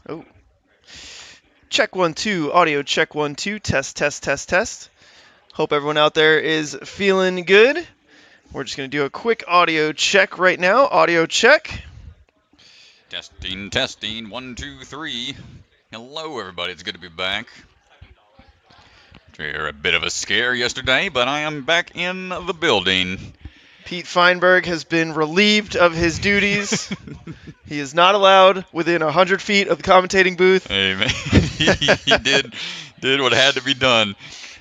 Oh. Check 1 2, audio check 1 2, test, test, test, test. Hope everyone out there is feeling good. We're just going to do a quick audio check right now. Audio check. Testing, testing, 1, 2, 3. Hello, everybody. It's good to be back. After a bit of a scare yesterday, but I am back in the building. Pete Feinberg has been relieved of his duties. He is not allowed within 100 feet of the commentating booth. Hey, man. he did what had to be done.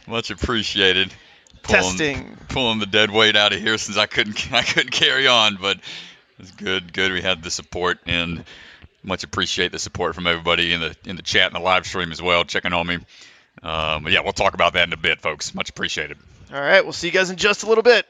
Much appreciated. Pulling the dead weight out of here since I couldn't carry on, but it's good. We had the support, and much appreciate the support from everybody in the chat and the live stream as well, checking on me. But yeah, we'll talk about that in a bit, folks. Much appreciated. All right, we'll see you guys in just a little bit.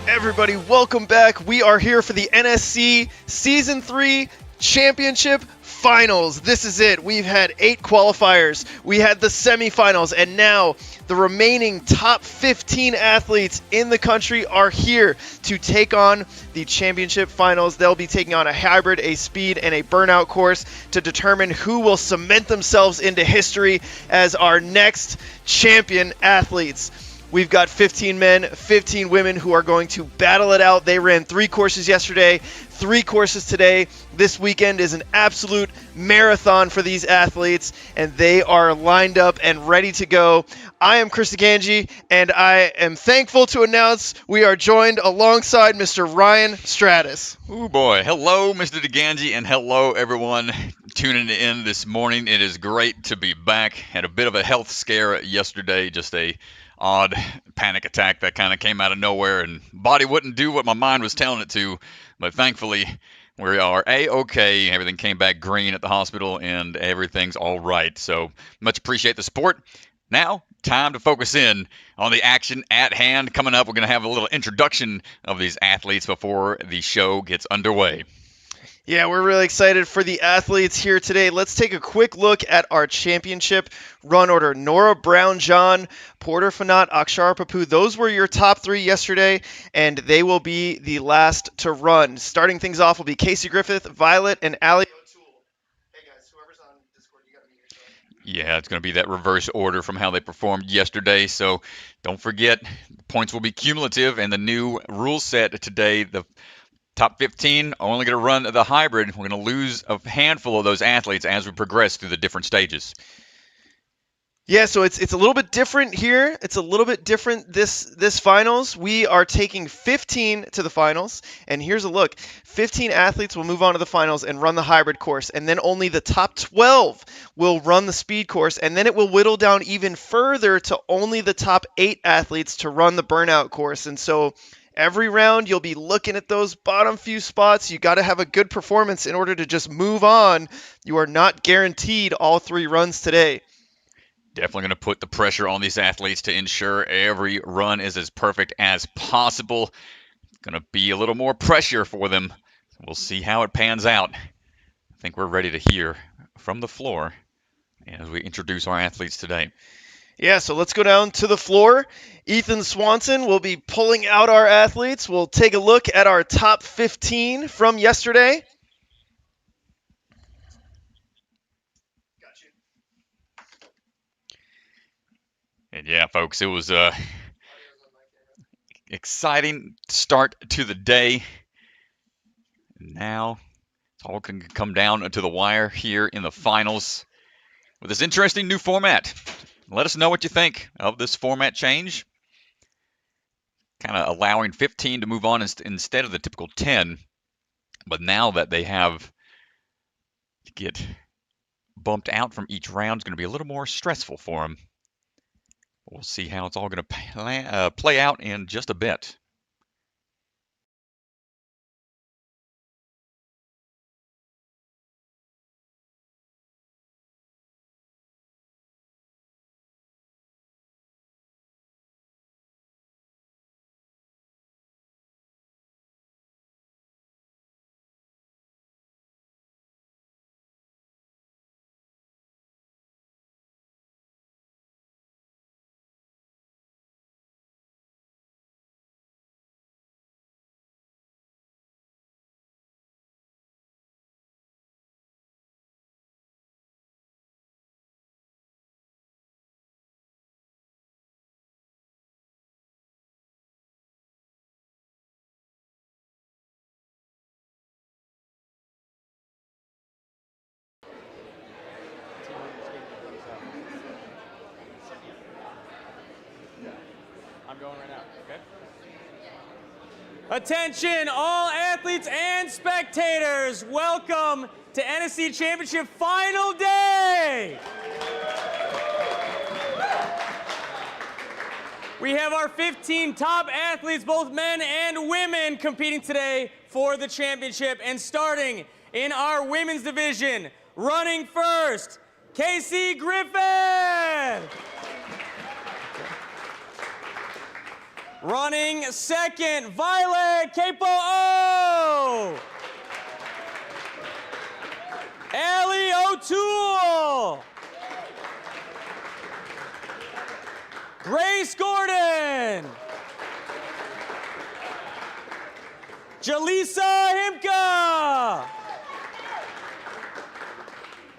Everybody, welcome back. We are here for the NSC Season 3 Championship Finals. This is it. We've had 8 qualifiers. We had the semifinals, and now the remaining top 15 athletes in the country are here to take on the championship finals. They'll be taking on a hybrid, a speed, and a burnout course to determine who will cement themselves into history as our next champion athletes. We've got 15 men, 15 women who are going to battle it out. They ran 3 courses yesterday, 3 courses today. This weekend is an absolute marathon for these athletes, and they are lined up and ready to go. I am Chris Ganji, and I am thankful to announce we are joined alongside Mr. Ryan Stratus. Oh boy. Hello, Mr. DeGanji, and hello, everyone tuning in this morning. It is great to be back. Had a bit of a health scare yesterday, just a odd panic attack that kind of came out of nowhere, and body wouldn't do what my mind was telling it to, but thankfully we are A-okay. Everything came back green at the hospital, and everything's all right. So much appreciate the support. Now, time to focus in on the action at hand. Coming up, we're going to have a little introduction of these athletes before the show gets underway. Yeah, we're really excited for the athletes here today. Let's take a quick look at our championship run order. Nora Brown-John, Porter Fanat, Akshara Papu, those were your top 3 yesterday, and they will be the last to run. Starting things off will be Casey Griffith, Violet, and Allie O'Toole. Hey guys, whoever's on Discord, you got to be here. Yeah, it's going to be that reverse order from how they performed yesterday, so don't forget, points will be cumulative, and the new rule set today, the top 15 are only going to run the hybrid. We're going to lose a handful of those athletes as we progress through the different stages. Yeah, so it's a little bit different here. It's a little bit different this finals. We are taking 15 to the finals, and here's a look. 15 athletes will move on to the finals and run the hybrid course, and then only the top 12 will run the speed course, and then it will whittle down even further to only the top 8 athletes to run the burnout course. And so every round, you'll be looking at those bottom few spots. You got to have a good performance in order to just move on. You are not guaranteed all 3 runs today. Definitely going to put the pressure on these athletes to ensure every run is as perfect as possible. Going to be a little more pressure for them. We'll see how it pans out. I think we're ready to hear from the floor as we introduce our athletes today. Yeah, so let's go down to the floor. Ethan Swanson will be pulling out our athletes. We'll take a look at our top 15 from yesterday. And yeah, folks, it was a exciting start to the day. Now it's all going to come down to the wire here in the finals with this interesting new format. Let us know what you think of this format change. Kind of allowing 15 to move on instead of the typical 10. But now that they have to get bumped out from each round, it's going to be a little more stressful for them. We'll see how it's all going to play out in just a bit. I'm going right now, okay? Attention, all athletes and spectators. Welcome to NSC Championship Final Day. We have our 15 top athletes, both men and women, competing today for the championship. And starting in our women's division, running first, Casey Griffith. Running second, Violet Capo-O. Allie O'Toole. Grace Gordon. Jaleesa Himka.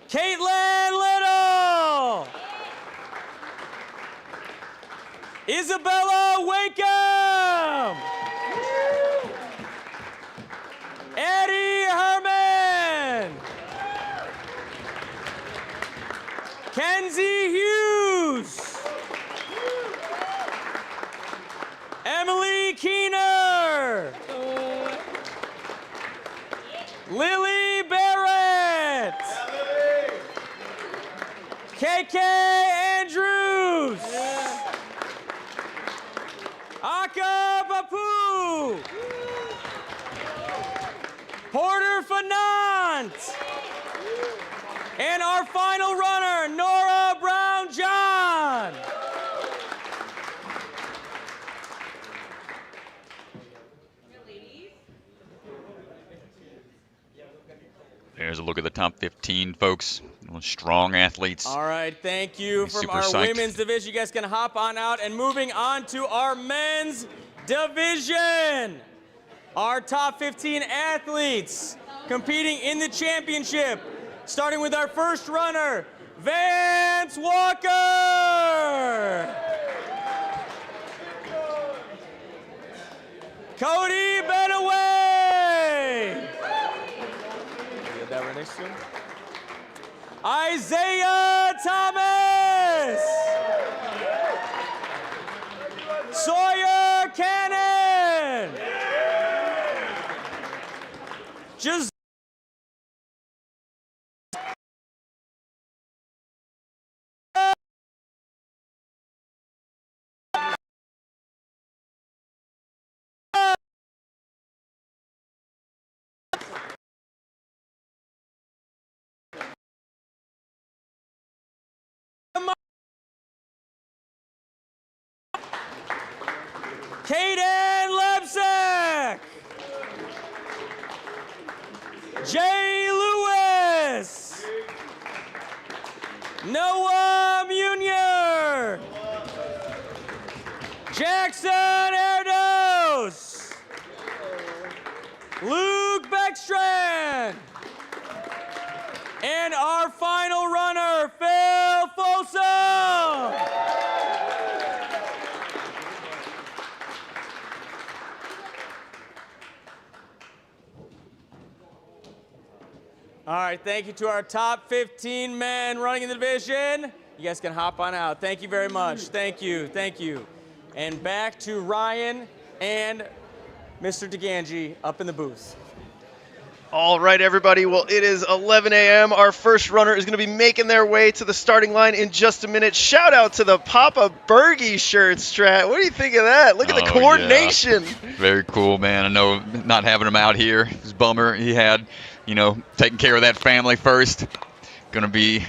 Caitlin Little. Isabella Wakeham. Eddie Herman. Kenzie Hughes. Emily Keener. Lily Barrett. KK Andrews. Aka Bapu. Porter Fanant. And our final runner, Nora Brown John. There's a look at the top 15, folks. Strong athletes. All right, thank you from our psyched. women's division. You guys can hop on out, and moving on to our men's division. Our top 15 athletes competing in the championship, starting with our first runner, Vance Walker. Cody Benaway. You got that right next to him? Isaiah Thomas. Sawyer Cannon. Just Kaden Lebsack. Jay Lewis. Noah Munier. Jackson Erdos. Luke Beckstrand. And our final runner, Phil Folsom. All right, thank you to our top 15 men running in the division. You guys can hop on out. Thank you very much. Thank you, thank you. And back to Ryan and Mr. DeGangi up in the booth. All right, everybody. Well, it is 11 a.m. Our first runner is going to be making their way to the starting line in just a minute. Shout out to the Papa Bergie shirt, Strat. What do you think of that? Look at the coordination. Yeah. Very cool, man. I know not having him out here is a bummer. He had, taking care of that family first. Going to be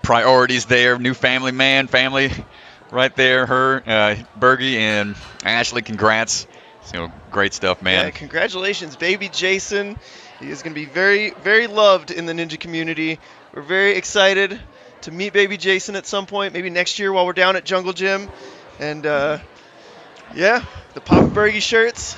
priorities there. New family right there. Her, Bergie, and Ashley, congrats. Great stuff, man. Yeah, congratulations, baby Jason. He is going to be very, very loved in the ninja community. We're very excited to meet baby Jason at some point, maybe next year while we're down at Jungle Gym. And, yeah, the Papa Bergie shirts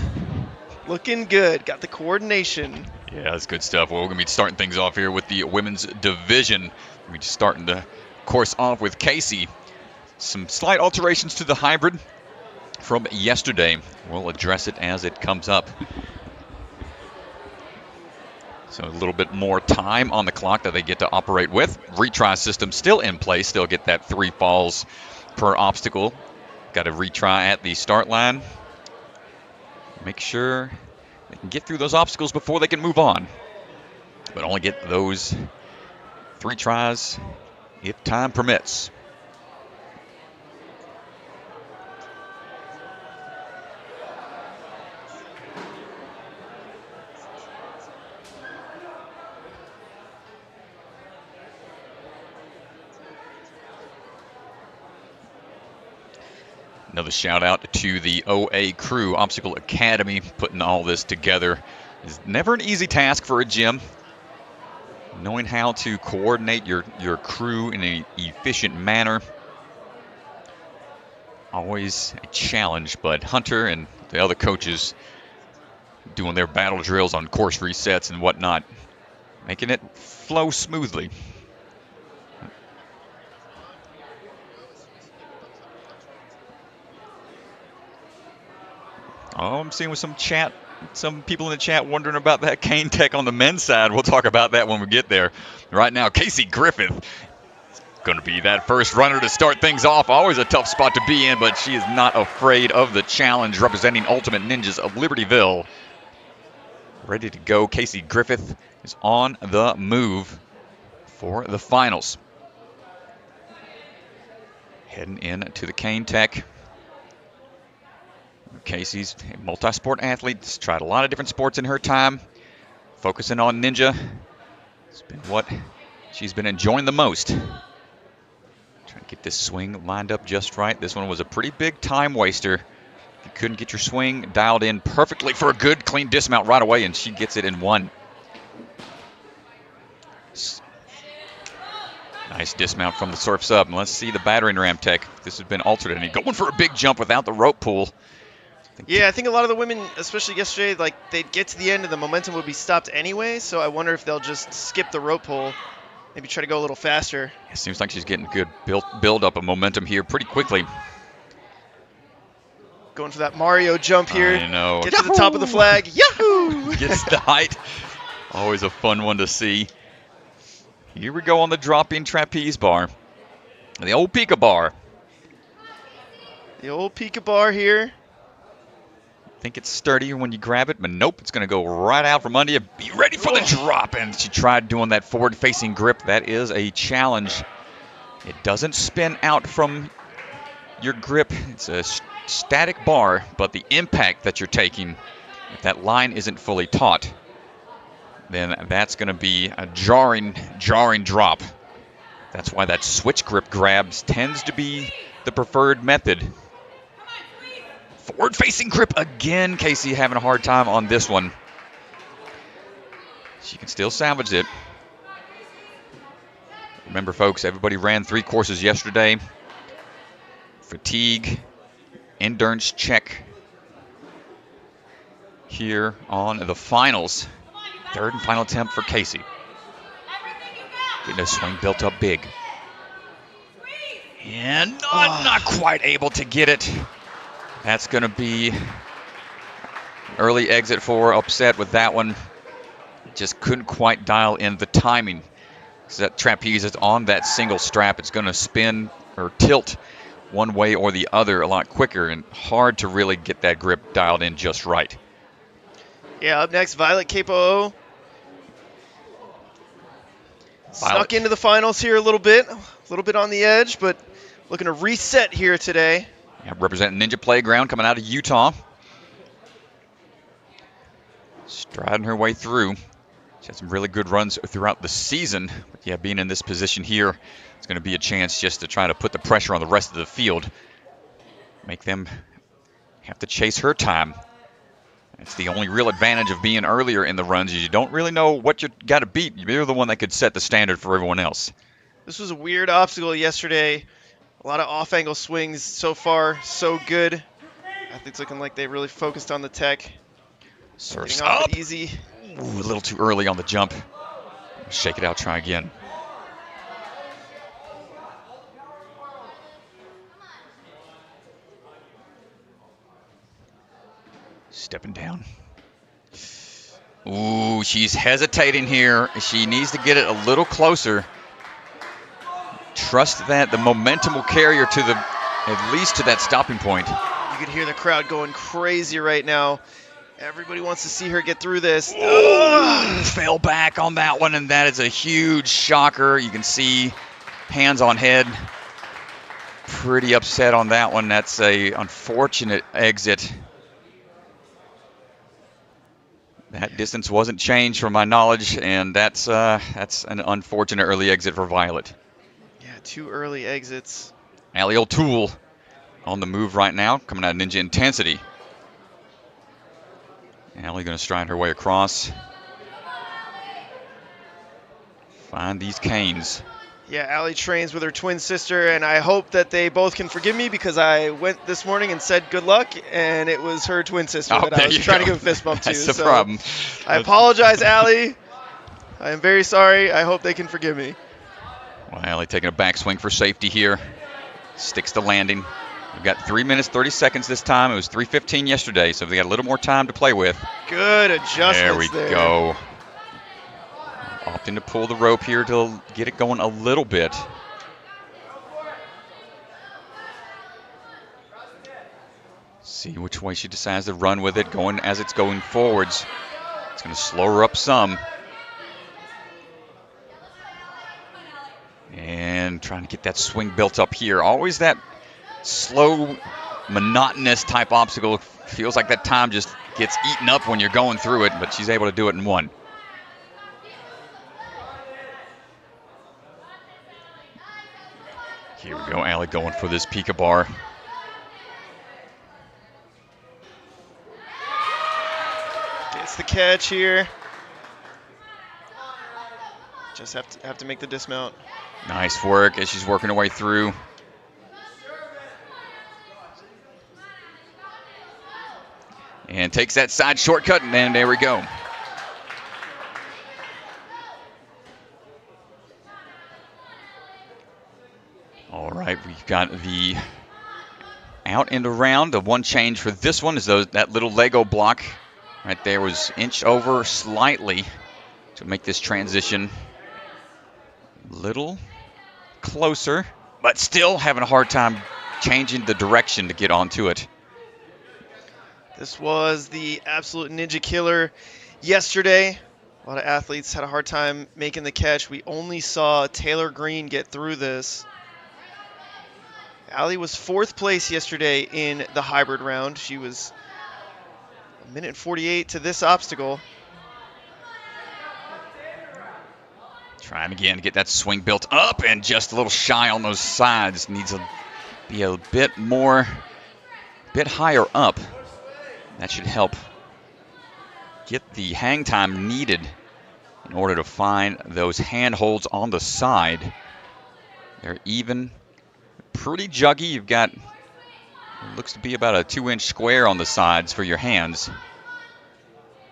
looking good. Got the coordination. Yeah, that's good stuff. Well, we're going to be starting things off here with the women's division. We're just starting the course off with Casey. Some slight alterations to the hybrid from yesterday. We'll address it as it comes up. So a little bit more time on the clock that they get to operate with. Retry system still in place. Still get that 3 falls per obstacle. Got to retry at the start line. Make sure they can get through those obstacles before they can move on. But only get those 3 tries if time permits. Another shout out to the OA crew, Obstacle Academy, putting all this together. It's never an easy task for a gym. Knowing how to coordinate your crew in an efficient manner. Always a challenge, but Hunter and the other coaches doing their battle drills on course resets and whatnot, making it flow smoothly. Oh, I'm seeing with some people in the chat wondering about that cane tech on the men's side. We'll talk about that when we get there. Right now, Casey Griffith going to be that first runner to start things off. Always a tough spot to be in, but she is not afraid of the challenge, representing Ultimate Ninjas of Libertyville. Ready to go. Casey Griffith is on the move for the finals. Heading in to the cane tech. Casey's a multi-sport athlete. She's tried a lot of different sports in her time. Focusing on ninja. It's been what she's been enjoying the most. Trying to get this swing lined up just right. This one was a pretty big time waster. You couldn't get your swing dialed in perfectly for a good, clean dismount right away, and she gets it in one. Nice dismount from the surfs up. And let's see the battering ram tech. This has been altered, and he's going for a big jump without the rope pull. Yeah, I think a lot of the women, especially yesterday, like they'd get to the end and the momentum would be stopped anyway. So I wonder if they'll just skip the rope pull, maybe try to go a little faster. It seems like she's getting good build up of momentum here pretty quickly. Going for that Mario jump here. I know. Get to the top of the flag. Yahoo! Gets the height. Always a fun one to see. Here we go on the drop-in trapeze bar. The old Pika bar. The old Pika bar here. Think it's sturdier when you grab it, but nope, it's going to go right out from under you. Be ready for the drop. And she tried doing that forward-facing grip. That is a challenge. It doesn't spin out from your grip. It's a static bar, but the impact that you're taking, if that line isn't fully taut, then that's going to be a jarring drop. That's why that switch grip grabs tends to be the preferred method. Forward-facing grip again. Casey having a hard time on this one. She can still salvage it. Remember, folks, everybody ran 3 courses yesterday. Fatigue, endurance check here on the finals. Third and final attempt for Casey. Getting a swing built up big. And not quite able to get it. That's going to be early exit for upset with that one. Just couldn't quite dial in the timing. So that trapeze is on that single strap. It's going to spin or tilt one way or the other a lot quicker, and hard to really get that grip dialed in just right. Yeah, up next, Violet Capo. Snuck into the finals here a little bit on the edge, but looking to reset here today. Yeah, representing Ninja Playground, coming out of Utah. Striding her way through. She had some really good runs throughout the season. But yeah, being in this position here, it's going to be a chance just to try to put the pressure on the rest of the field. Make them have to chase her time. It's the only real advantage of being earlier in the runs. You don't really know what you got to beat. You're the one that could set the standard for everyone else. This was a weird obstacle yesterday. A lot of off-angle swings so far, so good. Athletes looking like they really focused on the tech. Surfs up. Easy. Ooh, a little too early on the jump. Shake it out, try again. Stepping down. Ooh, she's hesitating here. She needs to get it a little closer. Trust that the momentum will carry her to at least to that stopping point. You can hear the crowd going crazy right now. Everybody wants to see her get through this. Fell back on that one, and that is a huge shocker. You can see hands on head. Pretty upset on that one. That's a unfortunate exit. That distance wasn't changed from my knowledge, and that's an unfortunate early exit for Violet. Yeah, 2 early exits. Allie O'Toole on the move right now, coming out of Ninja Intensity. Allie going to stride her way across. Find these canes. Yeah, Allie trains with her twin sister, and I hope that they both can forgive me because I went this morning and said good luck, and it was her twin sister that I was trying to give a fist bump to. That's the problem. I apologize, Allie. I am very sorry. I hope they can forgive me. Well, Allie taking a backswing for safety here. Sticks the landing. We've got 3 minutes, 30 seconds this time. It was 3:15 yesterday, so they got a little more time to play with. Good adjustments there. We there. go. Opting to pull the rope here to get it going a little bit. See which way she decides to run with it, going as it's going forwards. It's going to slow her up some. And trying to get that swing built up here. Always that slow, monotonous type obstacle. Feels like that time just gets eaten up when you're going through it, but she's able to do it in one. Here we go, Allie going for this Pika bar. Gets the catch here. Just have to make the dismount. Nice work as she's working her way through. And takes that side shortcut, and then there we go. All right, we've got the out and around. The one change for this one is that little Lego block right there was inched over slightly to make this transition a little closer, but still having a hard time changing the direction to get onto it. This was the absolute ninja killer yesterday. A lot of athletes had a hard time making the catch. We only saw Taylor Green get through this. Allie was 4th place yesterday in the hybrid round. She was 1:48 to this obstacle. Trying again to get that swing built up and just a little shy on those sides. Needs to be a bit higher up. That should help get the hang time needed in order to find those handholds on the side. They're even pretty juggy. You've got, looks to be about a 2-inch square on the sides for your hands.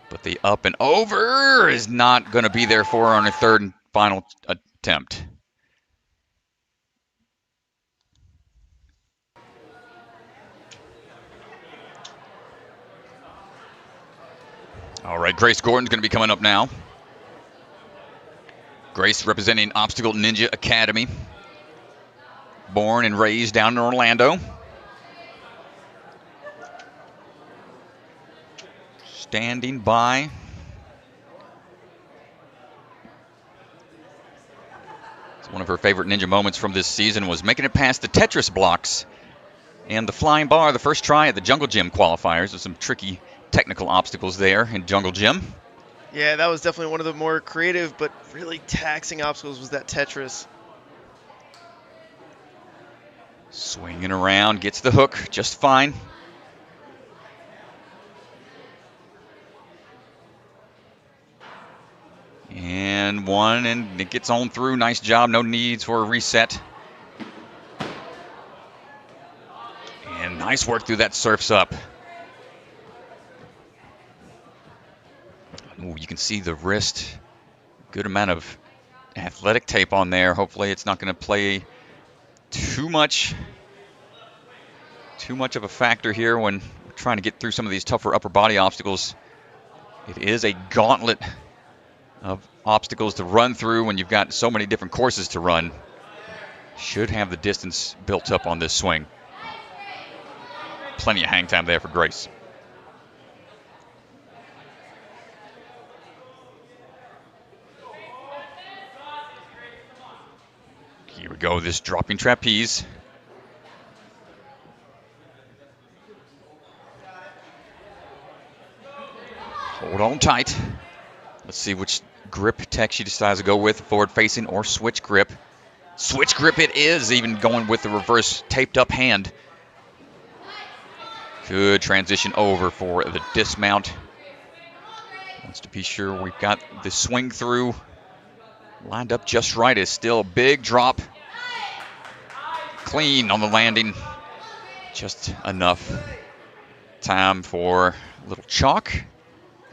But the up and over is not going to be there for her on her third and final attempt. All right, Grace Gordon's going to be coming up now. Grace representing Obstacle Ninja Academy. Born and raised down in Orlando. Standing by. One of her favorite ninja moments from this season was making it past the Tetris blocks and the flying bar the first try at the Jungle Gym qualifiers. There's some tricky technical obstacles there in Jungle Gym. Yeah, that was definitely one of the more creative but really taxing obstacles, was that Tetris. Swinging around, gets the hook just fine. And one, and it gets on through. Nice job. No needs for a reset. And nice work through that surfs up. Ooh, you can see the wrist. Good amount of athletic tape on there. Hopefully it's not going to play too much of a factor here when we're trying to get through some of these tougher upper body obstacles. It is a gauntlet of obstacles to run through when you've got so many different courses to run. Should have the distance built up on this swing. Plenty of hang time there for Grace. Here we go, this dropping trapeze. Hold on tight. Let's see which grip tech she decides to go with, forward facing or switch grip. Switch grip it is, even going with the reverse taped up hand. Good transition over for the dismount. Wants to be sure we've got the swing through lined up just right. It's still a big drop. Clean on the landing. Just enough time for a little chalk.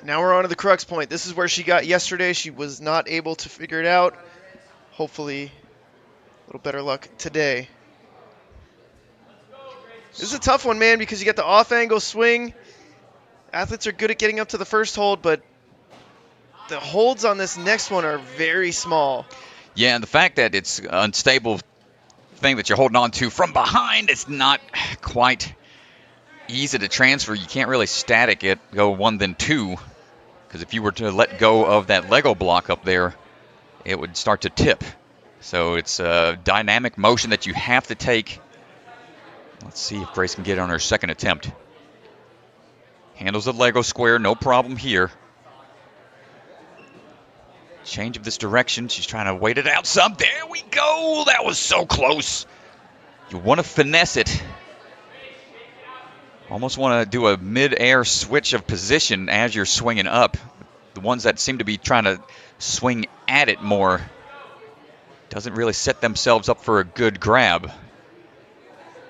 Now we're on to the crux point. This is where she got yesterday. She was not able to figure it out. Hopefully, a little better luck today. This is a tough one, man, because you got the off-angle swing. Athletes are good at getting up to the first hold, but the holds on this next one are very small. Yeah, and the fact that it's an unstable thing that you're holding on to from behind, it's not quite easy to transfer. You can't really static it, go 1 then 2, because if you were to let go of that Lego block up there, it would start to tip. So it's a dynamic motion that you have to take. Let's see if Grace can get it on her second attempt. Handles the Lego square, no problem here. Change of this direction. She's trying to wait it out some. There we go. That was so close. You want to finesse it. Almost want to do a mid-air switch of position as you're swinging up. The ones that seem to be trying to swing at it more doesn't really set themselves up for a good grab.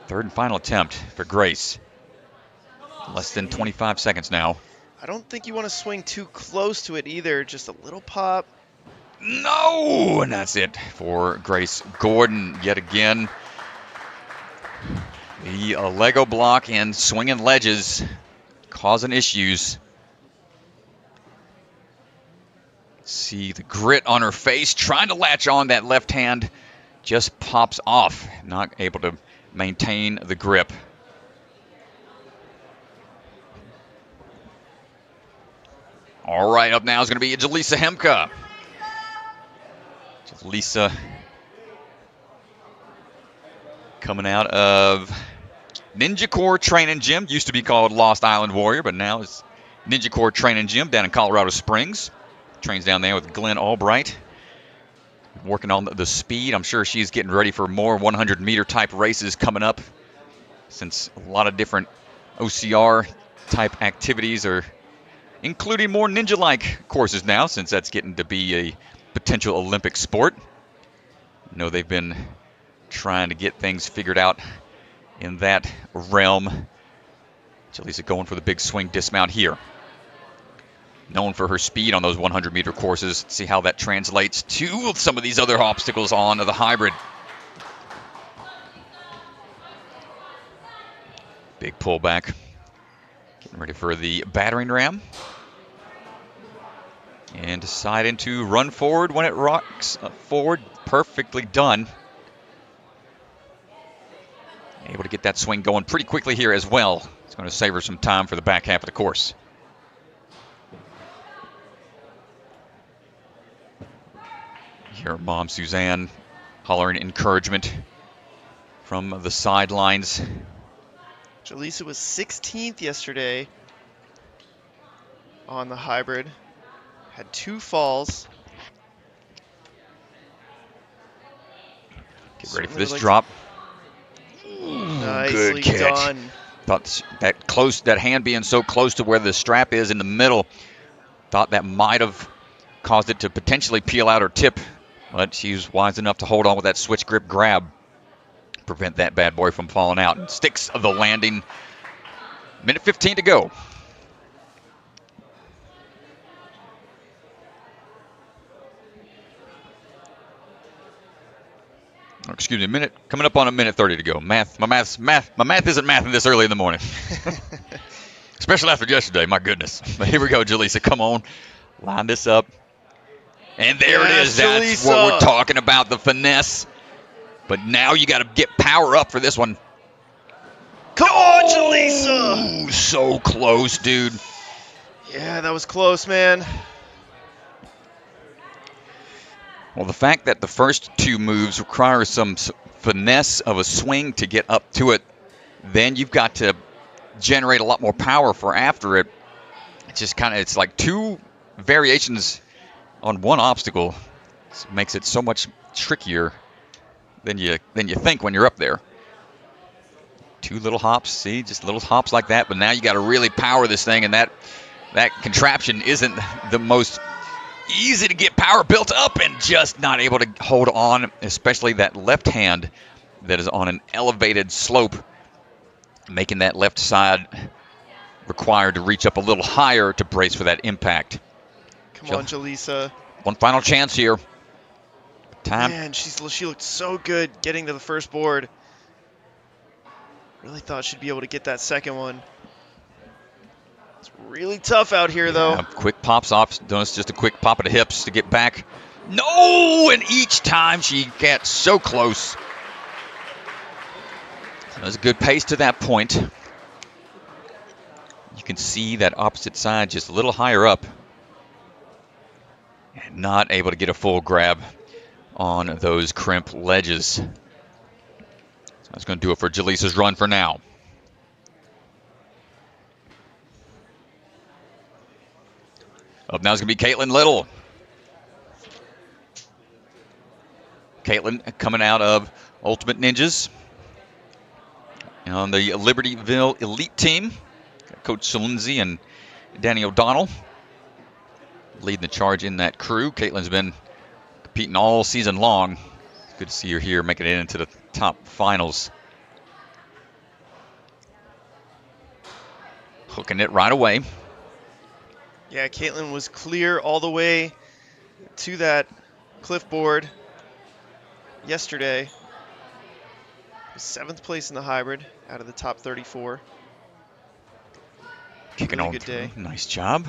Third and final attempt for Grace. Less than 25 seconds now. I don't think you want to swing too close to it either. Just a little pop. No! And that's it for Grace Gordon yet again. The Lego block and swinging ledges causing issues. See the grit on her face, trying to latch on. That left hand just pops off. Not able to maintain the grip. All right, up now is going to be Jaleesa Hemka. Jaleesa coming out of Ninja Core Training Gym. Used to be called Lost Island Warrior, but now it's Ninja Core Training Gym down in Colorado Springs. Trains down there with Glenn Albright. Working on the speed. I'm sure she's getting ready for more 100-meter type races coming up, since a lot of different OCR type activities are including more ninja-like courses now, since that's getting to be a potential Olympic sport. I know they've been trying to get things figured out in that realm. Jaleesa going for the big swing dismount here. Known for her speed on those 100-meter courses. Let's see how that translates to some of these other obstacles on the hybrid. Big pullback. Getting ready for the battering ram. And deciding to run forward when it rocks forward. Perfectly done. Able to get that swing going pretty quickly here as well. It's going to save her some time for the back half of the course. Here, Mom Suzanne hollering encouragement from the sidelines. Jaleesa was 16th yesterday on the hybrid. Had 2 falls. Get ready for this drop. Nicely good catch. Done. Thought that hand being so close to where the strap is in the middle, thought that might have caused it to potentially peel out or tip, but she's wise enough to hold on with that switch grip grab, prevent that bad boy from falling out. And sticks of the landing. Minute 15 to go. Excuse me, coming up on a minute 30 to go. My math isn't mathing this early in the morning. Especially after yesterday, my goodness. But here we go, Jaleesa, come on. Line this up. And there it is. That's Jaleesa. what we're talking about, the finesse. But now you got to get power up for this one. Come on, Jaleesa! So close, dude. Yeah, that was close, man. Well, the fact that the first 2 moves require some finesse of a swing to get up to it, then you've got to generate a lot more power for after it. It's just it's like 2 variations on one obstacle. It makes it so much trickier than you think when you're up there. 2 little hops, see, just little hops like that. But now you got to really power this thing, and that contraption isn't the most easy to get power built up, and just not able to hold on, especially that left hand that is on an elevated slope, making that left side required to reach up a little higher to brace for that impact. Come on, Jaleesa. One final chance here. Time. Man, she looked so good getting to the first board. Really thought she'd be able to get that second one. It's really tough out here, though. Quick pops off. Does just a quick pop of the hips to get back. No! And each time she gets so close. So there's a good pace to that point. You can see that opposite side just a little higher up. And not able to get a full grab on those crimp ledges. So that's going to do it for Jaleesa's run for now. Up now is going to be Caitlin Little. Caitlin coming out of Ultimate Ninjas on the Libertyville Elite Team. Coach Lindsay and Danny O'Donnell leading the charge in that crew. Caitlin's been competing all season long. It's good to see her here making it into the top finals. Hooking it right away. Yeah, Caitlin was clear all the way to that cliffboard yesterday. 7th place in the hybrid out of the top 34. Kicking really on good through. day. Nice job.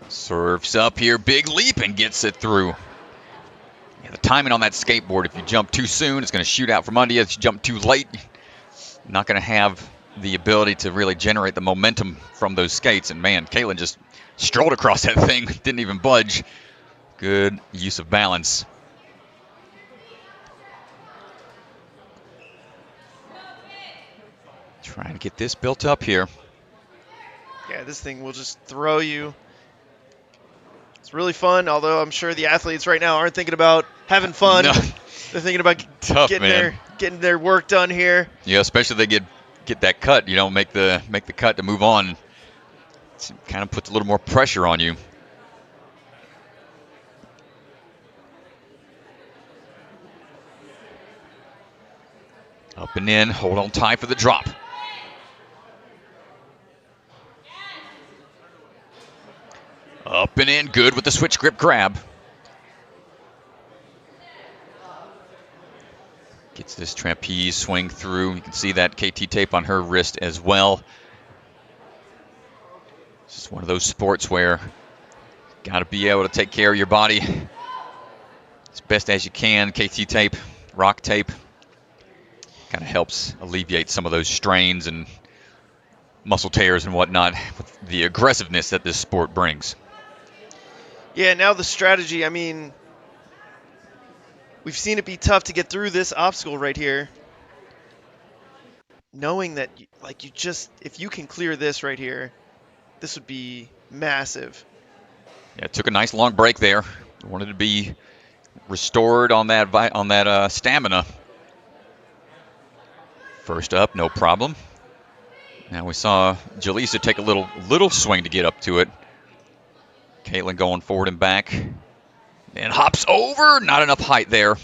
Serves up here, big leap, and gets it through. Yeah, the timing on that skateboard, if you jump too soon, it's going to shoot out from under you. If you jump too late, not going to have the ability to really generate the momentum from those skates. And man, Caitlin just strolled across that thing, didn't even budge. Good use of balance. Trying to get this built up here. Yeah, this thing will just throw you. It's really fun, although I'm sure the athletes right now aren't thinking about having fun. No. They're thinking about Tough, getting their work done here. Yeah, especially if they get that cut, you know, make the cut to move on. It kind of puts a little more pressure on you. Up and in, hold on tight for the drop. Up and in, good with the switch grip grab. Gets this trapeze swing through. You can see that KT tape on her wrist as well. It's just one of those sports where you got to be able to take care of your body as best as you can. KT tape, rock tape, kind of helps alleviate some of those strains and muscle tears and whatnot with the aggressiveness that this sport brings. Yeah, now the strategy, I mean, we've seen it be tough to get through this obstacle right here. Knowing that, if you can clear this right here, this would be massive. Yeah, it took a nice long break there. Wanted to be restored on that stamina. First up, no problem. Now we saw Jaleesa take a little swing to get up to it. Caitlin going forward and back. And hops over. Not enough height there.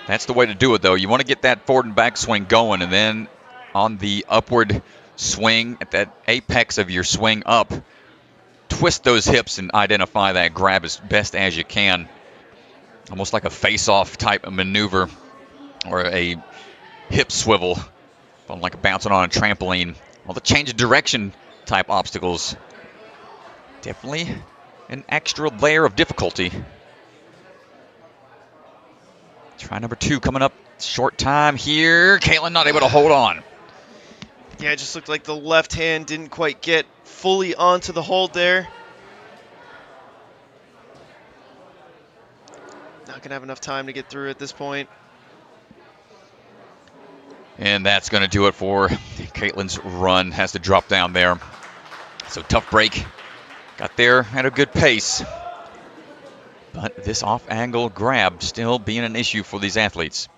That's the way to do it, though. You want to get that forward and back swing going, and then on the upward swing, at that apex of your swing up, twist those hips and identify that grab as best as you can. Almost like a face-off type of maneuver or a hip swivel, like bouncing on a trampoline. Well, the change of direction type obstacles, definitely an extra layer of difficulty. Try number 2 coming up. Short time here. Caitlin not able to hold on. Yeah, it just looked like the left hand didn't quite get fully onto the hold there. Not going to have enough time to get through at this point. And that's going to do it for Caitlin's run. Has to drop down there. So tough break. Got there at a good pace. But this off-angle grab still being an issue for these athletes.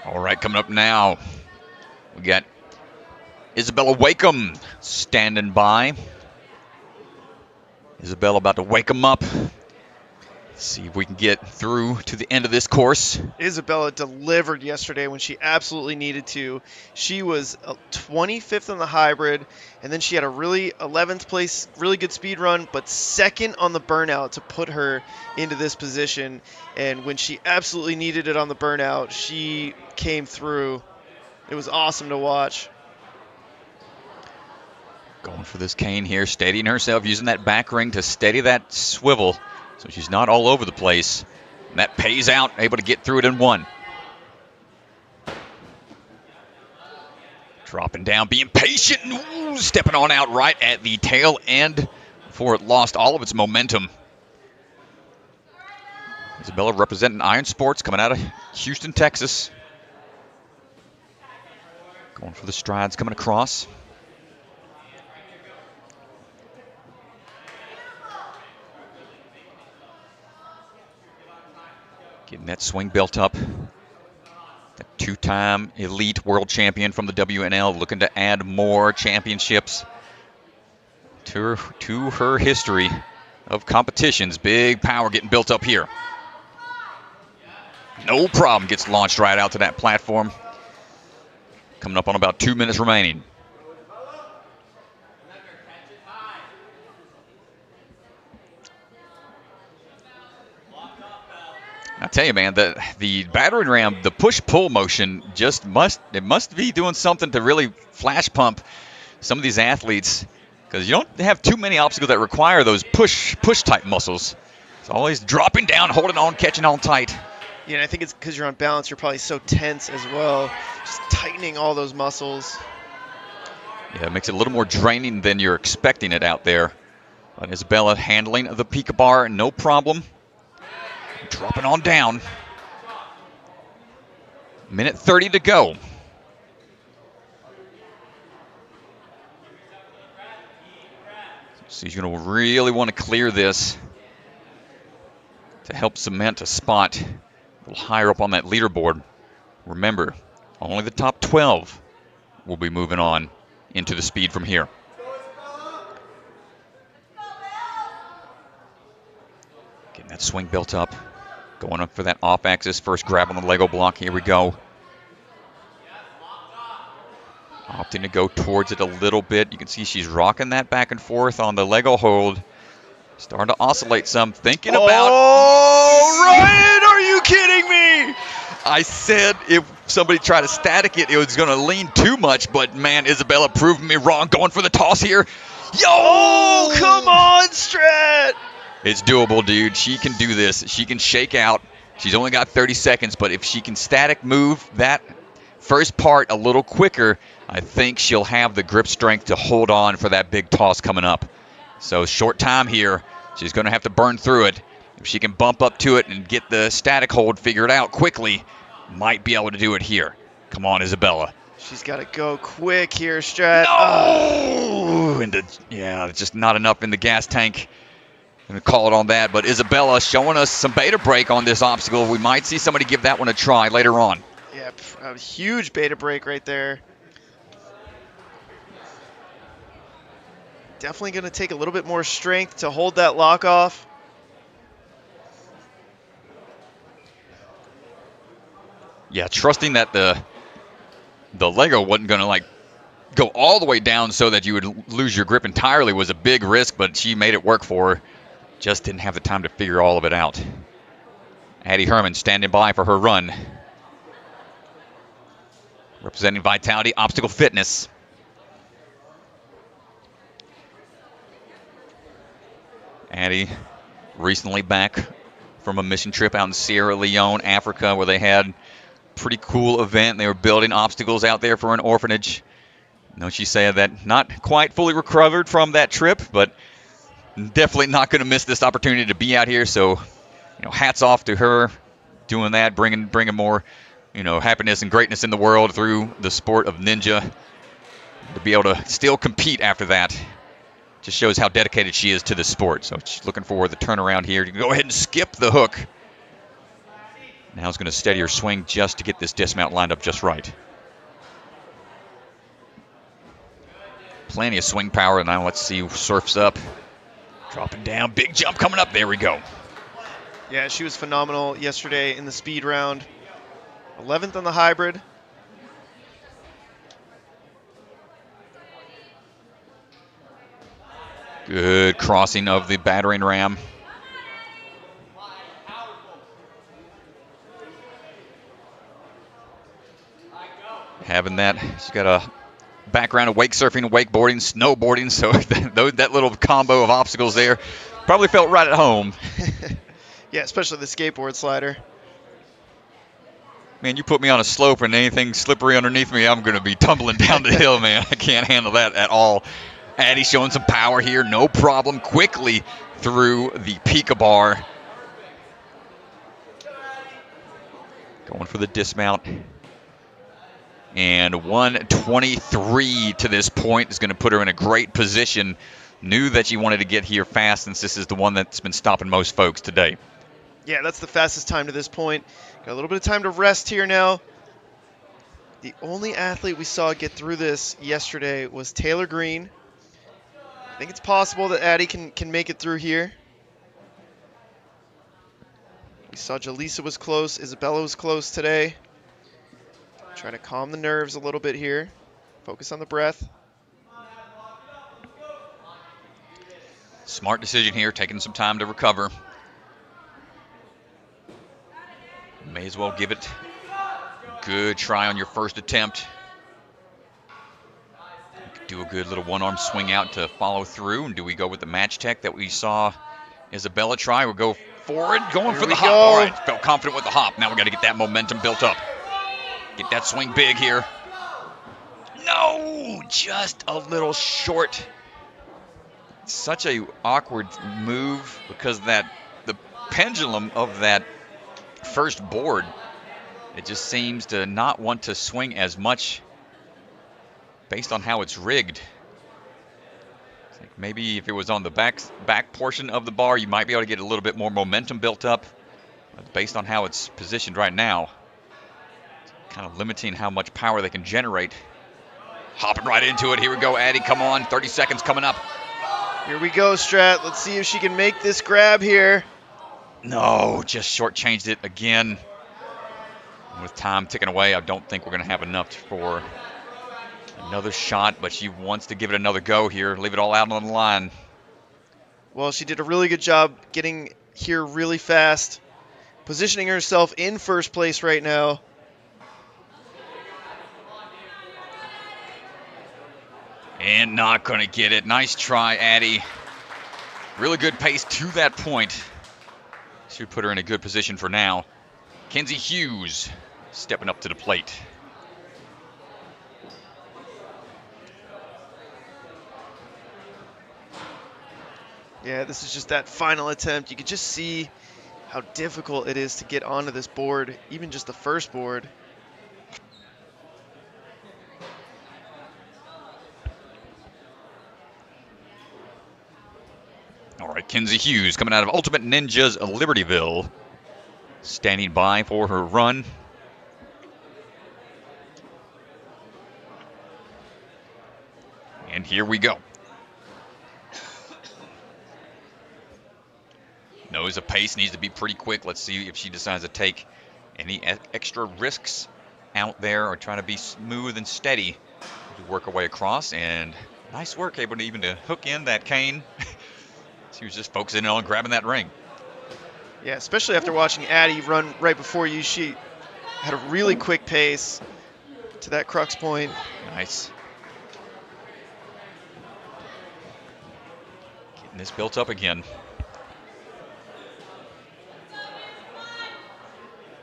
All right, coming up now, we got Isabella Wakeham standing by. Isabella about to wake him up. See if we can get through to the end of this course. Isabella delivered yesterday when she absolutely needed to. She was 25th on the hybrid, and then she had a really 11th place, really good speed run, but second on the burnout to put her into this position. And when she absolutely needed it on the burnout, she came through. It was awesome to watch. Going for this cane here, steadying herself, using that back ring to steady that swivel so she's not all over the place. And that pays out, able to get through it in one. Dropping down, being patient, ooh, stepping on out right at the tail end before it lost all of its momentum. Isabella representing Iron Sports, coming out of Houston, Texas. Going for the strides, coming across. Getting that swing built up. The two-time elite world champion from the WNL, looking to add more championships to her history of competitions. Big power getting built up here. No problem, gets launched right out to that platform. Coming up on about 2 minutes remaining. I tell you, man, the battering ram, the push-pull motion just must be doing something to really flash pump some of these athletes, because you don't have too many obstacles that require those push type muscles. It's always dropping down, holding on, catching on tight. Yeah, and I think it's because you're on balance, you're probably so tense as well, just tightening all those muscles. Yeah, it makes it a little more draining than you're expecting it out there. But Isabella handling the Pika bar, no problem. Dropping on down. Minute 30 to go. So she's going to really want to clear this to help cement a spot a little higher up on that leaderboard. Remember, only the top 12 will be moving on into the speed from here. Getting that swing built up. Going up for that off-axis first grab on the Lego block. Here we go. Opting to go towards it a little bit. You can see she's rocking that back and forth on the Lego hold. Starting to oscillate some. Thinking about... Oh, Ryan, are you kidding me? I said if somebody tried to static it, it was going to lean too much. But, man, Isabella proved me wrong. Going for the toss here. Yo! Oh, come on, Strat! It's doable, dude. She can do this. She can shake out. She's only got 30 seconds, but if she can static move that first part a little quicker, I think she'll have the grip strength to hold on for that big toss coming up. So short time here. She's going to have to burn through it. If she can bump up to it and get the static hold figured out quickly, might be able to do it here. Come on, Isabella. She's got to go quick here, Strat. No! Yeah, just not enough in the gas tank. Going to call it on that, but Isabella showing us some beta break on this obstacle. We might see somebody give that one a try later on. Yeah, a huge beta break right there. Definitely going to take a little bit more strength to hold that lock off. Yeah, trusting that the Lego wasn't going to go all the way down so that you would lose your grip entirely was a big risk, but she made it work for her. Just didn't have the time to figure all of it out. Addie Herman standing by for her run. Representing Vitality Obstacle Fitness. Addie recently back from a mission trip out in Sierra Leone, Africa, where they had a pretty cool event. They were building obstacles out there for an orphanage. I know she said that not quite fully recovered from that trip, but definitely not going to miss this opportunity to be out here. So, hats off to her doing that, bringing more, happiness and greatness in the world through the sport of ninja. To be able to still compete after that just shows how dedicated she is to the sport. So she's looking for the turnaround here. You can go ahead and skip the hook. Now it's going to steady her swing just to get this dismount lined up just right. Plenty of swing power. Now let's see who surfs up. Dropping down, big jump coming up. There we go. Yeah, she was phenomenal yesterday in the speed round. 11th on the hybrid. Good crossing of the battering ram. Having that, she's got a background of wake surfing, wakeboarding, snowboarding, so that little combo of obstacles there probably felt right at home. Yeah, especially the skateboard slider. Man, you put me on a slope and anything slippery underneath me, I'm going to be tumbling down the hill, man. I can't handle that at all. Addie showing some power here, no problem, quickly through the Pika bar. Going for the dismount. And 123 to this point is going to put her in a great position. Knew that she wanted to get here fast since this is the one that's been stopping most folks today. Yeah, that's the fastest time to this point. Got a little bit of time to rest here now. The only athlete we saw get through this yesterday was Taylor Green. I think it's possible that Addie can make it through here. We saw Jaleesa was close. Isabella was close today. Try to calm the nerves a little bit here. Focus on the breath. Smart decision here, taking some time to recover. May as well give it a good try on your first attempt. Do a good little one-arm swing out to follow through. And do we go with the match tech that we saw Isabella try? We'll go forward, going for the hop. All right, felt confident with the hop. Now we got to get that momentum built up. Get that swing big here. No, just a little short. Such a awkward move because the pendulum of that first board, it just seems to not want to swing as much based on how it's rigged. It's like maybe if it was on the back portion of the bar, you might be able to get a little bit more momentum built up. But based on how it's positioned right now, kind of limiting how much power they can generate. Hopping right into it. Here we go, Addie. Come on. 30 seconds coming up. Here we go, Strat. Let's see if she can make this grab here. No, just shortchanged it again. With time ticking away, I don't think we're going to have enough for another shot, but she wants to give it another go here. Leave it all out on the line. Well, she did a really good job getting here really fast, positioning herself in first place right now. And not going to get it. Nice try, Addie. Really good pace to that point. Should put her in a good position for now. Kenzie Hughes stepping up to the plate. Yeah, this is just that final attempt. You could just see how difficult it is to get onto this board, even just the first board. All right, Kenzie Hughes coming out of Ultimate Ninjas Libertyville. Standing by for her run. And here we go. Knows the pace needs to be pretty quick. Let's see if she decides to take any extra risks out there or trying to be smooth and steady to work her way across. And nice work, able to even to hook in that cane. She was just focusing on grabbing that ring. Yeah, especially after watching Addie run right before you. She had a really quick pace to that crux point. Nice. Getting this built up again.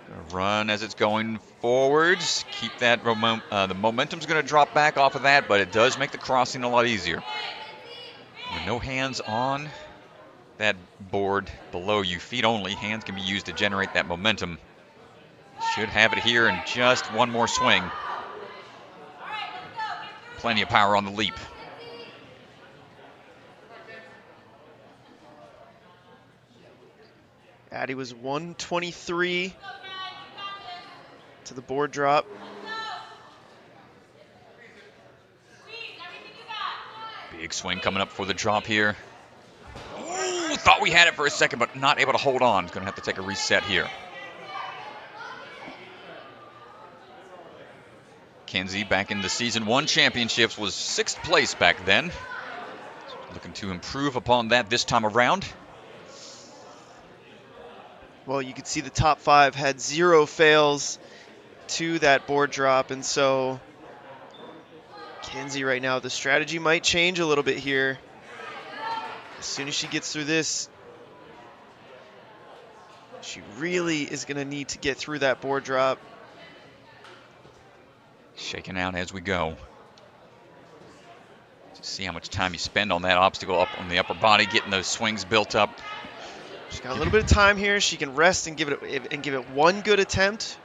Gonna run as it's going forwards. Keep that the momentum's going to drop back off of that, but it does make the crossing a lot easier. With no hands on that board below you, feet only, hands can be used to generate that momentum. Should have it here in just one more swing. Plenty of power on the leap. Addie was 123 to the board drop. Big swing coming up for the drop here. Ooh, thought we had it for a second, but not able to hold on. Going to have to take a reset here. Kenzie back in the Season 1 championships was 6th place back then. Looking to improve upon that this time around. Well, you could see the top 5 had 0 fails to that board drop, and so Kenzie right now, the strategy might change a little bit here. As soon as she gets through this, she really is going to need to get through that board drop. Shaking out as we go. Just see how much time you spend on that obstacle up on the upper body, getting those swings built up. She's got a little bit of time here. She can rest and give it one good attempt,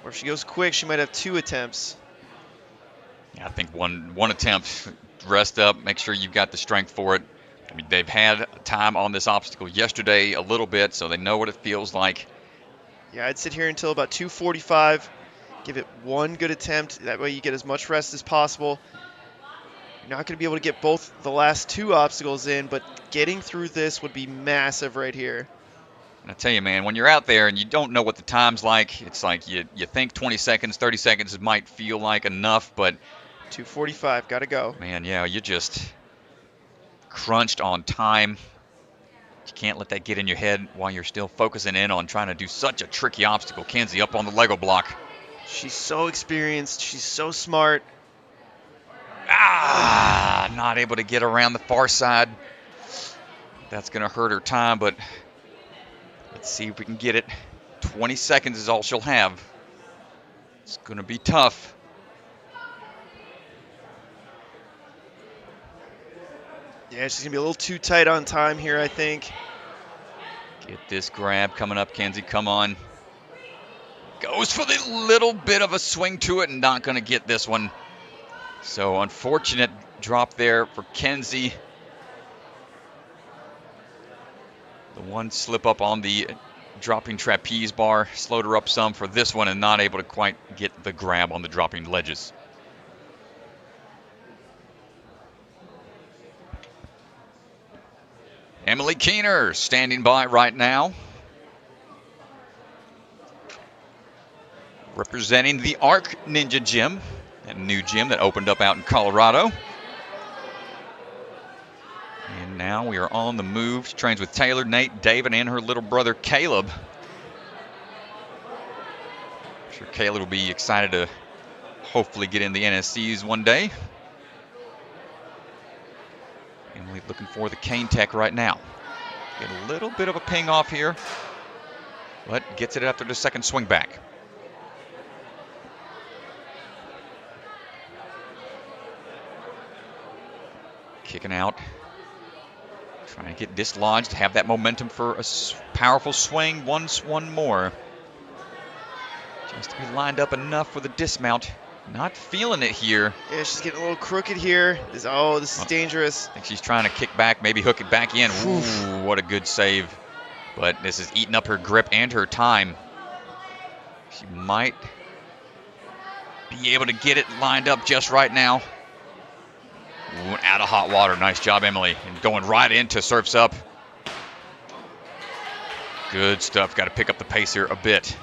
or if she goes quick, she might have 2 attempts. Yeah, I think one attempt, rest up, make sure you've got the strength for it. I mean, they've had time on this obstacle yesterday a little bit, so they know what it feels like. Yeah, I'd sit here until about 2:45. Give it one good attempt. That way you get as much rest as possible. You're not going to be able to get both the last 2 obstacles in, but getting through this would be massive right here. And I tell you, man, when you're out there and you don't know what the time's like, it's like you think 20 seconds, 30 seconds might feel like enough, but 2:45, got to go. Man, yeah, you're just crunched on time. You can't let that get in your head while you're still focusing in on trying to do such a tricky obstacle. Kenzie up on the Lego block. She's so experienced. She's so smart. Not able to get around the far side. That's going to hurt her time, but let's see if we can get it. 20 seconds is all she'll have. It's going to be tough. Yeah, she's going to be a little too tight on time here, I think. Get this grab coming up, Kenzie. Come on. Goes for the little bit of a swing to it and not going to get this one. So unfortunate drop there for Kenzie. The one slip up on the dropping trapeze bar slowed her up some for this one and not able to quite get the grab on the dropping ledges. Emily Keener standing by right now. Representing the Arc Ninja Gym, that new gym that opened up out in Colorado. And now we are on the move. She trains with Taylor, Nate, David, and her little brother Caleb. I'm sure Caleb will be excited to hopefully get in the NSCs one day. Emily looking for the cane tech right now. Get a little bit of a ping off here, but gets it after the second swing back. Kicking out, trying to get dislodged, have that momentum for a powerful swing. One more. Just to be lined up enough for the dismount. Not feeling it here. Yeah, she's getting a little crooked here. This is dangerous. I think she's trying to kick back, maybe hook it back in. Ooh, what a good save. But this is eating up her grip and her time. She might be able to get it lined up just right now. Ooh, out of hot water. Nice job, Emily. And going right into surfs up. Good stuff. Got to pick up the pace here a bit.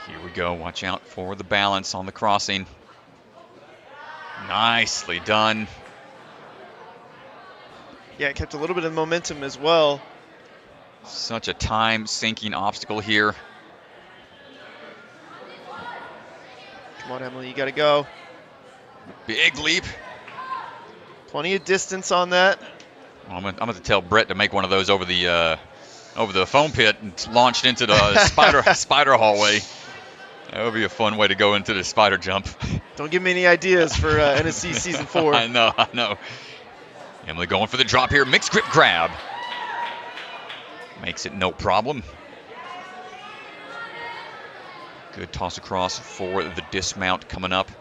Here we go. Watch out for the balance on the crossing. Nicely done. Yeah, it kept a little bit of momentum as well. Such a time-sinking obstacle here. Come on, Emily, you got to go. Big leap. Plenty of distance on that. Well, I'm going to tell Brett to make one of those over the foam pit and launched into the spider hallway. That would be a fun way to go into the spider jump. Don't give me any ideas for NSC Season 4. I know. Emily going for the drop here. Mixed grip grab. Makes it no problem. Good toss across for the dismount coming up.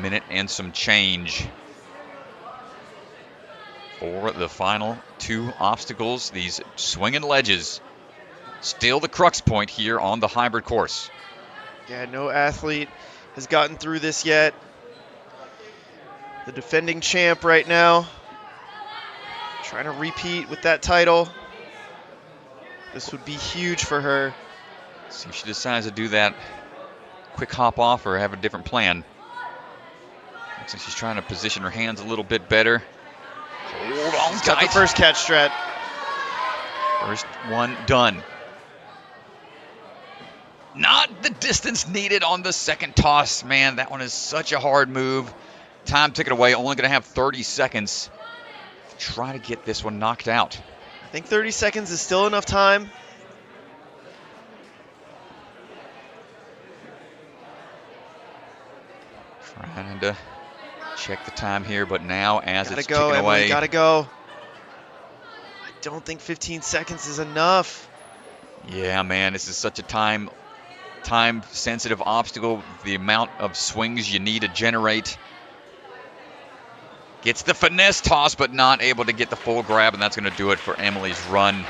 Minute and some change for the final 2 obstacles. These swinging ledges. Still the crux point here on the hybrid course. Yeah, no athlete has gotten through this yet. the defending champ right now. Trying to repeat with that title. This would be huge for her. See if she decides to do that quick hop off or have a different plan. Looks like she's trying to position her hands a little bit better. Hold on She's got the first catch, Strat. First one done. Not the distance needed on the second toss. Man, that one is such a hard move. Time took it away. Only going to have 30 seconds to try to get this one knocked out. I think 30 seconds is still enough time. Trying to check the time here, but now as Gotta it's go, ticking Emily, away. gotta go. I don't think 15 seconds is enough. Yeah, man, this is such a time-sensitive obstacle. The amount of swings you need to generate. Gets the finesse toss, but not able to get the full grab, and that's going to do it for Emily's run.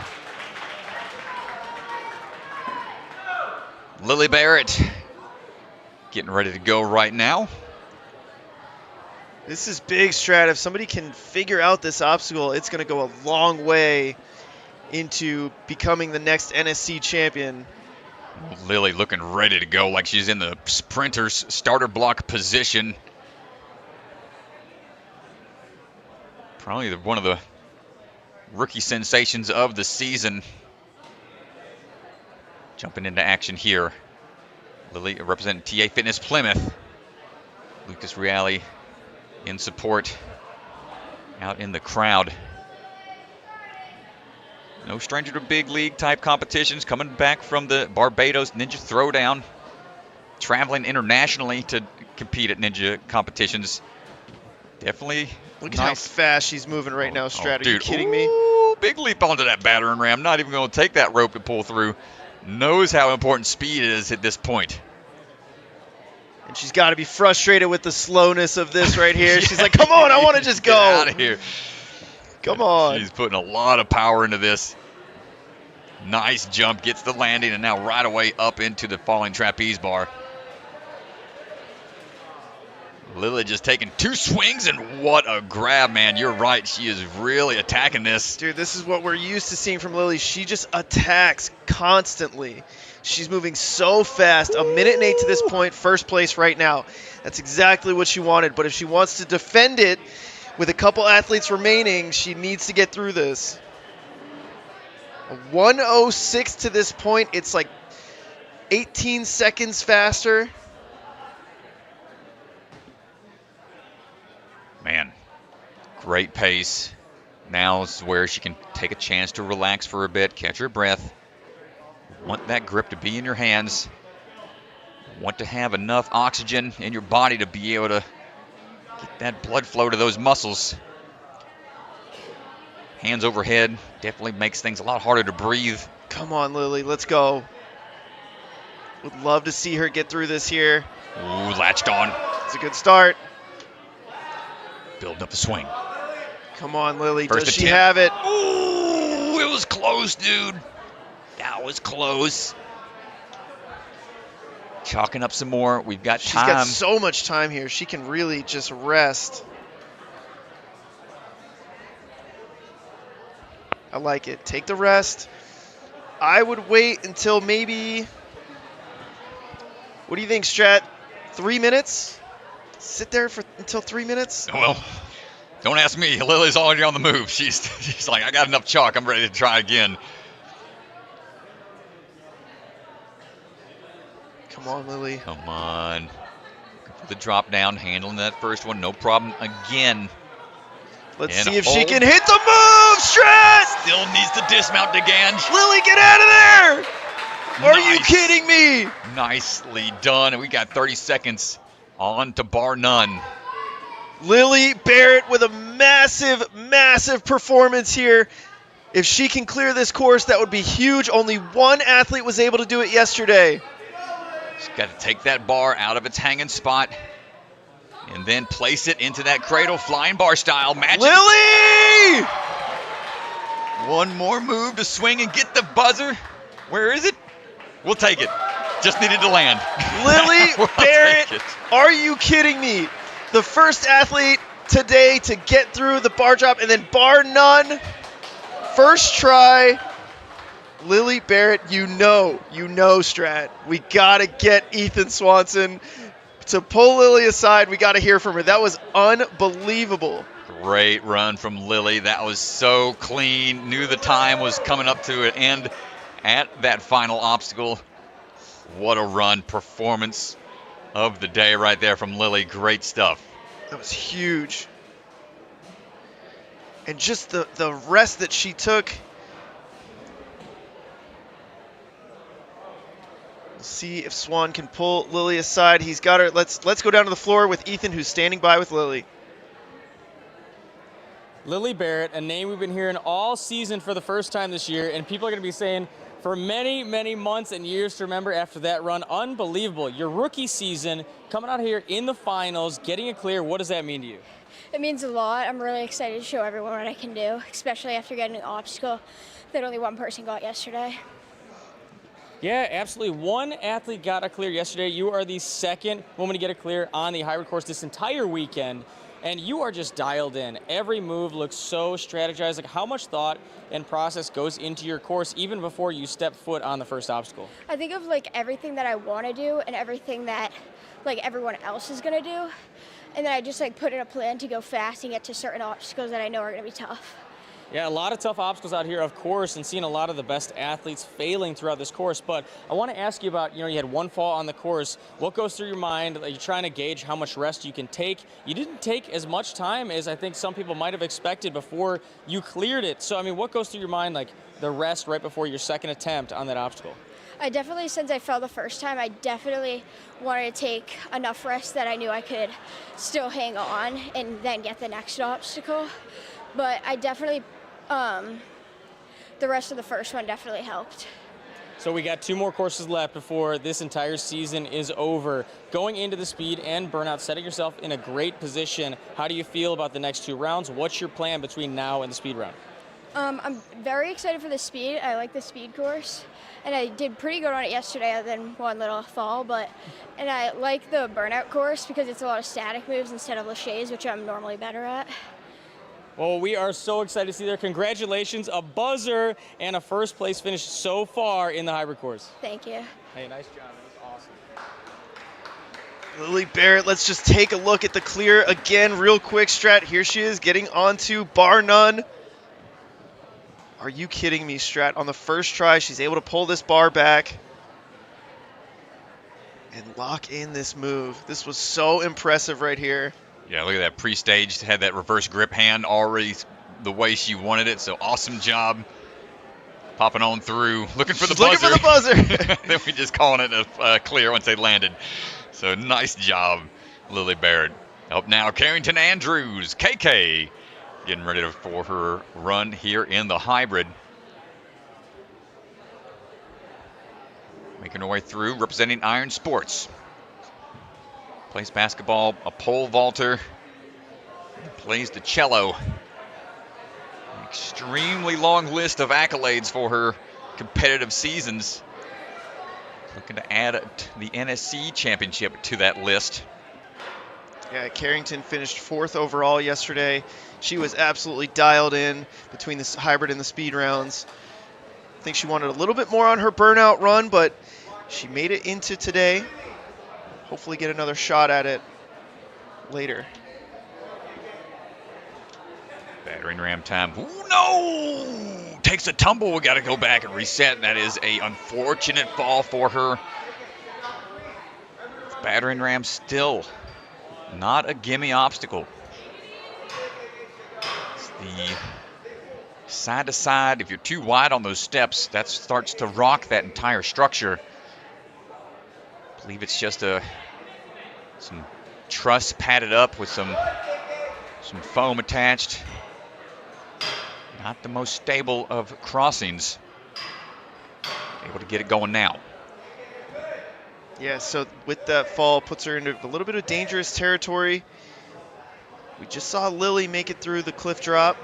Lily Barrett getting ready to go right now. This is big, Strat. If somebody can figure out this obstacle, it's going to go a long way into becoming the next NSC champion. Lily looking ready to go like she's in the sprinter's starter block position. Probably one of the rookie sensations of the season. Jumping into action here. Lily representing TA Fitness Plymouth. Lucas Reale in support out in the crowd. No stranger to big league type competitions, coming back from the Barbados Ninja Throwdown, traveling internationally to compete at ninja competitions. Definitely Look nice. at how fast she's moving right now, Strat. Are you Dude. kidding me? Ooh, big leap onto that battering ram. Not even going to take that rope to pull through. Knows how important speed is at this point. And she's got to be frustrated with the slowness of this right here. Yeah. She's like, come on, I want to just go. Get out of here. Come on. She's putting a lot of power into this. Nice jump, gets the landing, and now right away up into the falling trapeze bar. Lily just taking 2 swings, and what a grab, man. You're right. She is really attacking this. Dude, this is what we're used to seeing from Lily. She just attacks constantly. She's moving so fast. 1 minute and 8 to this point, first place right now. That's exactly what she wanted. But if she wants to defend it with a couple athletes remaining, she needs to get through this. 1:06 to this point. It's like 18 seconds faster. Man, great pace. Now is where she can take a chance to relax for a bit, catch her breath. Want that grip to be in your hands. Want to have enough oxygen in your body to be able to get that blood flow to those muscles. Hands overhead definitely makes things a lot harder to breathe. Come on, Lily, let's go. Would love to see her get through this here. Ooh, latched on. It's a good start. Building up the swing. Come on, Lily. First Does she attempt. have it? Ooh, it was close, dude. That was close. Chalking up some more. We've got time. She's got so much time here. She can really just rest. I like it. Take the rest. I would wait until maybe... What do you think, Strat? 3 minutes? Sit there until 3 minutes? Well, don't ask me. Lily's already on the move. She's like, I got enough chalk. I'm ready to try again. Come on, Lily. Come on. The drop down, handling that first one. No problem again. Let's And see if hold. she can hit the move, Strat! Still needs to dismount again. Lily, get out of there! Are you Nice. kidding me? Nicely done. And we got 30 seconds on to bar none. Lily Barrett with a massive, massive performance here. If she can clear this course, that would be huge. Only one athlete was able to do it yesterday. She's got to take that bar out of its hanging spot and then place it into that cradle flying bar style. Magic. Lily! One more move to swing and get the buzzer. Where is it? We'll take it. Just needed to land. Lily We'll Barrett, take it. are you kidding me? The first athlete today to get through the bar drop, and then bar none. First try. Lily Barrett, you know, Strat. We got to get Ethan Swanson to pull Lily aside. We got to hear from her. That was unbelievable. Great run from Lily. That was so clean. Knew the time was coming up to an end at that final obstacle. What a run. Performance of the day right there from Lily. Great stuff. That was huge. And just the rest that she took. We'll see if Swan can pull Lily aside. He's got her. Let's go down to the floor with Ethan, who's standing by with Lily. Lily Barrett, a name we've been hearing all season for the first time this year, and people are going to be saying for many, many months and years to remember after that run. Unbelievable. Your rookie season, coming out here in the finals, getting it clear, what does that mean to you? It means a lot. I'm really excited to show everyone what I can do, especially after getting an obstacle that only one person got yesterday. Yeah, absolutely. One athlete got a clear yesterday. You are the second woman to get a clear on the hybrid course this entire weekend. And you are just dialed in. Every move looks so strategized. Like, how much thought and process goes into your course even before you step foot on the first obstacle? I think of like everything that I want to do and everything that like everyone else is going to do. And then I just like put in a plan to go fast and get to certain obstacles that I know are going to be tough. Yeah, a lot of tough obstacles out here, of course, and seeing a lot of the best athletes failing throughout this course. But I want to ask you about, you had one fall on the course. What goes through your mind? You're trying to gauge how much rest you can take. You didn't take as much time as I think some people might have expected before you cleared it. So, I mean, what goes through your mind, like the rest right before your second attempt on that obstacle? I definitely, since I fell the first time, I definitely wanted to take enough rest that I knew I could still hang on and then get the next obstacle. But I definitely, the rest of the first one definitely helped. So we got 2 more courses left before this entire season is over. Going into the speed and burnout, setting yourself in a great position. How do you feel about the next 2 rounds? What's your plan between now and the speed round? I'm very excited for the speed. I like the speed course, and I did pretty good on it yesterday other than one little fall, and I like the burnout course because it's a lot of static moves instead of laches, which I'm normally better at. Well, we are so excited to see there. Congratulations, a buzzer and a first place finish so far in the hybrid course. Thank you. Hey, nice job. That was awesome. Lily Barrett, let's just take a look at the clear again real quick, Strat. Here she is getting onto bar none. Are you kidding me, Strat? On the first try, she's able to pull this bar back and lock in this move. This was so impressive right here. Yeah, look at that pre-staged, had that reverse grip hand already the way she wanted it, so awesome job. Popping on through, looking for the buzzer. Looking for the buzzer. Then we just calling it a clear once they landed. So nice job, Lily Barrett. Up now, Carrington Andrews, KK, getting ready for her run here in the hybrid. Making her way through, representing Iron Sports. Plays basketball, a pole vaulter, plays the cello. An extremely long list of accolades for her competitive seasons. Looking to add the NSC championship to that list. Yeah, Carrington finished 4th overall yesterday. She was absolutely dialed in between this hybrid and the speed rounds. I think she wanted a little bit more on her burnout run, but she made it into today. Hopefully get another shot at it later. Battering ram time. Ooh, no! Takes a tumble. We got to go back and reset. That is a unfortunate fall for her. Battering ram still not a gimme obstacle. It's the side to side. If you're too wide on those steps, that starts to rock that entire structure. I believe it's just some truss padded up with some foam attached. Not the most stable of crossings. Able to get it going now. Yeah, so with that fall, puts her into a little bit of dangerous territory. We just saw Lily make it through the cliff drop.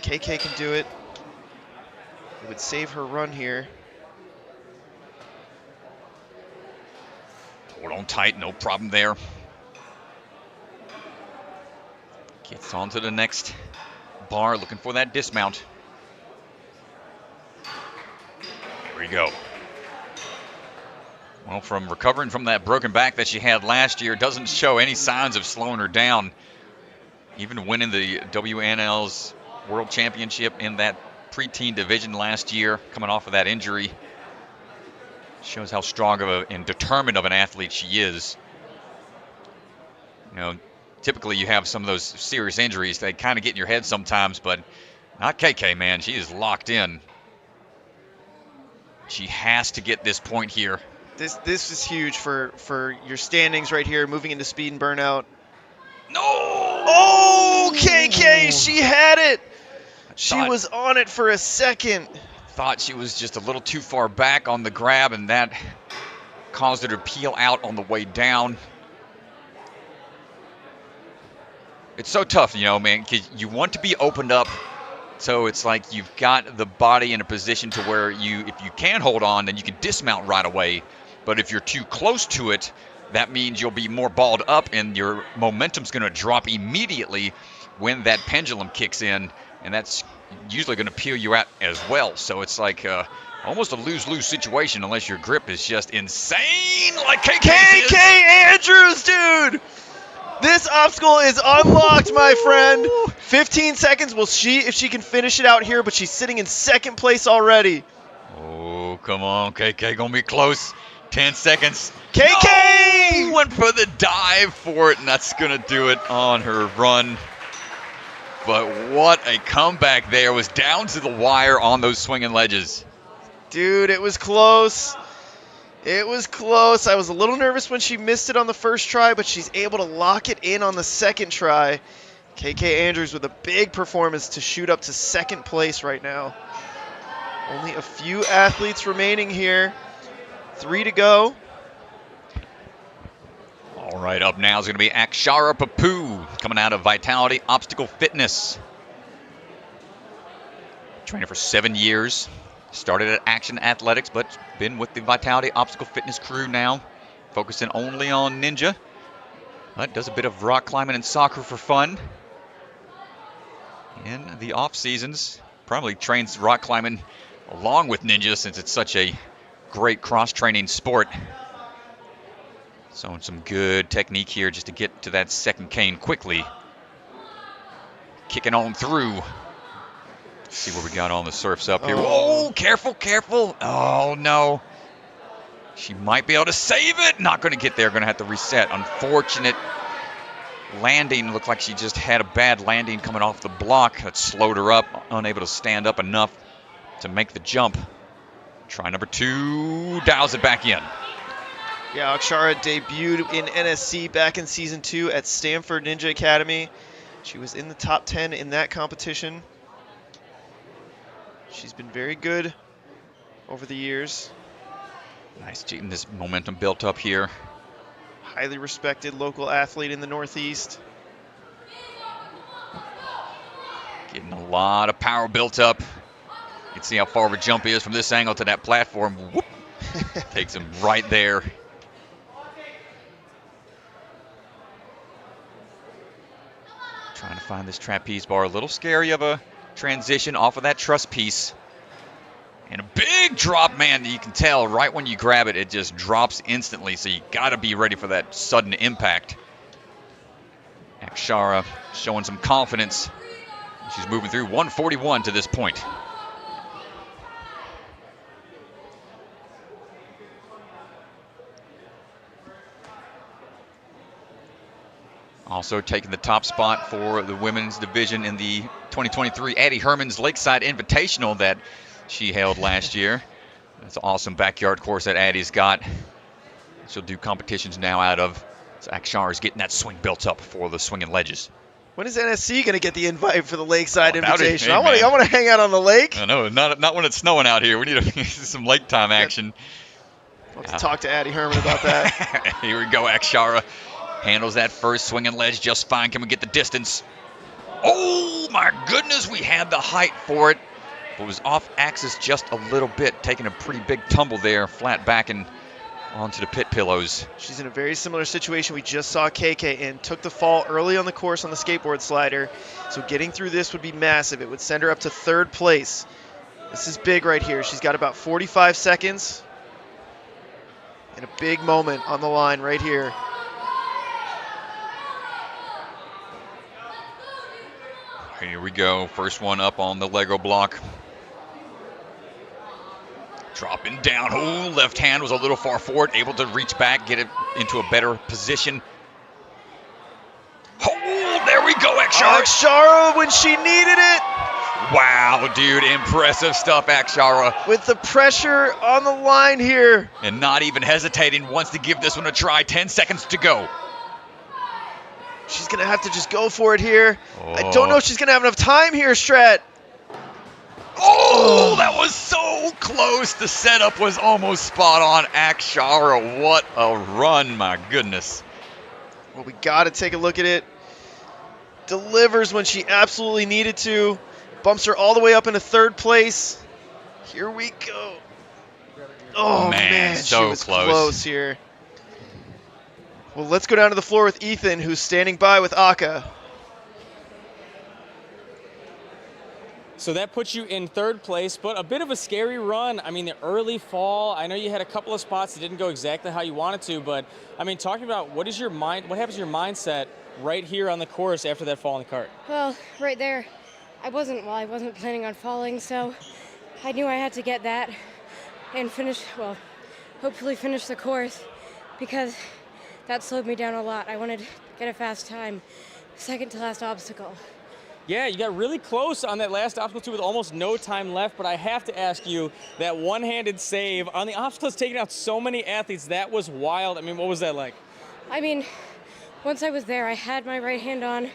KK can do it. It would save her run here. Hold on tight, no problem there. Gets on to the next bar, looking for that dismount. Here we go. Well, from recovering from that broken back that she had last year, doesn't show any signs of slowing her down. Even winning the WNL's World Championship in that preteen division last year, coming off of that injury, shows how strong of and determined of an athlete she is. You know, typically you have some of those serious injuries, they kind of get in your head sometimes, but not KK, man. She is locked in. She has to get this point here. This is huge for your standings right here, moving into speed and burnout. No! Oh, KK, she had it. She was on it for a second. Thought she was just a little too far back on the grab, and that caused her to peel out on the way down. It's so tough, you know, man, because you want to be opened up. So it's like you've got the body in a position to where if you can hold on, then you can dismount right away. But if you're too close to it, that means you'll be more balled up and your momentum's going to drop immediately when that pendulum kicks in. And that's usually going to peel you out as well. So it's like almost a lose-lose situation unless your grip is just insane like KK Andrews, dude! This obstacle is unlocked, my friend. 15 seconds. Will if she can finish it out here, but she's sitting in second place already. Oh, come on. KK going to be close. 10 seconds. KK! No! Went for the dive for it, and that's going to do it on her run. But what a comeback there. Was down to the wire on those swinging ledges. Dude, it was close. It was close. I was a little nervous when she missed it on the first try, but she's able to lock it in on the second try. KK Andrews with a big performance to shoot up to second place right now. Only a few athletes remaining here. 3 to go. All right, up now is going to be Akshara Papu, coming out of Vitality Obstacle Fitness. Trainer for 7 years. Started at Action Athletics, but been with the Vitality Obstacle Fitness crew now, focusing only on ninja. But does a bit of rock climbing and soccer for fun. In the off seasons, probably trains rock climbing along with ninja since it's such a great cross-training sport. So some good technique here just to get to that second cane quickly. Kicking on through. See what we got on the surfs up here. Oh, careful, careful. Oh, no. She might be able to save it. Not going to get there. Going to have to reset. Unfortunate landing. Looked like she just had a bad landing coming off the block. That slowed her up. Unable to stand up enough to make the jump. Try number 2. Dials it back in. Yeah, Akshara debuted in NSC back in Season 2 at Stanford Ninja Academy. She was in the top 10 in that competition. She's been very good over the years. Nice getting this momentum built up here. Highly respected local athlete in the Northeast. Getting a lot of power built up. You can see how far of a jump is from this angle to that platform. Whoop. Takes him right there. Trying to find this trapeze bar. A little scary of a transition off of that truss piece. And a big drop, man. You can tell right when you grab it, it just drops instantly. So you got to be ready for that sudden impact. Akshara showing some confidence. She's moving through 141 to this point. Also taking the top spot for the women's division in the 2023 Addie Herman's Lakeside Invitational that she held last year. That's an awesome backyard course that Addie's got. She'll do competitions now out of. So Akshara's getting that swing built up for the swinging ledges. When is NSC going to get the invite for the Lakeside Invitational? Hey, I want to hang out on the lake. I know, not when it's snowing out here. We need some lake time action. I'll have to talk to Addie Herman about that. Here we go, Akshara. Handles that first swinging ledge just fine. Can we get the distance? Oh, my goodness. We had the height for it. But it was off axis just a little bit. Taking a pretty big tumble there. Flat back and onto the pit pillows. She's in a very similar situation we just saw KK in. Took the fall early on the course on the skateboard slider. So getting through this would be massive. It would send her up to 3rd place. This is big right here. She's got about 45 seconds. And a big moment on the line right here. Here we go. First one up on the Lego block. Dropping down. Oh, left hand was a little far forward. Able to reach back, get it into a better position. Oh, there we go, Akshara. Akshara when she needed it. Wow, dude. Impressive stuff, Akshara. With the pressure on the line here. And not even hesitating. Wants to give this one a try. 10 seconds to go. She's going to have to just go for it here. Oh. I don't know if she's going to have enough time here, Strat. Oh, that was so close. The setup was almost spot on. Akshara, what a run, my goodness. Well, we got to take a look at it. Delivers when she absolutely needed to. Bumps her all the way up into 3rd place. Here we go. Oh, man, so she was close here. Well, let's go down to the floor with Ethan, who's standing by with Aka. So that puts you in 3rd place, but a bit of a scary run. I mean, the early fall, I know you had a couple of spots that didn't go exactly how you wanted to, but I mean, talking about what happens to your mindset right here on the course after that fall in the cart? Well, right there, I wasn't planning on falling, so I knew I had to get that and hopefully finish the course, because that slowed me down a lot. I wanted to get a fast time, 2nd to last obstacle. Yeah, you got really close on that last obstacle too with almost no time left, but I have to ask you, that one-handed save on the obstacles taking out so many athletes, that was wild. I mean, what was that like? I mean, once I was there, I had my right hand on,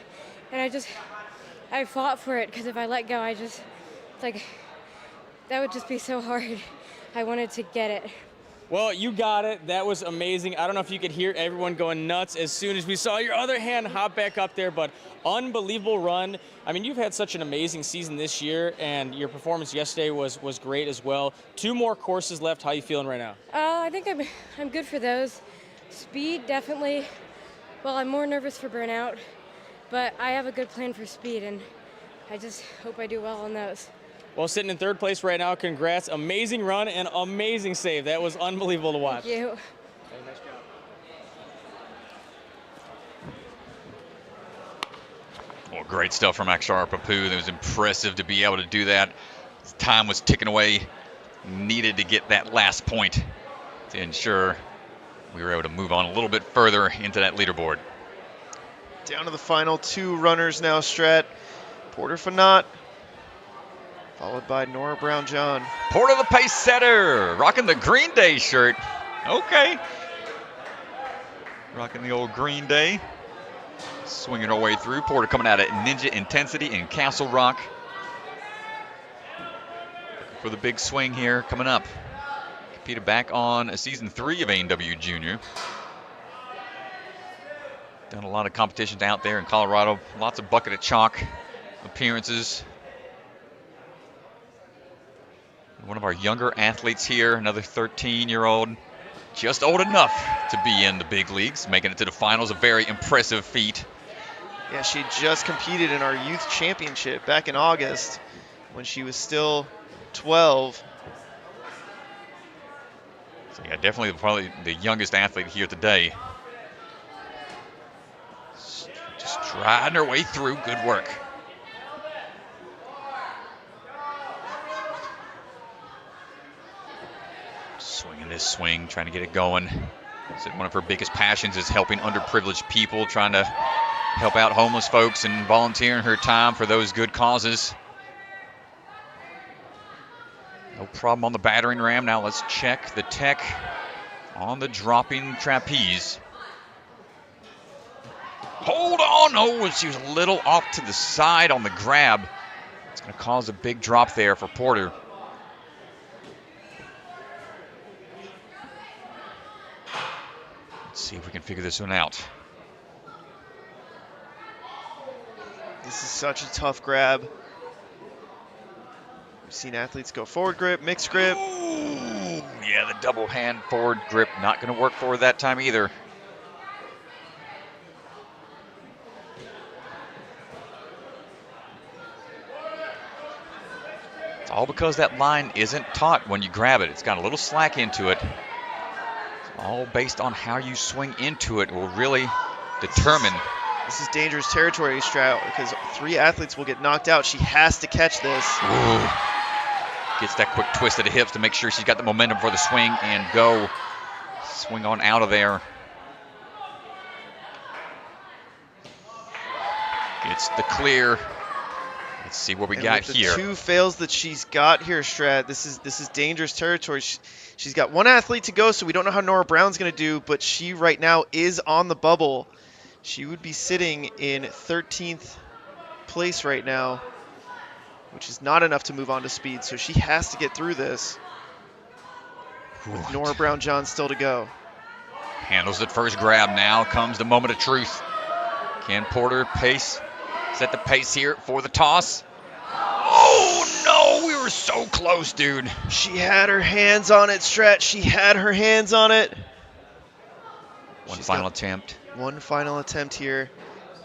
and I fought for it, because if I let go, that would just be so hard. I wanted to get it. Well, you got it. That was amazing. I don't know if you could hear everyone going nuts as soon as we saw your other hand hop back up there, but unbelievable run. I mean, you've had such an amazing season this year, and your performance yesterday was great as well. 2 more courses left. How are you feeling right now? I think I'm good for those. Speed, definitely. Well, I'm more nervous for burnout, but I have a good plan for speed, and I just hope I do well on those. Well, sitting in 3rd place right now, congrats. Amazing run and amazing save. That was unbelievable to watch. Thank you. Nice job. Well, great stuff from Akshara Papu. It was impressive to be able to do that. Time was ticking away. Needed to get that last point to ensure we were able to move on a little bit further into that leaderboard. Down to the final 2 runners now, Strat. Porter Fanat, followed by Nora Brown-John. Porter the pace setter, rocking the Green Day shirt. Okay. Rocking the old Green Day. Swinging our way through. Porter coming out at Ninja Intensity in Castle Rock. For the big swing here coming up. Competed back on season 3 of A&W Junior. Done a lot of competitions out there in Colorado. Lots of bucket of chalk appearances. One of our younger athletes here, another 13-year-old, just old enough to be in the big leagues, making it to the finals, a very impressive feat. Yeah, she just competed in our youth championship back in August when she was still 12. So yeah, definitely probably the youngest athlete here today. Just striding her way through, good work. Swinging this swing, trying to get it going. Said one of her biggest passions is helping underprivileged people, trying to help out homeless folks and volunteering her time for those good causes. No problem on the battering ram. Now let's check the tech on the dropping trapeze. Hold on. Oh, she was a little off to the side on the grab. It's going to cause a big drop there for Porter. Let's see if we can figure this one out. This is such a tough grab. We've seen athletes go forward grip, mixed grip. Ooh, yeah, the double hand forward grip not going to work for her that time either. It's all because that line isn't taut when you grab it. It's got a little slack into it. It's all based on how you swing into it will really determine. This is dangerous territory, Strat, because 3 athletes will get knocked out. She has to catch this. Ooh. Gets that quick twist of the hips to make sure she's got the momentum for the swing and go. Swing on out of there. Gets the clear. Let's see what we got here. The 2 fails that she's got here, Strat. This is dangerous territory. She's got 1 athlete to go, so we don't know how Nora Brown's going to do, but she right now is on the bubble. She would be sitting in 13th place right now, which is not enough to move on to speed, so she has to get through this. With Nora Brown-John still to go. Handles it first grab. Now comes the moment of truth. Can Porter set the pace here for the toss? Oh no, we were so close, dude. She had her hands on it, Strat. She had her hands on it. One final attempt. One final attempt here,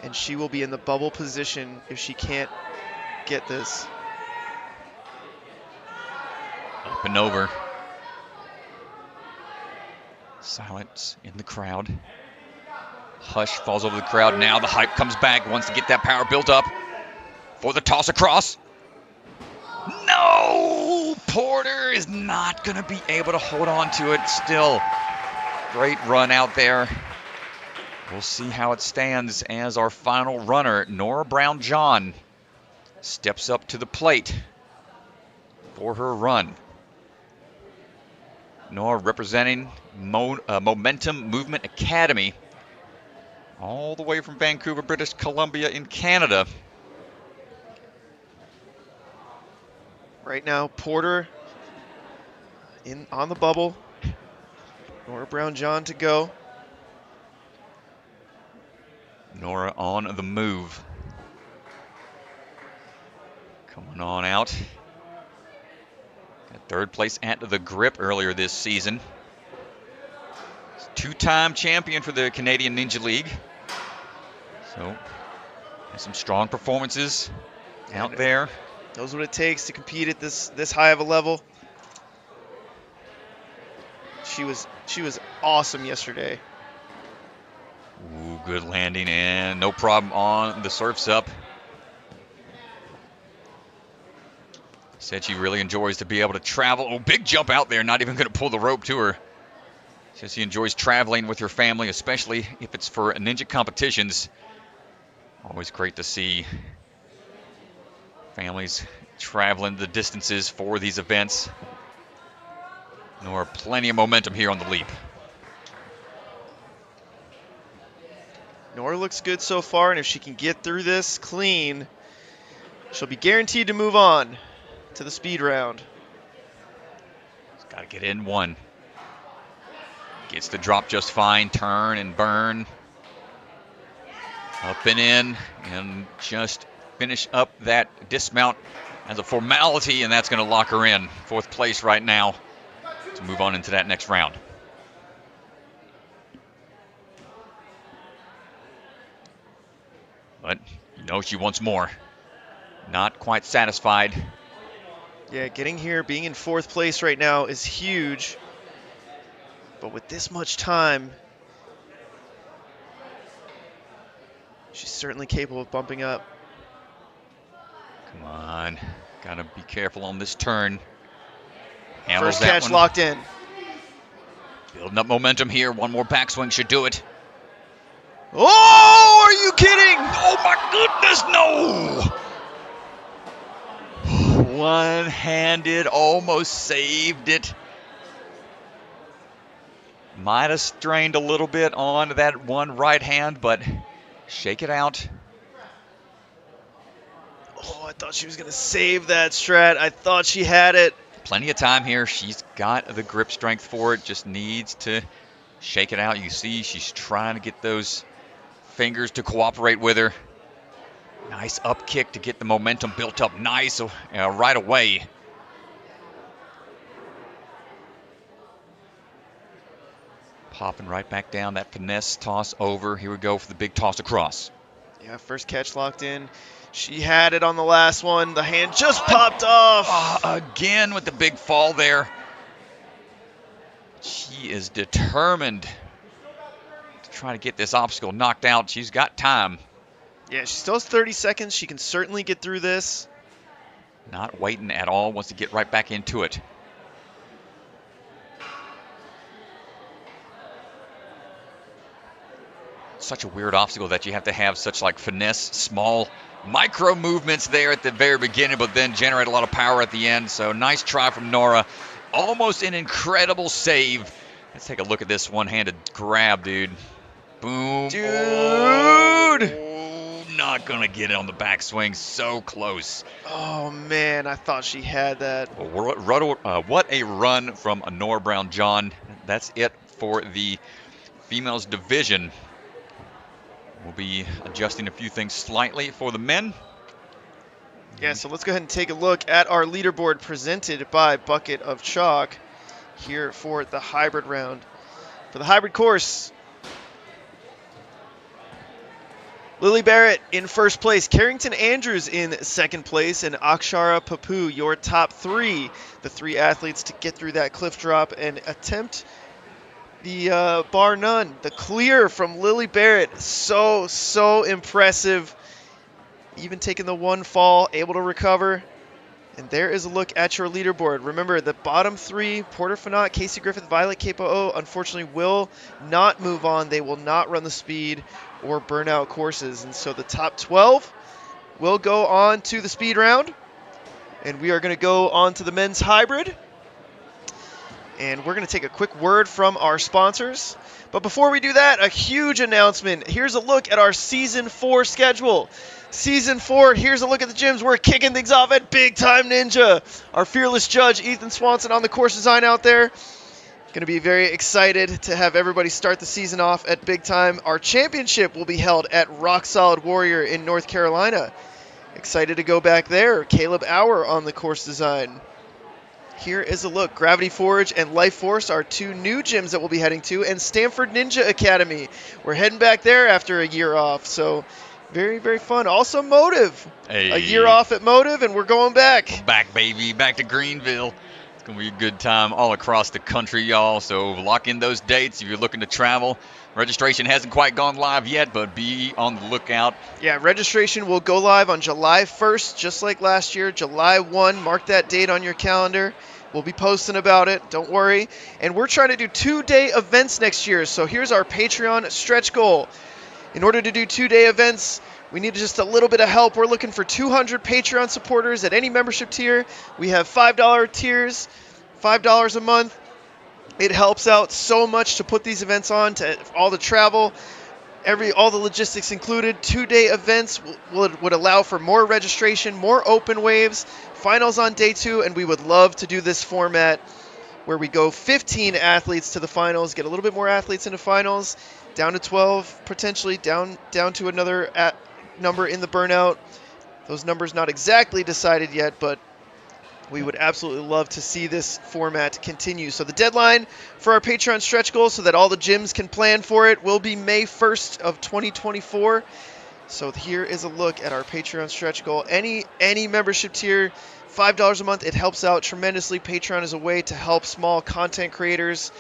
and she will be in the bubble position if she can't get this. Up and over. Silence in the crowd. Hush falls over the crowd. Now the hype comes back. Wants to get that power built up for the toss across. No! Porter is not going to be able to hold on to it still. Great run out there. We'll see how it stands as our final runner, Nora Brown-John, steps up to the plate for her run. Nora representing Momentum Movement Academy, all the way from Vancouver, British Columbia in Canada. Right now, Porter on the bubble. Nora Brown-John to go. Nora on the move. Coming on out. Got 3rd place at the grip earlier this season. 2-time champion for the Canadian Ninja League. So, has some strong performances out there. Knows what it takes to compete at this high of a level. She was awesome yesterday. Ooh, good landing and no problem on the surf's up. Said she really enjoys to be able to travel. Oh, big jump out there, not even going to pull the rope to her. Says she enjoys traveling with her family, especially if it's for ninja competitions. Always great to see families traveling the distances for these events. Nora, plenty of momentum here on the leap. Nora looks good so far, and if she can get through this clean, she'll be guaranteed to move on to the speed round. She's got to get in 1. Gets the drop just fine, turn and burn. Up and in, and just finish up that dismount as a formality, and that's going to lock her in 4th place right now to move on into that next round. But you know she wants more. Not quite satisfied. Yeah, getting here, being in 4th place right now is huge. But with this much time, she's certainly capable of bumping up. Come on. Gotta be careful on this turn. Handles First catch locked in. Building up momentum here. One more backswing should do it. Oh, are you kidding? Oh my goodness, no! One-handed, almost saved it. Might have strained a little bit on that one right hand, but shake it out. Oh, I thought she was going to save that, Strat. I thought she had it. Plenty of time here. She's got the grip strength for it. Just needs to shake it out. You see she's trying to get those fingers to cooperate with her. Nice up kick to get the momentum built up nice right away. Popping right back down. That finesse toss over. Here we go for the big toss across. Yeah, first catch locked in. She had it on the last one. The hand just popped off. Again with the big fall there. She is determined to try to get this obstacle knocked out. She's got time. Yeah, she still has 30 seconds. She can certainly get through this. Not waiting at all. Wants to get right back into it. Such a weird obstacle that you have to have such like finesse, small micro movements there at the very beginning, but then generate a lot of power at the end. So nice try from Nora. Almost an incredible save. Let's take a look at this one-handed grab, dude. Boom. Dude! Oh, not going to get it on the backswing. So close. Oh, man. I thought she had that. What a run from Nora Brown-John. That's it for the females division. We'll be adjusting a few things slightly for the men. Yeah, so let's go ahead and take a look at our leaderboard presented by Bucket of Chalk here for the hybrid round. For the hybrid course, Lily Barrett in first place, Carrington Andrews in second place, and Akshara Papu, your top three. The three athletes to get through that cliff drop and attempt the bar none. The clear from Lily Barrett, so impressive. Even taking the one fall, able to recover. And there is a look at your leaderboard. Remember, the bottom three, Porter Fanat, Casey Griffith, Violet Capo, unfortunately will not move on. They will not run the speed or burnout courses. And so the top 12 will go on to the speed round. And we are going to go on to the men's hybrid. And we're going to take a quick word from our sponsors. But before we do that, a huge announcement. Here's a look at our Season 4 schedule. Season 4, here's a look at the gyms. We're kicking things off at Big Time Ninja. Our fearless judge, Ethan Swanson, on the course design out there. Going to be very excited to have everybody start the season off at Big Time. Our championship will be held at Rock Solid Warrior in North Carolina. Excited to go back there. Caleb Auer on the course design. Here is a look. Gravity Forge and Life Force are two new gyms that we'll be heading to, and Stanford Ninja Academy. We're heading back there after a year off, so very, very fun. Also Motive. Hey. A year off at Motive, and we're going back. Back, baby. Back to Greenville. It's going to be a good time all across the country, y'all. So lock in those dates if you're looking to travel. Registration hasn't quite gone live yet, but be on the lookout. Yeah, registration will go live on July 1st, just like last year. July 1, mark that date on your calendar. We'll be posting about it, don't worry. And we're trying to do 2-day events next year. So here's our Patreon stretch goal. In order to do 2-day events, we need just a little bit of help. We're looking for 200 Patreon supporters at any membership tier. We have $5 tiers, $5 a month. It helps out so much to put these events on, to all the travel, all the logistics included. 2-day events would allow for more registration, more open waves, finals on day 2, and we would love to do this format where we go 15 athletes to the finals, get a little bit more athletes into finals, down to 12, potentially down to another number in the burnout. Those numbers not exactly decided yet, but we would absolutely love to see this format continue. So the deadline for our Patreon stretch goal, so that all the gyms can plan for it, will be May 1st of 2024. So here is a look at our Patreon stretch goal. Any membership tier, $5 a month, it helps out tremendously. Patreon is a way to help small content creators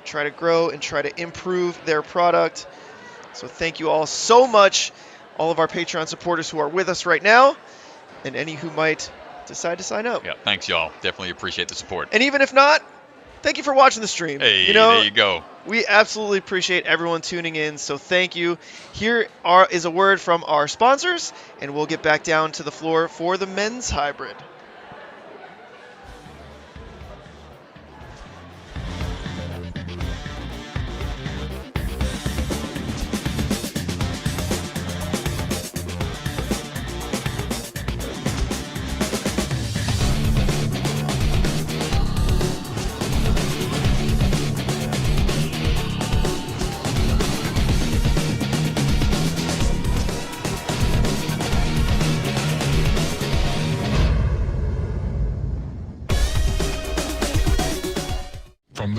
try to grow and try to improve their product. So thank you all so much, all of our Patreon supporters who are with us right now, and any who might decide to sign up. Yeah, thanks, y'all. Definitely appreciate the support. And even if not, thank you for watching the stream. Hey, there you go. We absolutely appreciate everyone tuning in, so thank you. Here is a word from our sponsors, and we'll get back down to the floor for the men's hybrid.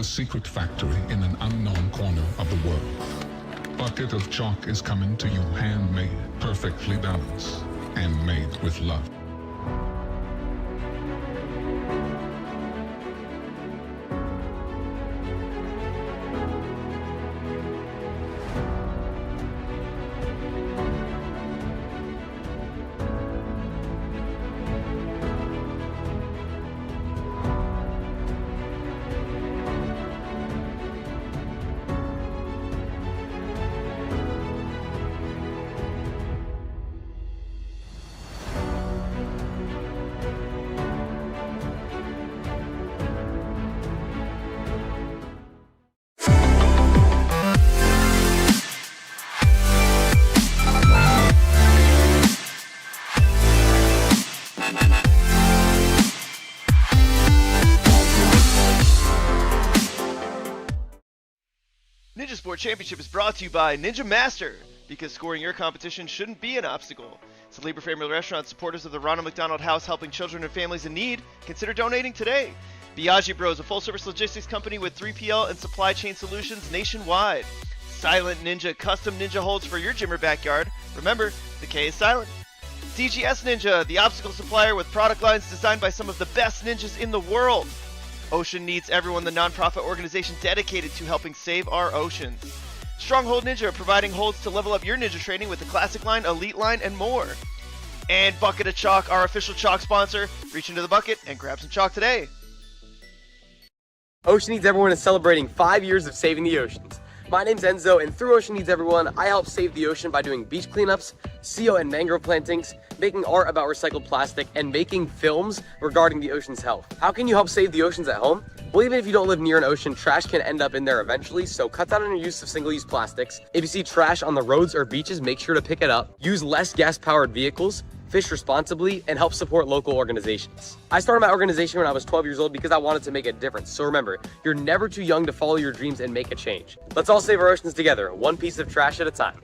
a secret factory in an unknown corner of the world. Bucket of Chalk is coming to you handmade, perfectly balanced, and made with love. Ninja Sport Championship is brought to you by Ninja Master, because scoring your competition shouldn't be an obstacle. It's a Labor Family Restaurant, supporters of the Ronald McDonald House, helping children and families in need. Consider donating today. Biaggi Bros, a full-service logistics company with 3PL and supply chain solutions nationwide. Silent Ninja, custom ninja holds for your gym or backyard. Remember, the K is silent. DGS Ninja, the obstacle supplier with product lines designed by some of the best ninjas in the world. Ocean Needs Everyone, the nonprofit organization dedicated to helping save our oceans. Stronghold Ninja, providing holds to level up your ninja training with the Classic line, Elite line, and more. And Bucket of Chalk, our official chalk sponsor. Reach into the bucket and grab some chalk today. Ocean Needs Everyone is celebrating 5 years of saving the oceans. My name's Enzo, and through Ocean Needs Everyone, I help save the ocean by doing beach cleanups, CO and mangrove plantings, making art about recycled plastic, and making films regarding the ocean's health. How can you help save the oceans at home? Well, even if you don't live near an ocean, trash can end up in there eventually, so cut down on your use of single-use plastics. If you see trash on the roads or beaches, make sure to pick it up. Use less gas-powered vehicles, fish responsibly, and help support local organizations. I started my organization when I was 12 years old because I wanted to make a difference. So remember, you're never too young to follow your dreams and make a change. Let's all save our oceans together, one piece of trash at a time.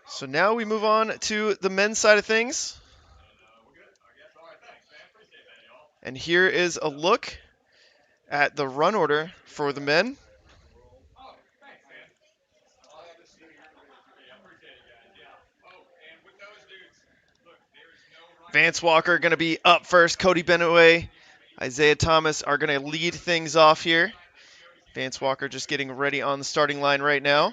So now we move on to the men's side of things. And here is a look at the run order for the men. Vance Walker going to be up first. Cody Benaway, Isaiah Thomas are going to lead things off here. Vance Walker just getting ready on the starting line right now.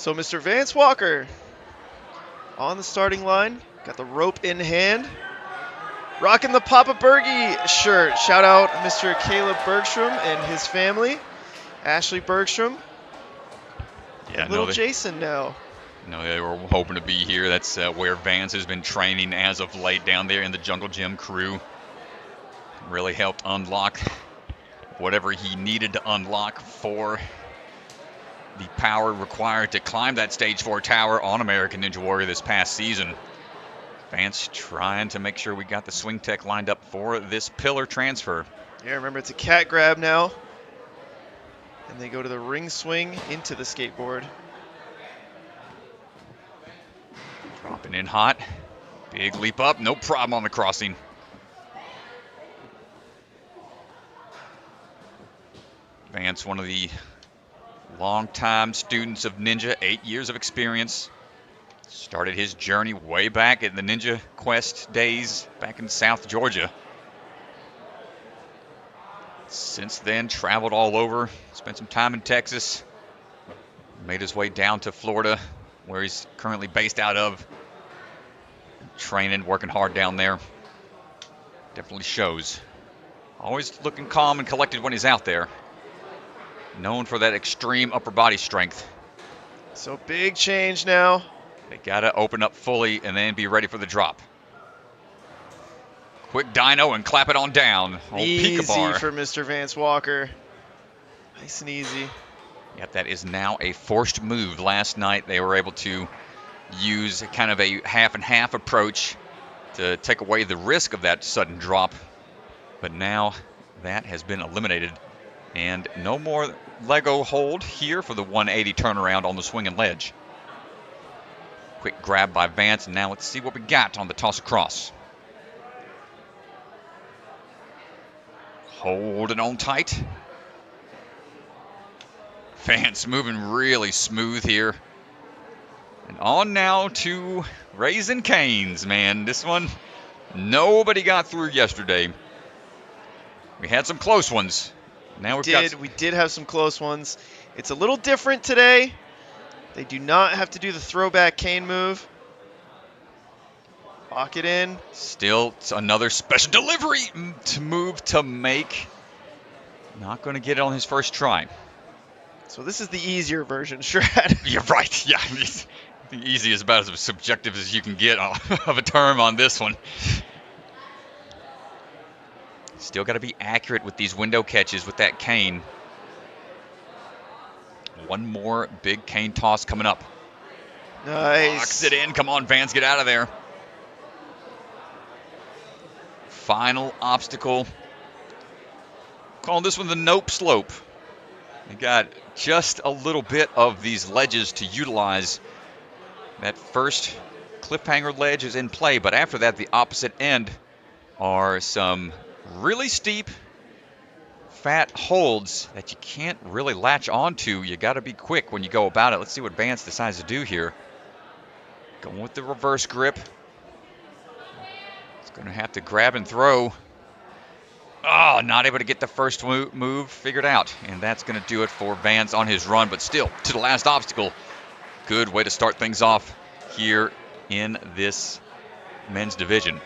So Mr. Vance Walker on the starting line, got the rope in hand, rocking the Papa Bergie shirt. Shout out Mr. Caleb Bergstrom and his family, Ashley Bergstrom, Yeah, and little Jason now. No, they were hoping to be here. That's where Vance has been training as of late down there in the Jungle Gym crew. Really helped unlock whatever he needed to unlock for the power required to climb that Stage 4 tower on American Ninja Warrior this past season. Vance trying to make sure we got the swing tech lined up for this pillar transfer. Yeah, remember it's a cat grab now. And they go to the ring swing into the skateboard. Dropping in hot. Big leap up, no problem on the crossing. Vance, one of the longtime students of Ninja, 8 years of experience. Started his journey way back in the Ninja Quest days back in South Georgia. Since then, traveled all over, spent some time in Texas, made his way down to Florida, where he's currently based out of. Training, working hard down there. Definitely shows. Always looking calm and collected when he's out there. Known for that extreme upper body strength. So big change now. They gotta open up fully and then be ready for the drop. Quick dyno and clap it on down. Easy Peekaboo for Mr. Vance Walker. Nice and easy. Yep, that is now a forced move. Last night they were able to use kind of a half and half approach to take away the risk of that sudden drop. But now that has been eliminated. And no more Lego hold here for the 180 turnaround on the swing and ledge. Quick grab by Vance, and now let's see what we got on the toss across. Holding on tight. Vance moving really smooth here. And on now to Raising Cane's, man. This one, nobody got through yesterday. We had some close ones. Now we did have some close ones. It's a little different today. They do not have to do the throwback cane move. Lock it in. Still another special delivery to move to make. Not going to get it on his first try. So this is the easier version, Shred. You're right. Yeah, the easy is about as subjective as you can get of a term on this one. Still got to be accurate with these window catches with that cane. One more big cane toss coming up. Nice. Locks it in. Come on, Vance, get out of there. Final obstacle. Calling this one the nope slope. They got just a little bit of these ledges to utilize. That first cliffhanger ledge is in play, but after that, the opposite end are some really steep, fat holds that you can't really latch onto. You got to be quick when you go about it. Let's see what Vance decides to do here. Going with the reverse grip. It's going to have to grab and throw. Oh, not able to get the first move figured out. And that's going to do it for Vance on his run, but still to the last obstacle. Good way to start things off here in this men's division.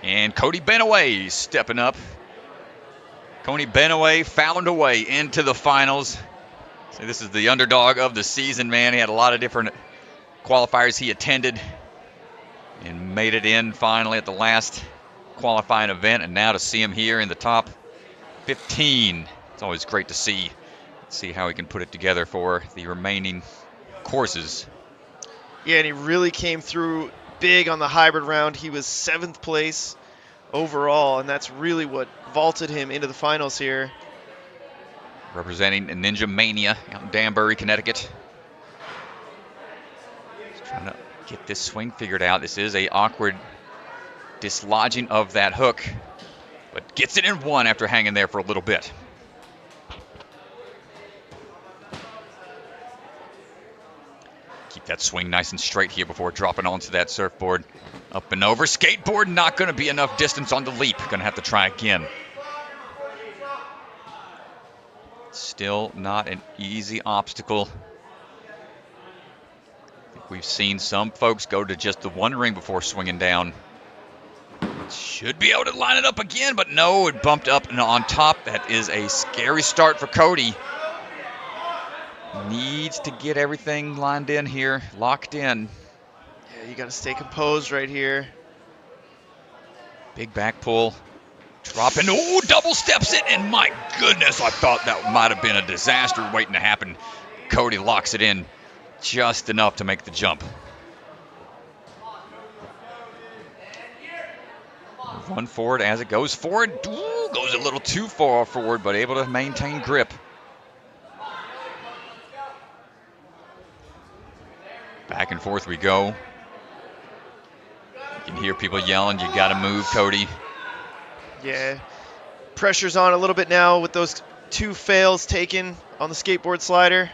And Cody Benaway stepping up. Cody Benaway found a way into the finals. So this is the underdog of the season, man. He had a lot of different qualifiers he attended and made it in finally at the last qualifying event. And now to see him here in the top 15. It's always great to see how he can put it together for the remaining courses. Yeah, and he really came through big on the hybrid round. He was 7th place overall, and that's really what vaulted him into the finals here. Representing Ninja Mania out in Danbury, Connecticut. Just trying to get this swing figured out. This is a awkward dislodging of that hook, but gets it in one after hanging there for a little bit. Keep that swing nice and straight here before dropping onto that surfboard. Up and over. Skateboard, not going to be enough distance on the leap. Going to have to try again. Still not an easy obstacle. I think we've seen some folks go to just the one ring before swinging down. Should be able to line it up again, but no, it bumped up and on top. That is a scary start for Cody. Needs to get everything lined in here, locked in. Yeah, you got to stay composed right here. Big back pull. Dropping, oh, double steps it, and my goodness, I thought that might have been a disaster waiting to happen. Cody locks it in just enough to make the jump. Run forward as it goes forward. Ooh, goes a little too far forward, but able to maintain grip. Back and forth we go. You can hear people yelling, you got to move, Cody. Yeah, pressure's on a little bit now with those 2 fails taken on the skateboard slider.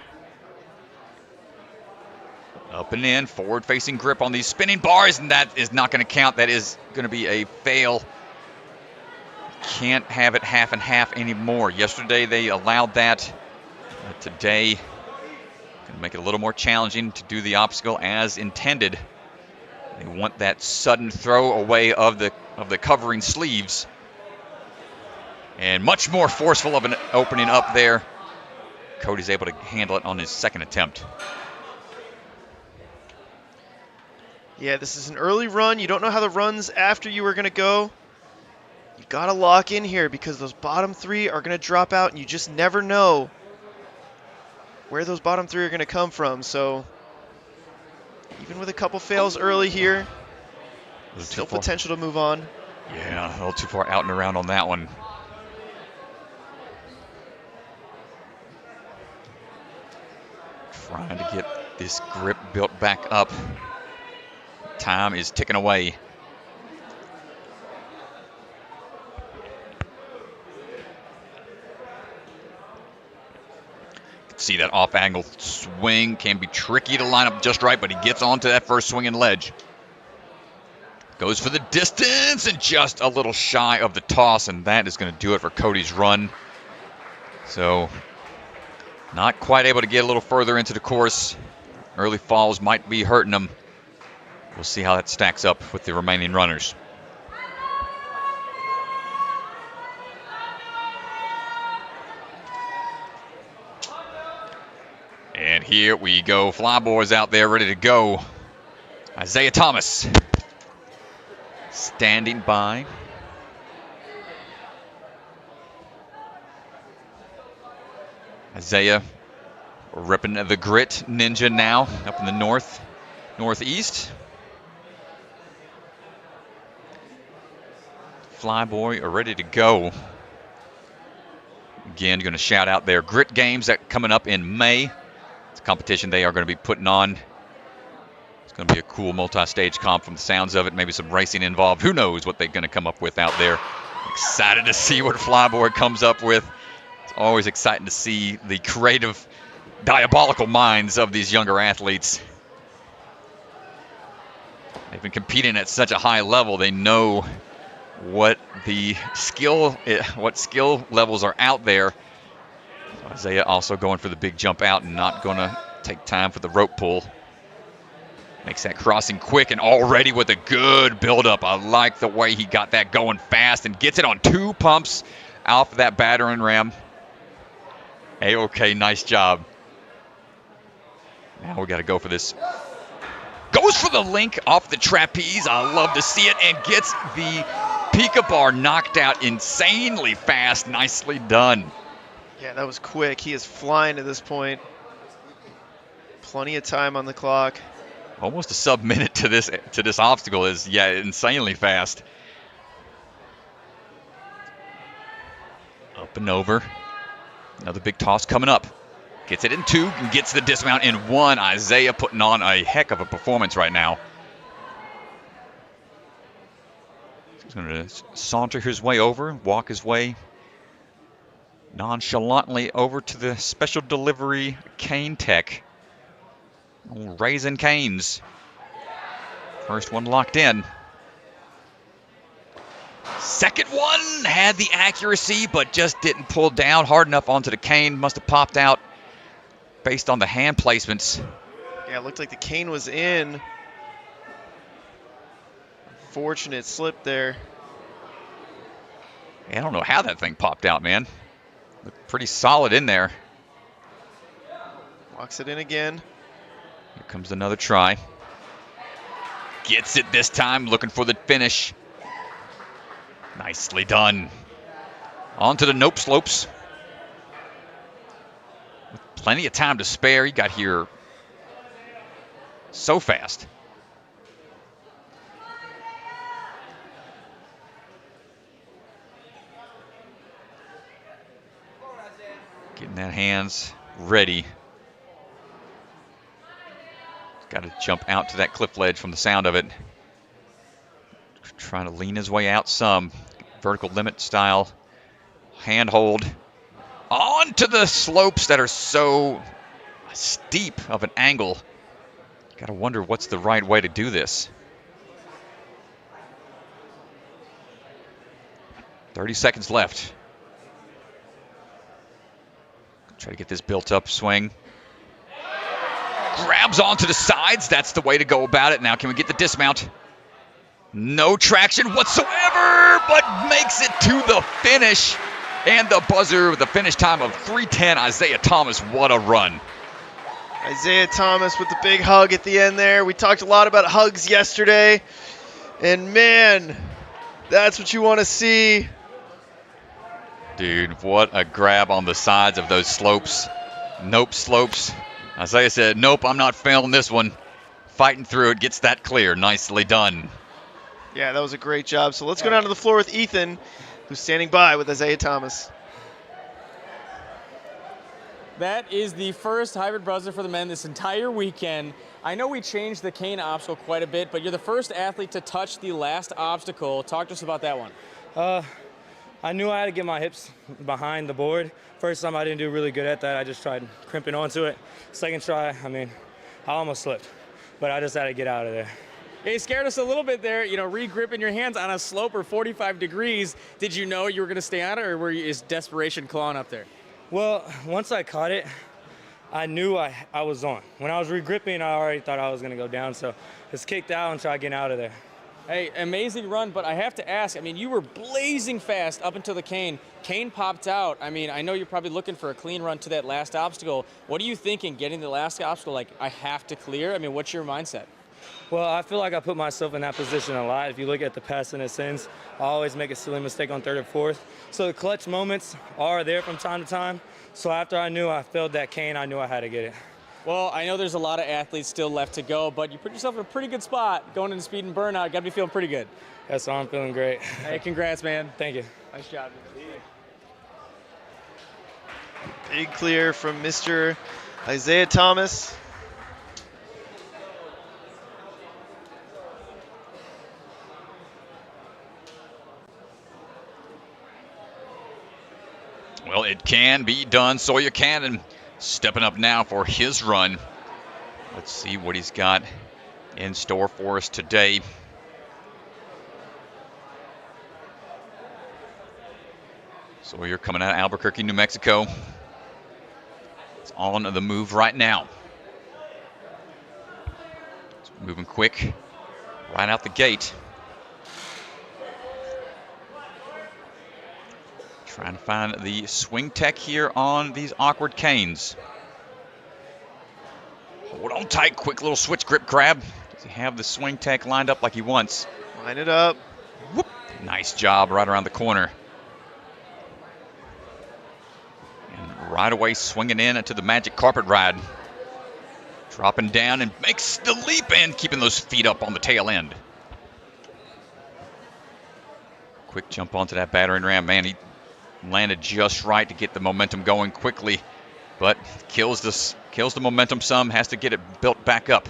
Up and in, forward-facing grip on these spinning bars, and that is not going to count. That is going to be a fail. Can't have it half and half anymore. Yesterday they allowed that. Today, going to make it a little more challenging to do the obstacle as intended. They want that sudden throw away of the covering sleeves. And much more forceful of an opening up there. Cody's able to handle it on his second attempt. Yeah, this is an early run. You don't know how the runs after you are going to go. You got to lock in here because those bottom 3 are going to drop out, and you just never know where those bottom 3 are going to come from. So even with a couple fails early here, still potential to move on. Yeah, a little too far out and around on that one. Trying to get this grip built back up. Time is ticking away. See that off-angle swing can be tricky to line up just right, but he gets onto that first swinging ledge. Goes for the distance and just a little shy of the toss, and that is going to do it for Cody's run. So not quite able to get a little further into the course. Early falls might be hurting him. We'll see how that stacks up with the remaining runners. And here we go. Flyboys out there ready to go. Isaiah Thomas standing by. Isaiah ripping the grit ninja now up in the northeast. Flyboy are ready to go. Again, going to shout out their grit games that coming up in May. It's a competition they are going to be putting on. It's going to be a cool multi-stage comp from the sounds of it. Maybe some racing involved. Who knows what they're going to come up with out there. Excited to see what Flyboy comes up with. It's always exciting to see the creative, diabolical minds of these younger athletes. They've been competing at such a high level. They know what skill levels are out there. So Isaiah also going for the big jump out and not going to take time for the rope pull. Makes that crossing quick and already with a good buildup. I like the way he got that going fast and gets it on 2 pumps off of that battering ram. A-OK, nice job. Now we got to go for this. Goes for the link off the trapeze. I love to see it, and gets the Pika bar knocked out insanely fast. Nicely done. Yeah, that was quick. He is flying at this point. Plenty of time on the clock. Almost a sub-minute to this obstacle is, yeah, insanely fast. Up and over. Another big toss coming up. Gets it in 2 and gets the dismount in 1. Isaiah putting on a heck of a performance right now. He's going to saunter his way over, walk his way nonchalantly over to the special delivery cane tech. Raising Canes. First one locked in. Second one had the accuracy, but just didn't pull down hard enough onto the cane. Must have popped out based on the hand placements. Yeah, it looked like the cane was in. Fortunate slip there. Yeah, I don't know how that thing popped out, man. Looked pretty solid in there. Walks it in again. Here comes another try. Gets it this time, looking for the finish. Nicely done. On to the nope slopes. With plenty of time to spare. He got here so fast. Getting that hands ready. Got to jump out to that cliff ledge from the sound of it. Trying to lean his way out some. Vertical limit style. Handhold. On to the slopes that are so steep of an angle. Got to wonder what's the right way to do this. 30 seconds left. Try to get this built up swing. Grabs onto the sides. That's the way to go about it. Now can we get the dismount? No traction whatsoever, but makes it to the finish. And the buzzer with the finish time of 3:10. Isaiah Thomas, what a run. Isaiah Thomas with the big hug at the end there. We talked a lot about hugs yesterday. And man, that's what you want to see. Dude, what a grab on the sides of those slopes. Nope slopes. Isaiah said, nope, I'm not failing this one. Fighting through it, gets that clear. Nicely done. Yeah, that was a great job. So let's go down to the floor with Ethan, who's standing by with Isaiah Thomas. That is the first hybrid buzzer for the men this entire weekend. I know we changed the cane obstacle quite a bit, but you're the first athlete to touch the last obstacle. Talk to us about that one. I knew I had to get my hips behind the board. First time I didn't do really good at that. I just tried crimping onto it. Second try, I almost slipped, but I just had to get out of there. It scared us a little bit there, re-gripping your hands on a slope or 45 degrees. Did you know you were going to stay on it, or is desperation clawing up there? Well, once I caught it, I knew I was on. When I was re-gripping, I already thought I was going to go down, so just kicked out and tried getting out of there. Hey, amazing run, but I have to ask, you were blazing fast up until the cane. Cane popped out. I know you're probably looking for a clean run to that last obstacle. What are you thinking getting the last obstacle? Like, I have to clear? What's your mindset? Well, I feel like I put myself in that position a lot. If you look at the past NSCs, I always make a silly mistake on third or fourth. So the clutch moments are there from time to time. So after I knew I failed that cane, I knew I had to get it. Well, I know there's a lot of athletes still left to go, but you put yourself in a pretty good spot going into speed and burnout. Got to be feeling pretty good. Yes, so I'm feeling great. Hey, congrats, man. Thank you. Nice job. Big clear from Mr. Isaiah Thomas. Well, it can be done. Sawyer Cannon stepping up now for his run. Let's see what he's got in store for us today. Sawyer coming out of Albuquerque, New Mexico. It's on the move right now. It's moving quick right out the gate. Trying to find the swing tech here on these awkward canes. Hold on tight, quick little switch grip grab. Does he have the swing tech lined up like he wants? Line it up. Whoop. Nice job right around the corner. And right away swinging in into the magic carpet ride. Dropping down and makes the leap in, keeping those feet up on the tail end. Quick jump onto that battering ram. Man, he landed just right to get the momentum going quickly, but kills the momentum some, has to get it built back up.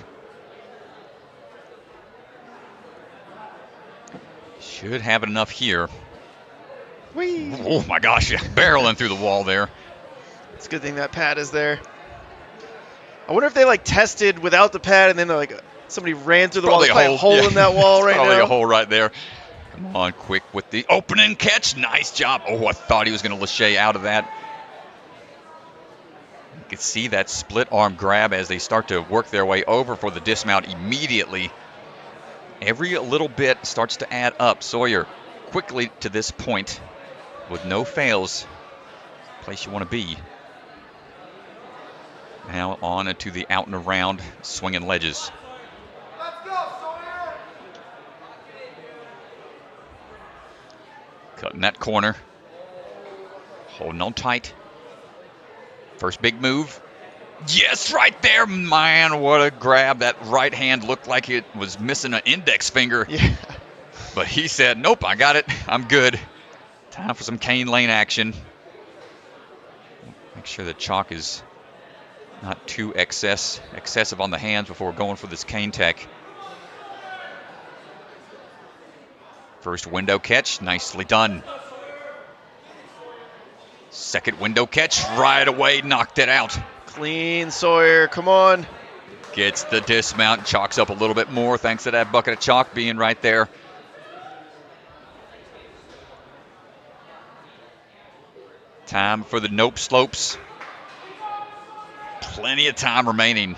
Should have enough here. Whee! Oh my gosh, barreling through the wall there. It's a good thing that pad is there. I wonder if they like tested without the pad and then they're like somebody ran through the wall. Probably There's probably a hole in that wall right probably now. a hole right there. Come on, quick with the opening catch. Nice job. Oh, I thought he was going to lachey out of that. You can see that split arm grab as they start to work their way over for the dismount immediately. Every little bit starts to add up. Sawyer quickly to this point with no fails. Place you want to be. Now on to the out and around swinging ledges. Let's go, Sawyer! Cutting that corner. Holding on tight. First big move. Yes, right there, man. What a grab. That right hand looked like it was missing an index finger. Yeah. But he said, nope, I got it. I'm good. Time for some cane lane action. Make sure the chalk is not too excessive on the hands before going for this cane tech. First window catch, nicely done. Second window catch, right away, knocked it out. Clean, Sawyer, come on. Gets the dismount, chalks up a little bit more thanks to that bucket of chalk being right there. Time for the nope slopes. Plenty of time remaining.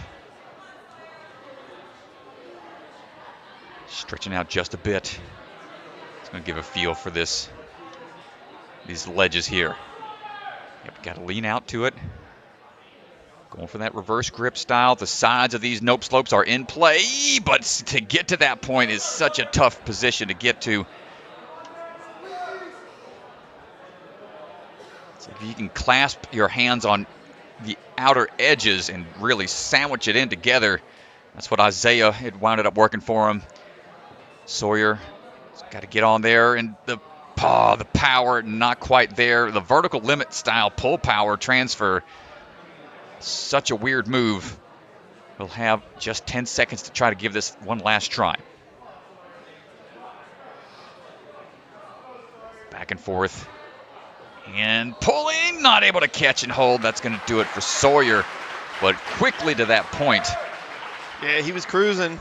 Stretching out just a bit. It's going to give a feel for these ledges here. Yep, got to lean out to it. Going for that reverse grip style. The sides of these nope slopes are in play, but to get to that point is such a tough position to get to. So if you can clasp your hands on the outer edges and really sandwich it in together, that's what Isaiah had wound up working for him. Sawyer got to get on there, and the power not quite there. The vertical limit style pull power transfer, such a weird move. We'll have just 10 seconds to try to give this one last try. Back and forth. And pulling, not able to catch and hold. That's going to do it for Sawyer. But quickly to that point. Yeah, he was cruising.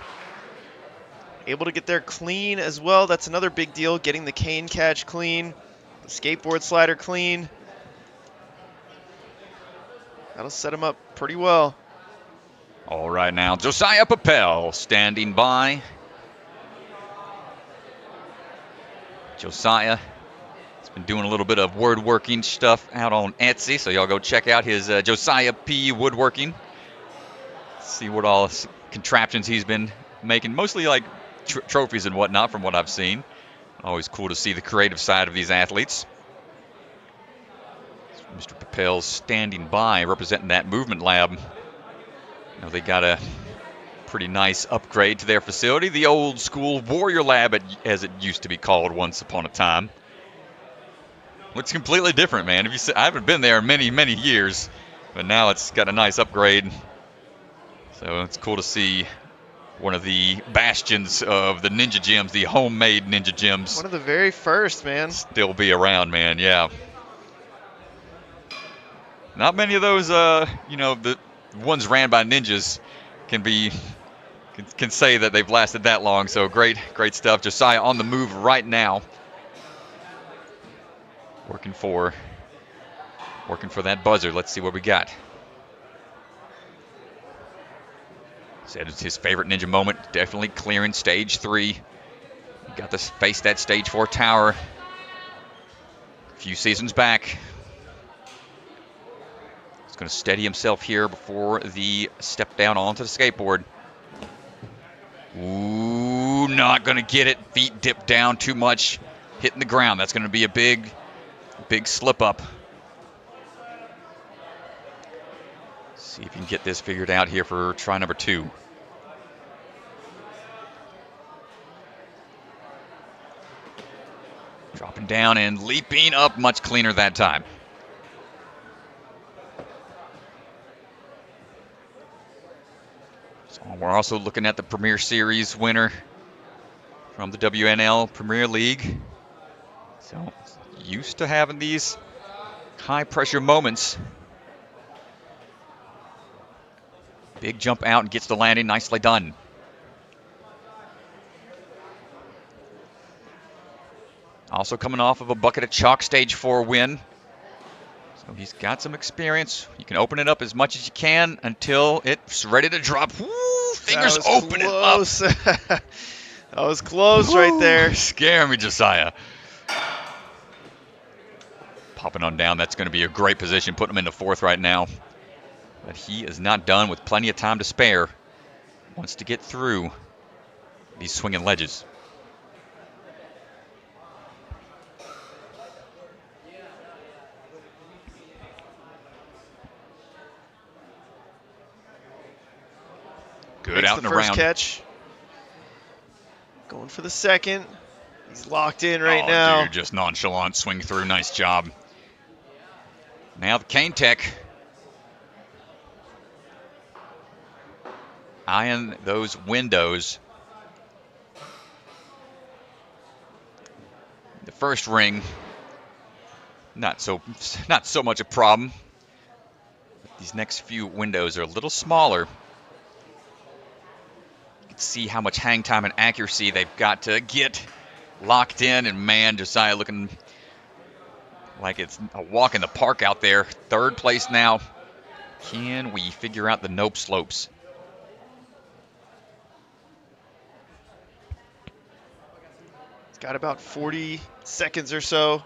Able to get there clean as well. That's another big deal, getting the cane catch clean, the skateboard slider clean. That'll set him up pretty well. All right now, Josiah Papel standing by. Josiah has been doing a little bit of woodworking stuff out on Etsy, so y'all go check out his Josiah P. Woodworking. See what all contraptions he's been making, mostly like trophies and whatnot from what I've seen. Always cool to see the creative side of these athletes. Mr. Papel's standing by, representing that movement lab. You know, they got a pretty nice upgrade to their facility, the old school Warrior Lab, as it used to be called once upon a time. Looks completely different, man. I haven't been there in many, many years, but now it's got a nice upgrade. So it's cool to see one of the bastions of the ninja gyms, the homemade ninja gyms. One of the very first, man. Still be around, man, yeah. Not many of those, the ones ran by ninjas can say that they've lasted that long. So great stuff. Josiah on the move right now. Working for that buzzer. Let's see what we got. Said it's his favorite ninja moment. Definitely clearing stage 3. Got to face that stage 4 tower a few seasons back. He's going to steady himself here before the step down onto the skateboard. Ooh, not going to get it. Feet dip down too much. Hitting the ground. That's going to be a big slip up. See if you can get this figured out here for try number 2. Dropping down and leaping up, much cleaner that time. So we're also looking at the Premier Series winner from the WNL Premier League. So used to having these high pressure moments. Big jump out and gets the landing. Nicely done. Also coming off of a bucket of chalk stage 4 win. So he's got some experience. You can open it up as much as you can until it's ready to drop. Woo, fingers open close. It up. That was close right there. Scare me, Josiah. Popping on down. That's going to be a great position. Putting him into 4th right now. But he is not done with plenty of time to spare. Wants to get through these swinging ledges. Good out and around. First catch. Going for the second. He's locked in right now. Dude, just nonchalant swing through. Nice job. Now the Cane Tech. Eyeing those windows. The first ring, not so much a problem. But these next few windows are a little smaller. You can see how much hang time and accuracy they've got to get locked in. And man, Josiah looking like it's a walk in the park out there. 3rd place now. Can we figure out the nope slopes? Got about 40 seconds or so.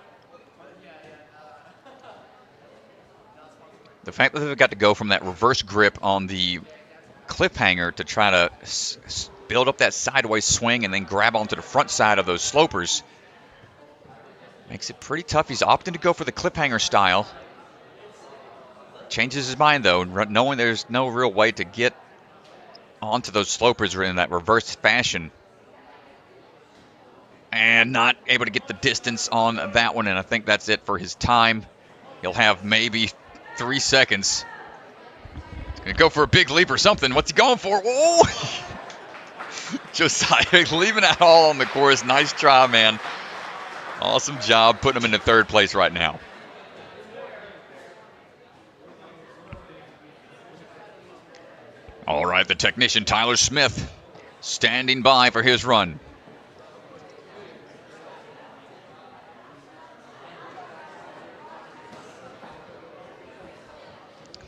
The fact that they've got to go from that reverse grip on the clip hanger to try to build up that sideways swing and then grab onto the front side of those slopers makes it pretty tough. He's opting to go for the clip hanger style. Changes his mind, though, knowing there's no real way to get onto those slopers in that reverse fashion. And not able to get the distance on that one, and I think that's it for his time. He'll have maybe 3 seconds. He's going to go for a big leap or something. What's he going for? Whoa! Josiah leaving that all on the course. Nice try, man. Awesome job putting him into 3rd place right now. All right, the technician, Tyler Smith, standing by for his run.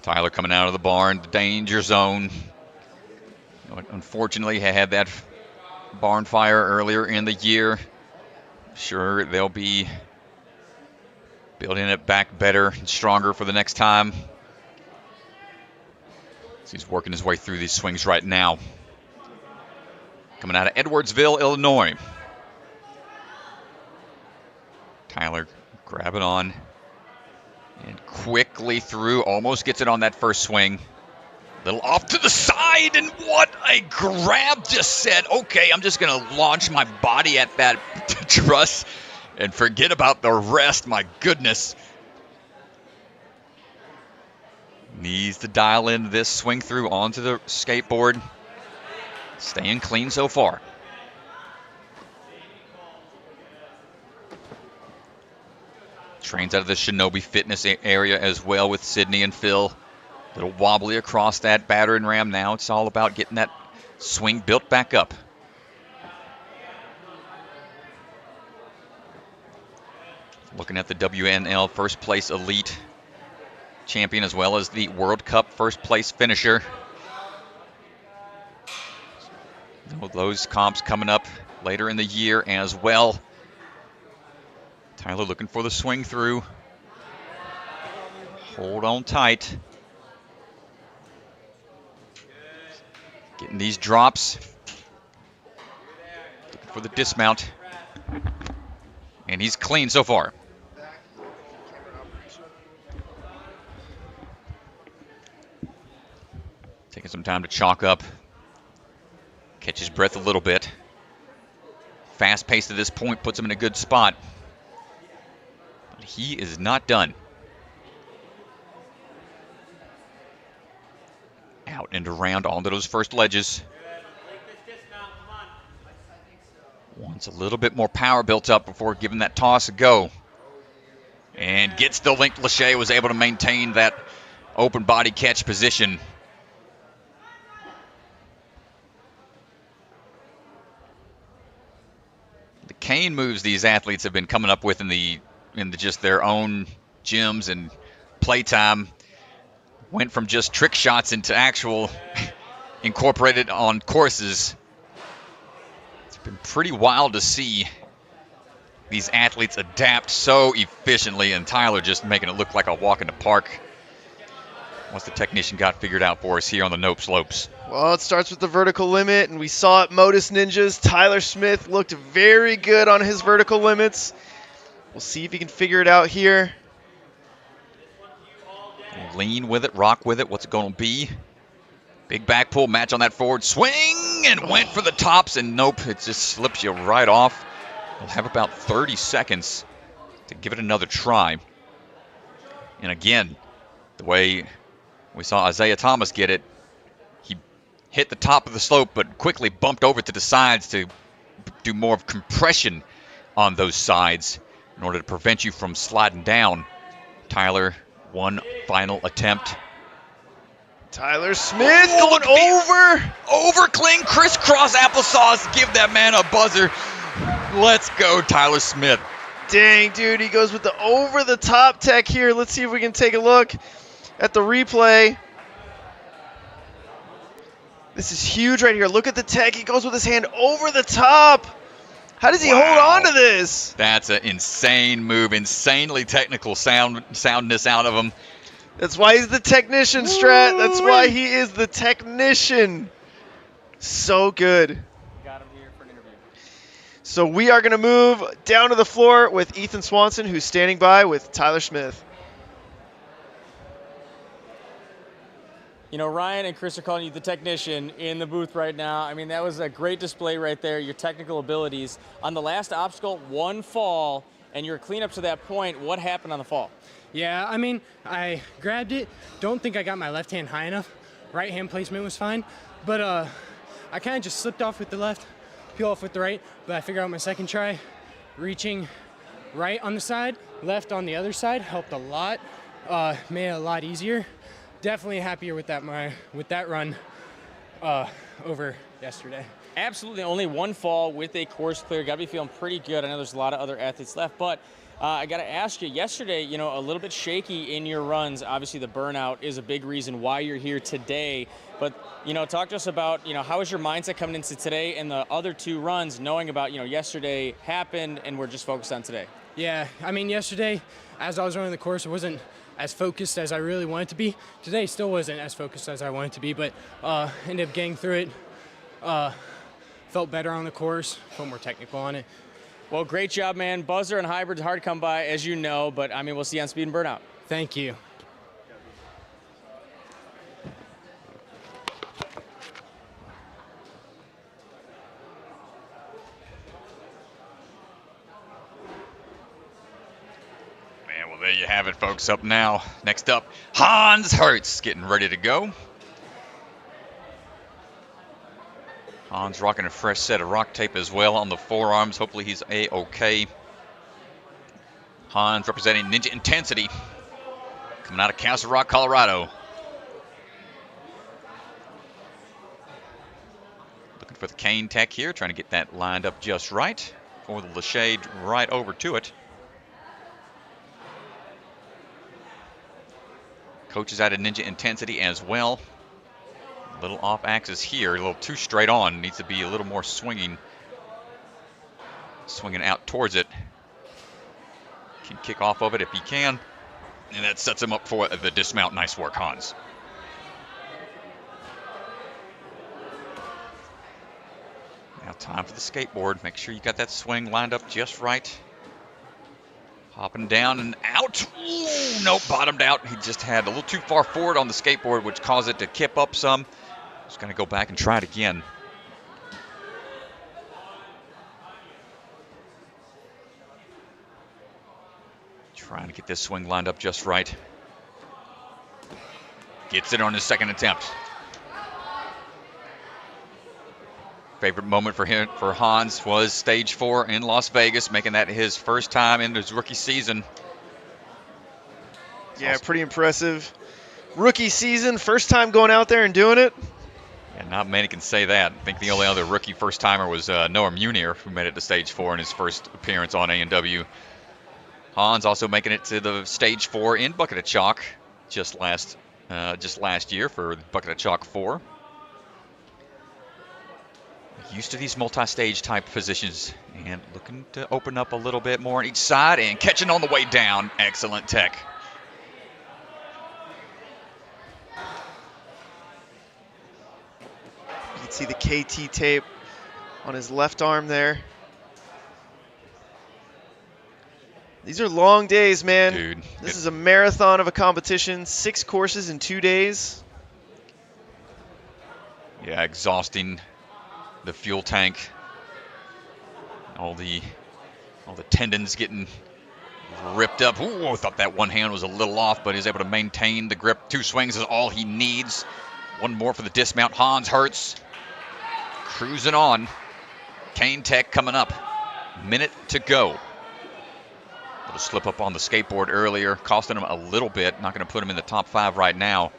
Tyler coming out of the barn, the danger zone. Unfortunately, he had that barn fire earlier in the year. Sure, they'll be building it back better and stronger for the next time. So he's working his way through these swings right now. Coming out of Edwardsville, Illinois. Tyler grabbing on. And quickly through, almost gets it on that first swing. Little off to the side, and what a grab. Just said, okay, I'm just going to launch my body at that truss and forget about the rest. My goodness. Needs to dial in this swing through onto the skateboard. Staying clean so far. Trains out of the Shinobi Fitness area as well with Sydney and Phil. A little wobbly across that battering ram now. It's all about getting that swing built back up. Looking at the WNL first place elite champion as well as the World Cup first place finisher. Those comps coming up later in the year as well. Tyler looking for the swing through. Hold on tight. Getting these drops. Looking for the dismount. And he's clean so far. Taking some time to chalk up. Catch his breath a little bit. Fast pace to this point puts him in a good spot. But he is not done. Out and around onto those first ledges. Wants a little bit more power built up before giving that toss a go. And gets the link. Lachey was able to maintain that open body catch position. cane moves these athletes have been coming up with in just their own gyms and playtime went from just trick shots into actual incorporated on courses. It's been pretty wild to see these athletes adapt so efficiently, and Tyler just making it look like a walk in the park once the technician got figured out for us here on the Nope Slopes. Well, it starts with the vertical limit, and we saw it Modus Ninjas. Tyler Smith looked very good on his vertical limits. We'll see if he can figure it out here. Lean with it, rock with it. What's it going to be? Big back pull, match on that forward swing, and went for the tops, and nope, it just slips you right off. We'll have about 30 seconds to give it another try. And again, the way we saw Isaiah Thomas get it, he hit the top of the slope but quickly bumped over to the sides to do more of compression on those sides in order to prevent you from sliding down. Tyler, one final attempt. Tyler Smith going over clean, crisscross applesauce. Give that man a buzzer. Let's go, Tyler Smith. Dang, dude, he goes with the over-the-top tech here. Let's see if we can take a look at the replay. This is huge right here. Look at the tech. He goes with his hand over the top. How does he hold on to this? That's an insane move. Insanely technical soundness out of him. That's why he's the technician, Strat. That's why he is the technician. So good. Got him here for an interview. So we are going to move down to the floor with Ethan Swanson, who's standing by with Tyler Smith. You know, Ryan and Chris are calling you the technician in the booth right now. I mean, that was a great display right there, your technical abilities. On the last obstacle, one fall, and your cleanup to that point, what happened on the fall? Yeah, I mean, I grabbed it. Don't think I got my left hand high enough. Right hand placement was fine. But I kind of just slipped off with the left, peel off with the right. But I figured out my second try, reaching right on the side, left on the other side, helped a lot, made it a lot easier. Definitely happier with that run over yesterday. Absolutely, only one fall with a course clear. Got to be feeling pretty good. I know there's a lot of other athletes left, but I got to ask you, yesterday, you know, a little bit shaky in your runs. Obviously, the burnout is a big reason why you're here today. But, you know, talk to us about, you know, how was your mindset coming into today and the other two runs, knowing about, you know, yesterday happened and we're just focused on today? Yeah, I mean, yesterday, as I was running the course, it wasn't as focused as I really wanted to be. Today still wasn't as focused as I wanted to be, but ended up getting through it. Felt better on the course, felt more technical on it. Well, great job, man. Buzzer and hybrid's hard to come by, as you know, but I mean, we'll see you on Speed and Burnout. Thank you. Man, well, there you have it, folks. Up now. Next up, Hans Hertz getting ready to go. Hans rocking a fresh set of rock tape as well on the forearms. Hopefully he's A-okay. Hans representing Ninja Intensity, coming out of Castle Rock, Colorado. Looking for the cane tech here, trying to get that lined up just right for the shade right over to it. Coach is out of Ninja Intensity as well. A little off axis here, a little too straight on. Needs to be a little more swinging out towards it. Can kick off of it if he can. And that sets him up for the dismount. Nice work, Hans. Now time for the skateboard. Make sure you got that swing lined up just right. Hopping down and out. Ooh, nope, bottomed out. He just had a little too far forward on the skateboard, which caused it to kip up some. Just going to go back and try it again. Trying to get this swing lined up just right. Gets it on his second attempt. Favorite moment for him, for Hans, was stage 4 in Las Vegas, making that his first time in his rookie season. Yeah, pretty impressive. Rookie season, first time going out there and doing it. And not many can say that. I think the only other rookie first-timer was Noah Munier, who made it to stage 4 in his first appearance on A&W. Hans also making it to the stage 4 in Bucket of Chalk just last year for Bucket of Chalk 4. Used to these multi-stage type positions and looking to open up a little bit more on each side and catching on the way down. Excellent tech. You can see the KT tape on his left arm there. These are long days, man. Dude. This is a marathon of a competition. 6 courses in 2 days. Yeah, exhausting. The fuel tank. All the tendons getting ripped up. Ooh, I thought that one hand was a little off, but he's able to maintain the grip. 2 swings is all he needs. One more for the dismount. Hans Hertz cruising on. Kane Tech coming up. Minute to go. Little slip up on the skateboard earlier, costing him a little bit. Not going to put him in the top 5 right now.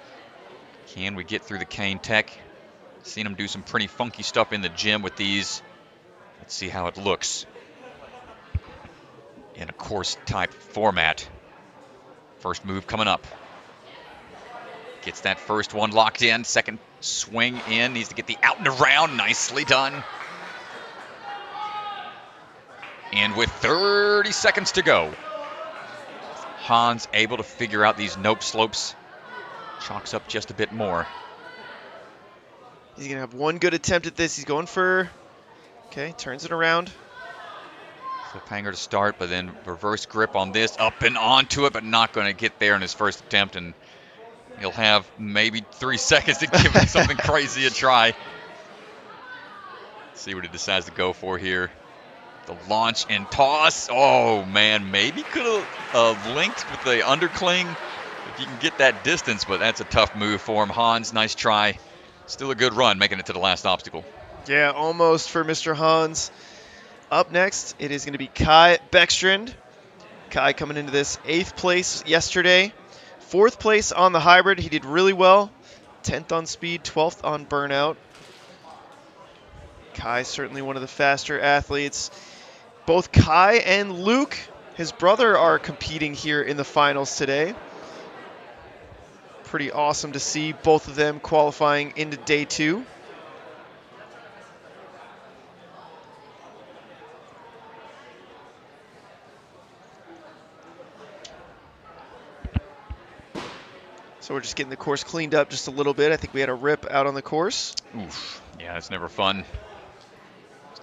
Can we get through the Kane Tech? Seen him do some pretty funky stuff in the gym with these. Let's see how it looks in a course type format. First move coming up. Gets that first one locked in. Second swing in. Needs to get the out and around. Nicely done. And with 30 seconds to go, Hans able to figure out these nope slopes. Chalks up just a bit more. He's going to have one good attempt at this. He's going for, okay, turns it around. Flip hanger to start, but then reverse grip on this. Up and onto it, but not going to get there in his first attempt. And he'll have maybe 3 seconds to give it something crazy a try. See what he decides to go for here. The launch and toss. Oh, man, maybe could have linked with the undercling if you can get that distance, but that's a tough move for him. Hans, nice try. Still a good run, making it to the last obstacle. Yeah, almost for Mr. Hans. Up next, it is going to be Kai Beckstrand. Kai coming into this 8th place yesterday. 4th place on the hybrid. He did really well. 10th on speed, 12th on burnout. Kai certainly one of the faster athletes. Both Kai and Luke, his brother, are competing here in the finals today. Pretty awesome to see both of them qualifying into day 2. So we're just getting the course cleaned up just a little bit. I think we had a rip out on the course. Oof. Yeah, it's never fun.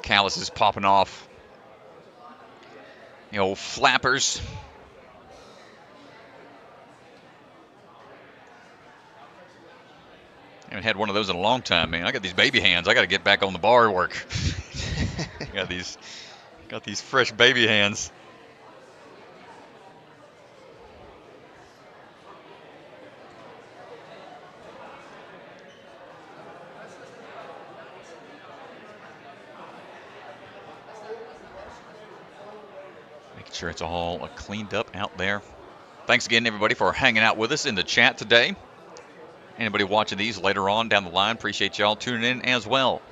Calluses popping off. The old flappers. I haven't had one of those in a long time, man. I got these baby hands. I got to get back on the bar work. got these fresh baby hands. Making sure it's all cleaned up out there. Thanks again, everybody, for hanging out with us in the chat today. Anybody watching these later on down the line, appreciate y'all tuning in as well.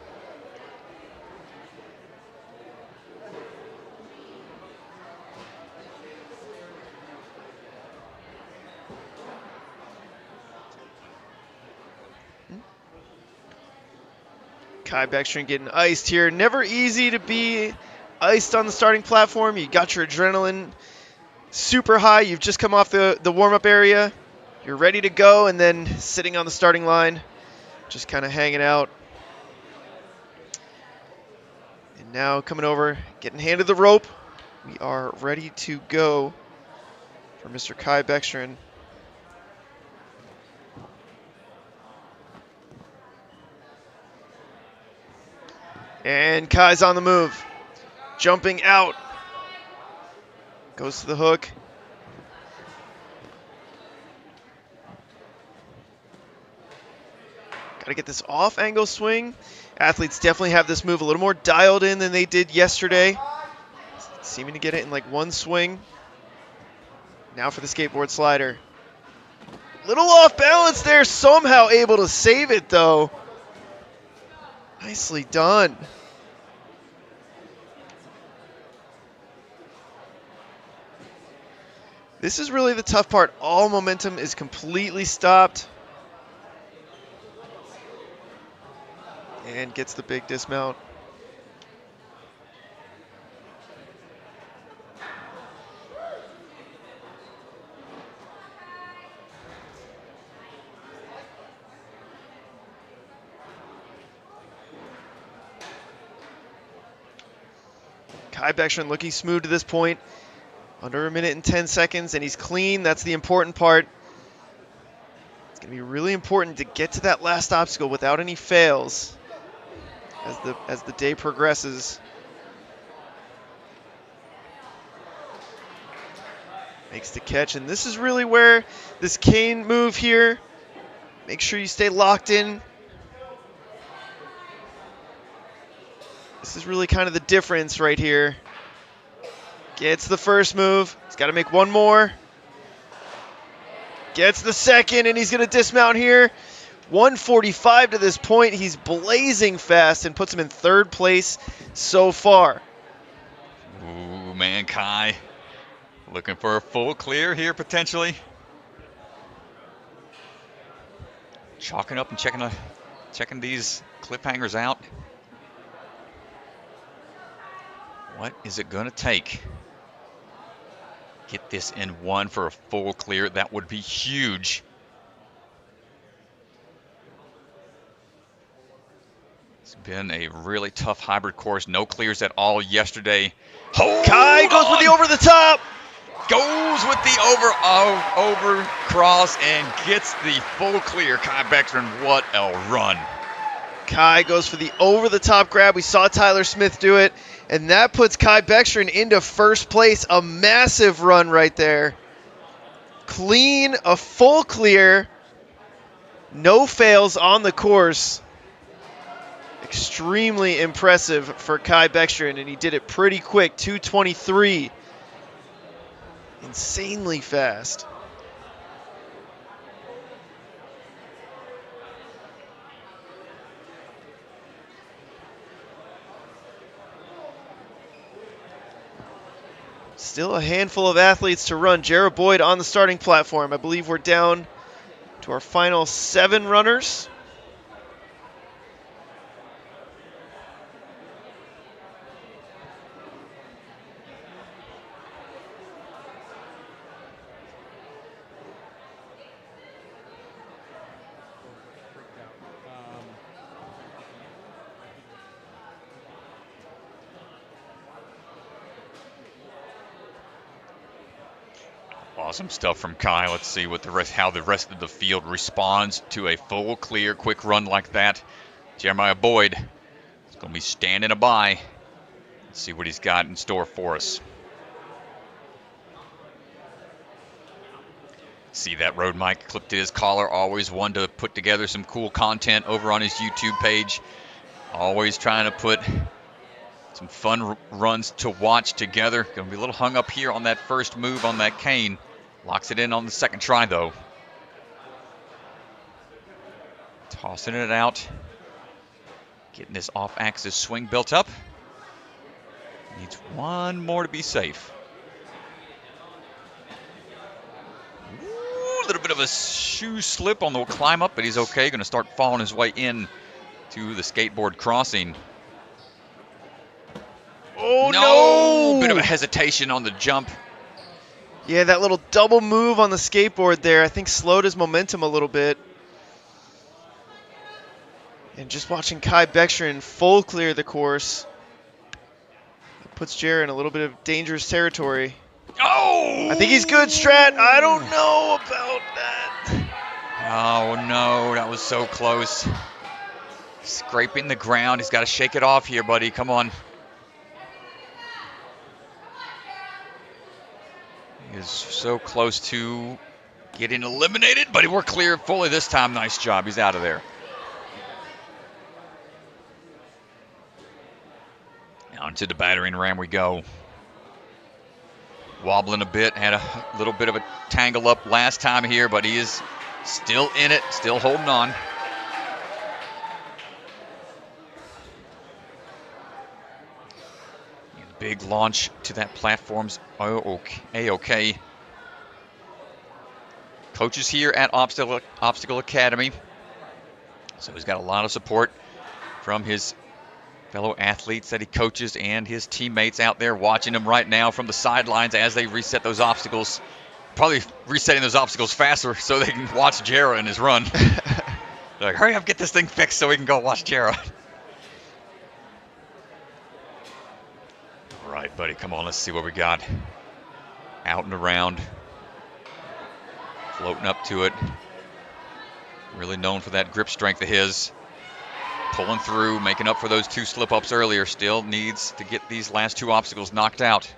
Kai Beckstrand getting iced here. Never easy to be iced on the starting platform. You got your adrenaline super high. You've just come off the warm-up area. You're ready to go, and then sitting on the starting line, just kind of hanging out. And now coming over, getting handed the rope. We are ready to go for Mr. Kai Beckstrand. And Kai's on the move. Jumping out. Goes to the hook. Got to get this off-angle swing. Athletes definitely have this move a little more dialed in than they did yesterday. Seeming to get it in like one swing. Now for the skateboard slider. Little off balance there, somehow able to save it though. Nicely done. This is really the tough part. All momentum is completely stopped. And gets the big dismount. Kai Beckstrom looking smooth to this point. Under a minute and 10 seconds, and he's clean. That's the important part. It's going to be really important to get to that last obstacle without any fails as the day progresses. Makes the catch, and this is really where this cane move here, make sure you stay locked in. This is really kind of the difference right here. Gets the first move. He's got to make one more. Gets the second, and he's going to dismount here. 145 to this point. He's blazing fast and puts him in third place so far. Ooh, man, Kai. Looking for a full clear here, potentially. Chalking up and checking these cliffhangers out. What is it going to take? Get this in one for a full clear. That would be huge. It's been a really tough hybrid course. No clears at all yesterday. Kai goes with the over the top. Goes with the over cross and gets the full clear. Kai Beckstrom, what a run. Kai goes for the over the top grab. We saw Tyler Smith do it. And that puts Kai Beckstrom into first place. A massive run right there. Clean, a full clear. No fails on the course. Extremely impressive for Kai Beckstrom, and he did it pretty quick. 2:23. Insanely fast. Still a handful of athletes to run. Jared Boyd on the starting platform. I believe we're down to our final 7 runners. Awesome stuff from Kai. Let's see what how the rest of the field responds to a full clear quick run like that. Jeremiah Boyd is going to be standing by. Let's see what he's got in store for us. See that road mic clipped to his collar. Always one to put together some cool content over on his YouTube page. Always trying to put some fun runs to watch together. Going to be a little hung up here on that first move on that cane. Locks it in on the second try, though. Tossing it out. Getting this off-axis swing built up. Needs one more to be safe. Ooh, a little bit of a shoe slip on the climb up, but he's okay. Going to start falling his way in to the skateboard crossing. Oh, no! Bit of a hesitation on the jump. Yeah, that little double move on the skateboard there, I think slowed his momentum a little bit. And just watching Kai Beckstrom full clear the course puts Jared in a little bit of dangerous territory. Oh! I think he's good, Strat. I don't know about that. Oh, no, that was so close. Scraping the ground. He's got to shake it off here, buddy. Come on. He is so close to getting eliminated, but we're clear fully this time. Nice job. He's out of there. Onto the battering ram we go. Wobbling a bit. Had a little bit of a tangle up last time here, but he is still in it, still holding on. Big launch to that platform's A-OK. Coaches here at Obstacle Academy. So he's got a lot of support from his fellow athletes that he coaches and his teammates out there watching him right now from the sidelines as they reset those obstacles. Probably resetting those obstacles faster so they can watch Jarrah in his run. They're like, hurry up, get this thing fixed so we can go watch Jarrah. All right, buddy, come on, let's see what we got. Out and around. Floating up to it. Really known for that grip strength of his. Pulling through, making up for those 2 slip-ups earlier. Still needs to get these last 2 obstacles knocked out.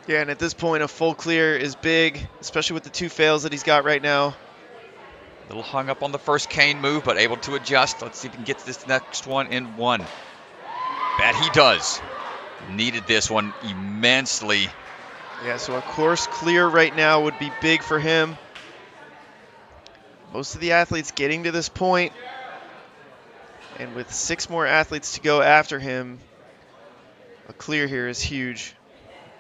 Yeah, and at this point, a full clear is big, especially with the 2 fails that he's got right now. A little hung up on the first cane move, but able to adjust. Let's see if he can get this next one in 1. Bet he does. Needed this one immensely. Yeah, so a course clear right now would be big for him. Most of the athletes getting to this point, and with 6 more athletes to go after him, a clear here is huge.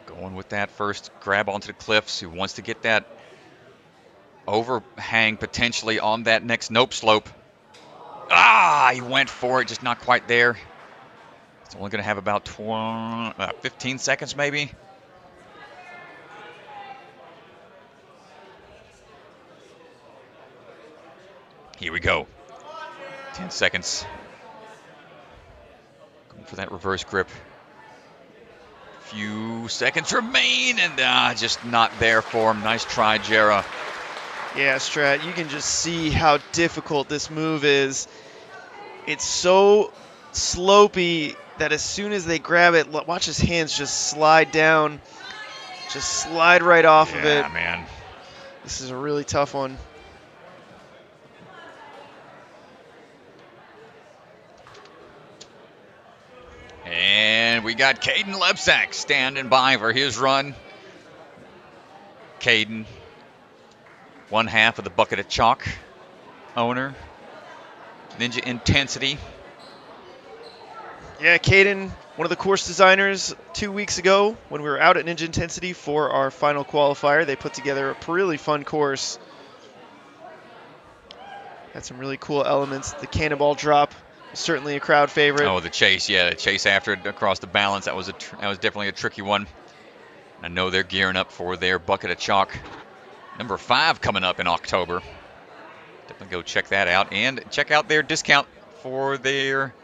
Going with that first grab onto the cliffs. He wants to get that overhang potentially on that next nope slope. Ah, he went for it, just not quite there. It's only going to have about 15 seconds maybe. Here we go. 10 seconds. Going for that reverse grip. Few seconds remain, and just not there for him. Nice try, Jarrah. Yeah, Strat, you can just see how difficult this move is. It's so slopey that as soon as they grab it, watch his hands just slide down, just slide right off of it. Yeah, man. This is a really tough one. And we got Caden Lebsack standing by for his run. Caden, 1/2 of the Bucket of Chalk owner. Ninja Intensity. Yeah, Caden, one of the course designers 2 weeks ago when we were out at Ninja Intensity for our final qualifier. They put together a really fun course. Had some really cool elements. The cannonball drop was certainly a crowd favorite. Oh, the chase, yeah, the chase after it across the balance. That was definitely a tricky one. I know they're gearing up for their Bucket of Chalk number 5 coming up in October. Definitely go check that out and check out their discount for their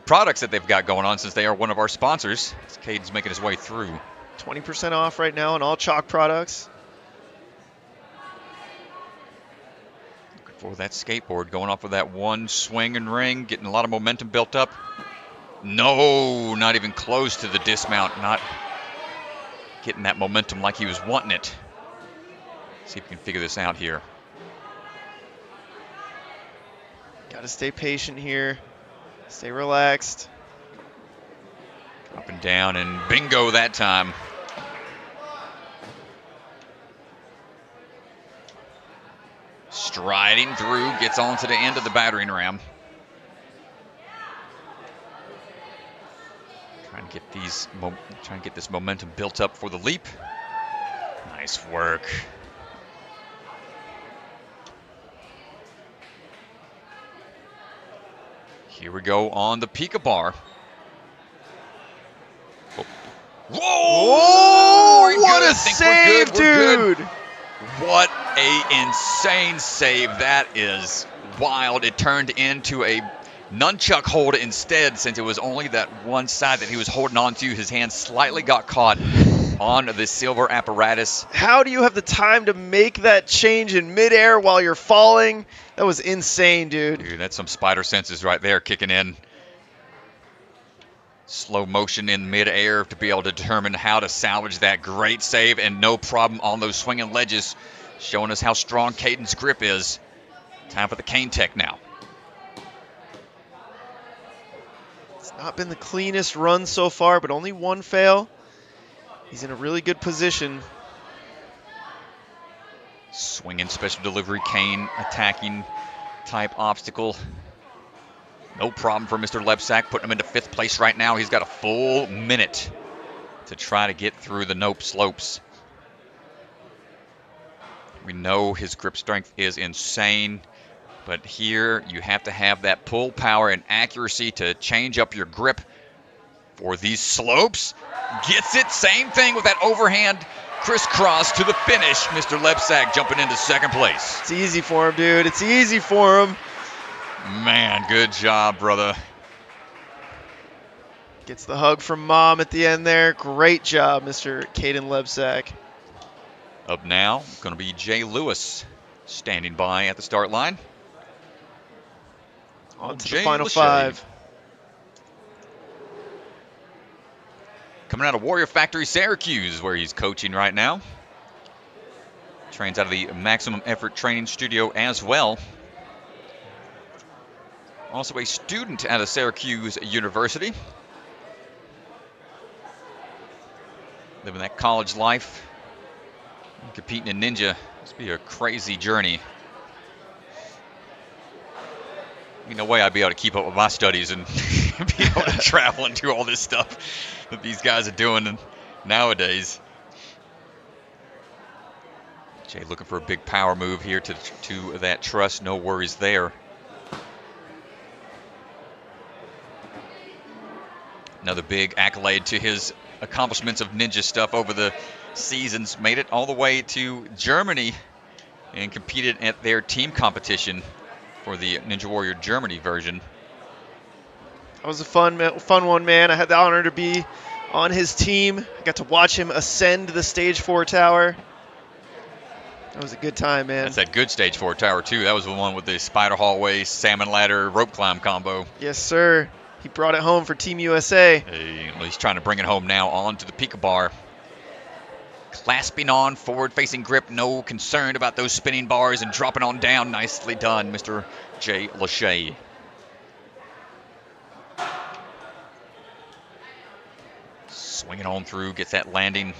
products that they've got going on since they are one of our sponsors. Caden's making his way through. 20% off right now on all chalk products. Looking for that skateboard going off with that one swing and ring, getting a lot of momentum built up. No, not even close to the dismount, not getting that momentum like he was wanting it. See if we can figure this out here. Got to stay patient here. Stay relaxed. Up and down, and bingo that time. Striding through, gets onto the end of the battering ram. Trying to get this momentum built up for the leap. Nice work. Here we go on the Pika bar. Whoa! Whoa! What a save, dude! What a insane save. That is wild. It turned into a nunchuck hold instead, since it was only that one side that he was holding on to. His hand slightly got caught on the silver apparatus. How do you have the time to make that change in midair while you're falling? That was insane, dude. Dude, that's some spider senses right there kicking in. Slow motion in midair to be able to determine how to salvage that great save, and no problem on those swinging ledges, showing us how strong Caden's grip is. Time for the cane tech now. It's not been the cleanest run so far, but only one fail. He's in a really good position. Swinging special delivery cane, attacking type obstacle. No problem for Mr. Lebsack, putting him into 5th place right now. He's got a full minute to try to get through the nope slopes. We know his grip strength is insane, but here you have to have that pull power and accuracy to change up your grip for these slopes. Gets it, same thing with that overhand crisscross to the finish. Mr. Lebsack jumping into second place. It's easy for him, dude. It's easy for him. Man, good job, brother. Gets the hug from Mom at the end there. Great job, Mr. Caden Lebsack. Up now, going to be Jay Lewis standing by at the start line. On to the final 5. Coming out of Warrior Factory, Syracuse, where he's coaching right now. Trains out of the Maximum Effort Training Studio as well. Also a student out of Syracuse University. Living that college life. Competing in Ninja. Must be a crazy journey. No way I'd be able to keep up with my studies and be able to travel and do all this stuff that these guys are doing nowadays. Jay looking for a big power move here to that truss. No worries there. Another big accolade to his accomplishments of ninja stuff over the seasons. Made it all the way to Germany and competed at their team competition for the Ninja Warrior Germany version. That was a fun one, man. I had the honor to be on his team. I got to watch him ascend the stage 4 tower. That was a good time, man. That's that good stage 4 tower, too. That was the one with the spider hallway, salmon ladder, rope climb combo. Yes, sir. He brought it home for Team USA. Hey, well, he's trying to bring it home now onto the Pika bar. Clasping on, forward-facing grip, no concern about those spinning bars, and dropping on down. Nicely done, Mr. Jay Lachey. Swinging on through, gets that landing.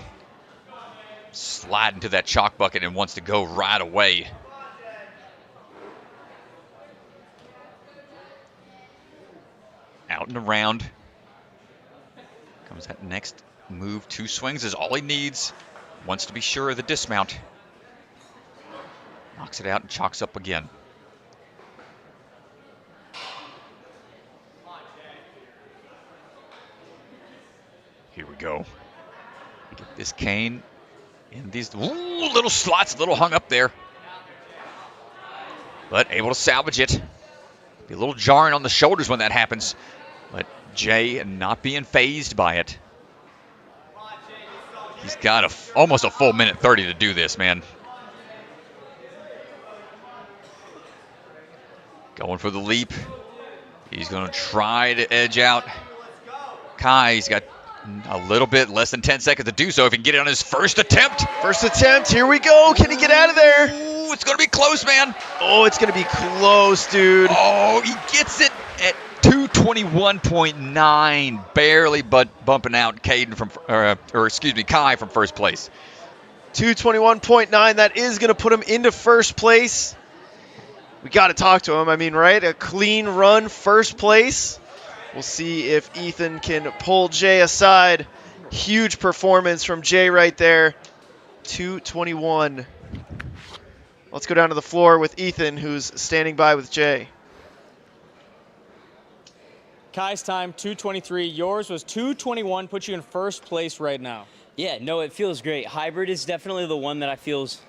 Slide into that chalk bucket and wants to go right away. Out and around. Comes that next move. 2 swings is all he needs. Wants to be sure of the dismount. Knocks it out and chalks up again. Here we go. Get this cane in these little slots, a little hung up there. But able to salvage it. Be a little jarring on the shoulders when that happens. But Jay not being phased by it. He's got almost a full minute 30 to do this, man. Going for the leap. He's going to try to edge out Kai. He's got a little bit less than 10 seconds to do so if he can get it on his first attempt. First attempt. Here we go. Can he get out of there? Ooh, it's going to be close, man. Oh, it's going to be close, dude. Oh, he gets it at 221.9, barely but bumping out Caden from, Kai from first place. 221.9. That is going to put him into first place. We got to talk to him. I mean, right? A clean run, first place. We'll see if Ethan can pull Jay aside. Huge performance from Jay right there. 221. Let's go down to the floor with Ethan, who's standing by with Jay. Kai's time, 2:23. Yours was 2:21, puts you in first place right now. Yeah, no, it feels great. Hybrid is definitely the one that I feel's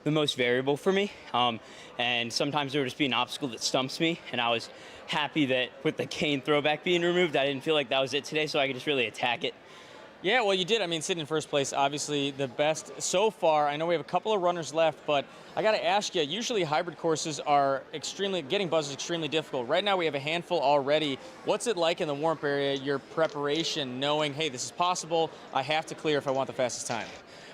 the most variable for me. And sometimes there would just be an obstacle that stumps me. And I was happy that with the cane throwback being removed, I didn't feel like that was it today, so I could just really attack it. Yeah, well, you did. I mean, sitting in first place, obviously the best so far. I know we have a couple of runners left, but I got to ask you, usually hybrid courses are getting buzz is extremely difficult. Right now we have a handful already. What's it like in the warm-up area, your preparation, knowing, hey, this is possible, I have to clear if I want the fastest time?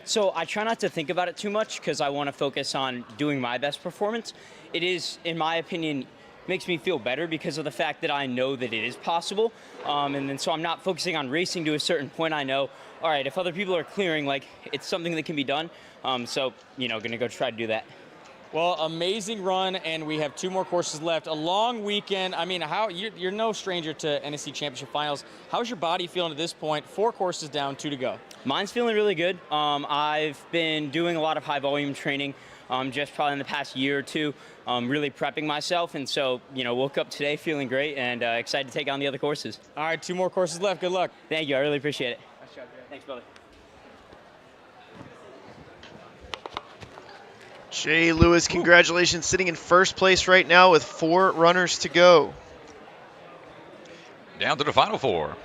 So I try not to think about it too much because I want to focus on doing my best performance. It is, in my opinion, makes me feel better because of the fact that I know that it is possible. And then so I'm not focusing on racing to a certain point. I know, all right, if other people are clearing, like, it's something that can be done. So, going to go try to do that. Well, amazing run, and we have 2 more courses left. A long weekend. I mean, you're no stranger to NSC Championship Finals. How's your body feeling at this point? 4 courses down, 2 to go. Mine's feeling really good. I've been doing a lot of high volume training, just probably in the past year or 2, really prepping myself, and so woke up today feeling great and excited to take on the other courses. All right, 2 more courses left. Good luck. Thank you. I really appreciate it. Nice job, thanks, brother. Jay Lewis, congratulations, sitting in first place right now with 4 runners to go. Down to the final 4.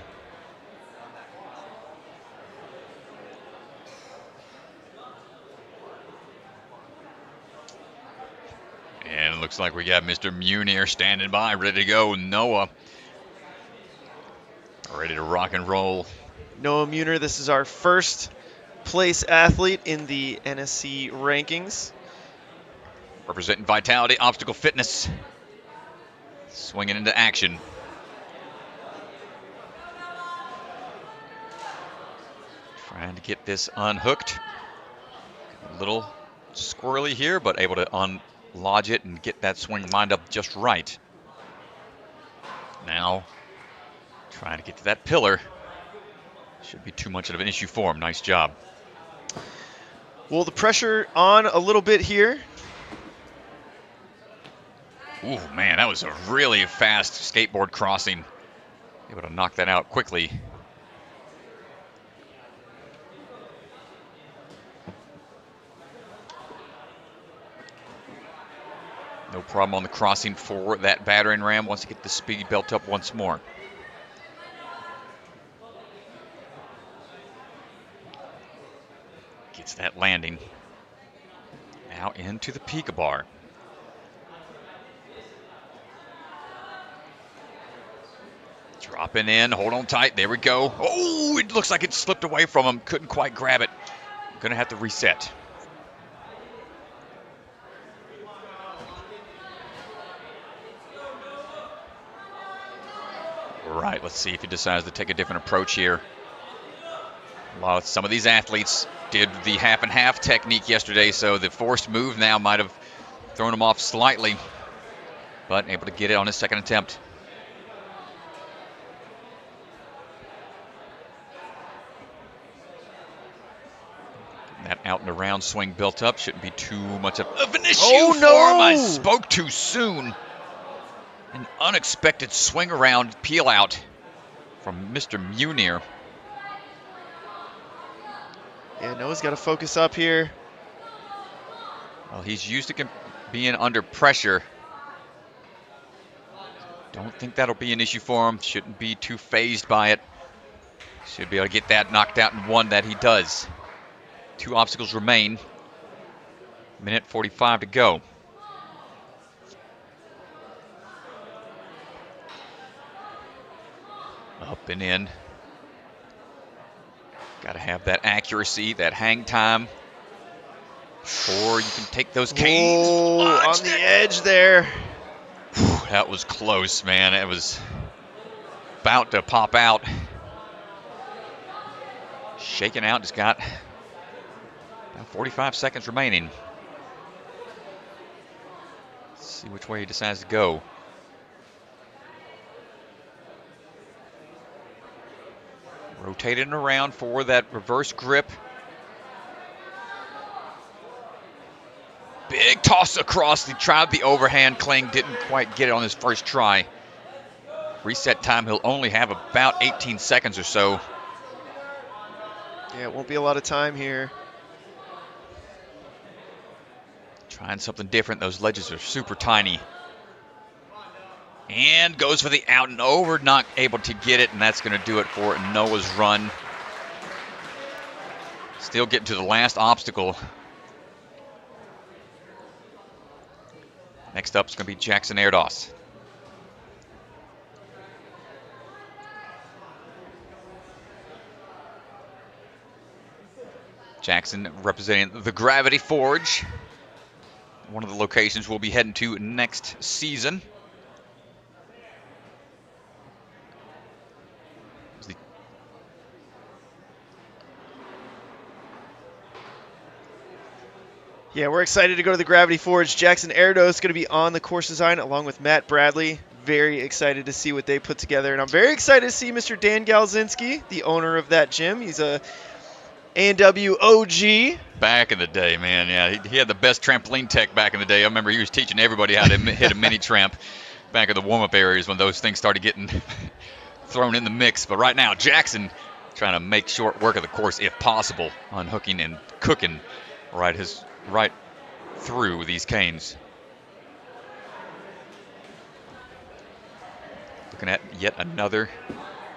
And it looks like we got Mr. Munir standing by, ready to go. Noah, ready to rock and roll. Noah Munir, this is our first place athlete in the NSC rankings. Representing Vitality, Obstacle Fitness. Swinging into action. Trying to get this unhooked. A little squirrely here, but able to unlodge it and get that swing lined up just right. Now, trying to get to that pillar. Shouldn't be too much of an issue for him. Nice job. Well, the pressure on a little bit here. Ooh, man, that was a really fast skateboard crossing. Able to knock that out quickly. No problem on the crossing for that battering ram once you get the speed built up once more. Gets that landing. Now into the Pika bar. Dropping in, hold on tight, there we go. Oh, it looks like it slipped away from him. Couldn't quite grab it. Gonna have to reset. Right, let's see if he decides to take a different approach here. Some of these athletes did the half and half technique yesterday, so the forced move now might have thrown him off slightly, but able to get it on his second attempt. That out and around swing built up. Shouldn't be too much of an issue for him. I spoke too soon. An unexpected swing around peel out from Mr. Munir. Yeah, Noah's got to focus up here. Well, he's used to being under pressure. Don't think that'll be an issue for him. Shouldn't be too phased by it. Should be able to get that knocked out in one that he does. 2 obstacles remain. Minute 45 to go. Up and in. Got to have that accuracy, that hang time, or you can take those canes. On the edge there. Whew, that was close, man. It was about to pop out. Shaking out, just got about 45 seconds remaining. Let's see which way he decides to go. Rotating around for that reverse grip. Big toss across. He tried the overhand. Kling didn't quite get it on his first try. Reset time, he'll only have about 18 seconds or so. Yeah, it won't be a lot of time here. Trying something different. Those ledges are super tiny. And goes for the out and over, not able to get it, and that's going to do it for Noah's run. Still getting to the last obstacle. Next up is going to be Jackson Erdos. Jackson representing the Gravity Forge. One of the locations we'll be heading to next season. Yeah, we're excited to go to the Gravity Forge. Jackson Erdo is going to be on the course design along with Matt Bradley. Very excited to see what they put together. And I'm very excited to see Mr. Dan Galzinski, the owner of that gym. He's a A&W OG. Back in the day, man. Yeah, he had the best trampoline tech back in the day. I remember he was teaching everybody how to hit a mini tramp back in the warm-up areas when those things started getting thrown in the mix. But right now, Jackson trying to make short work of the course if possible, unhooking and cooking right through these canes. Looking at yet another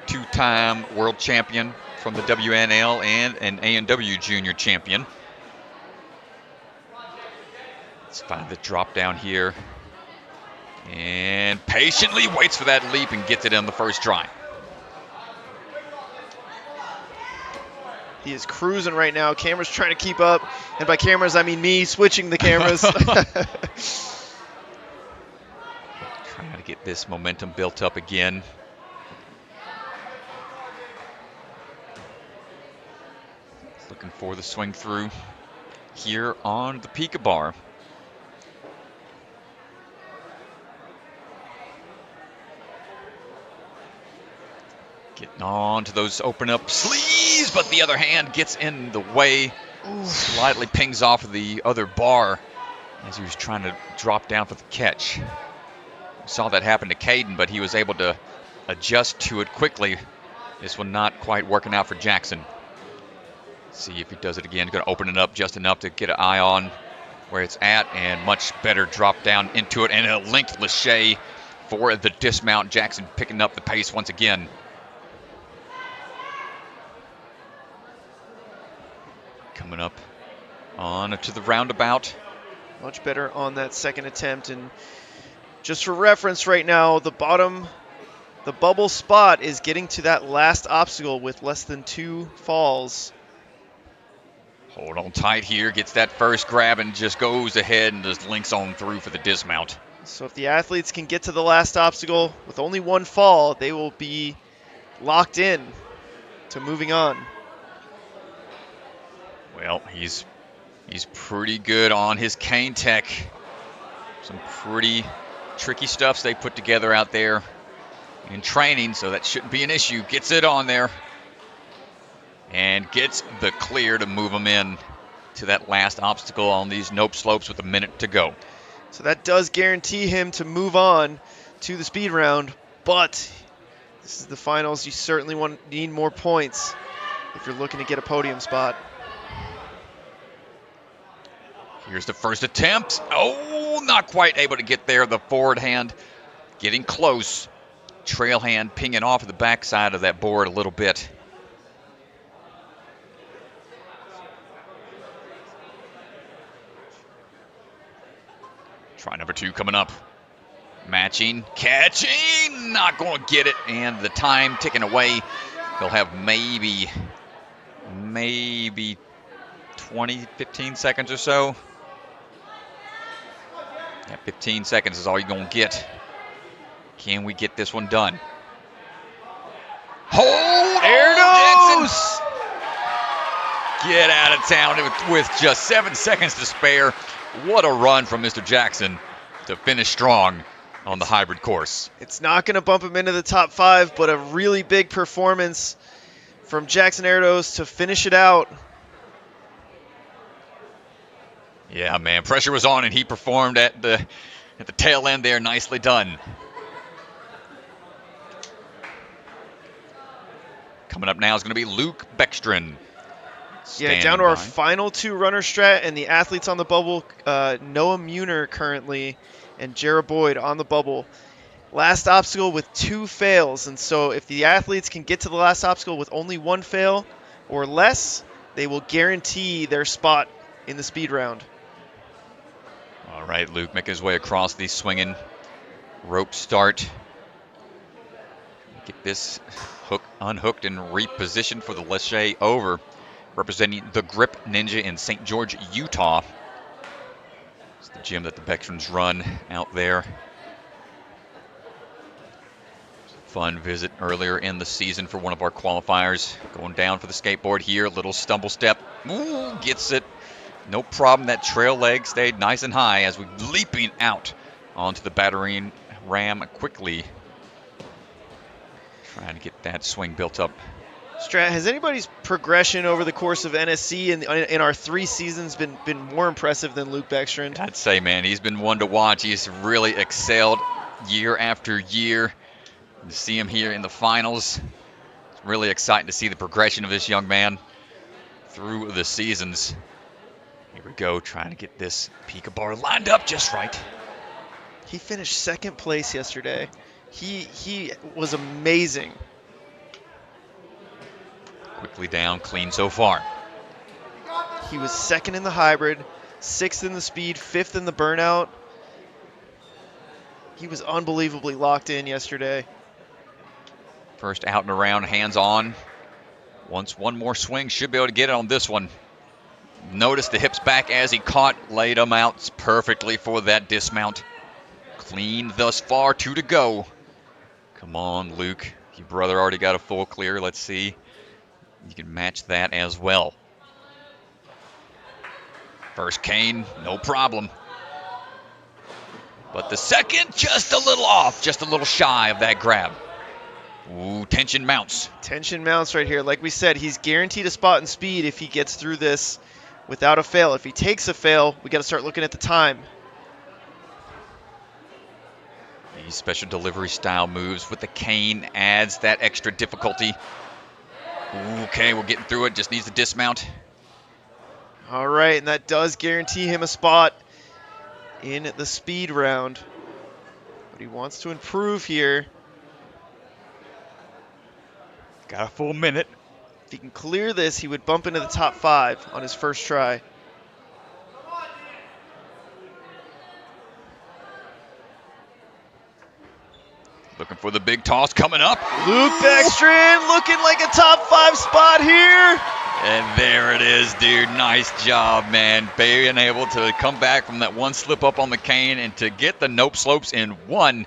two-time world champion from the WNL and an A&W junior champion. Let's find the drop down here. And patiently waits for that leap and gets it in the first try. He is cruising right now. Camera's trying to keep up. And by cameras, I mean me switching the cameras. Trying to get this momentum built up again. Looking for the swing through here on the Pika bar. Getting on to those open up sleeves, but the other hand gets in the way. Slightly pings off the other bar as he was trying to drop down for the catch. Saw that happen to Caden, but he was able to adjust to it quickly. This one not quite working out for Jackson. See if he does it again. Going to open it up just enough to get an eye on where it's at, and much better drop down into it, and a linked Lachey for the dismount. Jackson picking up the pace once again. Coming up on to the roundabout. Much better on that second attempt. And just for reference right now, the bubble spot is getting to that last obstacle with less than 2 falls. Hold on tight here, gets that first grab and just goes ahead and just links on through for the dismount. So if the athletes can get to the last obstacle with only 1 fall, they will be locked in to moving on. Well, he's pretty good on his cane tech. Some pretty tricky stuffs they put together out there in training, so that shouldn't be an issue. Gets it on there and gets the clear to move him in to that last obstacle on these nope slopes with a minute to go. So that does guarantee him to move on to the speed round, but this is the finals. You certainly need more points if you're looking to get a podium spot. Here's the first attempt. Oh, not quite able to get there. The forward hand getting close. Trail hand pinging off of the backside of that board a little bit. Try number 2 coming up. Matching, catching, not going to get it. And the time ticking away. He'll have maybe 20, 15 seconds or so. Yeah, 15 seconds is all you're going to get. Can we get this one done? Hold on, Jackson. Get out of town with just 7 seconds to spare. What a run from Mr. Jackson to finish strong on the hybrid course. It's not going to bump him into the top 5, but a really big performance from Jackson Erdos to finish it out. Yeah, man, pressure was on, and he performed at the tail end there. Nicely done. Coming up now is going to be Luke Beckstrom. Yeah, down to our final 2 runner strat, and the athletes on the bubble, Noah Muner currently, and Jarrah Boyd on the bubble. Last obstacle with 2 fails, and so if the athletes can get to the last obstacle with only 1 fail or less, they will guarantee their spot in the speed round. All right, Luke making his way across the swinging rope start. Get this hook unhooked and repositioned for the Lachey over, representing the Grip Ninja in St. George, Utah. It's the gym that the Beckstroms run out there. Fun visit earlier in the season for one of our qualifiers. Going down for the skateboard here, little stumble step. Ooh, gets it No problem. That trail leg stayed nice and high as we leaping out onto the battering ram quickly. Trying to get that swing built up. Strat, has anybody's progression over the course of NSC in our 3 seasons been more impressive than Luke Beckstrand? I'd say, man, he's been one to watch. He's really excelled year after year. To see him here in the finals, it's really exciting to see the progression of this young man through the seasons. Here we go, trying to get this Pika bar lined up just right. He finished 2nd place yesterday. He was amazing. Quickly down, clean so far. He was 2nd in the hybrid, 6th in the speed, 5th in the burnout. He was unbelievably locked in yesterday. First out and around, hands on. Once one more swing, should be able to get it on this one. Notice the hips back as he caught, laid them out perfectly for that dismount. Clean thus far, 2 to go. Come on, Luke. Your brother already got a full clear. Let's see. You can match that as well. First cane, no problem. But the second, just a little off, just a little shy of that grab. Ooh, tension mounts. Tension mounts right here. Like we said, he's guaranteed a spot in speed if he gets through this without a fail. If he takes a fail, we got to start looking at the time. These special delivery style moves with the cane adds that extra difficulty. Okay, we're getting through it. Just needs to dismount. All right, and that does guarantee him a spot in the speed round. But he wants to improve here. Got a full minute. If he can clear this, he would bump into the top 5 on his first try. Looking for the big toss coming up. Luke Beckstrand looking like a top 5 spot here. And there it is, dude. Nice job, man. Being able to come back from that one slip up on the cane and to get the nope slopes in one.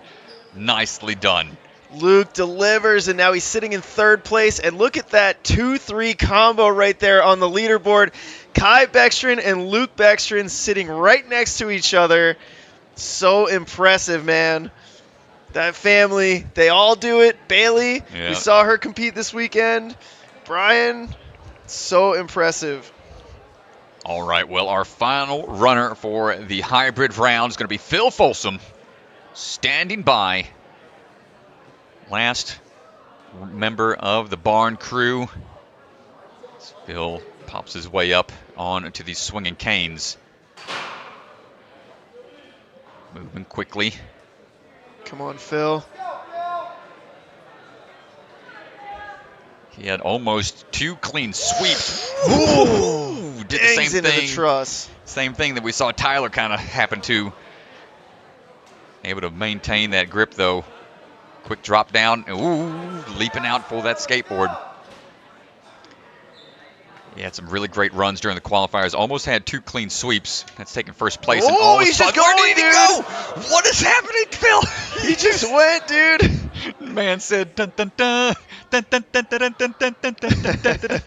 Nicely done. Luke delivers, and now he's sitting in 3rd place. And look at that 2-3 combo right there on the leaderboard. Kai Beckstrand and Luke Beckstrand sitting right next to each other. So impressive, man. That family, they all do it. Bailey, we saw her compete this weekend. Brian, so impressive. All right, well, our final runner for the hybrid round is going to be Phil Folsom, standing by. Last member of the barn crew. Phil pops his way up on to these swinging canes. Moving quickly. Come on, Phil. He had almost 2 clean sweeps. Ooh, did the same into thing. The truss. Same thing that we saw Tyler kind of happen to. Able to maintain that grip though. Quick drop down. Ooh, leaping out for that skateboard. He had some really great runs during the qualifiers. Almost had 2 clean sweeps. That's taking first place. Oh, and all he's just going, where did he go? What is happening, Phil? He just went, dude. Man said dun dun dun dun dun dun dun dun dun dun dun dun dun dun.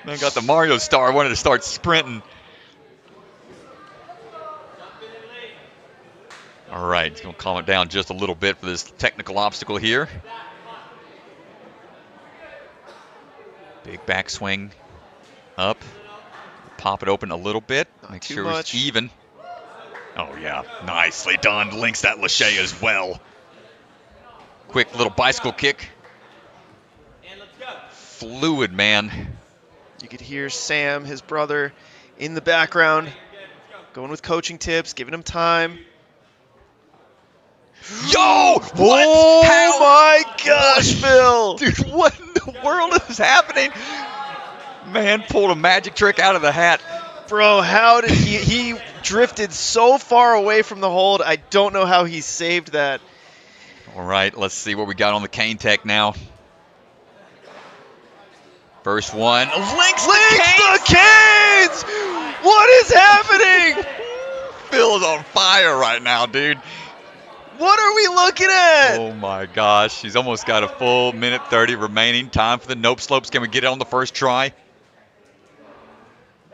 Man got the Mario star. Wanted to start sprinting. All right, he's going to calm it down just a little bit for this technical obstacle here. Big backswing up. Pop it open a little bit. Make sure it's even. Oh, yeah. Nicely done. Links that Lachey as well. Quick little bicycle kick. Fluid, man. You could hear Sam, his brother, in the background, going with coaching tips, giving him time. Yo! What? Oh, How? my gosh, Phil! Dude, what in the world is happening? Man pulled a magic trick out of the hat. Bro, how did he drifted so far away from the hold. I don't know how he saved that. All right, let's see what we got on the cane tech now. First one. Links the canes! What is happening? Phil is on fire right now, dude. What are we looking at? Oh my gosh, he's almost got a full minute 30 remaining. Time for the nope slopes. Can we get it on the first try?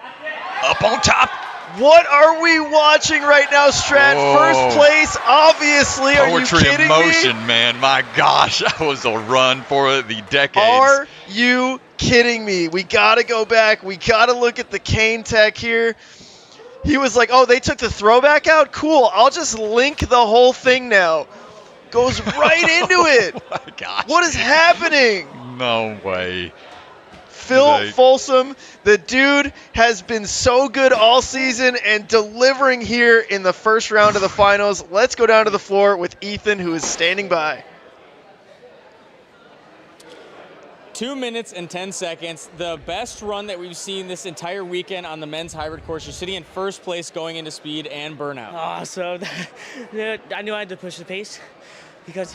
Up on top. What are we watching right now, Strat? First place, obviously. Are you Poetry kidding in motion, me? man. My gosh, that was a run for the decades. Are you kidding me? We got to go back. We got to look at the Kane tech here. He was like, oh, they took the throwback out? Cool. I'll just link the whole thing now. Goes right into it. Oh my gosh. What is happening? No way. Phil Folsom, the dude has been so good all season and delivering here in the first round of the finals. Let's go down to the floor with Ethan, who is standing by. 2 minutes and 10 seconds. The best run that we've seen this entire weekend on the men's hybrid course. You're sitting in first place going into speed and burnout. I knew I had to push the pace because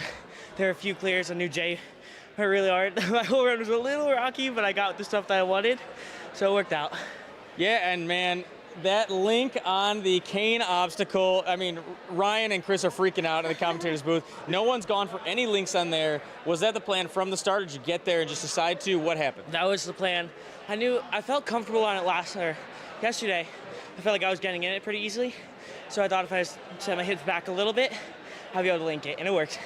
there are a few clears. I knew Jay were really hard. My whole run was a little rocky, but I got the stuff that I wanted, so it worked out. Yeah, and man, that link on the Kane obstacle, I mean, Ryan and Chris are freaking out in the commentator's booth. No one's gone for any links on there. Was that the plan from the start, or did you get there and just decide to? What happened? That was the plan. I felt comfortable on it yesterday. I felt like I was getting in it pretty easily. So I thought if I just set my hips back a little bit, I'd be able to link it, and it worked.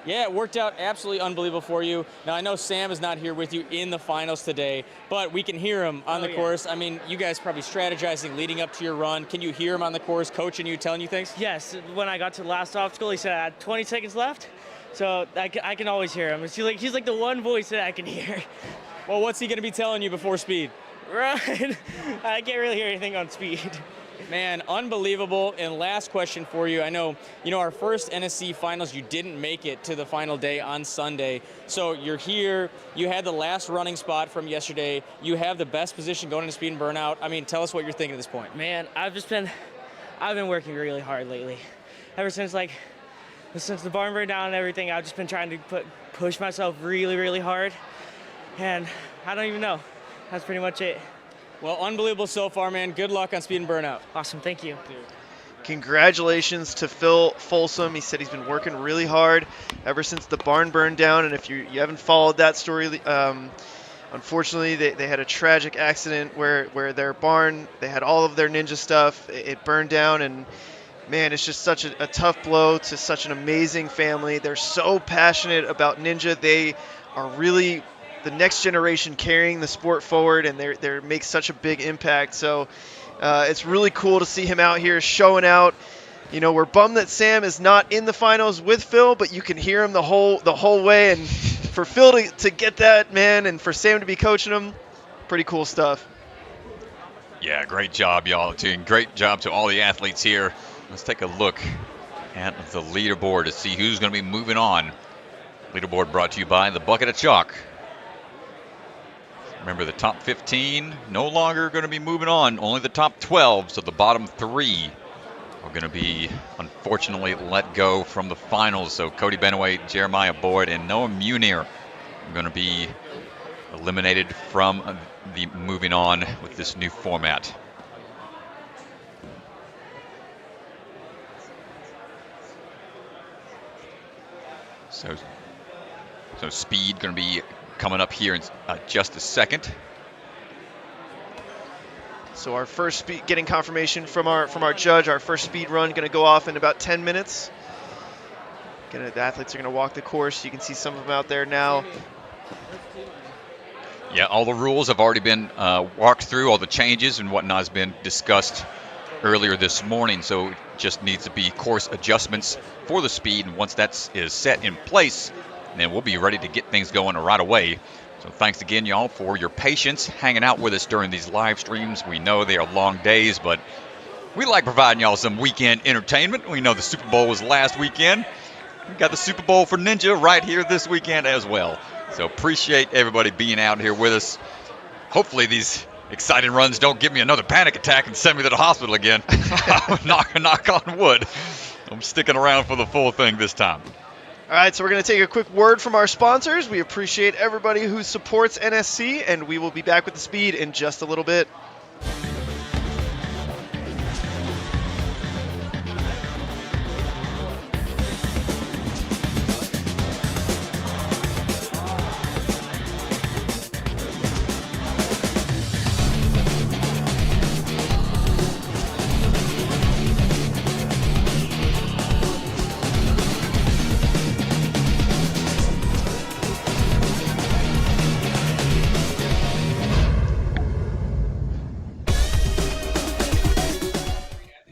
Yeah, it worked out absolutely unbelievable for you. Now, I know Sam is not here with you in the finals today, but we can hear him on the course. I mean, you guys probably strategizing leading up to your run. Can you hear him on the course, coaching you, telling you things? Yes. When I got to the last obstacle, he said I had 20 seconds left, so I can always hear him. He's like the one voice that I can hear. Well, what's he going to be telling you before speed? Right. I can't really hear anything on speed. Man, unbelievable. And last question for you. I know, our first NSC finals, you didn't make it to the final day on Sunday. So you're here. You had the last running spot from yesterday. You have the best position going into speed and burnout. I mean, tell us what you're thinking at this point. Man, I've been working really hard lately. Ever since the barn burned down and everything, I've just been trying to push myself really, really hard. And I don't even know. That's pretty much it. Well, unbelievable so far, man. Good luck on speed and burnout. Awesome, thank you. Congratulations to Phil Folsom. He said he's been working really hard ever since the barn burned down. And if you haven't followed that story, unfortunately, they had a tragic accident where their barn, they had all of their ninja stuff. It burned down, and man, it's just such a tough blow to such an amazing family. They're so passionate about ninja. They are really the next generation carrying the sport forward, and they make such a big impact. So it's really cool to see him out here showing out. We're bummed that Sam is not in the finals with Phil, but you can hear him the whole way. And for Phil to get that, man, and for Sam to be coaching him, pretty cool stuff. Yeah, great job, y'all. Great job to all the athletes here. Let's take a look at the leaderboard to see who's going to be moving on. Leaderboard brought to you by the Bucket of Chalk. Remember, the top 15 no longer going to be moving on. Only the top 12, so the bottom 3 are going to be, unfortunately, let go from the finals. So Cody Benaway, Jeremiah Boyd, and Noah Munir are going to be eliminated from the moving on with this new format. So speed going to be coming up here in just a second. So our first speed, getting confirmation from our judge, our first speed run going to go off in about 10 minutes. The athletes are going to walk the course. You can see some of them out there now. Yeah, all the rules have already been walked through. All the changes and whatnot has been discussed earlier this morning. So it just needs to be course adjustments for the speed. And once that is set in place, then we'll be ready to get things going right away. So thanks again, y'all, for your patience hanging out with us during these live streams. We know they are long days, but we like providing y'all some weekend entertainment. We know the Super Bowl was last weekend. We got the Super Bowl for Ninja right here this weekend as well. So appreciate everybody being out here with us. Hopefully these exciting runs don't give me another panic attack and send me to the hospital again. knock on wood. I'm sticking around for the full thing this time. All right, so we're going to take a quick word from our sponsors. We appreciate everybody who supports NSC, and we will be back with the speed in just a little bit.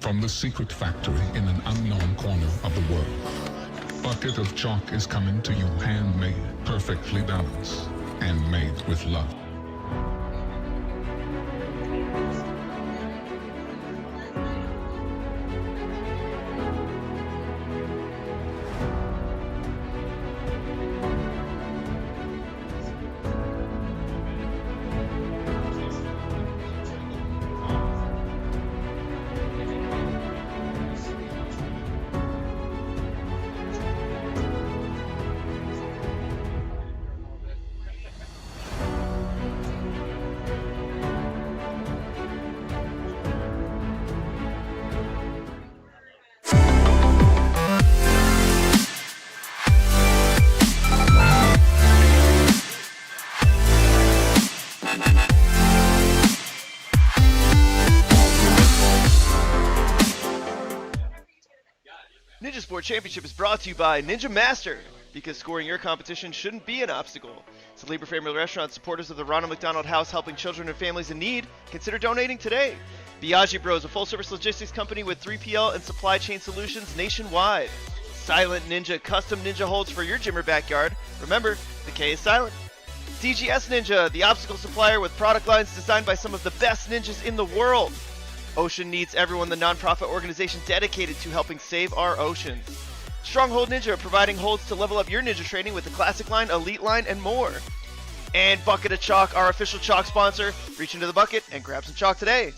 from the secret factory in an unknown corner of the world. Bucket of Chalk is coming to you handmade, perfectly balanced, and made with love. Ninja Sport Championship is brought to you by Ninja Master, because scoring your competition shouldn't be an obstacle. So Libra Family Restaurant, supporters of the Ronald McDonald House, helping children and families in need. Consider donating today. Biagi Bros, a full-service logistics company with 3PL and supply chain solutions nationwide. Silent Ninja, custom ninja holds for your gym or backyard. Remember, the K is silent. DGS Ninja, the obstacle supplier with product lines designed by some of the best ninjas in the world. Ocean Needs Everyone, the nonprofit organization dedicated to helping save our oceans. Stronghold Ninja, providing holds to level up your ninja training with the Classic Line, Elite Line, and more. And Bucket of Chalk, our official chalk sponsor. Reach into the bucket and grab some chalk today.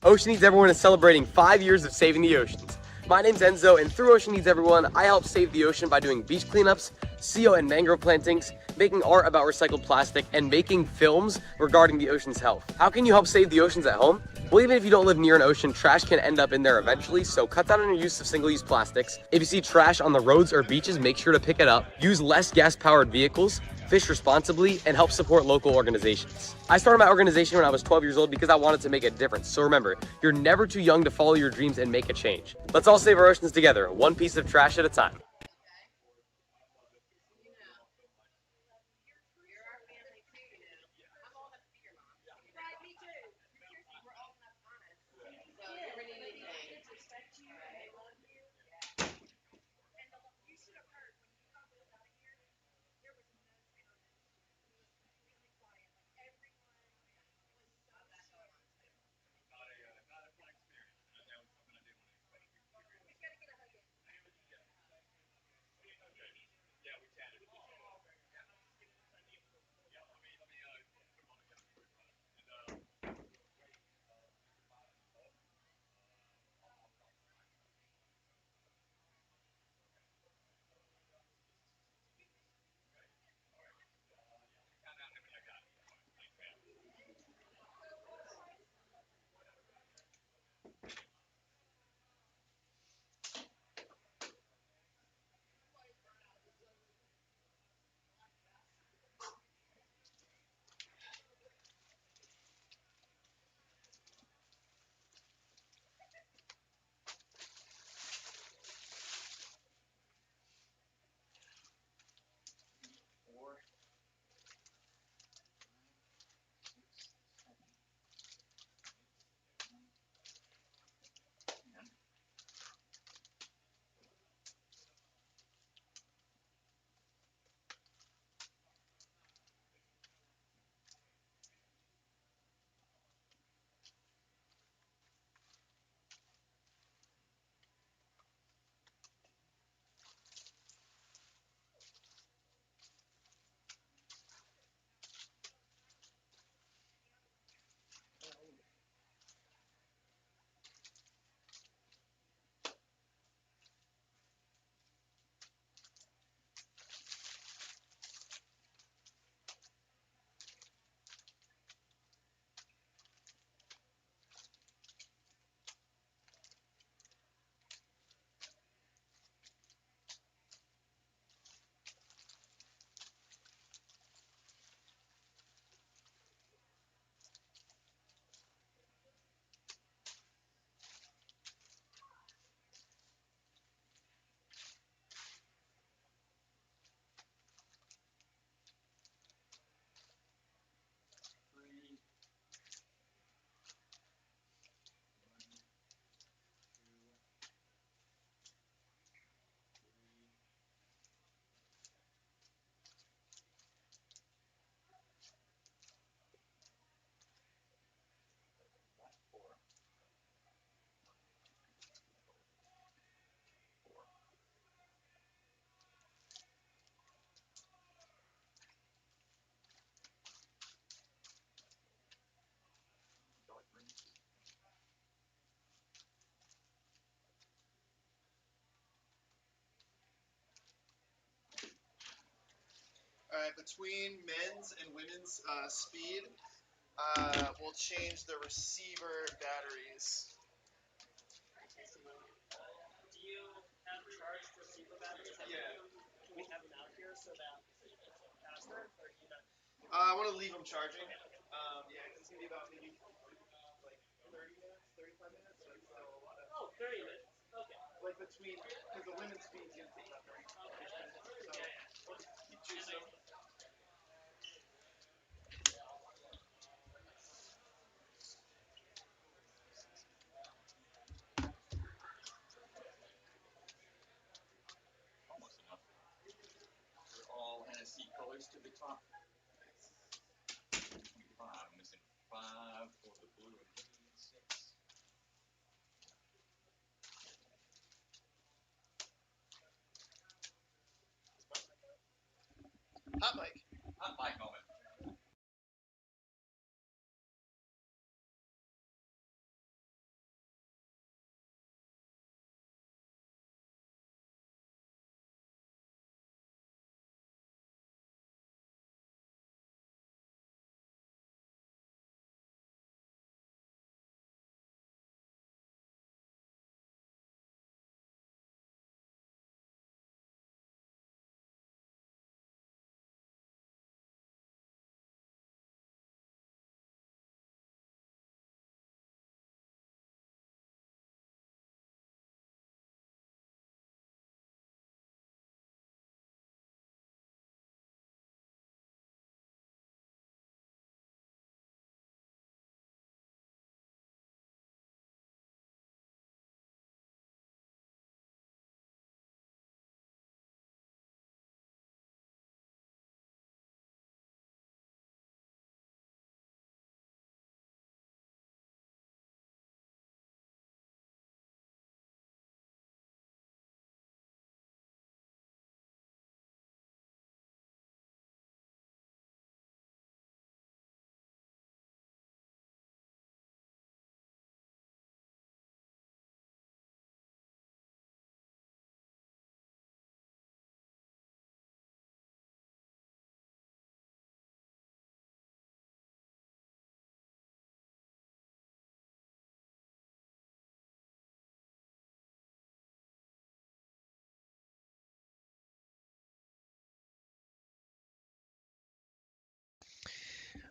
Ocean Needs Everyone is celebrating 5 years of saving the oceans. My name's Enzo, and through Ocean Needs Everyone, I help save the ocean by doing beach cleanups, CO and mangrove plantings, making art about recycled plastic, and making films regarding the ocean's health. How can you help save the oceans at home? Well, even if you don't live near an ocean, trash can end up in there eventually, so cut down on your use of single-use plastics. If you see trash on the roads or beaches, make sure to pick it up. Use less gas-powered vehicles, fish responsibly, and help support local organizations. I started my organization when I was 12 years old because I wanted to make a difference. So remember, you're never too young to follow your dreams and make a change. Let's all save our oceans together, one piece of trash at a time. right, between men's and women's speed, we'll change the receiver batteries. Do you have charged receiver batteries? Yeah. Can we have them out here so that faster? Or do you not? I want to leave them charging. Yeah, it's going to be about maybe like 30 minutes, 35 minutes. So it's still a lot of. Oh, 30 minutes. Okay. Like between, because the women's speed is going to take about 30 minutes. So you choose them. Almost enough. They're all NSC colors to the top. 25, missing 5 for the blue and green, 6. Hot mic. Hot mic moment.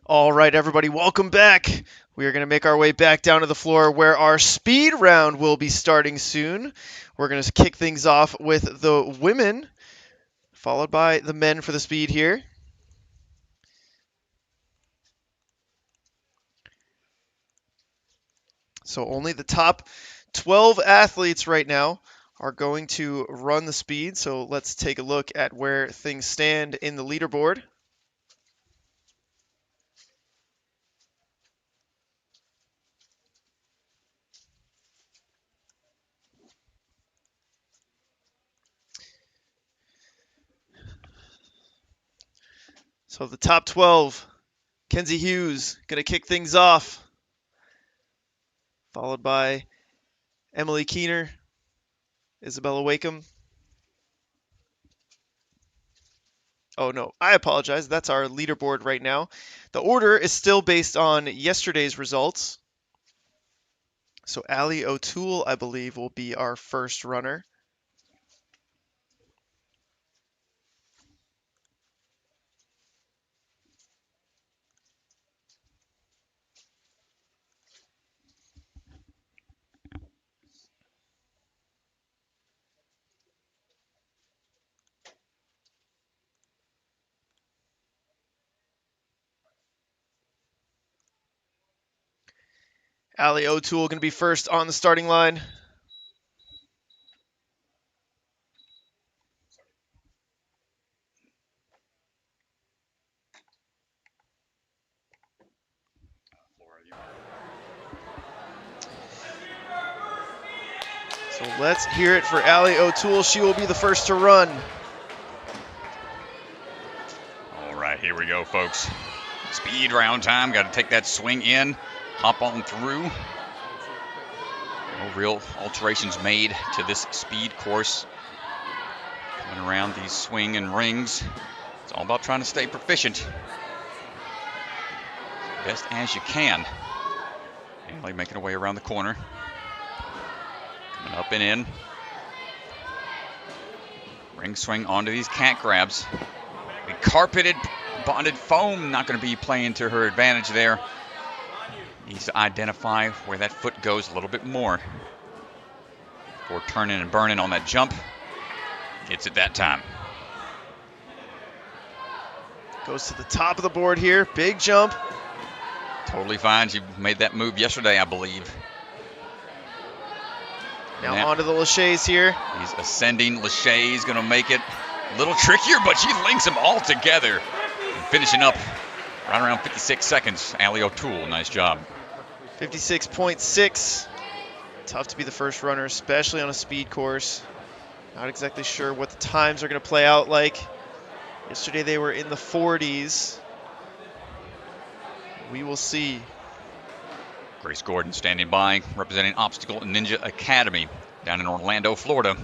All right, everybody, welcome back. We are going to make our way back down to the floor where our speed round will be starting soon. We're going to kick things off with the women, followed by the men for the speed here. So only the top 12 athletes right now are going to run the speed. So let's take a look at where things stand in the leaderboard. So the top 12, Kenzie Hughes going to kick things off, followed by Emily Keener, Isabella Wakeham. Oh no, I apologize. That's our leaderboard right now. The order is still based on yesterday's results. So Allie O'Toole, I believe, will be our first runner. Allie O'Toole going to be first on the starting line. So let's hear it for Allie O'Toole. She will be the first to run. All right, here we go, folks. Speed round time. Got to take that swing in, hop on through. No real alterations made to this speed course. Coming around these swing and rings. It's all about trying to stay proficient. Best as you can. Haley making her way around the corner. Coming up and in. Ring swing onto these cat grabs. The carpeted, bonded foam not going to be playing to her advantage there. Needs to identify where that foot goes a little bit more before turning and burning on that jump. Gets it that time. Goes to the top of the board here. Big jump. Totally fine. She made that move yesterday, I believe. Now onto the laches here. He's ascending. Lachey's going to make it a little trickier, but she links them all together. And finishing up right around 56 seconds. Allie O'Toole, nice job. 56.6. Tough to be the first runner, especially on a speed course. Not exactly sure what the times are going to play out like. Yesterday they were in the 40s. We will see. Grace Gordon standing by, representing Obstacle Ninja Academy down in Orlando, Florida.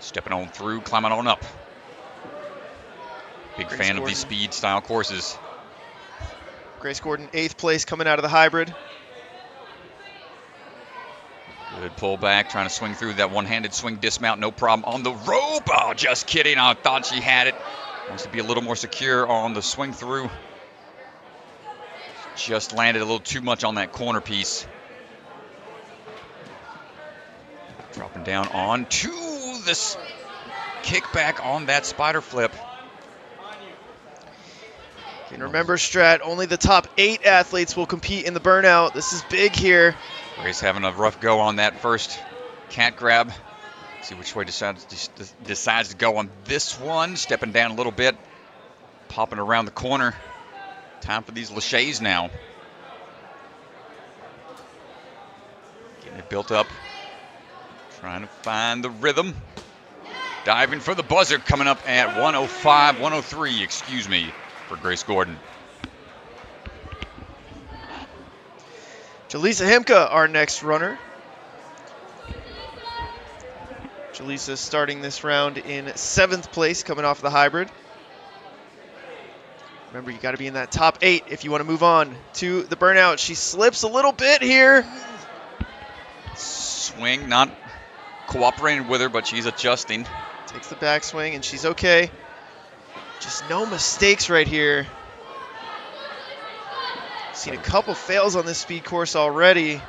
Stepping on through, climbing on up. Big fan of these speed style courses. Grace Gordon, 8th place coming out of the hybrid. Good pull back, trying to swing through that one-handed swing dismount, no problem on the rope. Oh, just kidding, I thought she had it. Wants to be a little more secure on the swing through. Just landed a little too much on that corner piece. Dropping down onto this kickback on that spider flip. And remember, Strat, only the top 8 athletes will compete in the burnout. This is big here. Grace having a rough go on that first cat grab. See which way decides to go on this one. Stepping down a little bit. Popping around the corner. Time for these laches now. Getting it built up. Trying to find the rhythm. Diving for the buzzer, coming up at 105, 103, excuse me, for Grace Gordon. Jaleesa Himka, our next runner. Jaleesa starting this round in 7th place, coming off the hybrid. Remember, you got to be in that top 8 if you want to move on to the burnout. She slips a little bit here. Swing not cooperating with her, but she's adjusting. Takes the backswing, and she's okay. Just no mistakes right here. Seen a couple fails on this speed course already.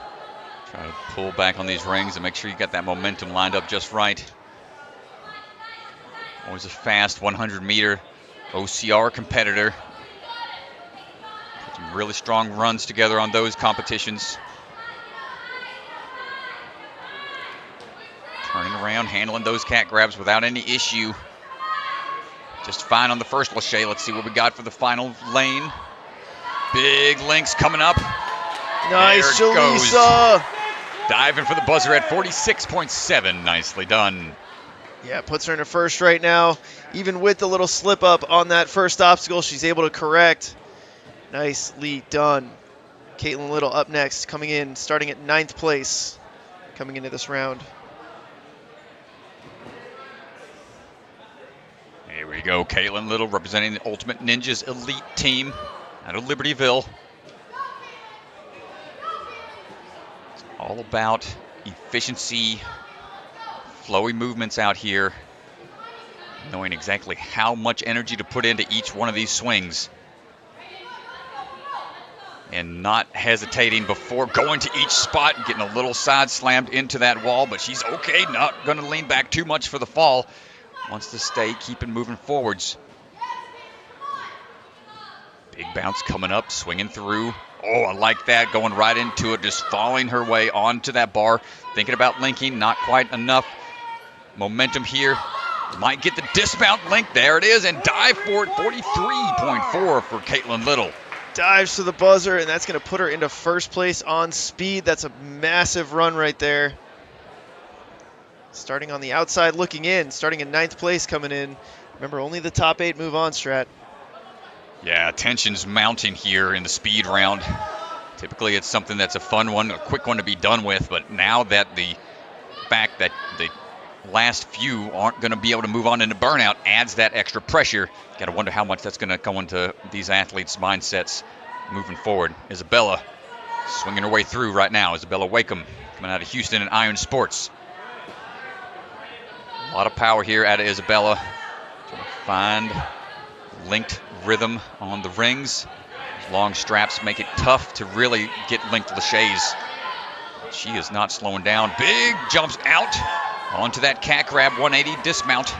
Try to pull back on these rings and make sure you got that momentum lined up just right. Always a fast 100-meter OCR competitor. Some really strong runs together on those competitions. Turning around, handling those cat grabs without any issue. Just fine on the first lache. Let's see what we got for the final lane. Big links coming up. Nice, Jaleesa. Diving for the buzzer at 46.7. Nicely done. Yeah, puts her in a first right now. Even with the little slip up on that first obstacle, she's able to correct. Nicely done. Caitlin Little up next, coming in, starting at 9th place, coming into this round. Here we go, Caitlin Little representing the Ultimate Ninjas Elite team out of Libertyville. It's all about efficiency, flowy movements out here, knowing exactly how much energy to put into each one of these swings, and not hesitating before going to each spot and getting a little side slammed into that wall, but she's okay, not going to lean back too much for the fall. Wants to stay, keeping moving forwards. Big bounce coming up, swinging through. Oh, I like that, going right into it, just following her way onto that bar. Thinking about linking, not quite enough momentum here. Might get the dismount link, there it is, and dive for it, 43.4 for Caitlin Little. Dives to the buzzer, and that's going to put her into first place on speed. That's a massive run right there. Starting on the outside looking in, starting in 9th place coming in. Remember, only the top 8 move on, Strat. Yeah, tension's mounting here in the speed round. Typically it's something that's a fun one, a quick one to be done with, but now that the fact that the last few aren't going to be able to move on into burnout adds that extra pressure. Got to wonder how much that's going to go into these athletes' mindsets moving forward. Isabella swinging her way through right now. Isabella Wakeham coming out of Houston and Iron Sports. A lot of power here out of Isabella. Trying to find linked rhythm on the rings. Those long straps make it tough to really get linked laches. She is not slowing down. Big jumps out onto that cat grab 180 dismount.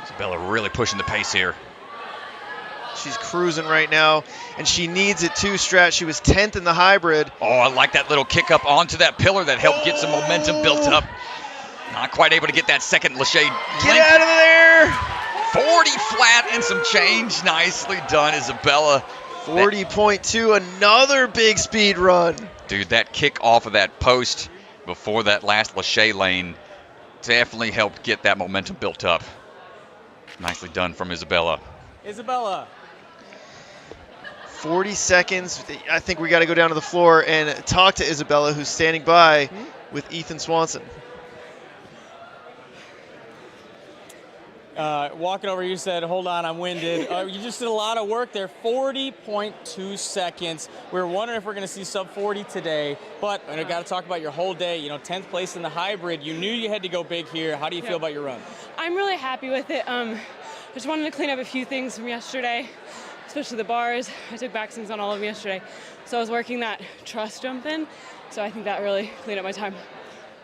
Isabella really pushing the pace here. She's cruising right now, and she needs it too, Strat. She was 10th in the hybrid. Oh, I like that little kick up onto that pillar that helped get some momentum built up. Not quite able to get that second lache. Get out of there! 40 flat and some change. Nicely done, Isabella. 40.2, another big speed run. Dude, that kick off of that post before that last lache lane definitely helped get that momentum built up. Nicely done from Isabella. Isabella. 40 seconds. I think we got to go down to the floor and talk to Isabella, who's standing by with Ethan Swanson. Walking over, you said, hold on, I'm winded. You just did a lot of work there. 40.2 seconds. We were wondering if we're going to see sub 40 today, but I got to talk about your whole day. 10th place in the hybrid. You knew you had to go big here. How do you feel about your run? I'm really happy with it. I just wanted to clean up a few things from yesterday, especially the bars. I took back swings on all of them yesterday. So I was working that truss jump in, so I think that really cleaned up my time.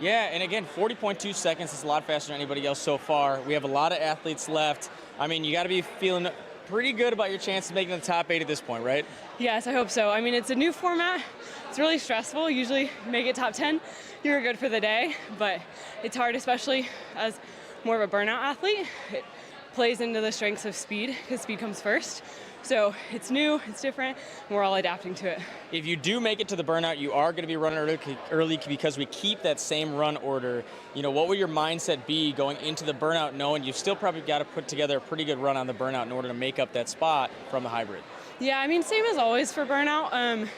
Yeah, and again, 40.2 seconds is a lot faster than anybody else so far. We have a lot of athletes left. I mean, you got to be feeling pretty good about your chance of making the top 8 at this point, right? Yes, I hope so. I mean, it's a new format. It's really stressful. Usually make it top 10, you're good for the day, but it's hard, especially as more of a burnout athlete. It plays into the strengths of speed, because speed comes first. So it's new, it's different, and we're all adapting to it. If you do make it to the burnout, you are going to be running early because we keep that same run order. What would your mindset be going into the burnout, knowing you've still probably got to put together a pretty good run on the burnout in order to make up that spot from the hybrid? Yeah, I mean, same as always for burnout.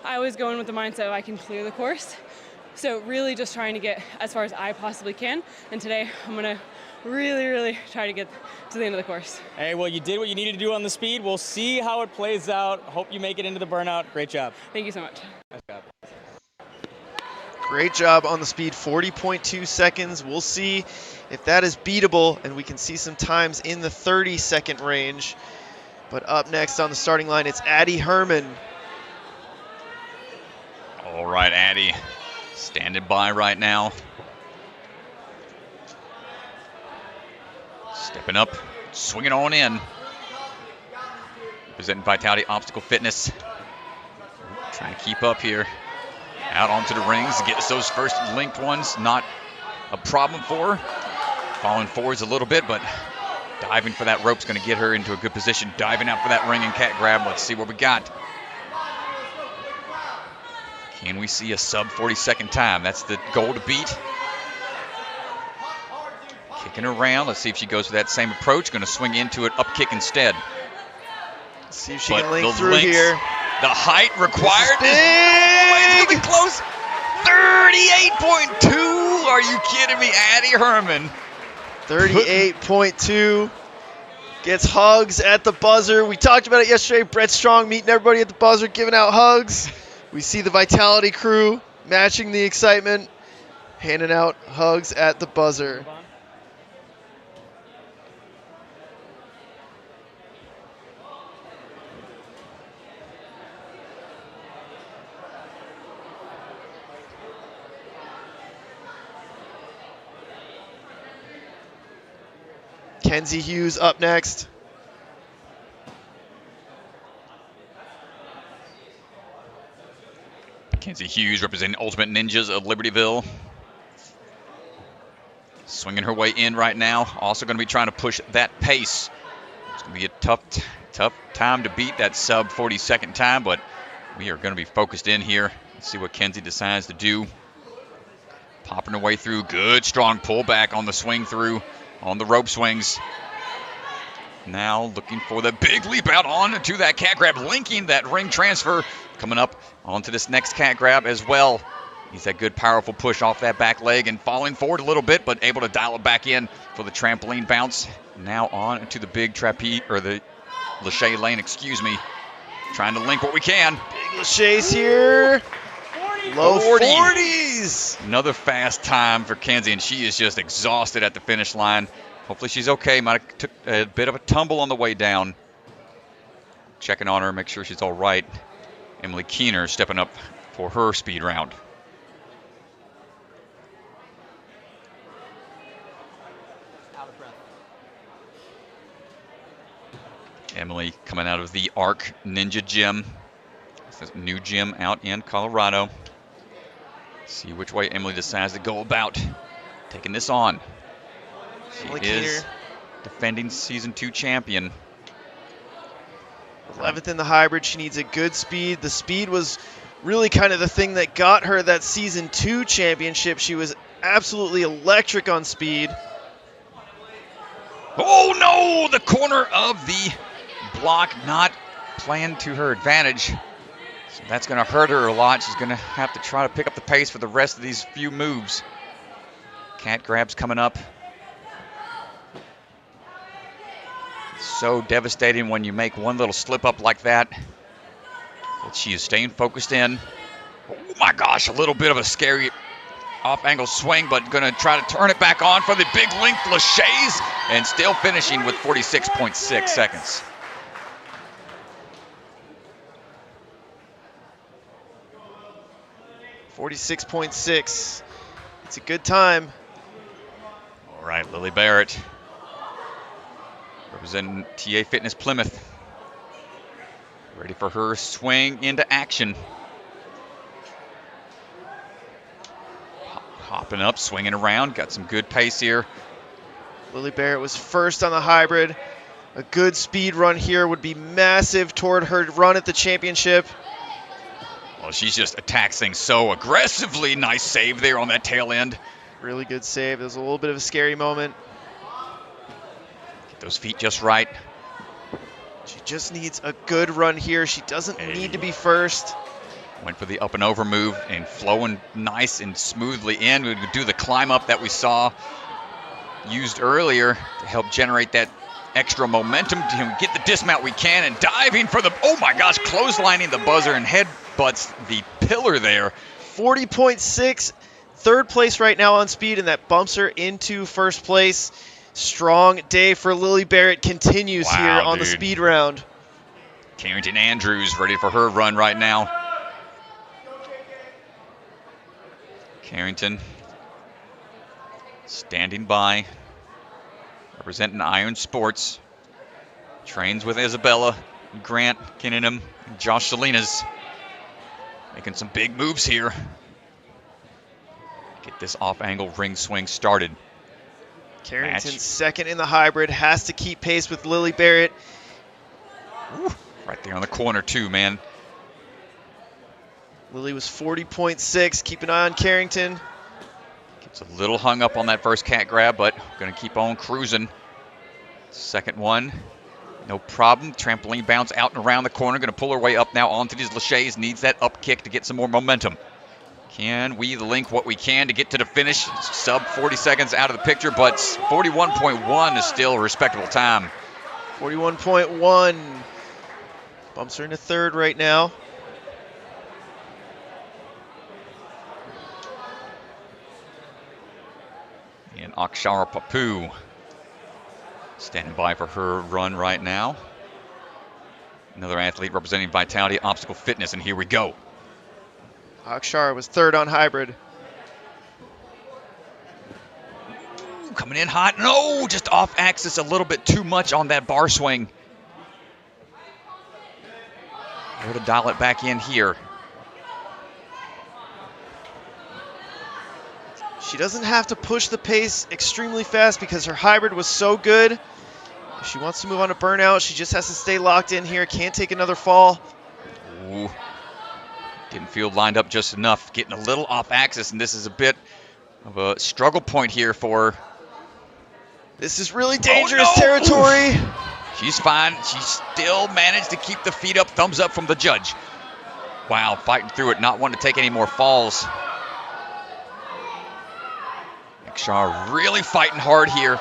I always go in with the mindset of I can clear the course. So really just trying to get as far as I possibly can. And today I'm going to really try to get to the end of the course. Hey, well, you did what you needed to do on the speed. We'll see how it plays out. Hope you make it into the burnout. Great job. Thank you so much. Nice job. Great job on the speed, 40.2 seconds. We'll see if that is beatable, and we can see some times in the 30-second range. But up next on the starting line, it's Addie Herman. All right, Addie, standing by right now. Stepping up, swinging on in. Representing Vitality Obstacle Fitness. Trying to keep up here. Out onto the rings, gets those first linked ones. Not a problem for her. Falling forwards a little bit, but diving for that rope's going to get her into a good position. Diving out for that ring and cat grab. Let's see what we got. Can we see a sub 40-second time? That's the goal to beat. Kicking around. Let's see if she goes for that same approach. Going to swing into it, up kick instead. Let's see if she can link through here. The height required is big. Close. 38.2. Are you kidding me, Addie Herman? 38.2. Gets hugs at the buzzer. We talked about it yesterday. Brett Strong meeting everybody at the buzzer, giving out hugs. We see the Vitality crew matching the excitement, handing out hugs at the buzzer. Kenzie Hughes up next. Kenzie Hughes representing Ultimate Ninjas of Libertyville. Swinging her way in right now. Also going to be trying to push that pace. It's going to be a tough time to beat that sub 40-second time, but we are going to be focused in here. Let's see what Kenzie decides to do. Popping her way through. Good strong pullback on the swing through. On the rope swings. Now looking for the big leap out onto that cat grab, linking that ring transfer. Coming up onto this next cat grab as well. Needs that good, powerful push off that back leg and falling forward a little bit, but able to dial it back in for the trampoline bounce. Now on to the big trapeze, or the Lachey lane, excuse me. Trying to link what we can. Big Lachey's here. Low 40s. Another fast time for Kenzie, and she is just exhausted at the finish line. Hopefully she's okay. Might have took a bit of a tumble on the way down. Checking on her, make sure she's all right. Emily Keener stepping up for her speed round. Emily coming out of the ARC Ninja Gym. It's a new gym out in Colorado. See which way Emily decides to go about taking this on. She is defending Season 2 champion. 11th in the hybrid. She needs a good speed. The speed was really kind of the thing that got her that Season 2 championship. She was absolutely electric on speed. Oh no! The corner of the block not playing to her advantage. So that's going to hurt her a lot. She's going to have to try to pick up the pace for the rest of these few moves. Cat grabs coming up. It's so devastating when you make one little slip up like that. But she is staying focused in. Oh my gosh, a little bit of a scary off-angle swing, but going to try to turn it back on for the big length Lachey's, and still finishing with 46.6 seconds. .6. It's a good time. All right, Lily Barrett, representing TA Fitness Plymouth. Ready for her swing into action. Hopping up, swinging around, got some good pace here. Lily Barrett was first on the hybrid. A good speed run here would be massive toward her run at the championship. Well, she's just attacks things so aggressively. Nice save there on that tail end. Really good save. It was a little bit of a scary moment. Get those feet just right. She just needs a good run here. She doesn't need to be first. Went for the up and over move and flowing nice and smoothly in. We would do the climb up that we saw used earlier to help generate that extra momentum to get the dismount we can, and diving for the, oh my gosh, clotheslining the buzzer and headbutts the pillar there. 40.6, third place right now on speed, and that bumps her into first place. Strong day for Lily Barrett continues here on the speed round. Carrington Andrews ready for her run right now. Carrington standing by, representing Iron Sports. Trains with Isabella, Grant Kinningham, and Josh Salinas. Making some big moves here. Get this off-angle ring swing started. Carrington second in the hybrid, has to keep pace with Lily Barrett. Ooh, right there on the corner too, man. Lily was 40.6. Keep an eye on Carrington. Gets a little hung up on that first cat grab, but going to keep on cruising. Second one, no problem. Trampoline bounce out and around the corner. Going to pull her way up now onto these Lachey's. Needs that up kick to get some more momentum. Can we link what we can to get to the finish? Sub 40 seconds out of the picture, but 41.1 is still a respectable time. 41.1. Bumps her into third right now. And Akshara Papu standing by for her run right now. Another athlete representing Vitality Obstacle Fitness, and here we go. Akshara was third on hybrid. Ooh, coming in hot. No, just off axis a little bit too much on that bar swing. Able to dial it back in here. She doesn't have to push the pace extremely fast because her hybrid was so good. If she wants to move on to burnout, she just has to stay locked in here. Can't take another fall. Ooh. Didn't feel lined up just enough. Getting a little off axis, and this is a bit of a struggle point here for her. This is really dangerous territory. Oof. She's fine. She still managed to keep the feet up. Thumbs up from the judge. Wow, fighting through it, not wanting to take any more falls. Shaw really fighting hard here.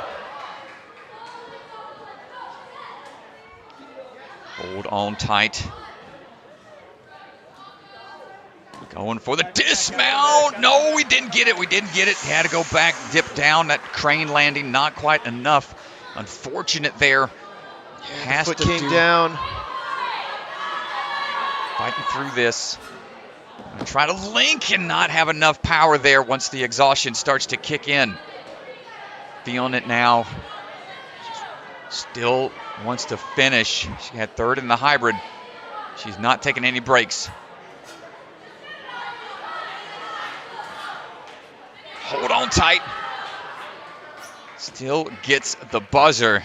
Hold on tight. Going for the dismount. No, we didn't get it. We didn't get it. Had to go back, dip down. That crane landing, not quite enough. Unfortunate there. Has Foot to came down. Fighting through this. Try to link and not have enough power there once the exhaustion starts to kick in. Feeling it now. Still wants to finish. She had third in the hybrid. She's not taking any breaks. Hold on tight. Still gets the buzzer.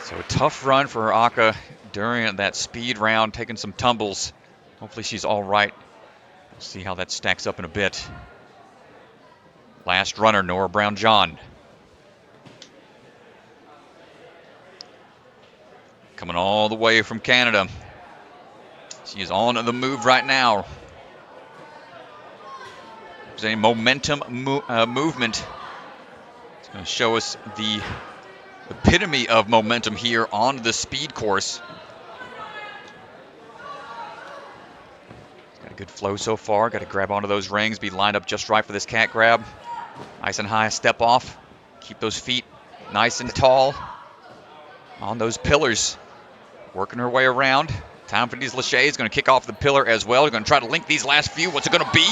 So a tough run for Aka during that speed round, taking some tumbles. Hopefully she's all right. We'll see how that stacks up in a bit. Last runner, Nora Brown-John. Coming all the way from Canada. She is on the move right now. There's a momentum movement. It's going to show us the epitome of momentum here on the speed course. Got a good flow so far. Got to grab onto those rings, be lined up just right for this cat grab. Nice and high, step off. Keep those feet nice and tall on those pillars. Working her way around. Time for these Lachey is going to kick off the pillar as well. They're going to try to link these last few. What's it going to be?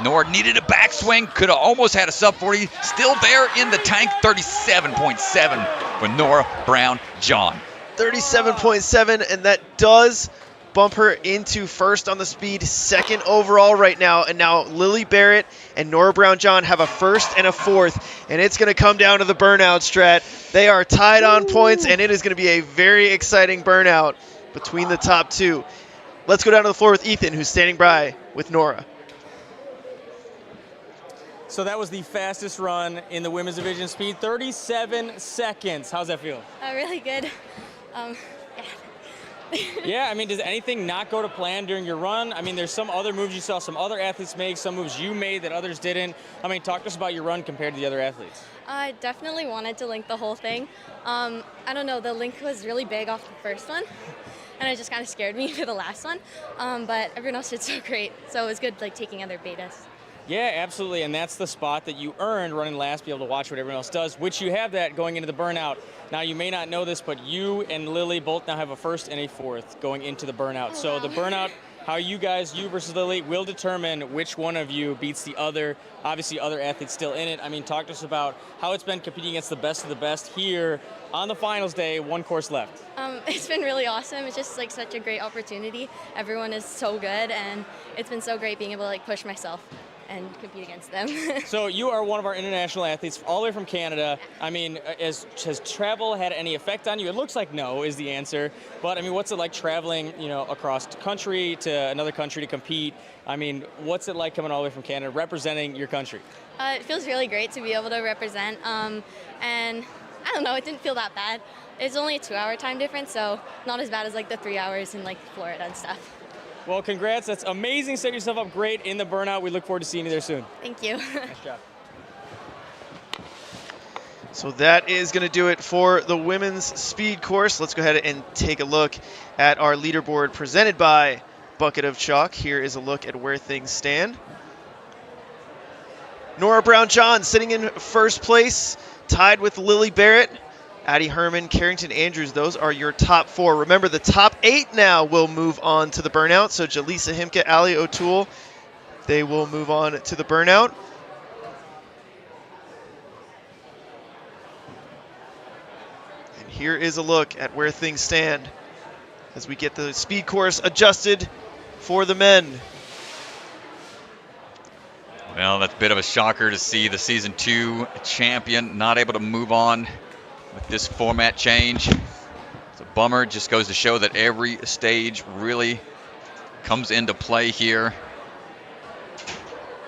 Nora needed a backswing. Could have almost had a sub 40. Still there in the tank. 37.7 for Nora Brown-John. 37.7, and that does bump her into first on the speed, second overall right now. And now Lily Barrett and Nora Brown-John have a first and a fourth, and it's going to come down to the burnout strat. They are tied on points, and it is going to be a very exciting burnout between the top two. Let's go down to the floor with Ethan, who's standing by with Nora. So that was the fastest run in the women's division speed, 37 seconds. How's that feel? Really good. Yeah, I mean, does anything not go to plan during your run? I mean, there's some other moves you saw some other athletes make, some moves you made that others didn't. I mean, talk to us about your run compared to the other athletes. I definitely wanted to link the whole thing. I don't know, the link was really big off the first one, and it just kind of scared me for the last one. But everyone else did so great, so it was good like taking other betas. Yeah, absolutely, and that's the spot that you earned running last, be able to watch what everyone else does, which you have that going into the burnout. Now, you may not know this, but you and Lily both now have a first and a fourth going into the burnout. So the burnout, how you guys, you versus Lily, will determine which one of you beats the other. Obviously, other athletes still in it. I mean, talk to us about how it's been competing against the best of the best here on the finals day, one course left. It's been really awesome. It's just like such a great opportunity. Everyone is so good, and it's been so great being able to like push myself and compete against them. So you are one of our international athletes all the way from Canada. I mean, has travel had any effect on you? It looks like no is the answer. But I mean, what's it like traveling, you know, across the country to another country to compete? I mean, what's it like coming all the way from Canada, representing your country? It feels really great to be able to represent. And I don't know, it didn't feel that bad. It's only a 2-hour time difference, so not as bad as like the 3 hours in like Florida and stuff. Well, congrats. That's amazing. Set yourself up great in the burnout. We look forward to seeing you there soon. Thank you. Nice job. So that is going to do it for the women's speed course. Let's go ahead and take a look at our leaderboard presented by Bucket of Chalk. Here is a look at where things stand. Nora Brown-John sitting in first place, tied with Lily Barrett. Addie Herman, Carrington Andrews, those are your top four. Remember, the top 8 now will move on to the burnout. So Jaleesa Himka, Allie O'Toole, they will move on to the burnout. And here is a look at where things stand as we get the speed course adjusted for the men. Well, that's a bit of a shocker to see the Season 2 champion not able to move on with this format change. It's a bummer. Just goes to show that every stage really comes into play here.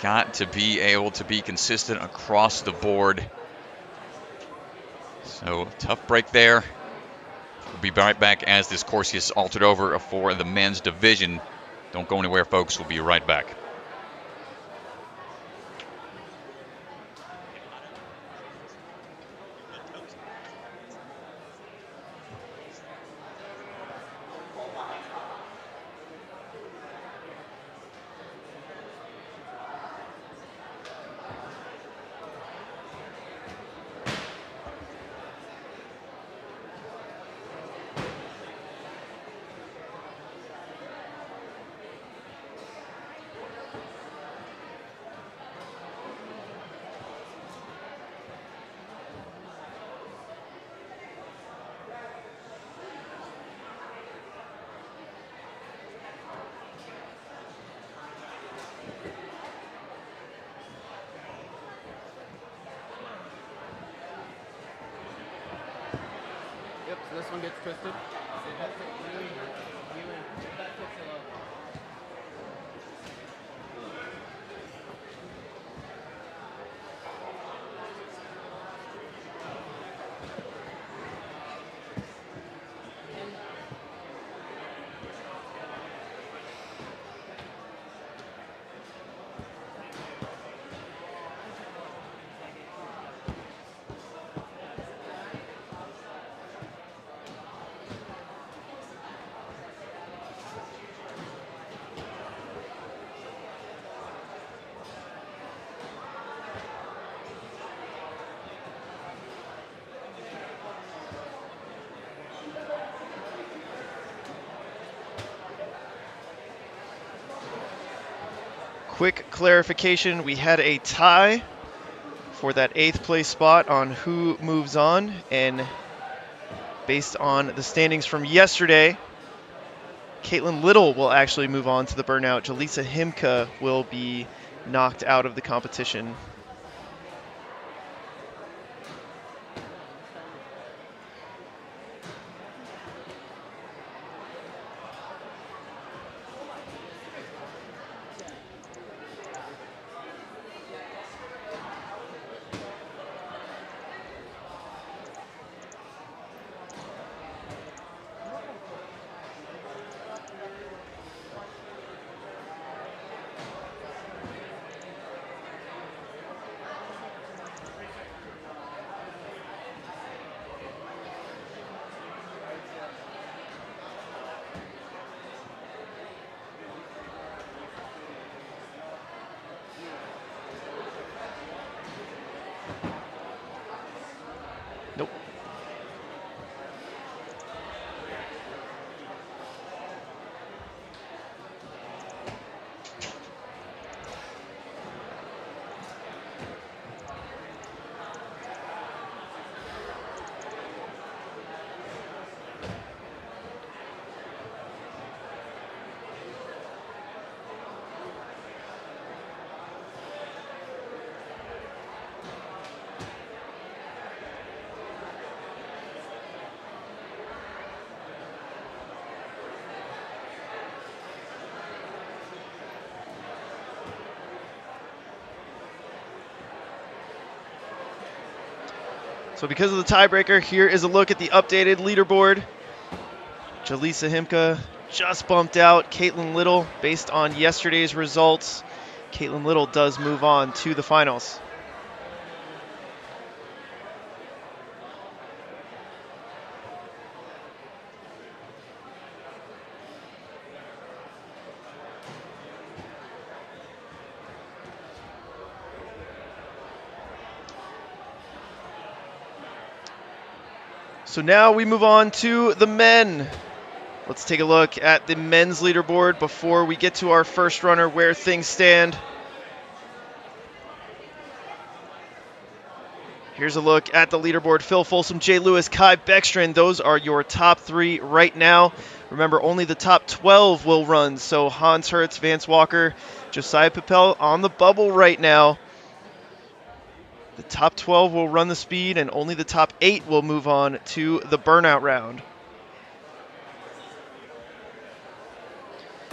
Got to be able to be consistent across the board. So tough break there. We'll be right back as this course gets altered over for the men's division. Don't go anywhere, folks. We'll be right back. Yep, so this one gets twisted. So that's it, really, you and that fits it up. Quick clarification, we had a tie for that 8th place spot on who moves on, and based on the standings from yesterday, Caitlin Little will actually move on to the burnout. Jaleesa Himka will be knocked out of the competition. Nope. So because of the tiebreaker, here is a look at the updated leaderboard. Jaleesa Himka just bumped out Caitlin Little based on yesterday's results. Caitlin Little does move on to the finals. So now we move on to the men. Let's take a look at the men's leaderboard before we get to our first runner, where things stand. Here's a look at the leaderboard. Phil Folsom, Jay Lewis, Kai Beckstrand, those are your top 3 right now. Remember, only the top 12 will run, so Hans Hertz, Vance Walker, Josiah Papel on the bubble right now. The top 12 will run the speed, and only the top 8 will move on to the burnout round.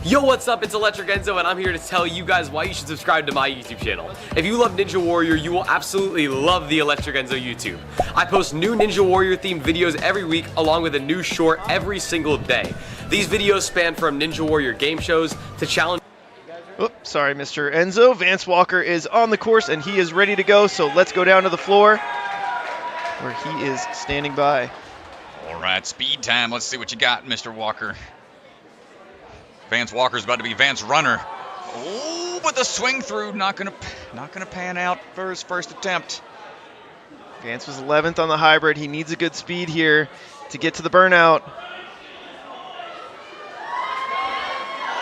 Yo, what's up? It's Electric Enzo, and I'm here to tell you guys why you should subscribe to my YouTube channel. If you love Ninja Warrior, you will absolutely love the Electric Enzo YouTube. I post new Ninja Warrior themed videos every week, along with a new short every single day. These videos span from Ninja Warrior game shows to challenge. Oops, sorry, Mr. Enzo. Vance Walker is on the course, and he is ready to go, so let's go down to the floor where he is standing by. All right, speed time. Let's see what you got, Mr. Walker. Vance Walker's about to be Vance Runner. Oh, but the swing through not gonna pan out for his first attempt. Vance was 11th on the hybrid. He needs a good speed here to get to the burnout.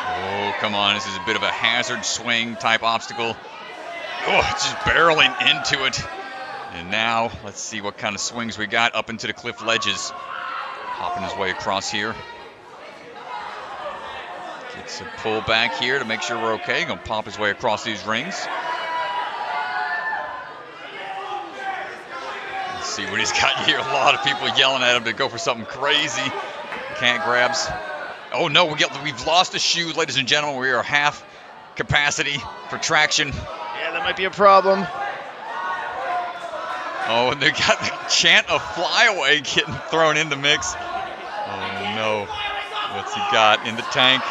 Oh, come on. This is a bit of a hazard swing type obstacle. Oh, it's just barreling into it. And now, let's see what kind of swings we got up into the cliff ledges. Hopping his way across here. Gets a pull back here to make sure we're okay. Gonna pop his way across these rings. Let's see what he's got here. A lot of people yelling at him to go for something crazy. Can't grabs. Oh no, we've lost a shoe, ladies and gentlemen. We are half capacity for traction. Yeah, that might be a problem. Oh, and they got the chant of flyaway getting thrown in the mix. Oh no. What's he got in the tank?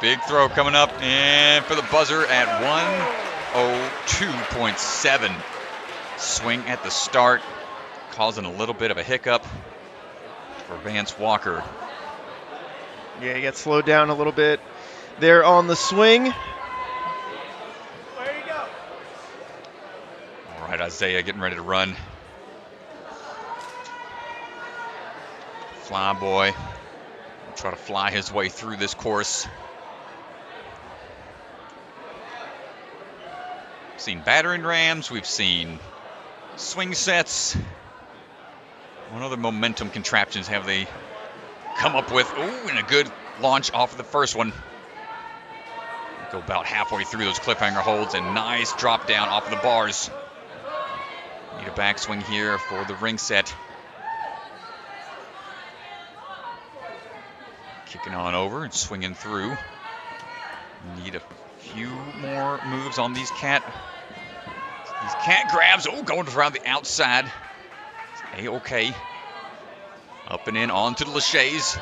Big throw coming up, and for the buzzer at 102.7. Swing at the start, causing a little bit of a hiccup for Vance Walker. Yeah, he got slowed down a little bit there on the swing. All right, Isaiah getting ready to run. Fly boy. Try to fly his way through this course. We've seen battering rams, we've seen swing sets. What other momentum contraptions have they come up with? Ooh, and a good launch off of the first one. Go about halfway through those cliffhanger holds, and nice drop down off of the bars. Need a backswing here for the ring set. Kicking on over and swinging through. Need a few more moves on these cat grabs. Oh, going around the outside. A-okay. Up and in onto the laches.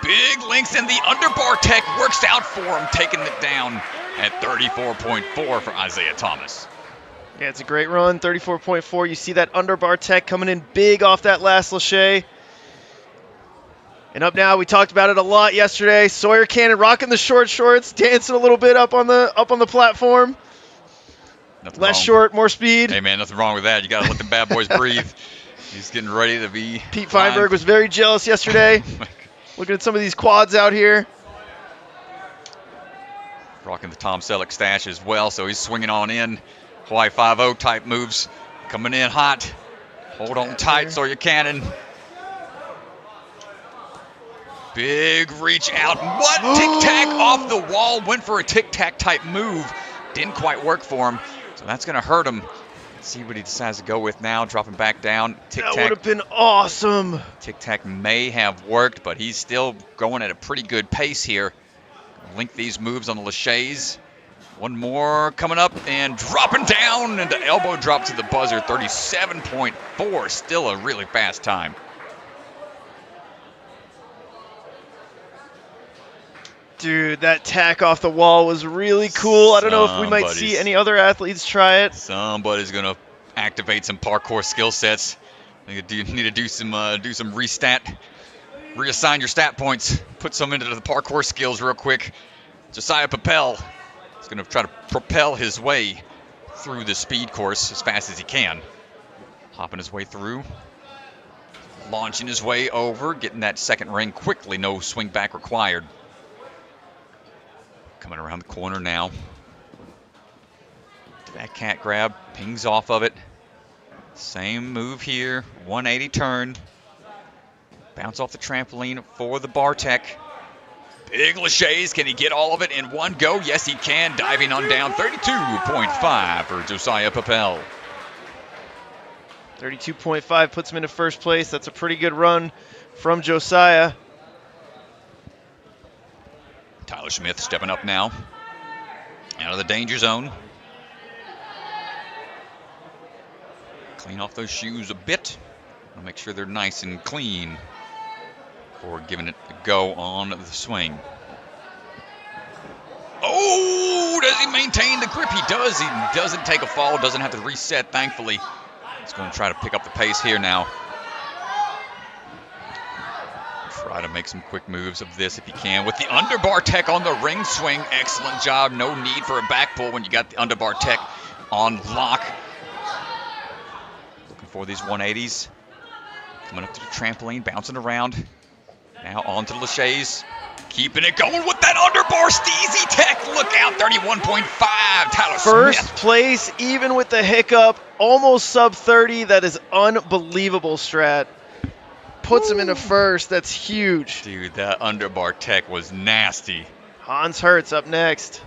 Big links, and the underbar tech works out for him, taking it down at 34.4 for Isaiah Thomas. Yeah, it's a great run, 34.4. You see that underbar tech coming in big off that last lache. And up now, we talked about it a lot yesterday. Sawyer Cannon rocking the short shorts, dancing a little bit up on the platform. Nothing Less wrong. Short, more speed. Hey man, nothing wrong with that. You gotta let the bad boys breathe. He's getting ready to be. Pete Feinberg was very jealous yesterday. Looking at some of these quads out here. Rocking the Tom Selleck stash as well, so he's swinging on in. Hawaii 5-0 type moves coming in hot. Hold on tight, Sawyer Cannon. Big reach out. What? Tic-tac off the wall. Went for a tic-tac type move. Didn't quite work for him, so that's going to hurt him. Let's see what he decides to go with now. Dropping back down. Tic-tac. That would have been awesome. Tic-tac may have worked, but he's still going at a pretty good pace here. Link these moves on the laches. One more coming up and dropping down, and the elbow drop to the buzzer. 37.4. Still a really fast time. Dude, that tack off the wall was really cool. I don't know if we might see any other athletes try it. Somebody's gonna activate some parkour skill sets. You need to do some reassign your stat points. Put some into the parkour skills real quick. Josiah Papel is gonna try to propel his way through the speed course as fast as he can. Hopping his way through. Launching his way over, getting that second ring quickly. No swing back required. Coming around the corner now. That cat grab, pings off of it. Same move here, 180 turn. Bounce off the trampoline for the bar tech. Big laches, can he get all of it in one go? Yes, he can, diving on down. 32.5 for Josiah Papel. 32.5 puts him into first place. That's a pretty good run from Josiah. Tyler Smith stepping up now. Out of the danger zone. Clean off those shoes a bit. I'll make sure they're nice and clean before giving it a go on the swing. Oh, does he maintain the grip? He does. He doesn't take a fall, doesn't have to reset, thankfully. He's going to try to pick up the pace here now. Try to make some quick moves of this if he can. With the underbar tech on the ring swing, excellent job. No need for a back pull when you got the underbar tech on lock. Looking for these 180s. Coming up to the trampoline, bouncing around. Now on to the Lachey's. Keeping it going with that underbar steezy tech. Look out, 31.5. Tyler First Smith. place, even with the hiccup, almost sub 30. That is unbelievable, Strat. Puts him into first. That's huge. Dude, that underbar tech was nasty. Hans Hertz up next.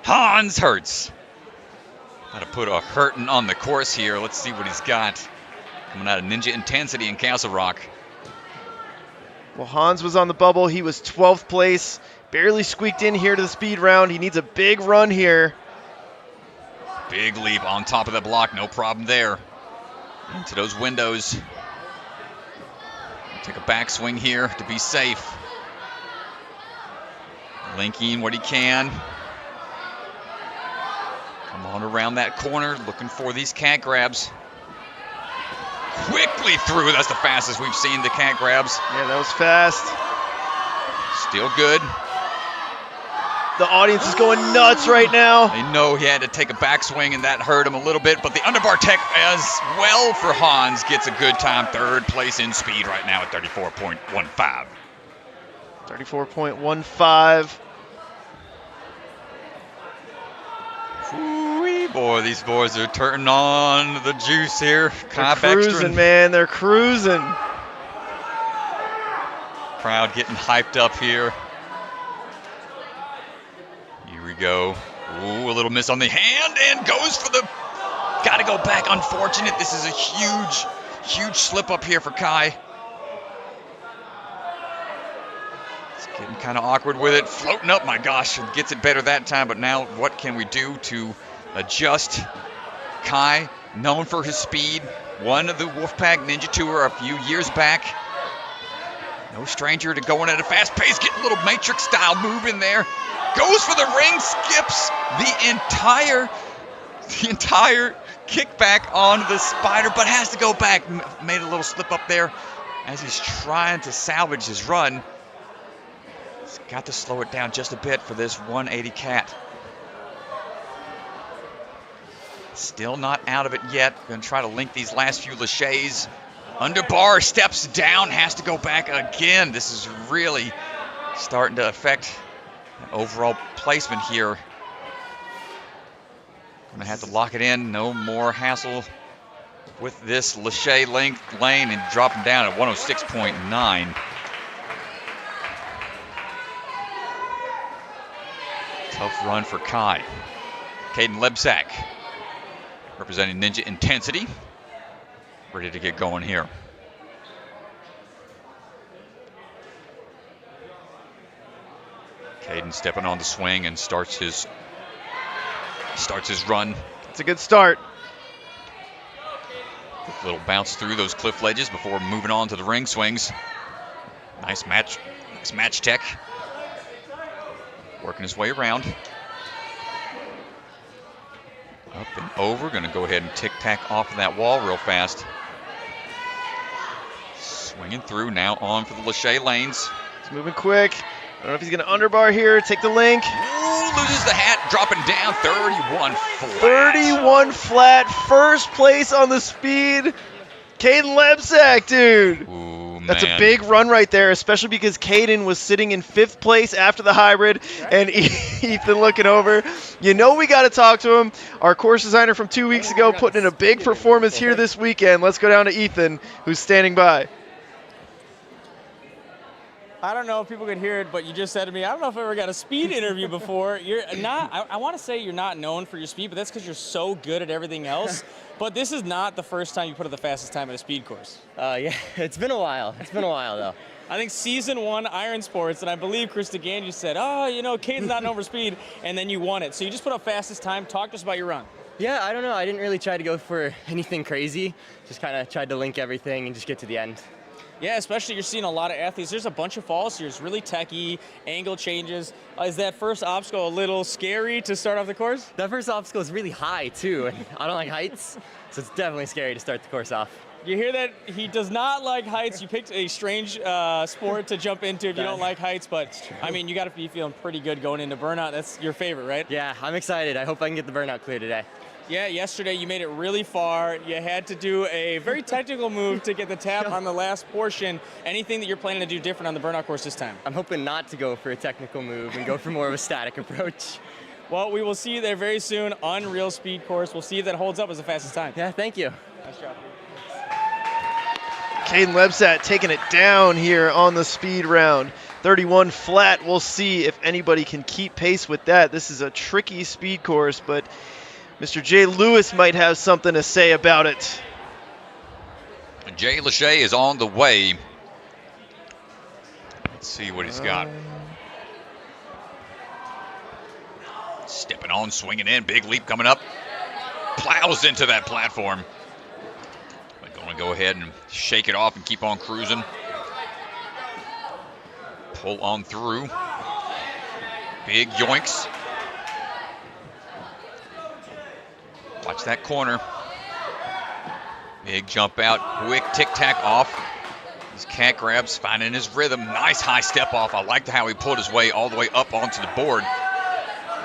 Hans Hertz. Got to put a hurtin' on the course here. Let's see what he's got. Coming out of Ninja Intensity in Castle Rock. Well, Hans was on the bubble. He was 12th place. Barely squeaked in here to the speed round. He needs a big run here. Big leap on top of the block. No problem there. Into those windows. Take a backswing here to be safe. Linking what he can. Come on around that corner, looking for these cat grabs. Quickly through. That's the fastest we've seen the cat grabs. Yeah, that was fast. Still good. The audience is going nuts right now. They know he had to take a backswing, and that hurt him a little bit. But the underbar tech as well for Hans gets a good time. Third place in speed right now at 34.15. 34.15. Ooh-wee, boy, these boys are turning on the juice here. They're cruising, man. They're cruising. Crowd getting hyped up here. Here we go. Ooh, a little miss on the hand and goes for the... Got to go back. Unfortunate. This is a huge, huge slip up here for Kai. It's getting kind of awkward with it. Floating up, my gosh. Gets it better that time, but now what can we do to adjust? Kai, known for his speed, won the Wolfpack Ninja Tour a few years back. No stranger to going at a fast pace, getting a little Matrix style move in there. Goes for the ring, skips the entire kickback on the spider, but has to go back. Made a little slip up there as he's trying to salvage his run. He's got to slow it down just a bit for this 180 cat. Still not out of it yet. Going to try to link these last few Lachey's. Underbar steps down, has to go back again. This is really starting to affect overall placement here. Gonna have to lock it in. No more hassle with this Lachey length lane and dropping down at 106.9. Tough run for Kai. Caden Lebsack representing Ninja Intensity. Ready to get going here. Caden stepping on the swing and starts his run. It's a good start. Quick little bounce through those cliff ledges before moving on to the ring swings. Nice match tech. Working his way around. Up and over. Going to go ahead and tic-tac off of that wall real fast. Swinging through, now on for the Lachey lanes. He's moving quick. I don't know if he's going to underbar here, take the link. Ooh, loses the hat, dropping down 31 flat. 31 flat, first place on the speed. Caden Lebsack, dude. Ooh, That's man. a big run right there, especially because Caden was sitting in 5th place after the hybrid, and Ethan looking over. You know we got to talk to him. Our course designer from 2 weeks ago putting in a big performance here this weekend. Let's go down to Ethan, who's standing by. I don't know if people could hear it, but you just said to me, I don't know if I ever got a speed interview before. You're not, I want to say you're not known for your speed, but that's because you're so good at everything else. But this is not the first time you put up the fastest time at a speed course. Yeah, it's been a while. It's been a while, though. I think season 1 Iron Sports, and I believe Chris DeGange said, oh, you know, Caden's not known for speed, and then you won it. So you just put up fastest time. Talk to us about your run. Yeah, I don't know. I didn't really try to go for anything crazy. Just kind of tried to link everything and just get to the end. Yeah, especially you're seeing a lot of athletes. There's a bunch of falls here. It's really techy, angle changes. Is that first obstacle a little scary to start off the course? That first obstacle is really high, too, and I don't like heights, so it's definitely scary to start the course off. You hear that? He does not like heights. You picked a strange sport to jump into if you don't like heights, but I mean, you got to be feeling pretty good going into burnout. That's your favorite, right? Yeah, I'm excited. I hope I can get the burnout clear today. Yeah, yesterday you made it really far. You had to do a very technical move to get the tap on the last portion. Anything that you're planning to do different on the burnout course this time? I'm hoping not to go for a technical move and go for more of a static approach. Well, we will see you there very soon. Unreal speed course. We'll see if that holds up as the fastest time. Yeah, thank you. Nice job. Caden Lebsat taking it down here on the speed round. 31 flat. We'll see if anybody can keep pace with that. This is a tricky speed course, but Mr. Jay Lewis might have something to say about it. Jay Lachey is on the way. Let's see what he's got. Stepping on, swinging in, big leap coming up. Plows into that platform. But going to go ahead and shake it off and keep on cruising. Pull on through. Big yoinks. Watch that corner. Big jump out, quick tic-tac off. These cat grabs, finding his rhythm. Nice high step off. I liked how he pulled his way all the way up onto the board.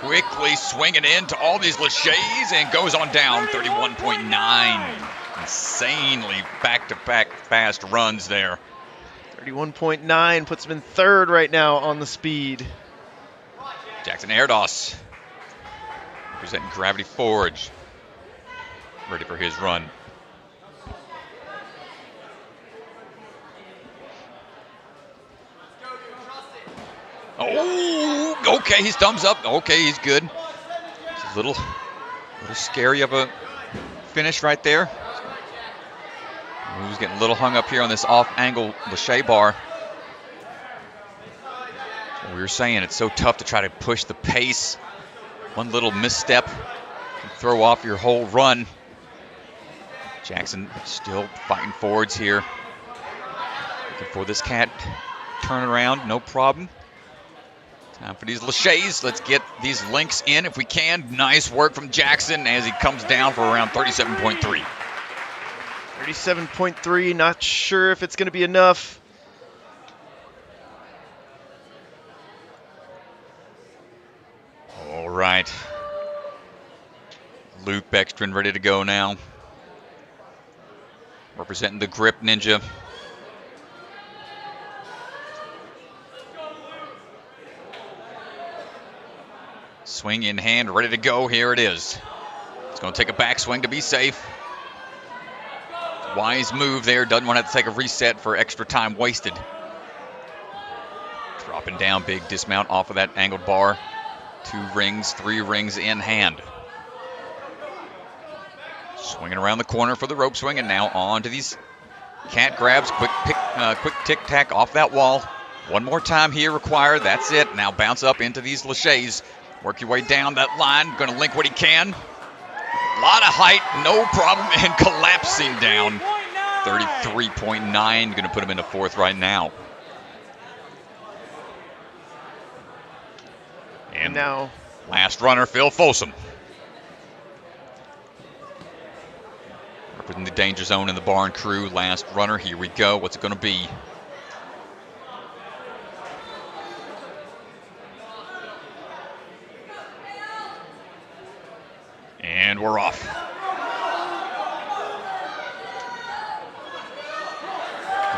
Quickly swinging into all these laches and goes on down, 31.9. Insanely back-to-back fast runs there. 31.9 puts him in third right now on the speed. Jackson Erdos, representing Gravity Forge, ready for his run. Oh, okay, he's thumbs up. Okay, he's good. It's a little scary of a finish right there. He was getting a little hung up here on this off-angle lache bar. We were saying it's so tough to try to push the pace. One little misstep can throw off your whole run. Jackson still fighting forwards here. Looking for this cat turn around, no problem. Time for these laches. Let's get these links in if we can. Nice work from Jackson as he comes down for around 37.3. 37.3, not sure if it's going to be enough. All right. Luke Beckstrom ready to go now. Representing the Grip Ninja. Swing in hand, ready to go. Here it is. It's going to take a backswing to be safe. Wise move there. Doesn't want to have to take a reset for extra time wasted. Dropping down, big dismount off of that angled bar. 2 rings, 3 rings in hand. Swinging around the corner for the rope swing, and now on to these cat grabs. Quick tic-tac off that wall. One more time here required. That's it. Now bounce up into these laches. Work your way down that line. Going to link what he can. A lot of height, no problem, and collapsing down. 33.9. Going to put him into 4th right now. And now, last runner, Phil Folsom. Representing the danger zone in the barn crew. Last runner, here we go. What's it going to be? And we're off.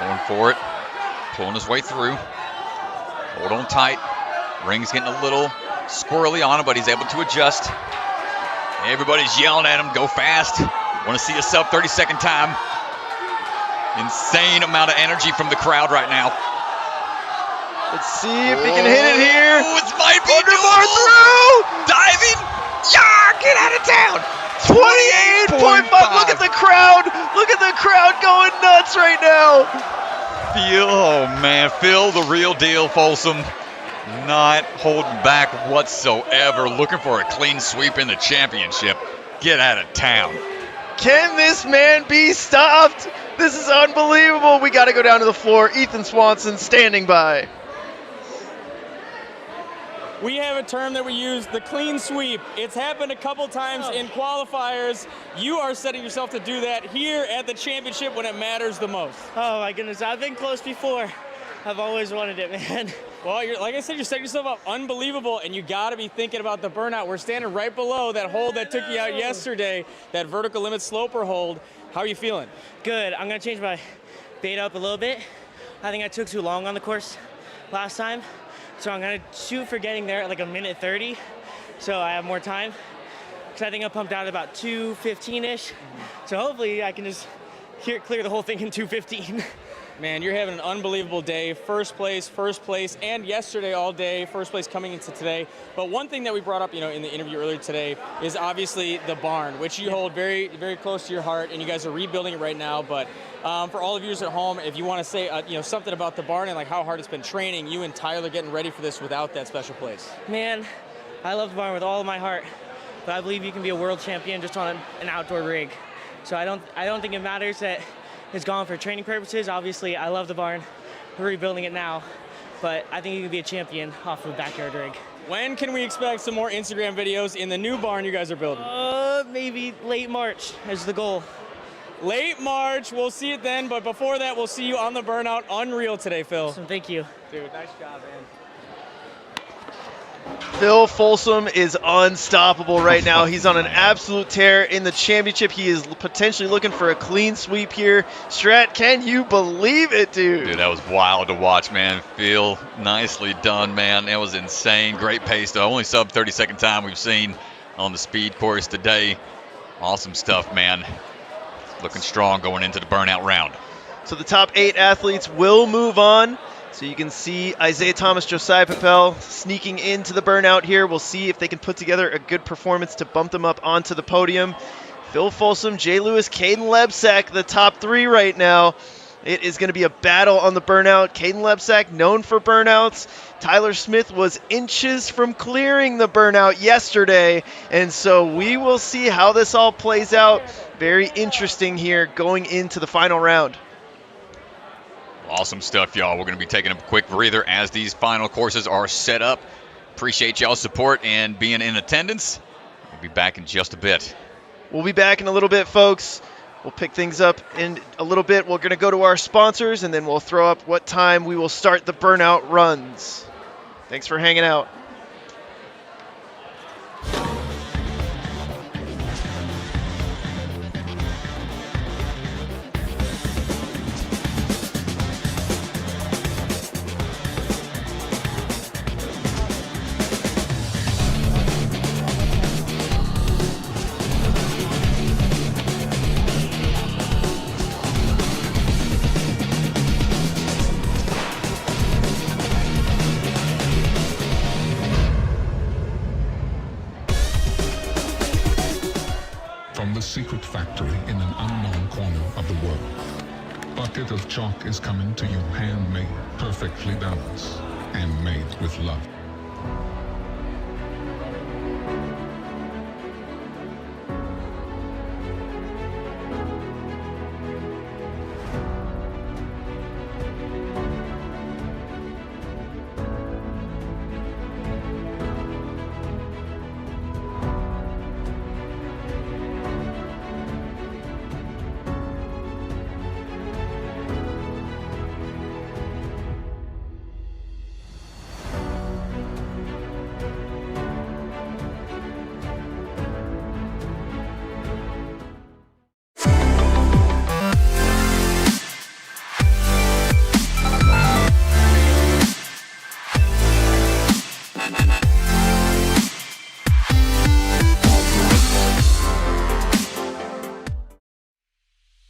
Going for it. Pulling his way through. Hold on tight. Ring's getting a little squirrely on him, but he's able to adjust. Everybody's yelling at him, go fast. Want to see a sub 30-second time. Insane amount of energy from the crowd right now. Let's see if he can hit it here. It might be Underbar through. diving. Yeah, get out of town. 28.5. Look at the crowd. Look at the crowd going nuts right now. Oh man, Phil, the real deal, Folsom. Not holding back whatsoever, looking for a clean sweep in the championship. Get out of town. Can this man be stopped? This is unbelievable. We got to go down to the floor. Ethan Swanson standing by. We have a term that we use, the clean sweep. It's happened a couple times in qualifiers. You are setting yourself to do that here at the championship when it matters the most. Oh my goodness, I've been close before. I've always wanted it, man. Well, like I said, you're setting yourself up unbelievable, and you got to be thinking about the burnout. We're standing right below that hold that took you out yesterday, that vertical limit sloper hold. How are you feeling? Good. I'm going to change my bait up a little bit. I think I took too long on the course last time, so I'm going to shoot for getting there at like a minute 30, so I have more time. Because I think I pumped out about 2:15-ish, so hopefully I can just clear the whole thing in 2:15. Man, you're having an unbelievable day. First place, and yesterday all day, first place coming into today. But one thing that we brought up, in the interview earlier today is obviously the barn, which you hold very, very close to your heart, and you guys are rebuilding it right now. But for all of you at home, if you want to say, something about the barn and like how hard it's been training, you and Tyler getting ready for this without that special place. Man, I love the barn with all of my heart, but I believe you can be a world champion just on an outdoor rig. So I don't think it matters that it's gone for training purposes. Obviously, I love the barn. We're rebuilding it now, but I think you can be a champion off of a backyard rig. When can we expect some more Instagram videos in the new barn you guys are building? Maybe late March is the goal. Late March, we'll see it then, but before that, we'll see you on the burnout. Unreal today, Phil. Awesome, thank you. Dude, nice job, man. Phil Folsom is unstoppable right now. He's on an absolute tear in the championship. He is potentially looking for a clean sweep here. Strat, can you believe it, dude? Dude, that was wild to watch, man. Phil, nicely done, man. That was insane. Great pace, though. Only sub 30-second time we've seen on the speed course today. Awesome stuff, man. Looking strong going into the burnout round. So the top 8 athletes will move on. So you can see Isaiah Thomas, Josiah Papel sneaking into the burnout here. We'll see if they can put together a good performance to bump them up onto the podium. Phil Folsom, Jay Lewis, Caden Lebsack, the top 3 right now. It is going to be a battle on the burnout. Caden Lebsack, known for burnouts. Tyler Smith was inches from clearing the burnout yesterday. And so we will see how this all plays out. Very interesting here going into the final round. Awesome stuff, y'all. We're going to be taking a quick breather as these final courses are set up. Appreciate y'all's support and being in attendance. We'll be back in just a bit. We'll be back in a little bit, folks. We'll pick things up in a little bit. We're going to go to our sponsors, and then we'll throw up what time we will start the burnout runs. Thanks for hanging out. The secret factory in an unknown corner of the world. Bucket of chalk is coming to you handmade, perfectly balanced, and made with love.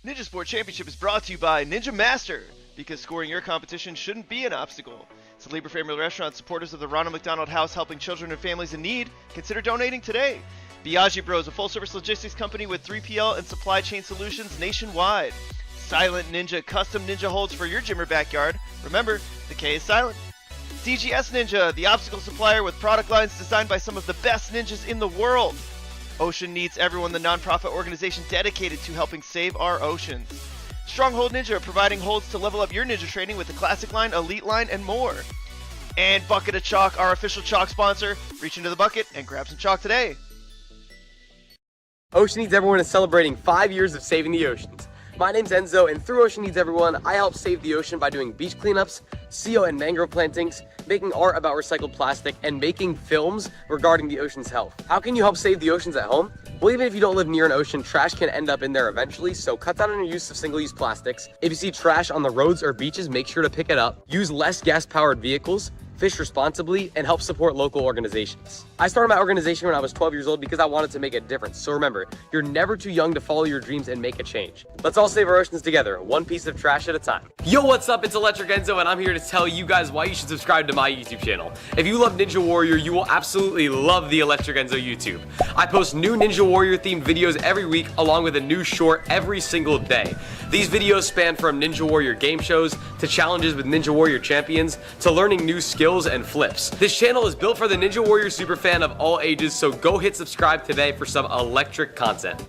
Ninja Sport Championship is brought to you by Ninja Master, because scoring your competition shouldn't be an obstacle. It's a Libra Family Restaurant, supporters of the Ronald McDonald House, helping children and families in need. Consider donating today. Biagi Bros, a full-service logistics company with 3PL and supply chain solutions nationwide. Silent Ninja custom ninja holds for your gym or backyard. Remember, the K is silent. DGS Ninja, the obstacle supplier with product lines designed by some of the best ninjas in the world. Ocean Needs Everyone, the nonprofit organization dedicated to helping save our oceans. Stronghold Ninja, providing holds to level up your ninja training with the classic line, elite line, and more. And Bucket of Chalk, our official chalk sponsor. Reach into the bucket and grab some chalk today. Ocean Needs Everyone is celebrating 5 years of saving the oceans. My name's Enzo, and through Ocean Needs Everyone, I help save the ocean by doing beach cleanups, CO and mangrove plantings, making art about recycled plastic, and making films regarding the ocean's health. How can you help save the oceans at home? Well, even if you don't live near an ocean, trash can end up in there eventually, so cut down on your use of single-use plastics. If you see trash on the roads or beaches, make sure to pick it up. Use less gas-powered vehicles, fish responsibly, and help support local organizations. I started my organization when I was 12 years old because I wanted to make a difference. So remember, you're never too young to follow your dreams and make a change. Let's all save our oceans together, one piece of trash at a time. Yo, what's up? It's Electric Enzo, and I'm here to tell you guys why you should subscribe to my YouTube channel. If you love Ninja Warrior, you will absolutely love the Electric Enzo YouTube. I post new Ninja Warrior themed videos every week, along with a new short every single day. These videos span from Ninja Warrior game shows, to challenges with Ninja Warrior champions, to learning new skills and flips. This channel is built for the Ninja Warrior superfan of all ages, so go hit subscribe today for some electric content.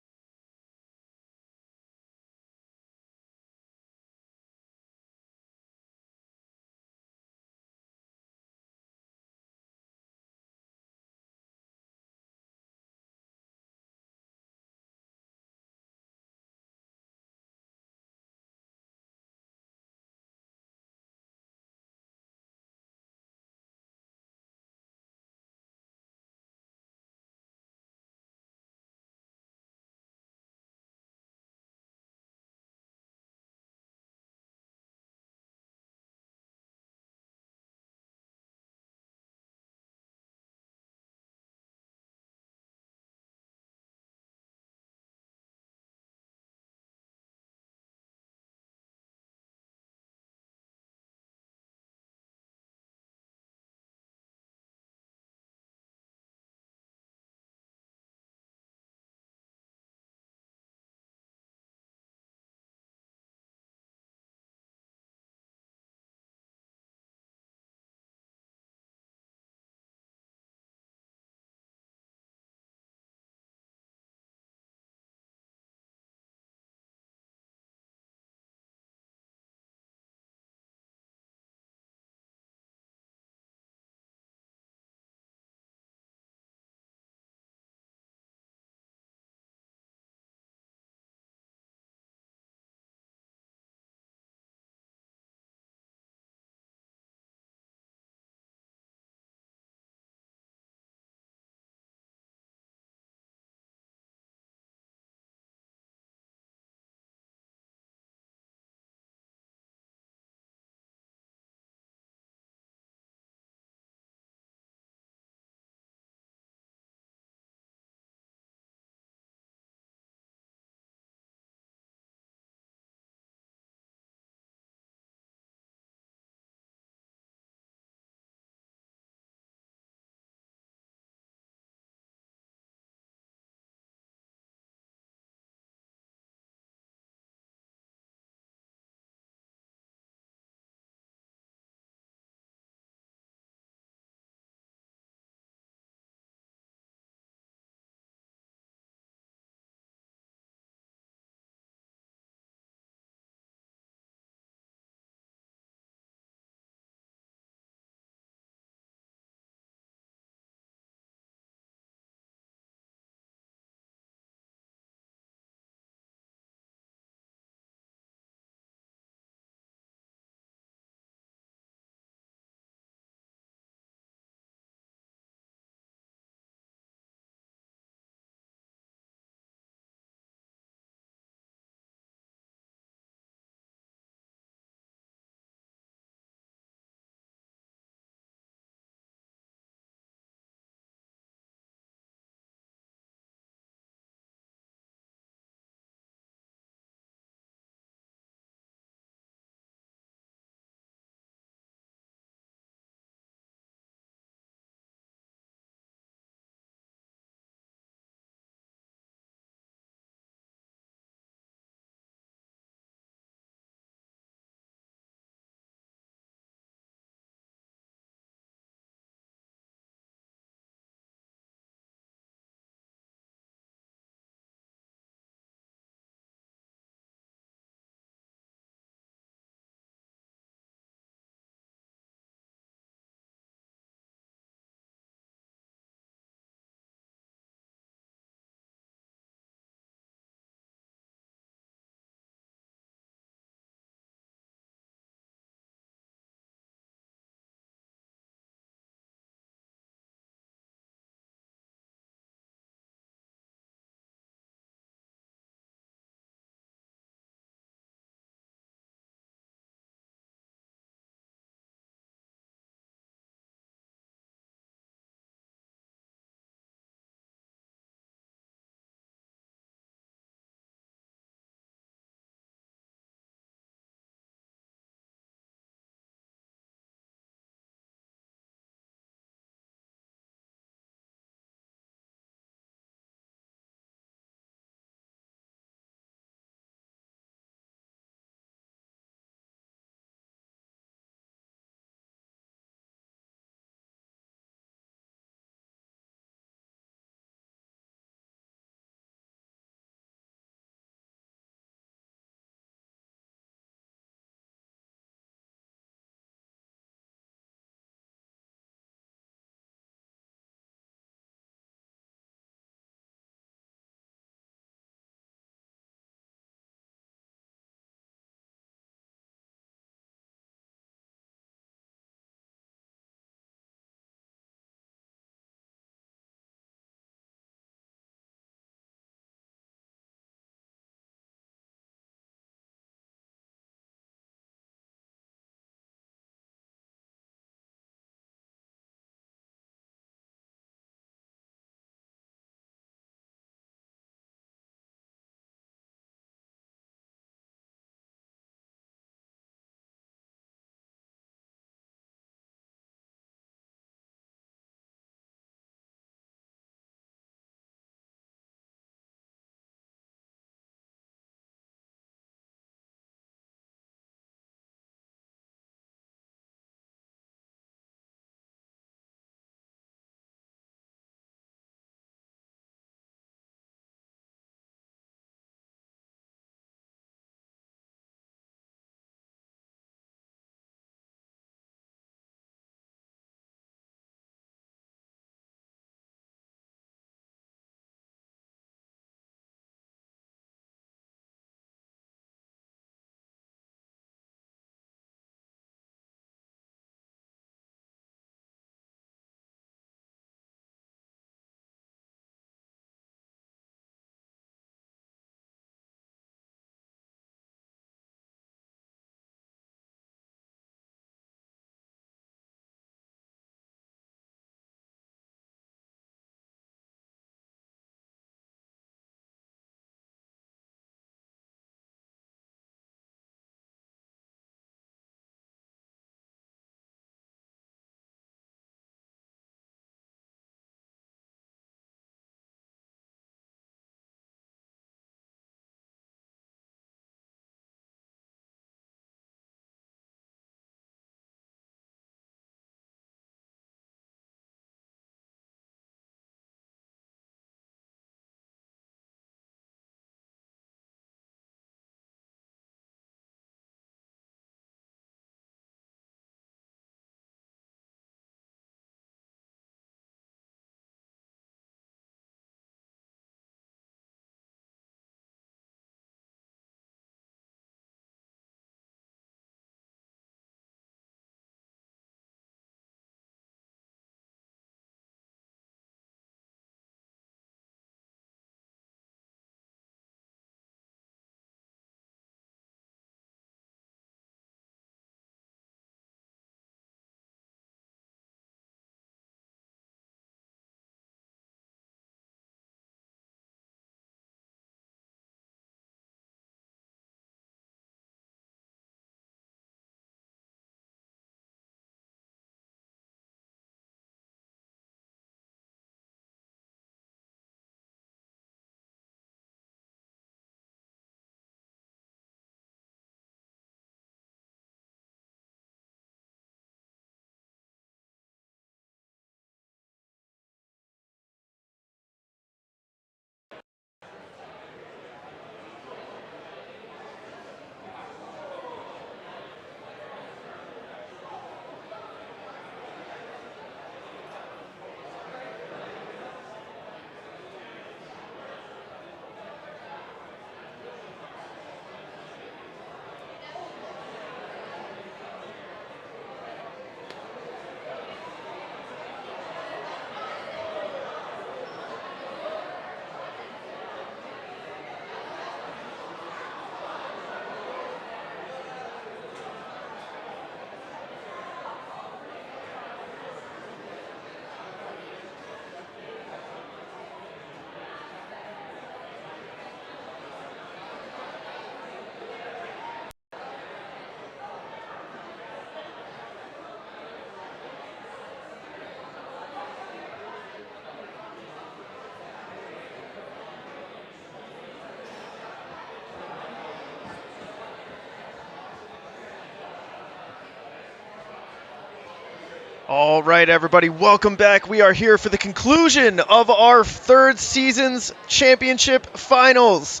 All right, everybody, welcome back. We are here for the conclusion of our third season's championship finals.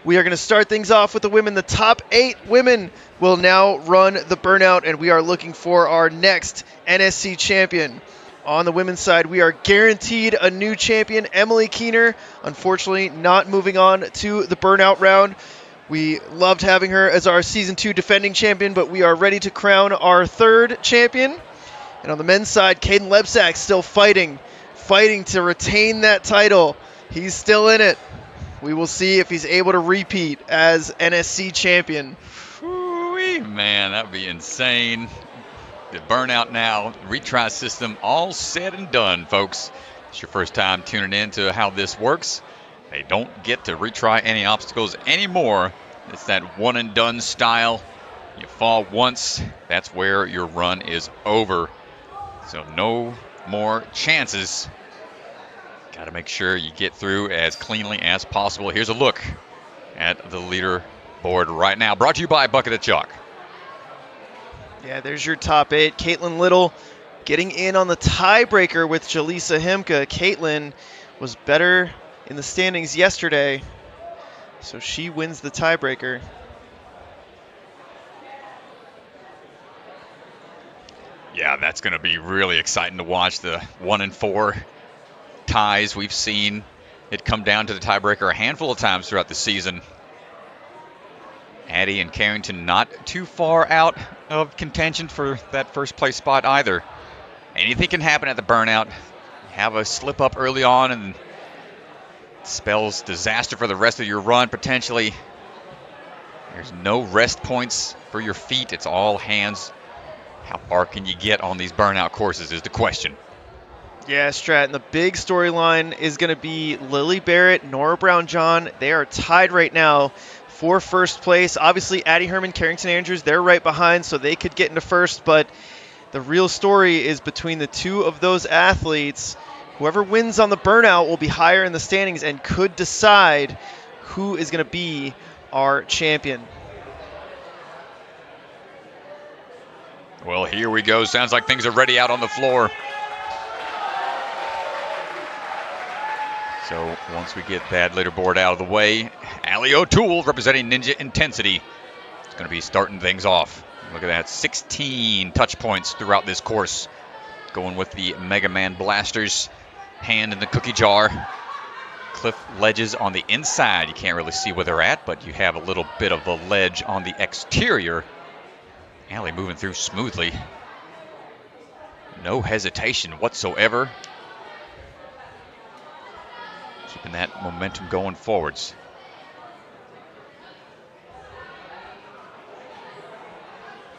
We are going to start things off with the women. The top 8 women will now run the burnout, and we are looking for our next NSC champion. On the women's side, we are guaranteed a new champion, Emily Keener. Unfortunately, not moving on to the burnout round. We loved having her as our Season 2 defending champion, but we are ready to crown our third champion. And on the men's side, Caden Lebsack still fighting to retain that title. He's still in it. We will see if he's able to repeat as NSC champion. Whoo-wee, man, that would be insane. The burnout now, retry system, all said and done, folks. It's your first time tuning in to how this works. They don't get to retry any obstacles anymore. It's that one and done style. You fall once, that's where your run is over. So no more chances. Got to make sure you get through as cleanly as possible. Here's a look at the leaderboard right now. Brought to you by Bucket of Chalk. Yeah, there's your top 8. Caitlin Little getting in on the tiebreaker with Jaleesa Himka. Caitlin was better in the standings yesterday, so she wins the tiebreaker. Yeah, that's going to be really exciting to watch. The 1 and 4 ties. We've seen it come down to the tiebreaker a handful of times throughout the season. Addie and Carrington not too far out of contention for that first place spot either. Anything can happen at the burnout. Have a slip up early on and it spells disaster for the rest of your run potentially. There's no rest points for your feet. It's all hands. How far can you get on these burnout courses is the question. Yeah, Stratton, the big storyline is going to be Lily Barrett, Nora Brown-John. They are tied right now for first place. Obviously, Addie Herman, Carrington Andrews, they're right behind, so they could get into first. But the real story is between the two of those athletes. Whoever wins on the burnout will be higher in the standings and could decide who is going to be our champion. Well, here we go. Sounds like things are ready out on the floor. So once we get that leaderboard out of the way, Allie O'Toole representing Ninja Intensity is going to be starting things off. Look at that, 16 touch points throughout this course. Going with the Mega Man blasters, hand in the cookie jar. Cliff ledges on the inside. You can't really see where they're at, but you have a little bit of a ledge on the exterior. Allie moving through smoothly. No hesitation whatsoever. Keeping that momentum going forwards.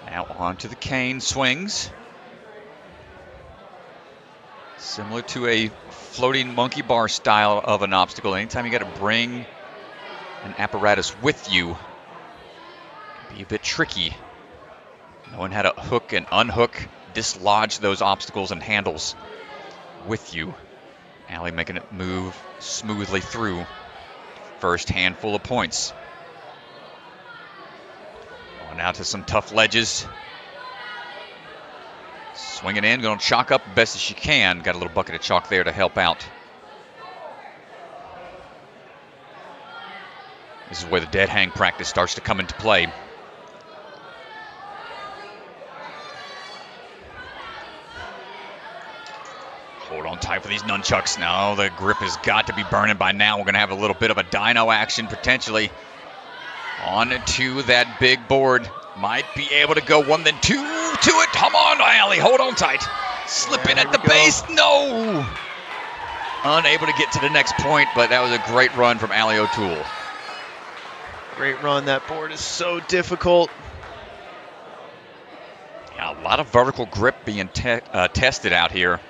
Now on to the cane swings. Similar to a floating monkey bar style of an obstacle. Anytime you got to bring an apparatus with you, it can be a bit tricky. Knowing how to hook and unhook, dislodge those obstacles and handles with you. Allie making it move smoothly through. First handful of points. On out to some tough ledges. Swinging in, going to chalk up best as she can. Got a little bucket of chalk there to help out. This is where the dead hang practice starts to come into play. Hold on tight for these nunchucks. Now the grip has got to be burning by now. We're going to have a little bit of a dyno action potentially. On to that big board. Might be able to go 1, then 2 to it. Come on, Allie. Hold on tight. Slip in at the base. No. Unable to get to the next point, but that was a great run from Allie O'Toole. Great run. That board is so difficult. Yeah, a lot of vertical grip being tested out here.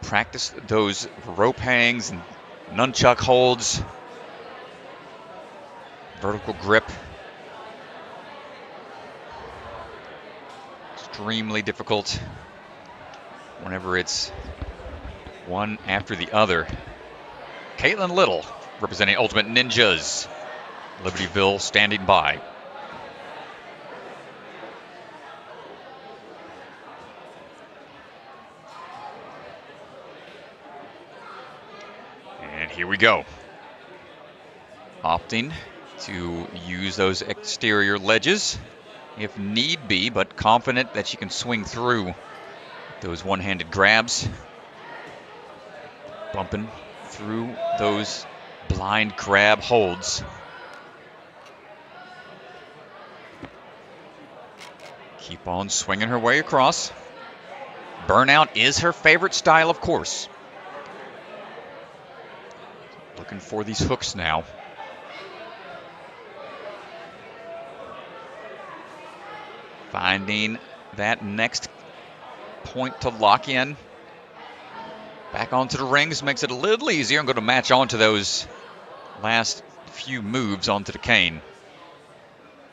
Practice those rope hangs and nunchuck holds. Vertical grip. Extremely difficult whenever it's one after the other. Caitlin Little representing Ultimate Ninjas. Libertyville standing by. Here we go. Opting to use those exterior ledges if need be, but confident that she can swing through those one-handed grabs. Bumping through those blind grab holds. Keep on swinging her way across. Burnout is her favorite style, of course. Looking for these hooks now. Finding that next point to lock in. Back onto the rings makes it a little easier. I'm going to match onto those last few moves onto the cane.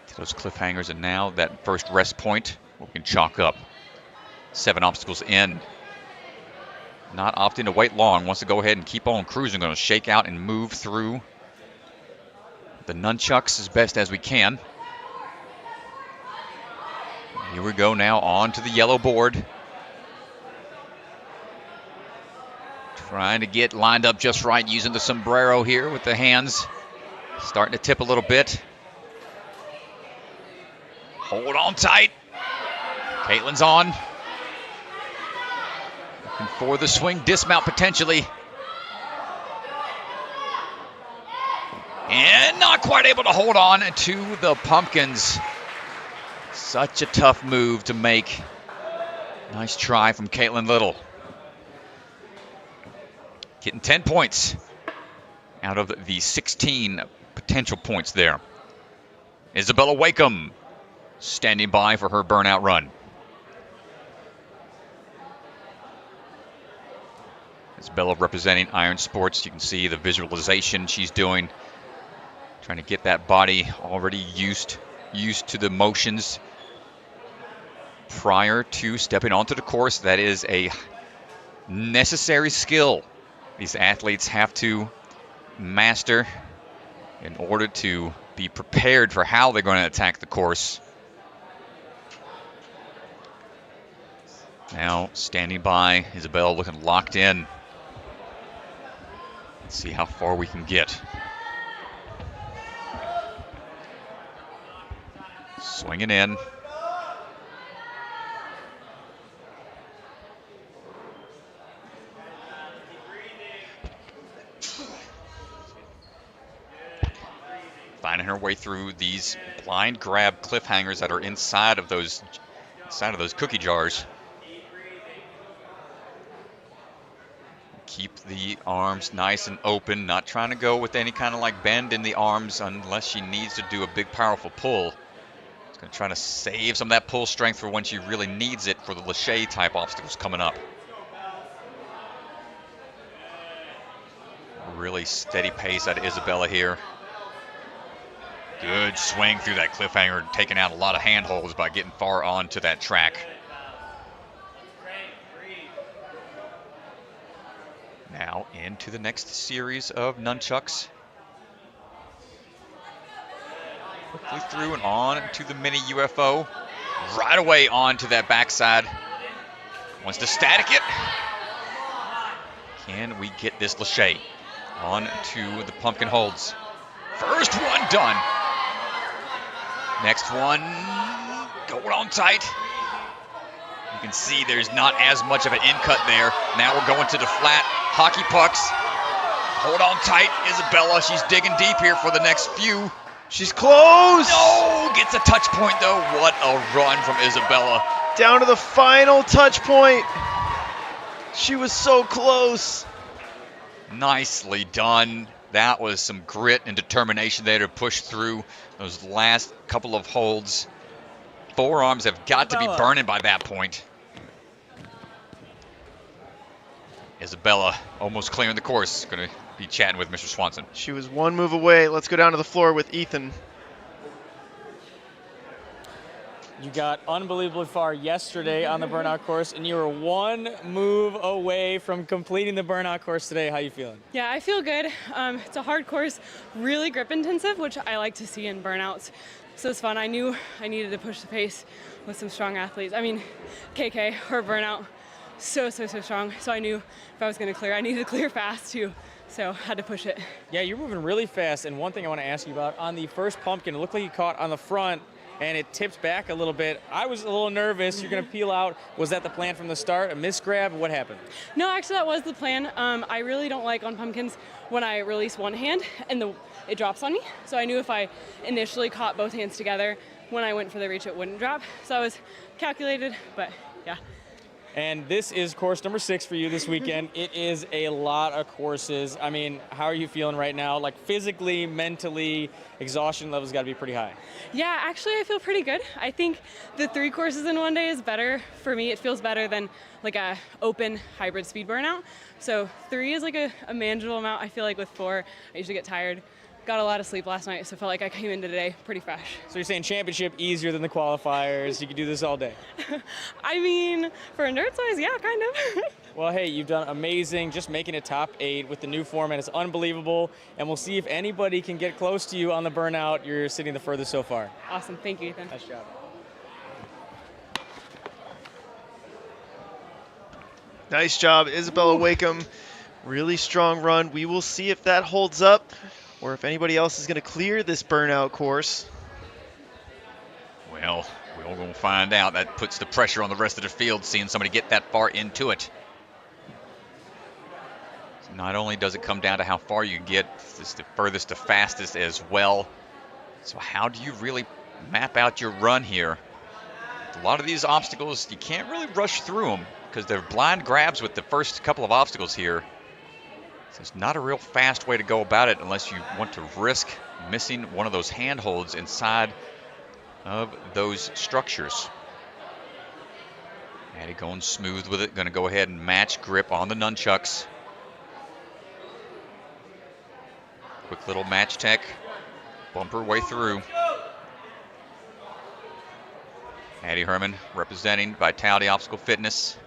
To those cliffhangers, and now that first rest point we can chalk up. 7 obstacles in. Not opting to wait long. Wants to go ahead and keep on cruising. Going to shake out and move through the nunchucks as best as we can. Here we go now on to the yellow board. Trying to get lined up just right using the sombrero here with the hands. Starting to tip a little bit. Hold on tight. Caitlin's on. Looking for the swing dismount potentially. And not quite able to hold on to the pumpkins. Such a tough move to make. Nice try from Caitlin Little. Getting 10 points out of the 16 potential points there. Isabella Wakeham standing by for her burnout run. Isabella representing Iron Sports. You can see the visualization she's doing. Trying to get that body already used to the motions prior to stepping onto the course. That is a necessary skill these athletes have to master in order to be prepared for how they're going to attack the course. Now standing by, Isabella looking locked in. Let's see how far we can get. Swinging in. Finding her way through these blind grab cliffhangers that are inside of those cookie jars. Keep the arms nice and open, not trying to go with any kind of like bend in the arms unless she needs to do a big powerful pull. It's going to try to save some of that pull strength for when she really needs it for the lache type obstacles coming up. Really steady pace out of Isabella here. Good swing through that cliffhanger, taking out a lot of handholds by getting far onto that track. Now into the next series of nunchucks. Quickly through and on to the mini UFO. Right away onto that backside. Wants to static it. Can we get this lache on to the pumpkin holds? First one done. Next one, going on tight. You can see there's not as much of an in cut there. Now we're going to the flat hockey pucks. Hold on tight, Isabella. She's digging deep here for the next few. She's close. No, gets a touch point though. What a run from Isabella. Down to the final touch point. She was so close. Nicely done. That was some grit and determination there to push through those last couple of holds. Forearms have got to be burning by that point. Isabella almost clearing the course. Going to be chatting with Mr. Swanson. She was one move away. Let's go down to the floor with Ethan. You got unbelievably far yesterday on the burnout course, and you were one move away from completing the burnout course today. How you feeling? Yeah, I feel good. It's a hard course, really grip intensive, which I like to see in burnouts. So it's fun. I knew I needed to push the pace with some strong athletes. I mean, KK, her burnout, so strong. So I knew if I was going to clear, I needed to clear fast to so had to push it. Yeah, you're moving really fast, and one thing I want to ask you about, on the first pumpkin, it looked like you caught on the front, and it tipped back a little bit. I was a little nervous. You're going to peel out. Was that the plan from the start, a misgrab? What happened? No, actually that was the plan. I really don't like on pumpkins when I release one hand and it drops on me. So I knew if I initially caught both hands together, when I went for the reach, it wouldn't drop. So I was calculated, but yeah. And this is course number 6 for you this weekend. It is a lot of courses. I mean, how are you feeling right now? Like physically, mentally, exhaustion levels got to be pretty high. Yeah, actually I feel pretty good. I think the 3 courses in one day is better for me. It feels better than like a open hybrid speed burnout. So 3 is like a manageable amount. I feel like with 4, I usually get tired. Got a lot of sleep last night, so I felt like I came into today pretty fresh. So you're saying championship easier than the qualifiers? You could do this all day? I mean, for endurance wise, yeah, kind of. Well, hey, you've done amazing. Just making a top 8 with the new format is unbelievable. And we'll see if anybody can get close to you on the burnout. You're sitting the furthest so far. Awesome. Thank you, Ethan. Nice job. Nice job, Isabella Wakeham. Really strong run. We will see if that holds up or if anybody else is going to clear this burnout course. Well, we're going to find out. That puts the pressure on the rest of the field, seeing somebody get that far into it. So not only does it come down to how far you get, it's the furthest to fastest as well. So how do you really map out your run here? A lot of these obstacles, you can't really rush through them because they're blind grabs with the first couple of obstacles here. So it's not a real fast way to go about it unless you want to risk missing one of those handholds inside of those structures. Maddie going smooth with it, going to go ahead and match grip on the nunchucks. Quick little match tech, bump her way through. Maddie Herman representing Vitality Obstacle Fitness.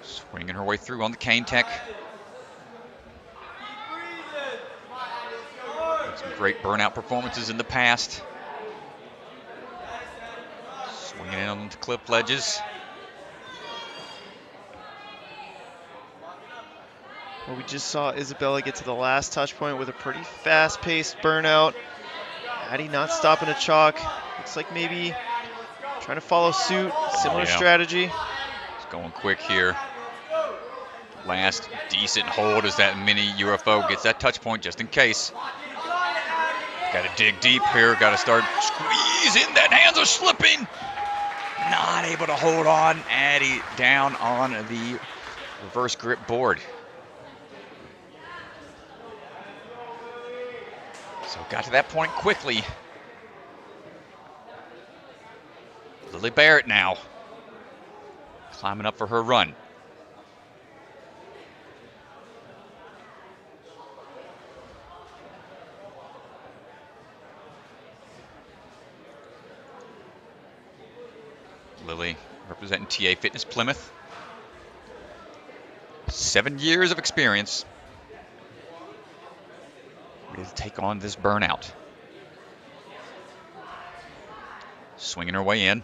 Swinging her way through on the cane tech. Some great burnout performances in the past. Swinging in on the cliff ledges. Well, we just saw Isabella get to the last touch point with a pretty fast-paced burnout. Addie not stopping a chalk. Looks like maybe trying to follow suit. Similar strategy. It's going quick here. Last decent hold as that mini UFO gets that touch point just in case. Got to dig deep here. Got to start squeezing. That hands are slipping. Not able to hold on. Addie down on the reverse grip board. So got to that point quickly. Lily Barrett now climbing up for her run. Lily representing TA Fitness Plymouth. 7 years of experience. Ready to take on this burnout. Swinging her way in.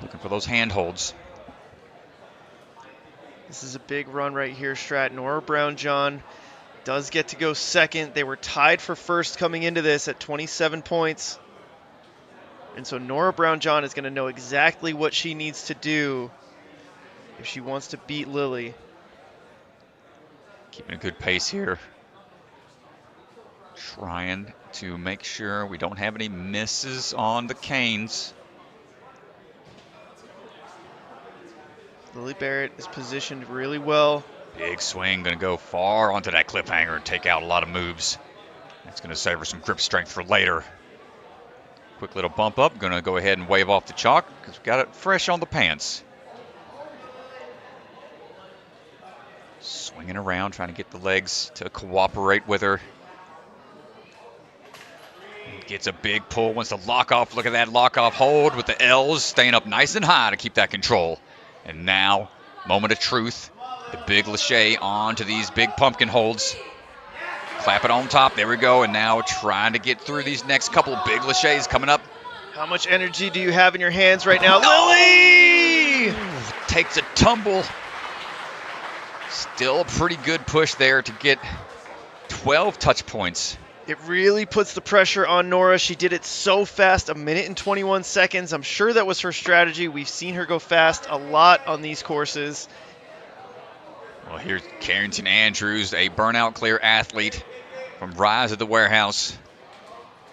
Looking for those handholds. This is a big run right here, Strat. Nora Brown-John does get to go second. They were tied for first coming into this at 27 points. And so Nora Brown-John is going to know exactly what she needs to do if she wants to beat Lily. Keeping a good pace here. Trying to make sure we don't have any misses on the canes. Lily Barrett is positioned really well. Big swing, going to go far onto that cliffhanger and take out a lot of moves. That's going to save her some grip strength for later. Quick little bump up. Going to go ahead and wave off the chalk because we got it fresh on the pants. Swinging around, trying to get the legs to cooperate with her. Gets a big pull, wants to lock off. Look at that lock off hold with the L's staying up nice and high to keep that control. And now, moment of truth. The big Lachey onto these big pumpkin holds. Clap it on top. There we go. And now trying to get through these next couple of big Lacheys coming up. How much energy do you have in your hands right now? Lily! Takes a tumble. Still a pretty good push there to get 12 touch points. It really puts the pressure on Nora. She did it so fast, 1 minute and 21 seconds. I'm sure that was her strategy. We've seen her go fast a lot on these courses. Well, here's Carrington Andrews, a burnout clear athlete from Rise of the Warehouse.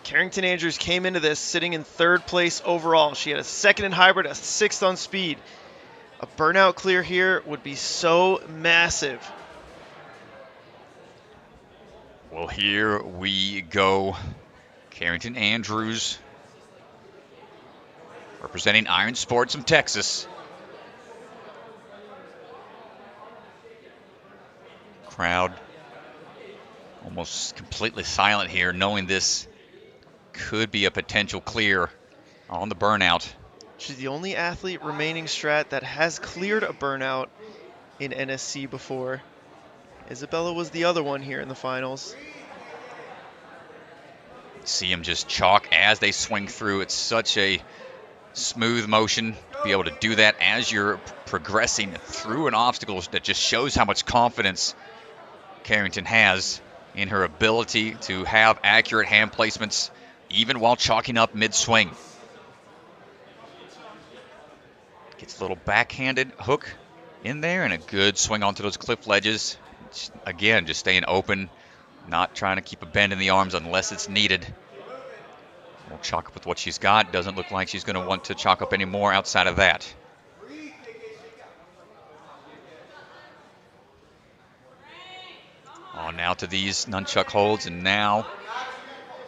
Carrington Andrews came into this sitting in 3rd place overall. She had a 2nd in hybrid, a 6th on speed. A burnout clear here would be so massive. Well, here we go. Carrington Andrews, representing Iron Sports from Texas. Crowd almost completely silent here, knowing this could be a potential clear on the burnout. She's the only athlete remaining, Strat, that has cleared a burnout in NSC before. Isabella was the other one here in the finals. See him just chalk as they swing through. It's such a smooth motion to be able to do that as you're progressing through an obstacle. That just shows how much confidence Carrington has in her ability to have accurate hand placements even while chalking up mid-swing. Gets a little backhanded hook in there and a good swing onto those cliff ledges. Again, just staying open, not trying to keep a bend in the arms unless it's needed. We'll chalk up with what she's got. Doesn't look like she's going to want to chalk up any more outside of that. On now to these nunchuck holds, and now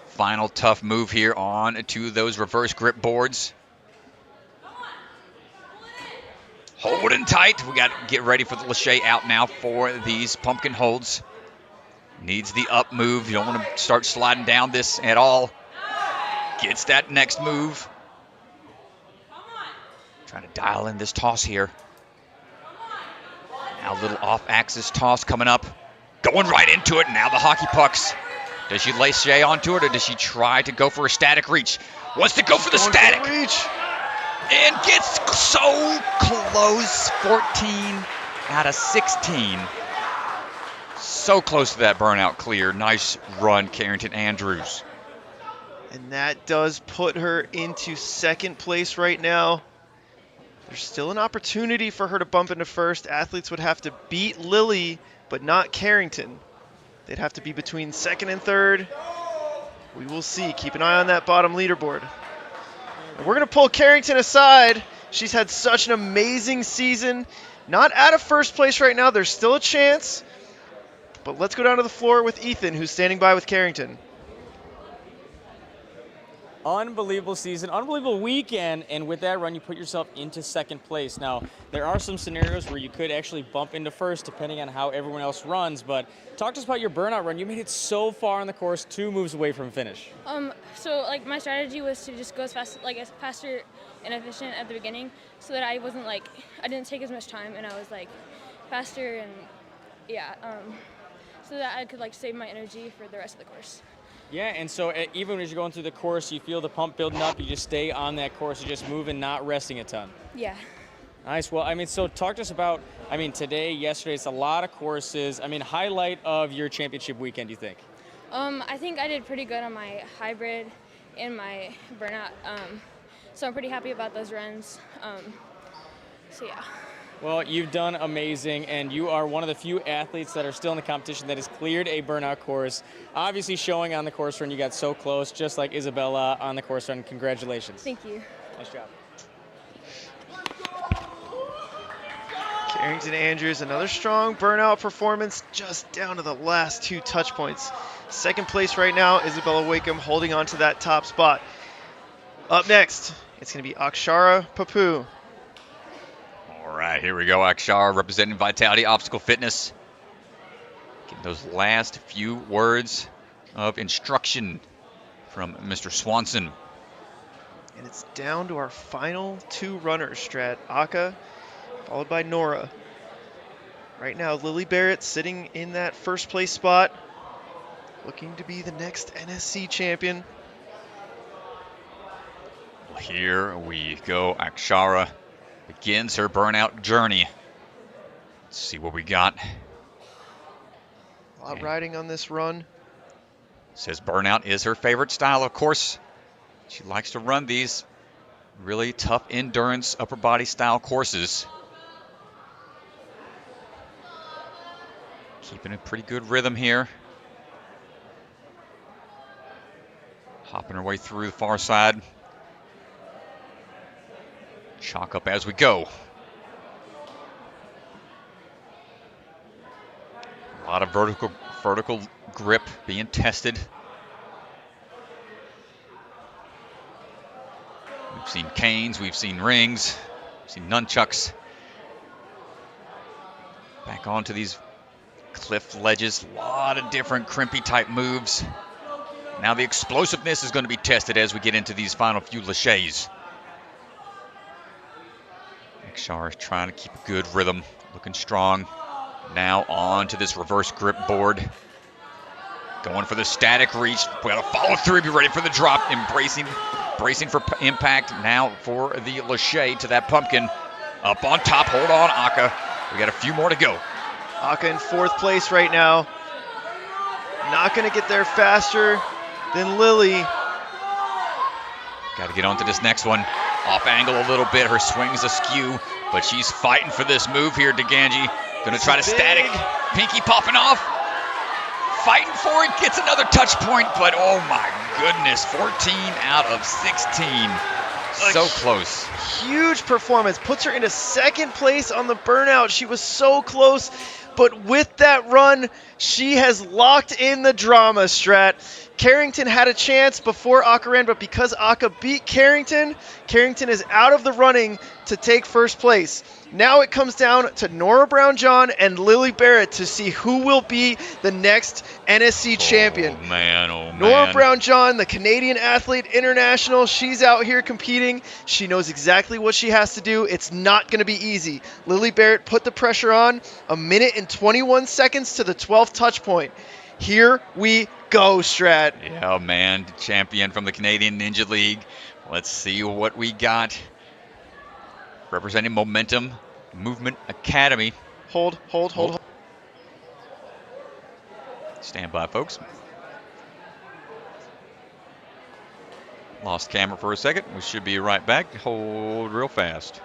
final tough move here on to those reverse grip boards. Holding tight. We got to get ready for the Lachey out now for these pumpkin holds. Needs the up move. You don't want to start sliding down this at all. Gets that next move. Trying to dial in this toss here. Now a little off-axis toss coming up. Going right into it. Now the hockey pucks. Does she lay Shea onto it, or does she try to go for a static reach? Wants to go for the static. Reach. And gets so close. 14 out of 16. So close to that burnout clear. Nice run, Carrington Andrews. And that does put her into 2nd place right now. There's still an opportunity for her to bump into 1st. Athletes would have to beat Lily, but not Carrington. They'd have to be between 2nd and 3rd. We will see. Keep an eye on that bottom leaderboard. And we're going to pull Carrington aside. She's had such an amazing season. Not out of 1st place right now. There's still a chance. But let's go down to the floor with Ethan, who's standing by with Carrington. Unbelievable season, unbelievable weekend, and with that run, you put yourself into 2nd place. Now, there are some scenarios where you could actually bump into 1st, depending on how everyone else runs, but talk to us about your burnout run. You made it so far on the course, 2 moves away from finish. So my strategy was to just go as faster and efficient at the beginning, so that I wasn't I didn't take as much time, and I was faster and so that I could save my energy for the rest of the course. Yeah, and so even as you're going through the course, you feel the pump building up, you just stay on that course, you just move and not resting a ton. Yeah. Nice. Well, so talk to us about, today, yesterday, it's a lot of courses. Highlight of your championship weekend, do you think? I think I did pretty good on my hybrid and my burnout, so I'm pretty happy about those runs. So yeah. Well, you've done amazing, and you are one of the few athletes that are still in the competition that has cleared a burnout course. Obviously showing on the course run, you got so close, just like Isabella on the course run. Congratulations. Thank you. Nice job. Carrington Andrews, another strong burnout performance, just down to the last 2 touch points. 2nd place right now, Isabella Wakeham holding on to that top spot. Up next, it's going to be Akshara Papu. All right, here we go. Akshar representing Vitality Obstacle Fitness. Getting those last few words of instruction from Mr. Swanson. And it's down to our final 2 runners, Strat. Aka, followed by Nora. Right now, Lily Barrett sitting in that 1st place spot, looking to be the next NSC champion. Here we go. Akshara begins her burnout journey. Let's see what we got. A lot riding on this run. Says burnout is her favorite style, of course. She likes to run these really tough endurance upper body style courses. Keeping a pretty good rhythm here. Hopping her way through the far side. Chalk up as we go. A lot of vertical grip being tested. We've seen canes, we've seen rings, we've seen nunchucks. Back onto these cliff ledges, a lot of different crimpy type moves. Now the explosiveness is going to be tested as we get into these final few laches. Akshar is trying to keep a good rhythm, looking strong. Now on to this reverse grip board. Going for the static reach. We got to follow through, be ready for the drop. Bracing for impact. Now for the lache to that pumpkin. Up on top, hold on, Akka. We got a few more to go. Akka in 4th place right now. Not going to get there faster than Lily. Got to get on to this next one. Off angle a little bit. Her swing's askew, but she's fighting for this move here, Deganji. Going to try to static. Pinky popping off. Fighting for it. Gets another touch point, but oh my goodness. 14 out of 16. So close. Huge performance. Puts her into 2nd place on the burnout. She was so close, but with that run, she has locked in the drama, Strat. Carrington had a chance before Akka ran, but because Akka beat Carrington, Carrington is out of the running to take 1st place. Now it comes down to Nora Brown-John and Lily Barrett to see who will be the next NSC champion. Oh, man. Nora Brown-John, the Canadian Athlete International, she's out here competing. She knows exactly what she has to do. It's not going to be easy. Lily Barrett put the pressure on. 1 minute and 21 seconds to the 12th touch point. Here we go, Strat. Yeah, man. Champion from the Canadian Ninja League. Let's see what we got. Representing Momentum Movement Academy. Hold. Stand by, folks. Lost camera for a second. We should be right back. Hold real fast.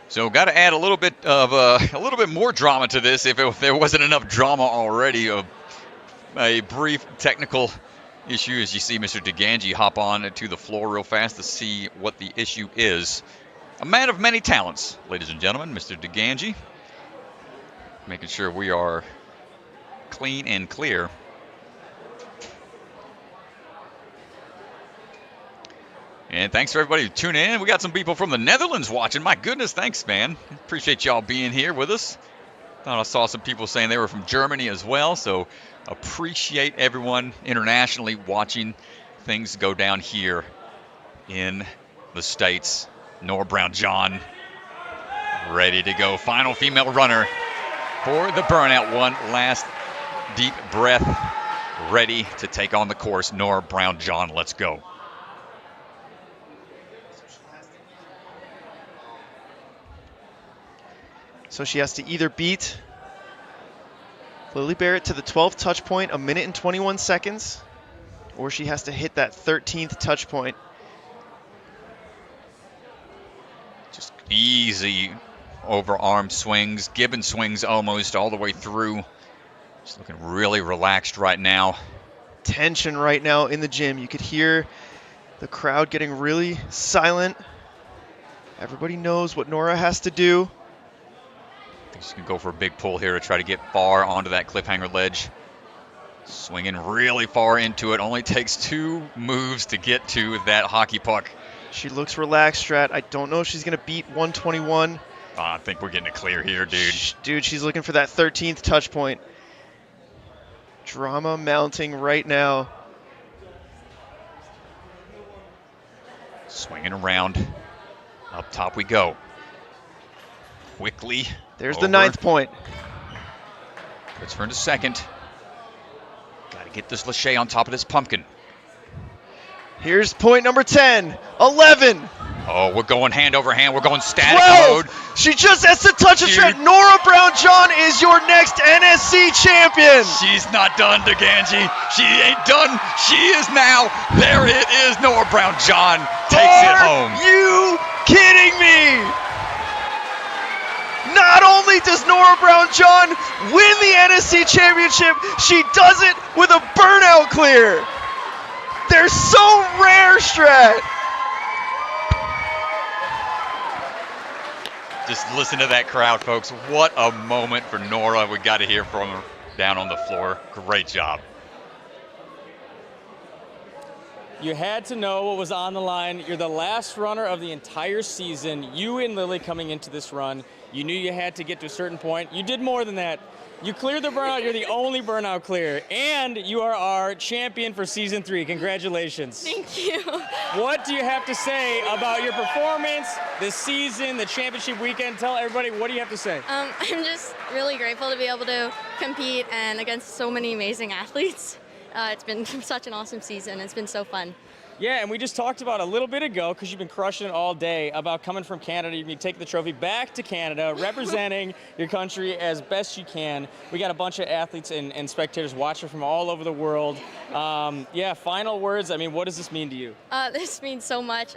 So got to add a little bit more drama to this if there wasn't enough drama already. A brief technical issue as you see Mr. Deganji hop on to the floor real fast to see what the issue is. A man of many talents, ladies and gentlemen, Mr. Deganji. Making sure we are clean and clear. And thanks for everybody who tuned in. We got some people from the Netherlands watching. My goodness, thanks, man. Appreciate y'all being here with us. Thought I saw some people saying they were from Germany as well. So appreciate everyone internationally watching things go down here in the States. Nora Brown-John ready to go. Final female runner for the burnout one. Last deep breath. Ready to take on the course. Nora Brown-John, let's go. So she has to either beat Lily Barrett to the 12th touch point, 1 minute and 21 seconds, or she has to hit that 13th touch point. Just easy overarm swings, Gibbon swings almost all the way through. Just looking really relaxed right now. Tension right now in the gym. You could hear the crowd getting really silent. Everybody knows what Nora has to do. She's going to go for a big pull here to try to get far onto that cliffhanger ledge. Swinging really far into it. Only takes 2 moves to get to that hockey puck. She looks relaxed, Strat. I don't know if she's going to beat 121. I think we're getting it clear here, dude. Dude, she's looking for that 13th touch point. Drama mounting right now. Swinging around. Up top we go. quickly. There's the 9th point. Puts her into second. Got to get this Lachey on top of this pumpkin. Here's point number 10, 11. Oh, we're going hand over hand. We're going static 12. mode. She just has to touch a thread. Nora Brown-John is your next NSC champion. She's not done, DeGanji. She ain't done. She is now. There it is. Nora Brown-John takes it home. Are you kidding me? Not only does Nora Brown-John win the NSC championship, she does it with a burnout clear. They're so rare, Strat. Just listen to that crowd, folks. What a moment for Nora. We got to hear from her down on the floor. Great job. You had to know what was on the line. You're the last runner of the entire season. You and Lily coming into this run, you knew you had to get to a certain point. You did more than that. You cleared the burnout. You're the only burnout clear. And you are our champion for season 3. Congratulations. Thank you. What do you have to say about your performance, this season, the championship weekend? Tell everybody, what do you have to say? I'm just really grateful to be able to compete and against so many amazing athletes. It's been such an awesome season. It's been so fun. Yeah, and we just talked about a little bit ago, because you've been crushing it all day, about coming from Canada. You're going to take the trophy back to Canada, representing your country as best you can. We got a bunch of athletes and spectators watching from all over the world. Yeah, final words. I mean, what does this mean to you? This means so much.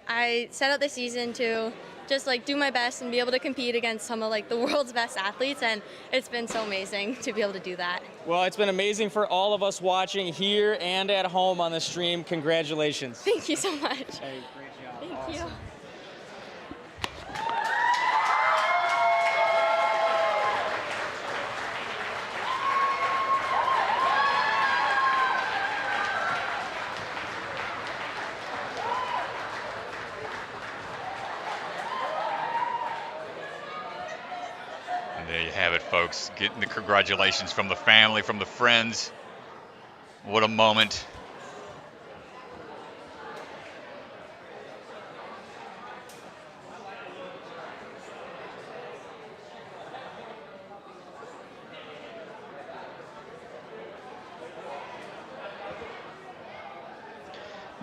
I set out the season to just do my best and be able to compete against some of the world's best athletes, and it's been so amazing to be able to do that. Well, it's been amazing for all of us watching here and at home on the stream. Congratulations. Thank you so much. Hey, great job. Thank Awesome. you. There you have it, folks. Getting the congratulations from the family, from the friends. What a moment.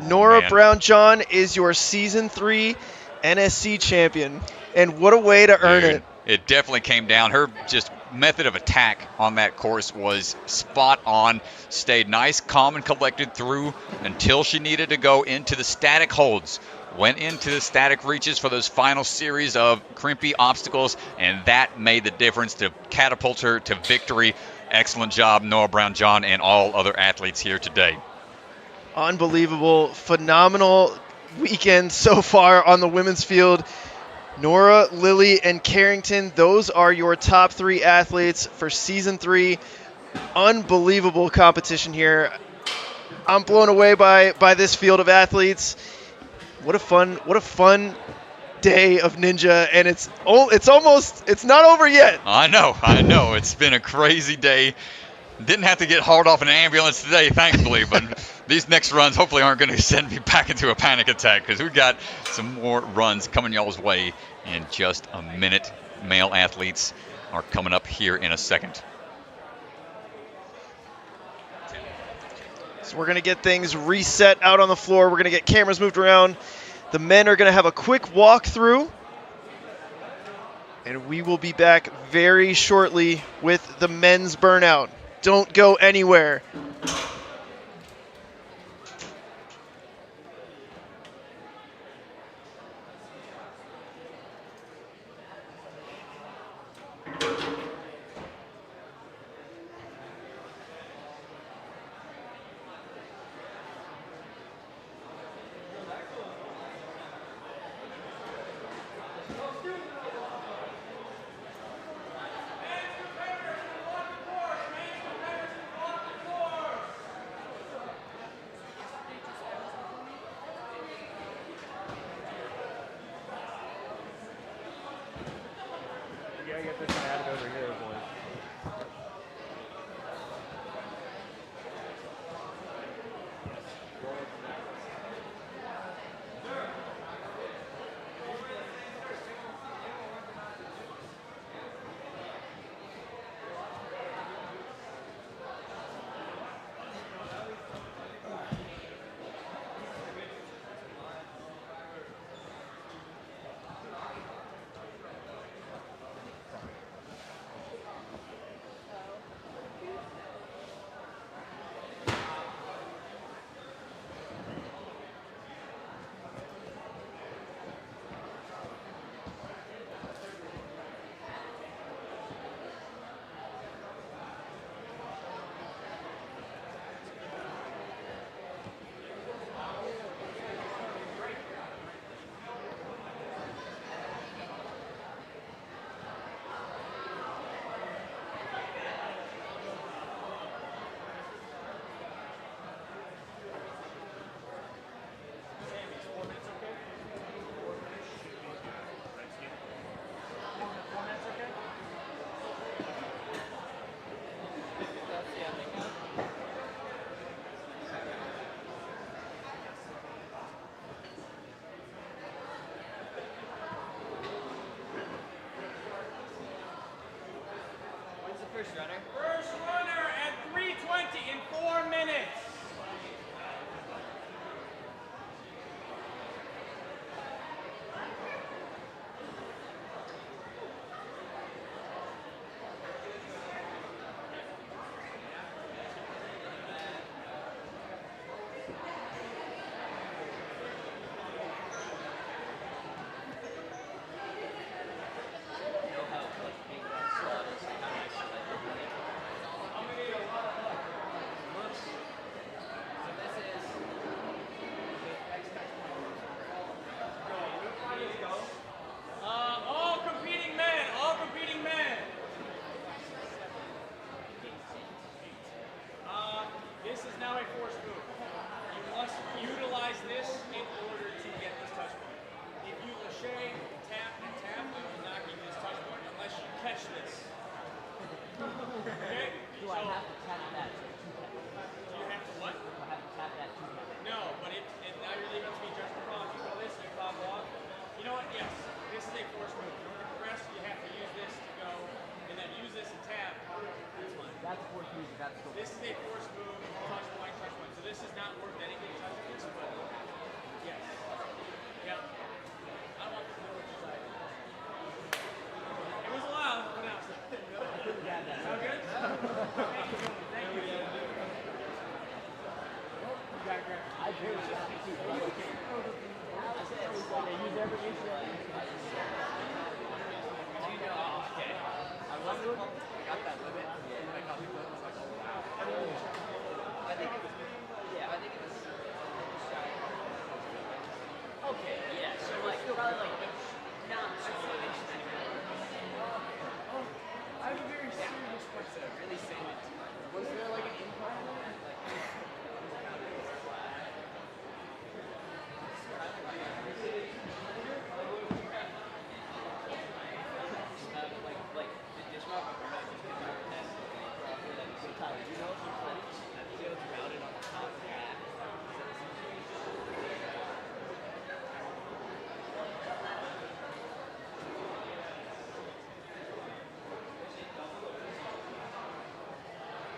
Nora Brown-John is your season 3 NSC champion. And what a way to earn it. It definitely came down. Her just method of attack on that course was spot on. Stayed nice, calm, and collected through until she needed to go into the static holds. Went into the static reaches for those final series of crimpy obstacles, and that made the difference to catapult her to victory. Excellent job, Nora Brown-John, and all other athletes here today. Unbelievable, phenomenal weekend so far on the women's field. Nora, Lily, and Carrington, those are your top 3 athletes for season 3. Unbelievable competition here. I'm blown away by this field of athletes. What a fun day of Ninja, and it's not over yet. I know. It's been a crazy day. Didn't have to get hauled off in an ambulance today, thankfully, but these next runs hopefully aren't going to send me back into a panic attack, because we've got some more runs coming y'all's way in just a minute. Male athletes are coming up here in a second. So we're going to get things reset out on the floor. We're going to get cameras moved around. The men are going to have a quick walkthrough, and we will be back very shortly with the men's burnout. Don't go anywhere. First runner at 3:20 in 4 minutes. This is now a forced move. You must utilize this in order to get this touch point. If you lâché, tap, and tap, you will not get this touch point unless you catch this. Okay? Do I have to tap that? Do you have to what? Do I have to tap that too? No, but if now you're leaving it to be just for fun. You go this, you pop off. You know what? Yes, this is a forced move. In order to progress, you have to use this to go, and then use this and tap. That's a forced move. That's cool. This is a forced move, touch point, touch point. So this is not worth anything touch points, but yes. Yep. I don't want to know what you say. It was allowed, but now it's not. Sound good? Thank you. Thank you. I agree with that too. Use every inch. Okay. I wasn't got that limit. I got the clip. I was like, oh wow. I think it was. Yeah, I think it was. Okay. Yeah. So like probably like not so much. I have a very serious question. Really saying it too much. Was there like an incline limit?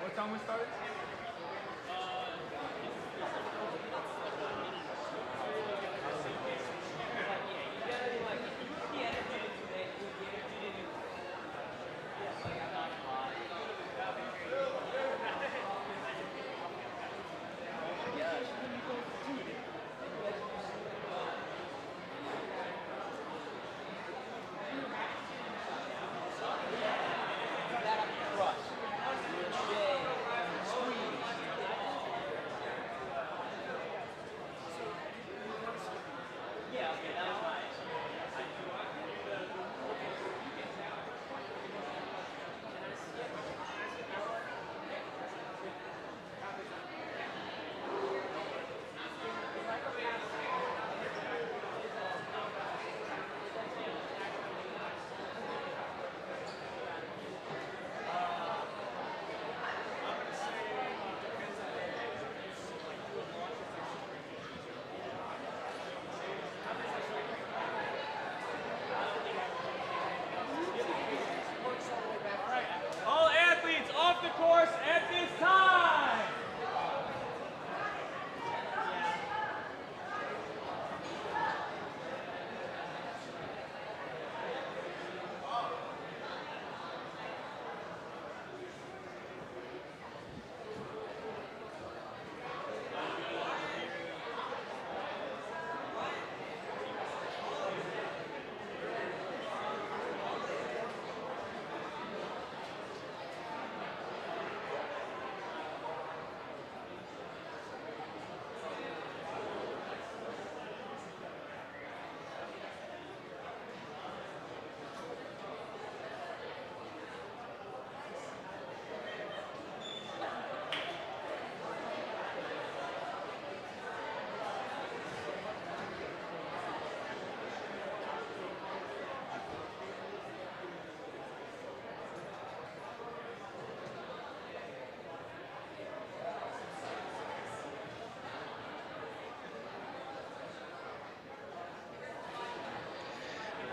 What time we started? Squeeze.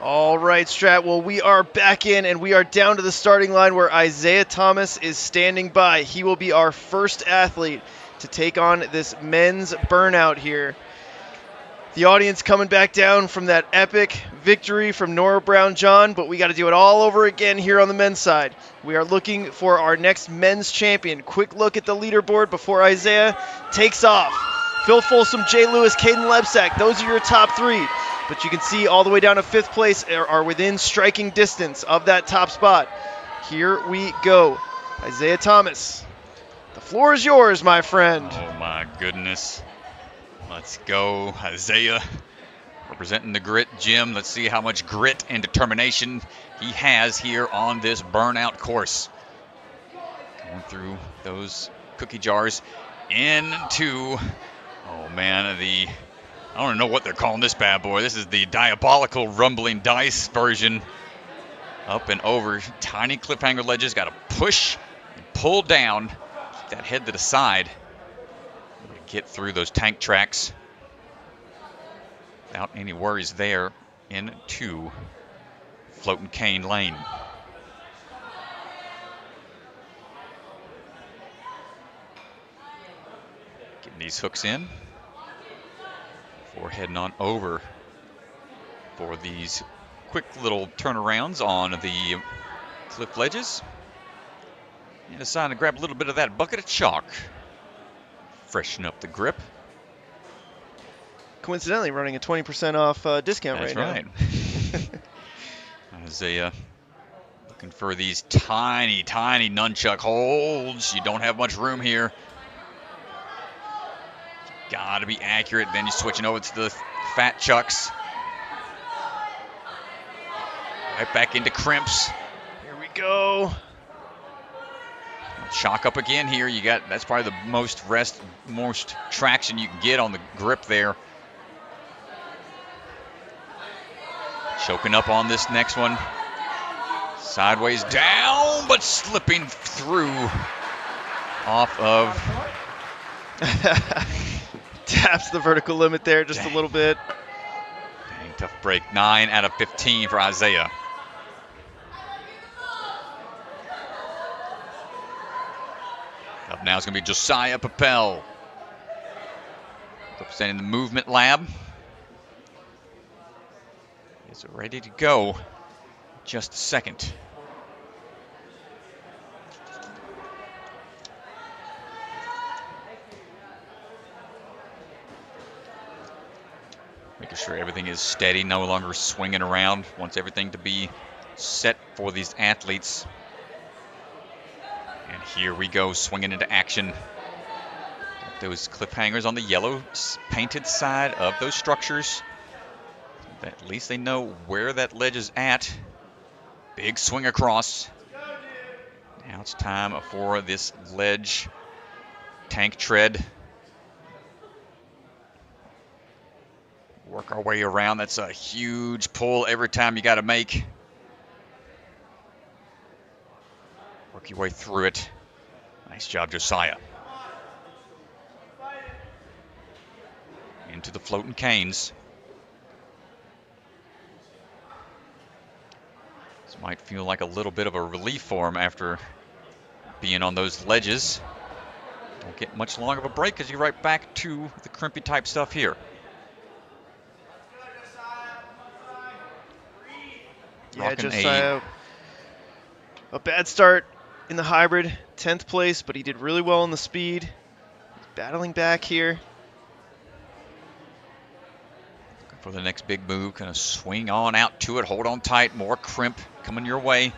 All right, Strat. Well, we are back in, and we are down to the starting line where Isaiah Thomas is standing by. He will be our first athlete to take on this men's burnout here. The audience coming back down from that epic victory from Nora Brown John, but we got to do it all over again here on the men's side. We are looking for our next men's champion. Quick look at the leaderboard before Isaiah takes off. Phil Folsom, Jay Lewis, Caden Lebsack, those are your top three. But you can see all the way down to 5th place are within striking distance of that top spot. Here we go. Isaiah Thomas, the floor is yours, my friend. Oh, my goodness. Let's go, Isaiah, representing the grit gym. Let's see how much grit and determination he has here on this burnout course. Going through those cookie jars into, oh man, I don't know what they're calling this bad boy. This is the diabolical rumbling dice version. Up and over, tiny cliffhanger ledges. Got to push and pull down, keep that head to the side. Get through those tank tracks without any worries there into Floating Cane Lane. Getting these hooks in before heading on over for these quick little turnarounds on the cliff ledges. And deciding to grab a little bit of that bucket of chalk. Freshen up the grip. Coincidentally, running a 20% off discount That's right now. Isaiah looking for these tiny, tiny nunchuck holds. You don't have much room here. Got to be accurate. Then you're switching over to the fat chucks. Right back into crimps. Here we go. Chalk up again here. You got, that's probably the most traction you can get on the grip there. Choking up on this next one. Sideways down, but slipping through off of. Taps the vertical limit there just a little bit. Dang, tough break. 9 out of 15 for Isaiah. Up now is going to be Josiah Papel, representing the Movement Lab. Is ready to go. Just a second. Making sure everything is steady, no longer swinging around. Wants everything to be set for these athletes. And here we go, swinging into action. Got those cliffhangers on the yellow painted side of those structures. At least they know where that ledge is at. Big swing across. Now it's time for this ledge tank tread. Work our way around. That's a huge pull every time you got to make. Work your way through it. Nice job, Josiah. Into the floating canes. This might feel like a little bit of a relief for him after being on those ledges. Don't get much longer of a break because you're right back to the crimpy type stuff here. Yeah, Josiah, a bad start in the hybrid, 10th place, but he did really well in the speed. He's battling back here. Looking for the next big move, kind of swing on out to it, hold on tight, more crimp coming your way.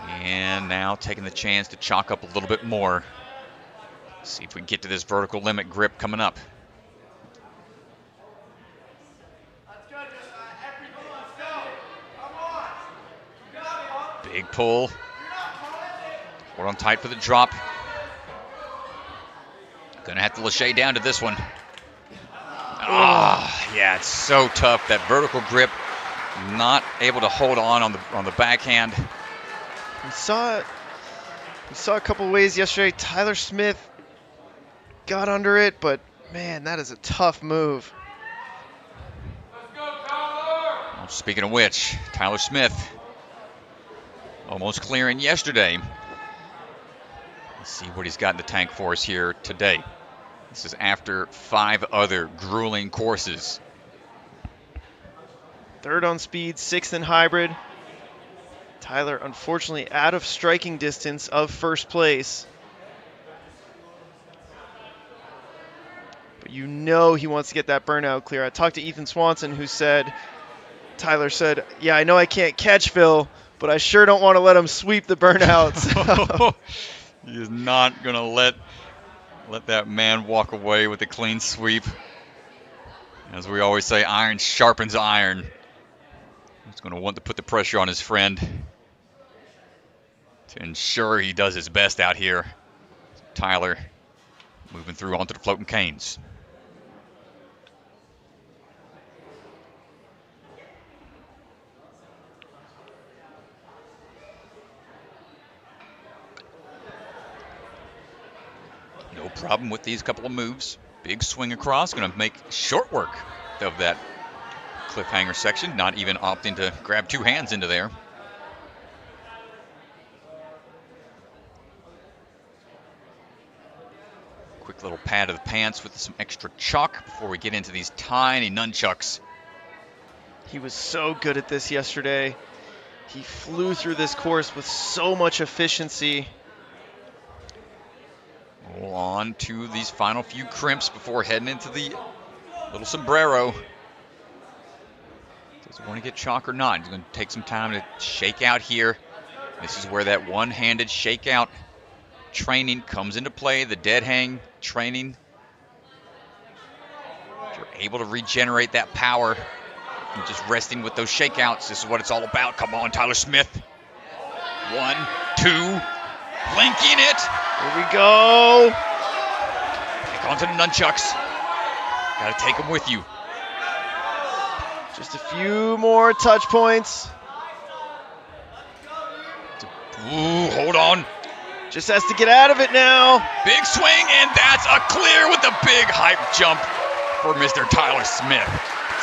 And now taking the chance to chalk up a little bit more. See if we can get to this vertical limit grip coming up. Big pull. Hold on tight for the drop. Gonna have to lachey down to this one. Ah, yeah, it's so tough. That vertical grip, not able to hold on the backhand. We saw a couple ways yesterday. Tyler Smith got under it, but Man, that is a tough move. Well, speaking of which, Tyler Smith almost clearing yesterday. Let's see what he's got in the tank for us here today. This is after 5 other grueling courses. 3rd on speed, 6th in hybrid. Tyler, unfortunately, out of striking distance of 1st place. But you know he wants to get that burnout clear. I talked to Ethan Swanson, who said, Tyler said, yeah, I know I can't catch Phil, but I sure don't want to let him sweep the burnouts. He is not going to let that man walk away with a clean sweep. As we always say, iron sharpens iron. He's going to want to put the pressure on his friend to ensure he does his best out here. Tyler moving through onto the floating canes. No problem with these couple of moves. Big swing across, going to make short work of that cliffhanger section, not even opting to grab 2 hands into there. Quick little pat of the pants with some extra chalk before we get into these tiny nunchucks. He was so good at this yesterday. He flew through this course with so much efficiency. Roll on to these final few crimps before heading into the little sombrero. Does he want to get chalk or not? He's going to take some time to shake out here. This is where that one-handed shakeout training comes into play, the dead hang training. If you're able to regenerate that power and just resting with those shakeouts, this is what it's all about. Come on, Tyler Smith. 1, 2, linking it. Here we go. Back onto the nunchucks. Got to take them with you. Just a few more touch points. Ooh, hold on. Just has to get out of it now. Big swing, and that's a clear with the big hype jump for Mr. Tyler Smith.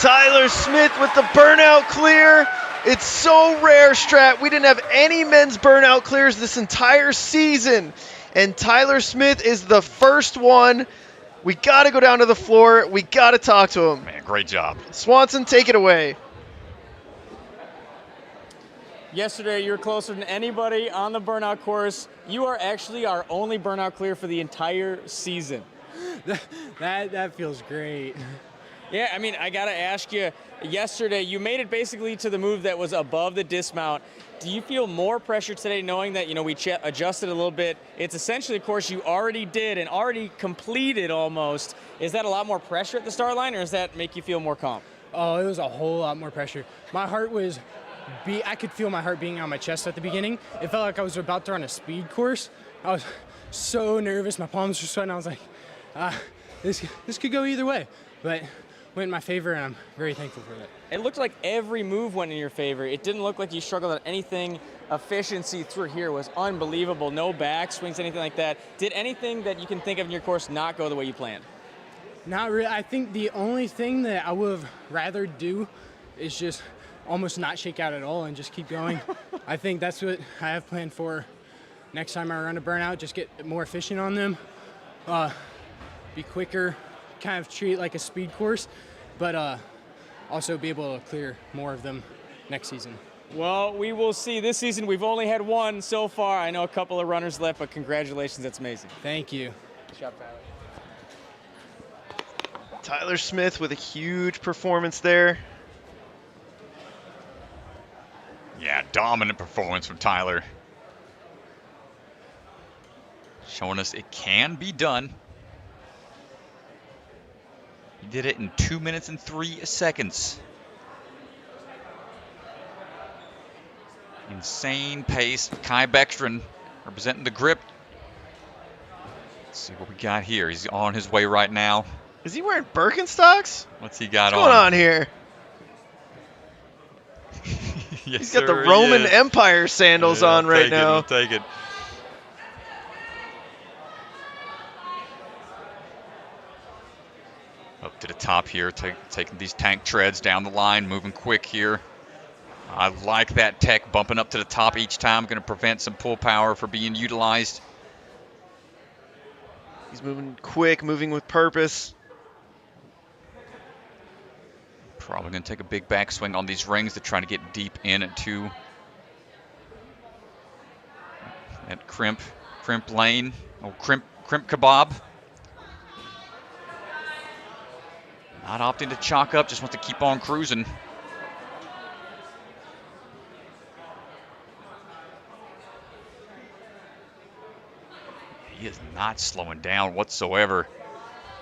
Tyler Smith with the burnout clear. It's so rare, Strat. We didn't have any men's burnout clears this entire season. And Tyler Smith is the first one. We got to go down to the floor. We got to talk to him. Man, great job. Swanson, take it away. Yesterday, you were closer than anybody on the burnout course. You are actually our only burnout clear for the entire season. That feels great. Yeah, I mean, I got to ask you, yesterday, you made it basically to the move that was above the dismount. Do you feel more pressure today knowing that, we adjusted a little bit? It's essentially a course you already did and already completed almost. Is that a lot more pressure at the start line, or does that make you feel more calm? Oh, it was a whole lot more pressure. My heart was, I could feel my heart beating on my chest at the beginning. It felt like I was about to run a speed course. I was so nervous. My palms were sweating. I was like, this could go either way. But went in my favor, and I'm very thankful for that. It looked like every move went in your favor. It didn't look like you struggled at anything. Efficiency through here was unbelievable. No back swings, anything like that. Did anything that you can think of in your course not go the way you planned? Not really. I think the only thing that I would have rather do is just almost not shake out at all and just keep going. I think that's what I have planned for next time I run a burnout. Just get more efficient on them, be quicker, kind of treat it like a speed course, but also be able to clear more of them next season. Well, we will see. This season, we've only had one so far. I know a couple of runners left, but congratulations. That's amazing. Thank you. Good job, Tyler. Tyler Smith with a huge performance there. Yeah, dominant performance from Tyler. Showing us it can be done. He did it in 2 minutes and 3 seconds. Insane pace. Kai Beckstrom representing the grip. Let's see what we got here. He's on his way right now. Is he wearing Birkenstocks? What's he got What's going on here? Yes, He's got sir, the Roman he is. Empire sandals on right now. Take it. top here, taking these tank treads down the line, moving quick here. I like that tech bumping up to the top each time. Going to prevent some pull power from being utilized. He's moving quick, moving with purpose. Probably going to take a big backswing on these rings to try to get deep into that crimp lane. Oh, crimp kebab. Not opting to chalk up, just wants to keep on cruising. He is not slowing down whatsoever.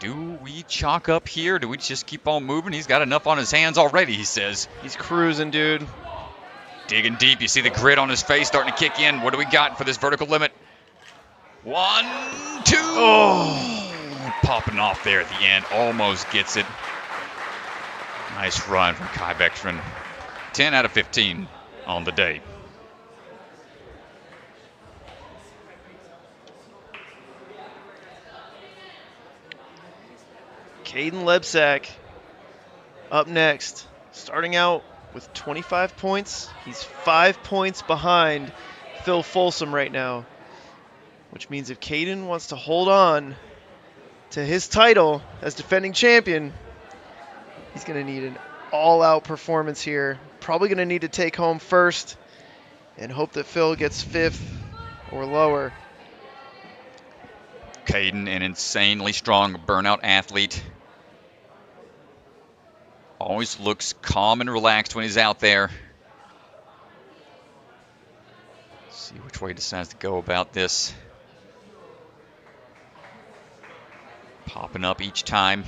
Do we chalk up here? Do we just keep on moving? He's got enough on his hands already, he says. He's cruising, dude. Digging deep. You see the grit on his face starting to kick in. What do we got for this vertical limit? 1, 2. Oh, popping off there at the end. Almost gets it. Nice run from Kai Beckstrom. 10 out of 15 on the day. Caden Lebsack up next, starting out with 25 points. He's 5 points behind Phil Folsom right now, which means if Caden wants to hold on to his title as defending champion, he's going to need an all-out performance here. Probably going to need to take home first and hope that Phil gets 5th or lower. Caden, an insanely strong burnout athlete. Always looks calm and relaxed when he's out there. Let's see which way he decides to go about this. Popping up each time.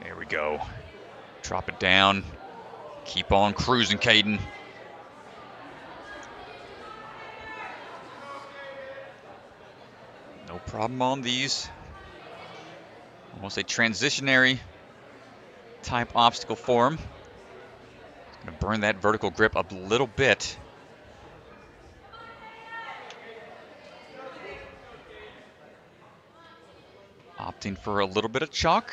There we go. Drop it down. Keep on cruising, Caden. No problem on these. Almost a transitionary type obstacle for him. Gonna burn that vertical grip a little bit. Opting for a little bit of chalk.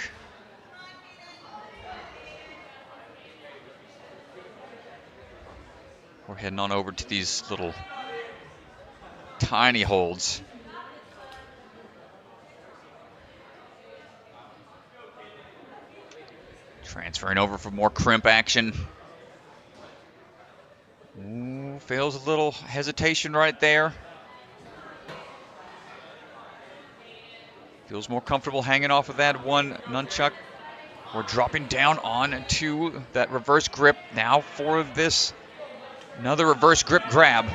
We're heading on over to these little tiny holds. Transferring over for more crimp action. Ooh, feels a little hesitation right there. Feels more comfortable hanging off of that one nunchuck. We're dropping down onto that reverse grip now for this. Another reverse grip grab.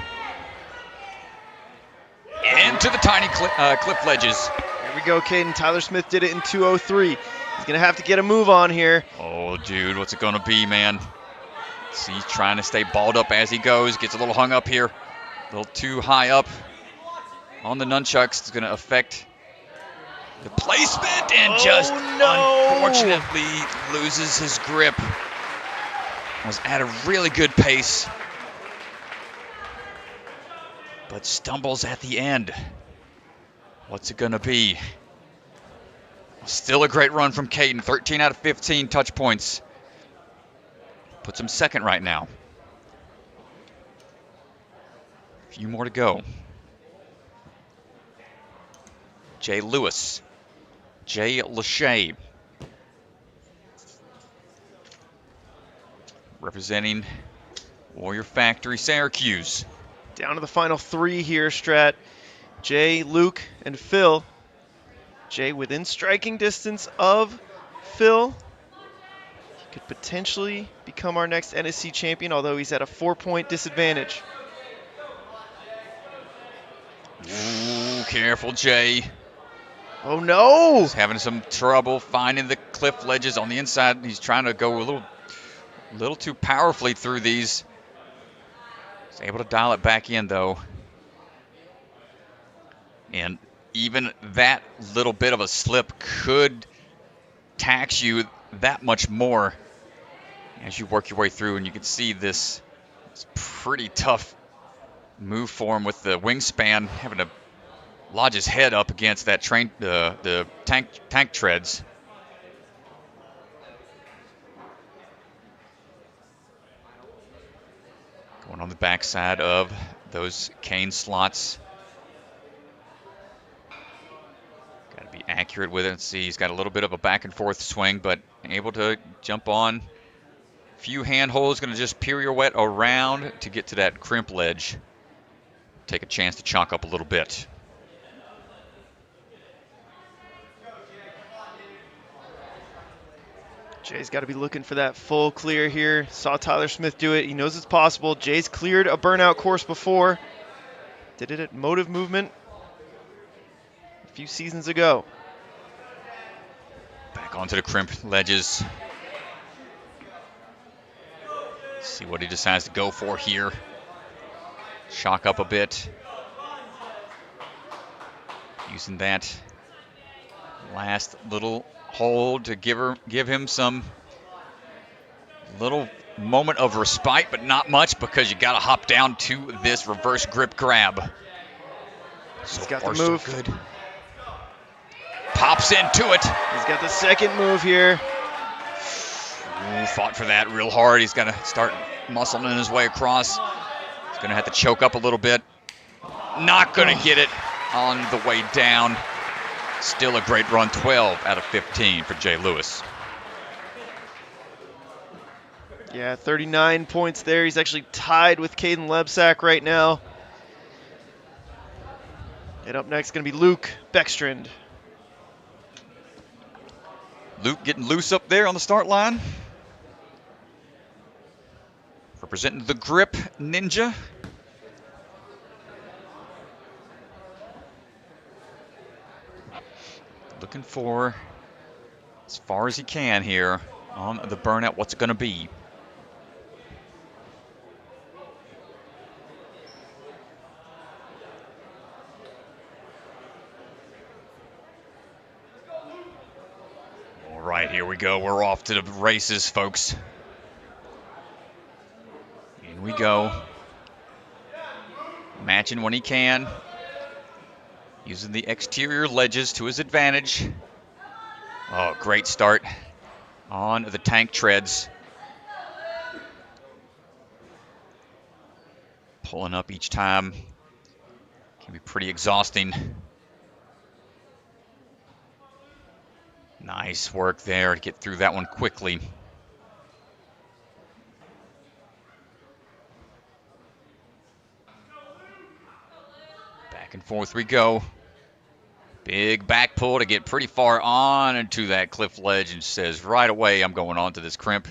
Into the tiny cliff ledges. Here we go, Caden. Tyler Smith did it in 2:03. He's going to have to get a move on here. Oh, dude, what's it going to be, man? See, he's trying to stay balled up as he goes. Gets a little hung up here. A little too high up on the nunchucks. It's going to affect the placement and unfortunately loses his grip. Was at a really good pace, but stumbles at the end. What's it going to be? Still a great run from Caden. 13 out of 15 touch points. Puts him second right now. A few more to go. Jay Lewis. Jay Lachey. Representing Warrior Factory Syracuse. Down to the final 3 here, Strat. Jay, Luke, and Phil. Jay within striking distance of Phil. He could potentially become our next NSC champion, although he's at a 4-point disadvantage. Ooh, careful, Jay. Oh, no! He's having some trouble finding the cliff ledges on the inside. He's trying to go a little too powerfully through these. He's able to dial it back in, though. And even that little bit of a slip could tax you that much more as you work your way through. And you can see this it's pretty tough move for him with the wingspan, having to lodge his head up against that the tank treads. Going on the backside of those cane slots. Got to be accurate with it. See, he's got a little bit of a back and forth swing, but able to jump on. Few handholds, going to just pirouette around to get to that crimp ledge. Take a chance to chalk up a little bit. Jay's got to be looking for that full clear here. Saw Tyler Smith do it. He knows it's possible. Jay's cleared a burnout course before. Did it at Motive Movement a few seasons ago. Back onto the crimp ledges. See what he decides to go for here. Shock up a bit. Using that last little hold to give him some little moment of respite, but not much because you got to hop down to this reverse grip grab. He's got the move. So good. Pops into it. He's got the second move here. Ooh, fought for that real hard. He's got to start muscling his way across. He's going to have to choke up a little bit. Not going to get it on the way down. Still a great run, 12 out of 15 for Jay Lewis. Yeah, 39 points there. He's actually tied with Caden Lebsack right now. And up next going to be Luke Beckstrand. Luke getting loose up there on the start line. Representing the grip ninja. Looking for as far as he can here on the burnout. What's it going to be? All right, here we go. We're off to the races, folks. In we go. Matching when he can. Using the exterior ledges to his advantage. Oh, great start on the tank treads. Pulling up each time can be pretty exhausting. Nice work there to get through that one quickly. Back and forth we go. Big back pull to get pretty far on into that cliff ledge and says right away I'm going on to this crimp.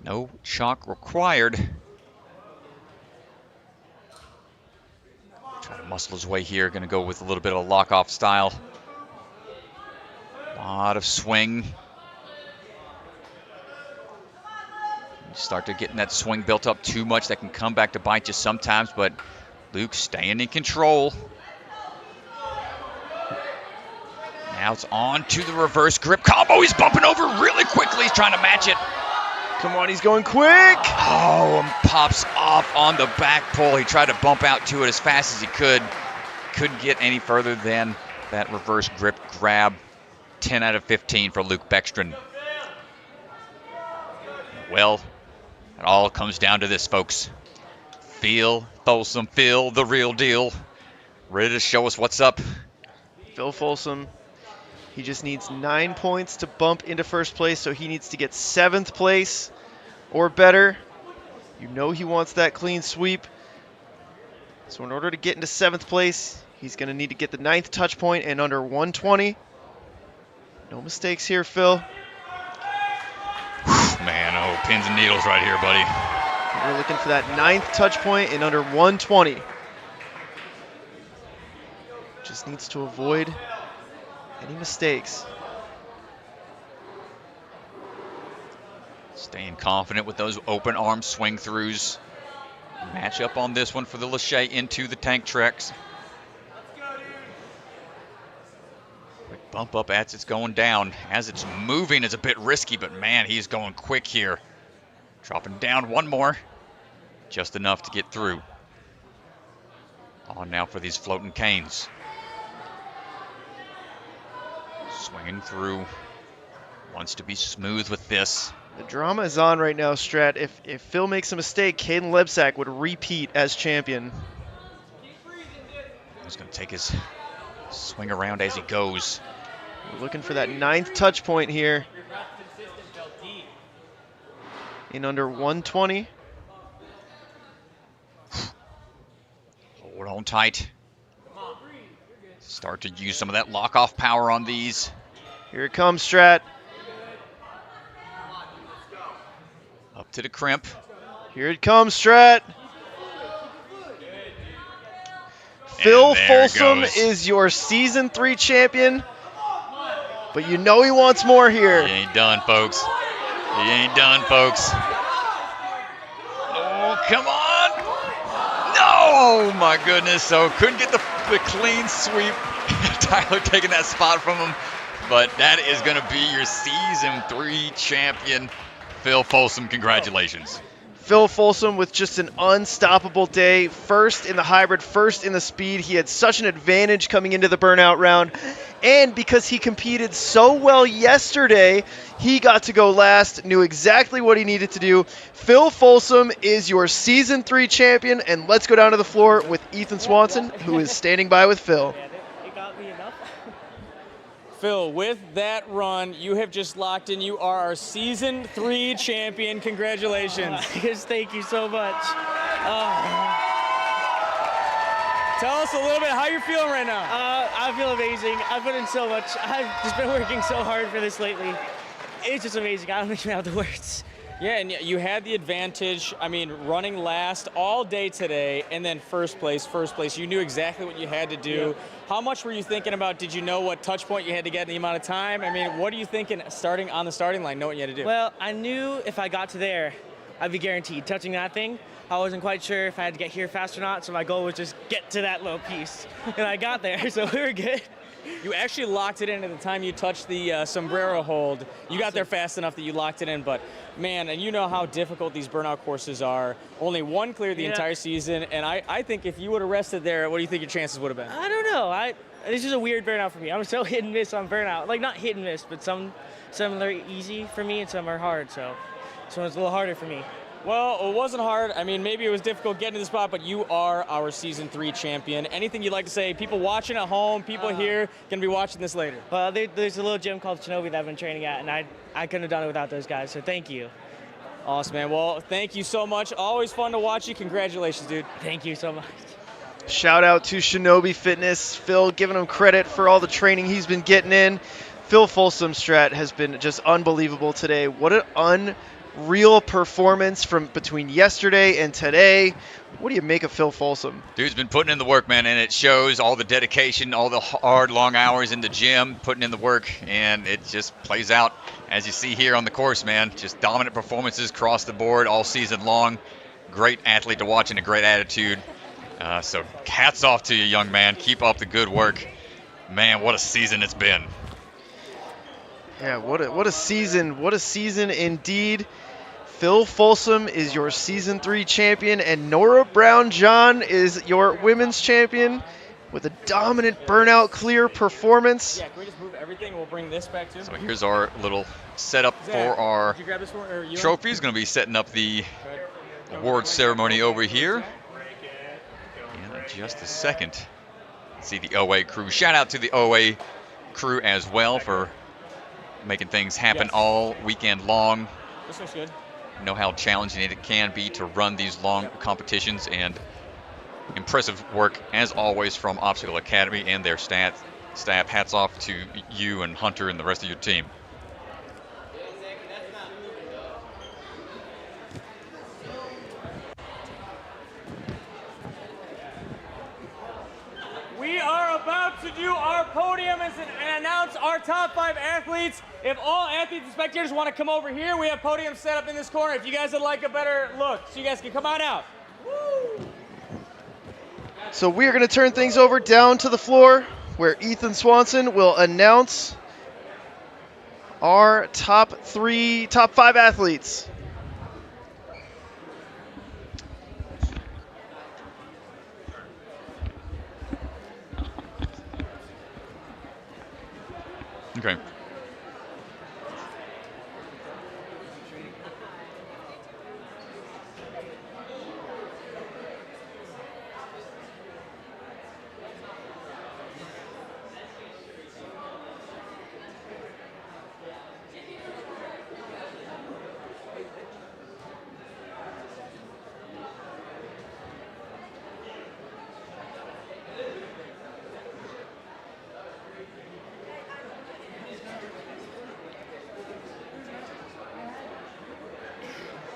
No chalk required. Try to muscle his way here. Going to go with a little bit of a lock-off style. A lot of swing. You start to getting that swing built up too much. That can come back to bite you sometimes, but Luke staying in control. Now it's on to the reverse grip combo. He's bumping over really quickly. He's trying to match it. Come on, he's going quick. Oh, and pops off on the back pull. He tried to bump out to it as fast as he could. Couldn't get any further than that reverse grip grab. 10 out of 15 for Luke Beckstrand. Well, it all comes down to this, folks. Phil Folsom, Phil, the real deal. Ready to show us what's up. Phil Folsom. He just needs 9 points to bump into first place, so he needs to get 7th place or better. You know he wants that clean sweep. So in order to get into 7th place, he's going to need to get the 9th touch point and under 120. No mistakes here, Phil. Man, oh, pins and needles right here, buddy. We're looking for that 9th touch point and under 120. Just needs to avoid any mistakes. Staying confident with those open arm swing throughs. Match up on this one for the Lachey into the tank treks. Quick bump up as it's going down. As it's moving is a bit risky, but man, he's going quick here. Dropping down one more. Just enough to get through. On now for these floating canes. Swinging through. Wants to be smooth with this. The drama is on right now, Strat. If Phil makes a mistake, Caden Lebsack would repeat as champion. He's going to take his swing around as he goes. We're looking for that 9th touch point here. In under 120. Hold on tight. Start to use some of that lock-off power on these. Here it comes, Strat. Up to the crimp. Here it comes, Strat. Phil Folsom is your Season 3 champion, but you know he wants more here. He ain't done, folks. He ain't done, folks. Oh, come on. No! Oh, my goodness. So couldn't get the clean sweep. Tyler taking that spot from him. But that is going to be your Season 3 champion, Phil Folsom. Congratulations. Phil Folsom with just an unstoppable day. First in the hybrid, first in the speed. He had such an advantage coming into the burnout round. And because he competed so well yesterday, he got to go last, knew exactly what he needed to do. Phil Folsom is your Season 3 champion. And let's go down to the floor with Ethan Swanson, who is standing by with Phil. Phil, with that run, you have just locked in. You are our Season 3 champion. Congratulations. Yes, thank you so much. Tell us a little bit how you're feeling right now. I feel amazing. I've put in so much. I've just been working so hard for this lately. It's just amazing. I don't even have the words. Yeah, and you had the advantage, I mean, running last all day today, and then first place. You knew exactly what you had to do. Yeah. How much were you thinking about, did you know what touch point you had to get in the amount of time? I mean, what are you thinking starting on the starting line, knowing what you had to do? Well, I knew if I got to there, I'd be guaranteed touching that thing. I wasn't quite sure if I had to get here fast or not, so my goal was just get to that little piece. And I got there, so we were good. You actually locked it in at the time you touched the sombrero hold. You got there fast enough that you locked it in, but man, and you know how difficult these burnout courses are. Only one cleared the entire season, and I think if you would have rested there, what do you think your chances would have been? I don't know. This is a weird burnout for me. I'm so hit and miss on burnout. Like, not hit and miss, but some are easy for me and some are hard, so this one's a little harder for me. Well, it wasn't hard. I mean, maybe it was difficult getting to the spot, but you are our Season 3 champion. Anything you'd like to say? People watching at home, people here, going to be watching this later. Well, there's a little gym called Shinobi that I've been training at, and I couldn't have done it without those guys, so thank you. Awesome, man. Well, thank you so much. Always fun to watch you. Congratulations, dude. Thank you so much. Shout out to Shinobi Fitness. Phil giving him credit for all the training he's been getting in. Phil Folsom, Strat, has been just unbelievable today. What an unreal performance from between yesterday and today. What do you make of Phil Folsom? Dude's been putting in the work, man, and it shows all the dedication, all the hard, long hours in the gym, putting in the work, and it just plays out as you see here on the course, man. Just dominant performances across the board all season long. Great athlete to watch and a great attitude. So hats off to you, young man. Keep up the good work. Man, what a season it's been. Yeah, what a season indeed. Phil Folsom is your Season 3 champion, and Nora Brown-John is your women's champion with a dominant burnout clear performance. Yeah, can we just move everything? We'll bring this back too. So here's our little setup for our trophies. Going to be setting up the award ceremony over here in just a second. See the OA crew. Shout out to the OA crew as well for making things happen all weekend long. This looks good. Know how challenging it can be to run these long competitions, and impressive work as always from Obstacle Academy and their staff. Hats off to you and Hunter and the rest of your team. We are about to do our podium and announce our top 5 athletes. If all athletes and spectators want to come over here, we have podiums set up in this corner. If you guys would like a better look, so you guys can come on out. Woo! So we are going to turn things over down to the floor where Ethan Swanson will announce our top 5 athletes. Okay.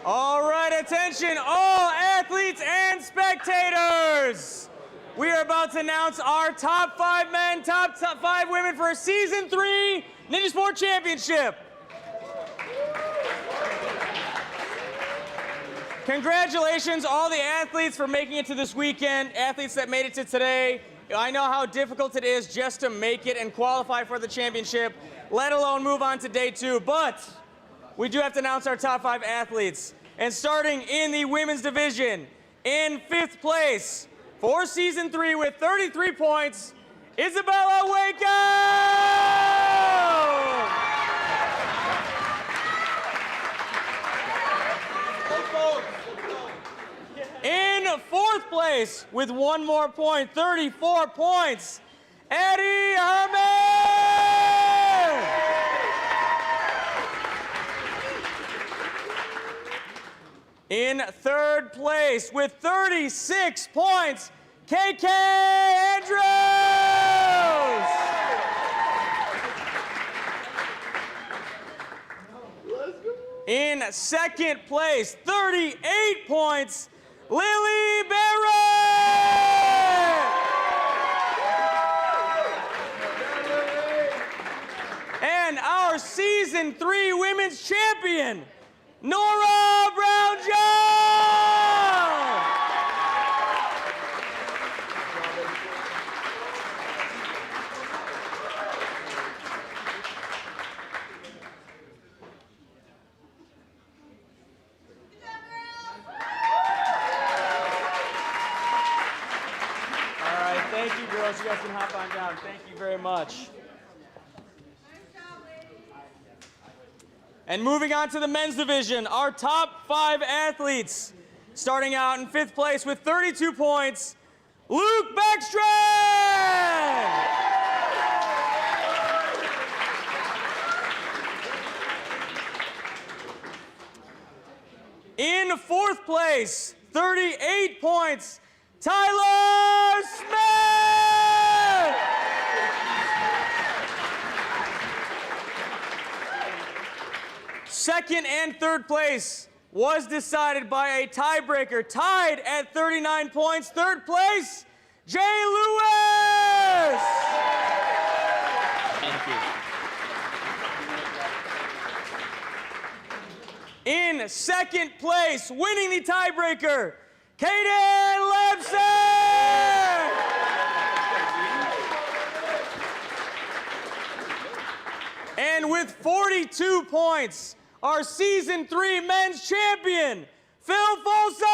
All right, attention, all athletes and spectators. We are about to announce our top 5 men, top 5 women for Season 3 Ninja Sport Championship. Congratulations, all the athletes, for making it to this weekend, athletes that made it to today. I know how difficult it is just to make it and qualify for the championship, let alone move on to day 2. But we do have to announce our top 5 athletes. And starting in the women's division, in 5th place for Season 3 with 33 points, Isabella Waco! In 4th place with 1 more point, 34 points, Eddie Herman! In 3rd place with 36 points, KK Andrews! In 2nd place, 38 points, Lily Barrett! And our Season 3 Women's Champion, Nora Brown-Jones! All right, thank you, girls. You guys can hop on down. Thank you very much. And moving on to the men's division, our top 5 athletes. Starting out in 5th place with 32 points, Luke Beckstrand! In 4th place, 38 points, Tyler Smith! Second and 3rd place was decided by a tiebreaker, tied at 39 points. 3rd place, Jay Lewis! Thank you. In 2nd place, winning the tiebreaker, Kaden Lepson! And with 42 points, our Season 3 men's champion, Phil Folsom!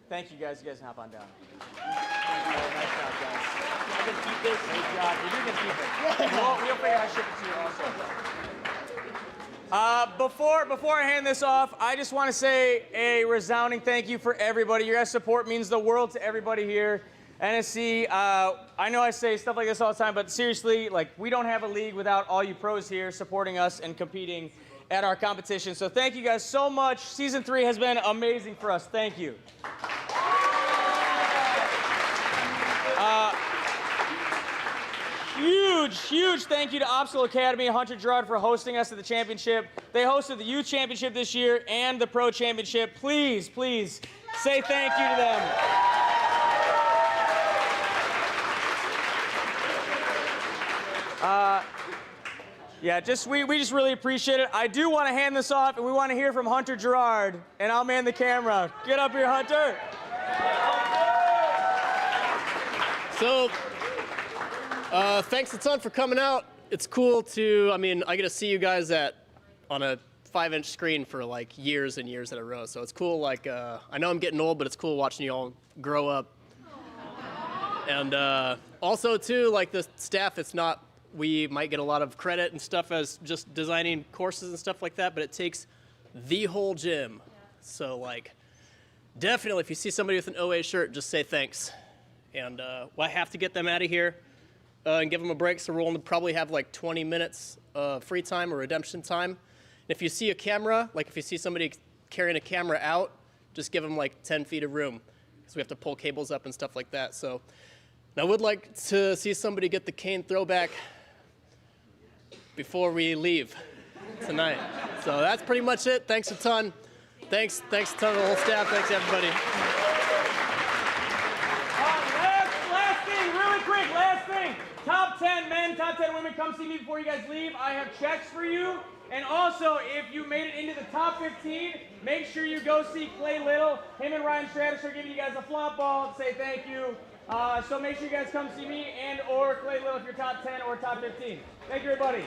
Thank you guys. You guys can hop on down. Nice job, guys. I can keep this. Great job. You can keep it. We'll figure out how to ship it to you also. Before I hand this off, I just want to say a resounding thank you for everybody. Your guys' support means the world to everybody here. NSC, I know I say stuff like this all the time, but seriously, like, we don't have a league without all you pros here supporting us and competing at our competition. So thank you guys so much. Season 3 has been amazing for us. Thank you. Huge thank you to Obstacle Academy and Hunter Gerard for hosting us at the championship. They hosted the youth championship this year and the pro championship. Please say thank you to them. Yeah, we just really appreciate it. I do want to hand this off, and we want to hear from Hunter Gerard, and I'll man the camera. Get up here, Hunter. So, thanks a ton for coming out. It's cool to, I get to see you guys on a 5-inch screen for like years and years in a row. So it's cool, I know I'm getting old, but it's cool watching you all grow up. And also too, the staff, we might get a lot of credit and stuff as just designing courses and stuff like that, but it takes the whole gym. So definitely if you see somebody with an OA shirt, just say thanks. And I have to get them out of here and give them a break, so we're going to probably have 20 minutes of free time or redemption time. And if you see a camera, if you see somebody carrying a camera out, just give them 10 feet of room, because we have to pull cables up and stuff like that. So I would like to see somebody get the cane throwback before we leave tonight. So that's pretty much it. Thanks a ton. Thanks a ton to the whole staff. Thanks, everybody. Last thing, top 10 men, top 10 women, come see me before you guys leave. I have checks for you. And also, if you made it into the top 15, make sure you go see Clay Little. Him and Ryan Stratus are giving you guys a flop ball to say thank you. So make sure you guys come see me and or Clay Little if you're top 10 or top 15. Thank you, everybody.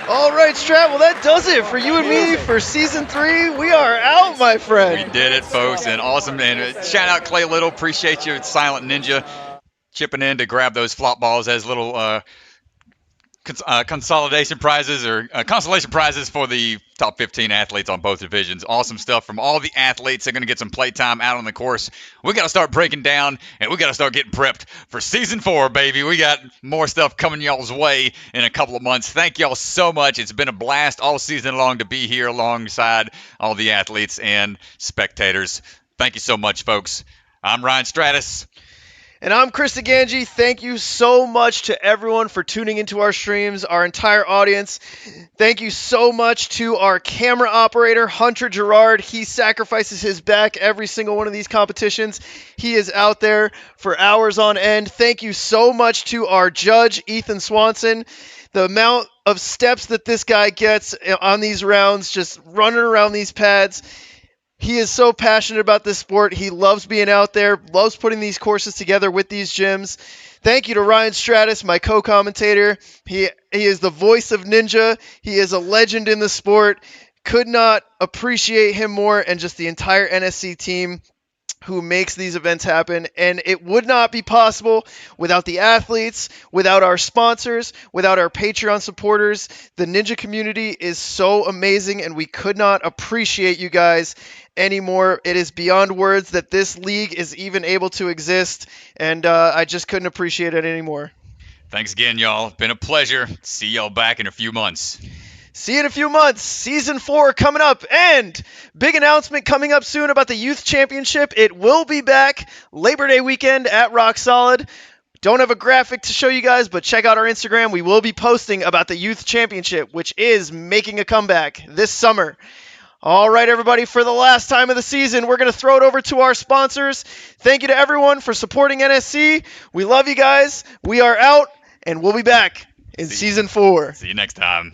All right, Strat. Well, that does it for you and me for season 3. We are out, my friend. We did it, folks, and awesome. And shout out Clay Little. Appreciate you, Silent Ninja, chipping in to grab those flop balls as little consolation prizes or consolation prizes for the top 15 athletes on both divisions. Awesome stuff from all the athletes. They're going to get some playtime out on the course. We got to start breaking down, and we got to start getting prepped for season 4, baby. We got more stuff coming y'all's way in a couple of months. Thank y'all so much. It's been a blast all season long to be here alongside all the athletes and spectators. Thank you so much, folks. I'm Ryan Stratus. And I'm Chris Ganji. Thank you so much to everyone for tuning into our streams, our entire audience. Thank you so much to our camera operator, Hunter Gerard. He sacrifices his back every single one of these competitions. He is out there for hours on end. Thank you so much to our judge, Ethan Swanson. The amount of steps that this guy gets on these rounds, just running around these pads. He is so passionate about this sport. He loves being out there, loves putting these courses together with these gyms. Thank you to Ryan Stratus, my co-commentator. He is the voice of Ninja. He is a legend in the sport. Could not appreciate him more, and just the entire NSC team who makes these events happen. And it would not be possible without the athletes, without our sponsors, without our Patreon supporters. The Ninja community is so amazing, and we could not appreciate you guys anymore. It is beyond words that this league is even able to exist, and I just couldn't appreciate it anymore. Thanks again, y'all. Been a pleasure. See y'all back in a few months. See you in a few months. Season 4 coming up, and big announcement coming up soon about the Youth Championship. It will be back Labor Day weekend at Rock Solid. Don't have a graphic to show you guys, but check out our Instagram. We will be posting about the Youth Championship, which is making a comeback this summer. All right, everybody, for the last time of the season, we're going to throw it over to our sponsors. Thank you to everyone for supporting NSC. We love you guys. We are out, and we'll be back in season 4. See you next time.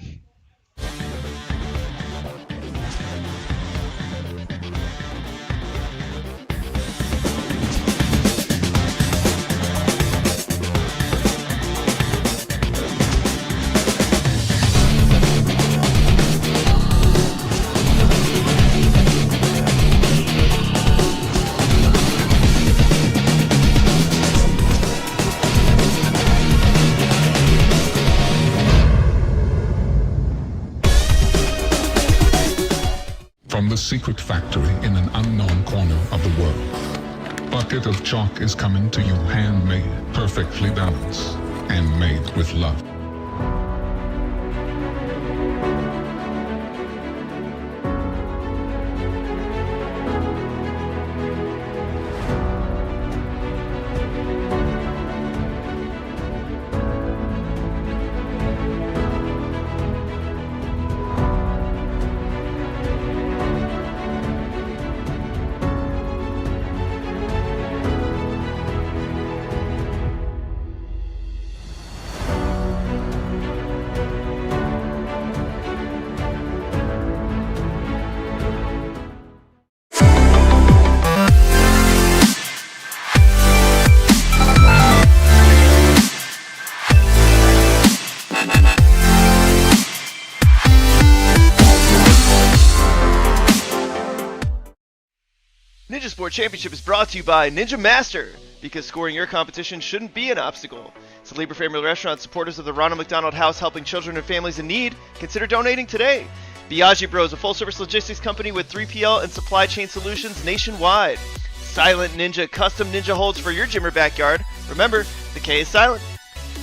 From the secret factory in an unknown corner of the world, bucket of chalk is coming to you handmade, perfectly balanced, and made with love. Ninja Sport Championship is brought to you by Ninja Master, because scoring your competition shouldn't be an obstacle. It's a Libre Family Restaurant, supporters of the Ronald McDonald House, helping children and families in need. Consider donating today. Biaggi Bros, a full-service logistics company with 3PL and supply chain solutions nationwide. Silent Ninja, custom ninja holds for your gym or backyard. Remember, the K is silent.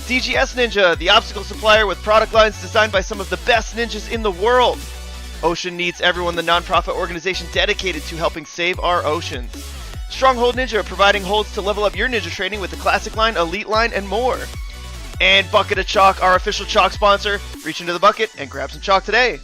DGS Ninja, the obstacle supplier with product lines designed by some of the best ninjas in the world. Ocean Needs Everyone, the nonprofit organization dedicated to helping save our oceans. Stronghold Ninja, providing holds to level up your ninja training with the Classic line, Elite line, and more. And Bucket of Chalk, our official chalk sponsor. Reach into the bucket and grab some chalk today.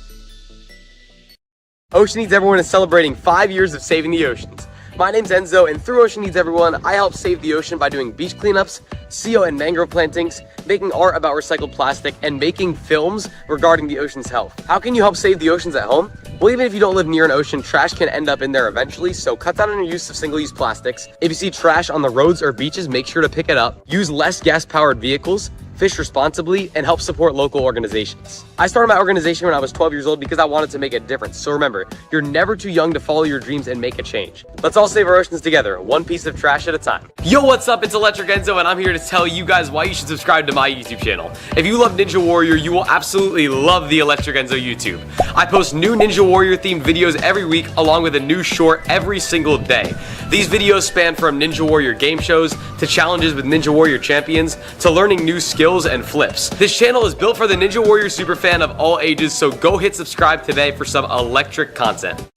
Ocean Needs Everyone is celebrating 5 years of saving the oceans. My name's Enzo, and through Ocean Needs Everyone, I help save the ocean by doing beach cleanups, CO and mangrove plantings, making art about recycled plastic, and making films regarding the ocean's health. How can you help save the oceans at home? Well, even if you don't live near an ocean, trash can end up in there eventually, so cut down on your use of single-use plastics. If you see trash on the roads or beaches, make sure to pick it up. Use less gas-powered vehicles, fish responsibly, and help support local organizations. I started my organization when I was 12 years old because I wanted to make a difference. So remember, you're never too young to follow your dreams and make a change. Let's all save our oceans together, one piece of trash at a time. Yo, what's up? It's Electric Enzo, and I'm here to tell you guys why you should subscribe to my YouTube channel. If you love Ninja Warrior, you will absolutely love the Electric Enzo YouTube. I post new Ninja Warrior themed videos every week, along with a new short every single day. These videos span from Ninja Warrior game shows, to challenges with Ninja Warrior champions, to learning new skills and flips. This channel is built for the Ninja Warrior superfan of all ages, so go hit subscribe today for some electric content.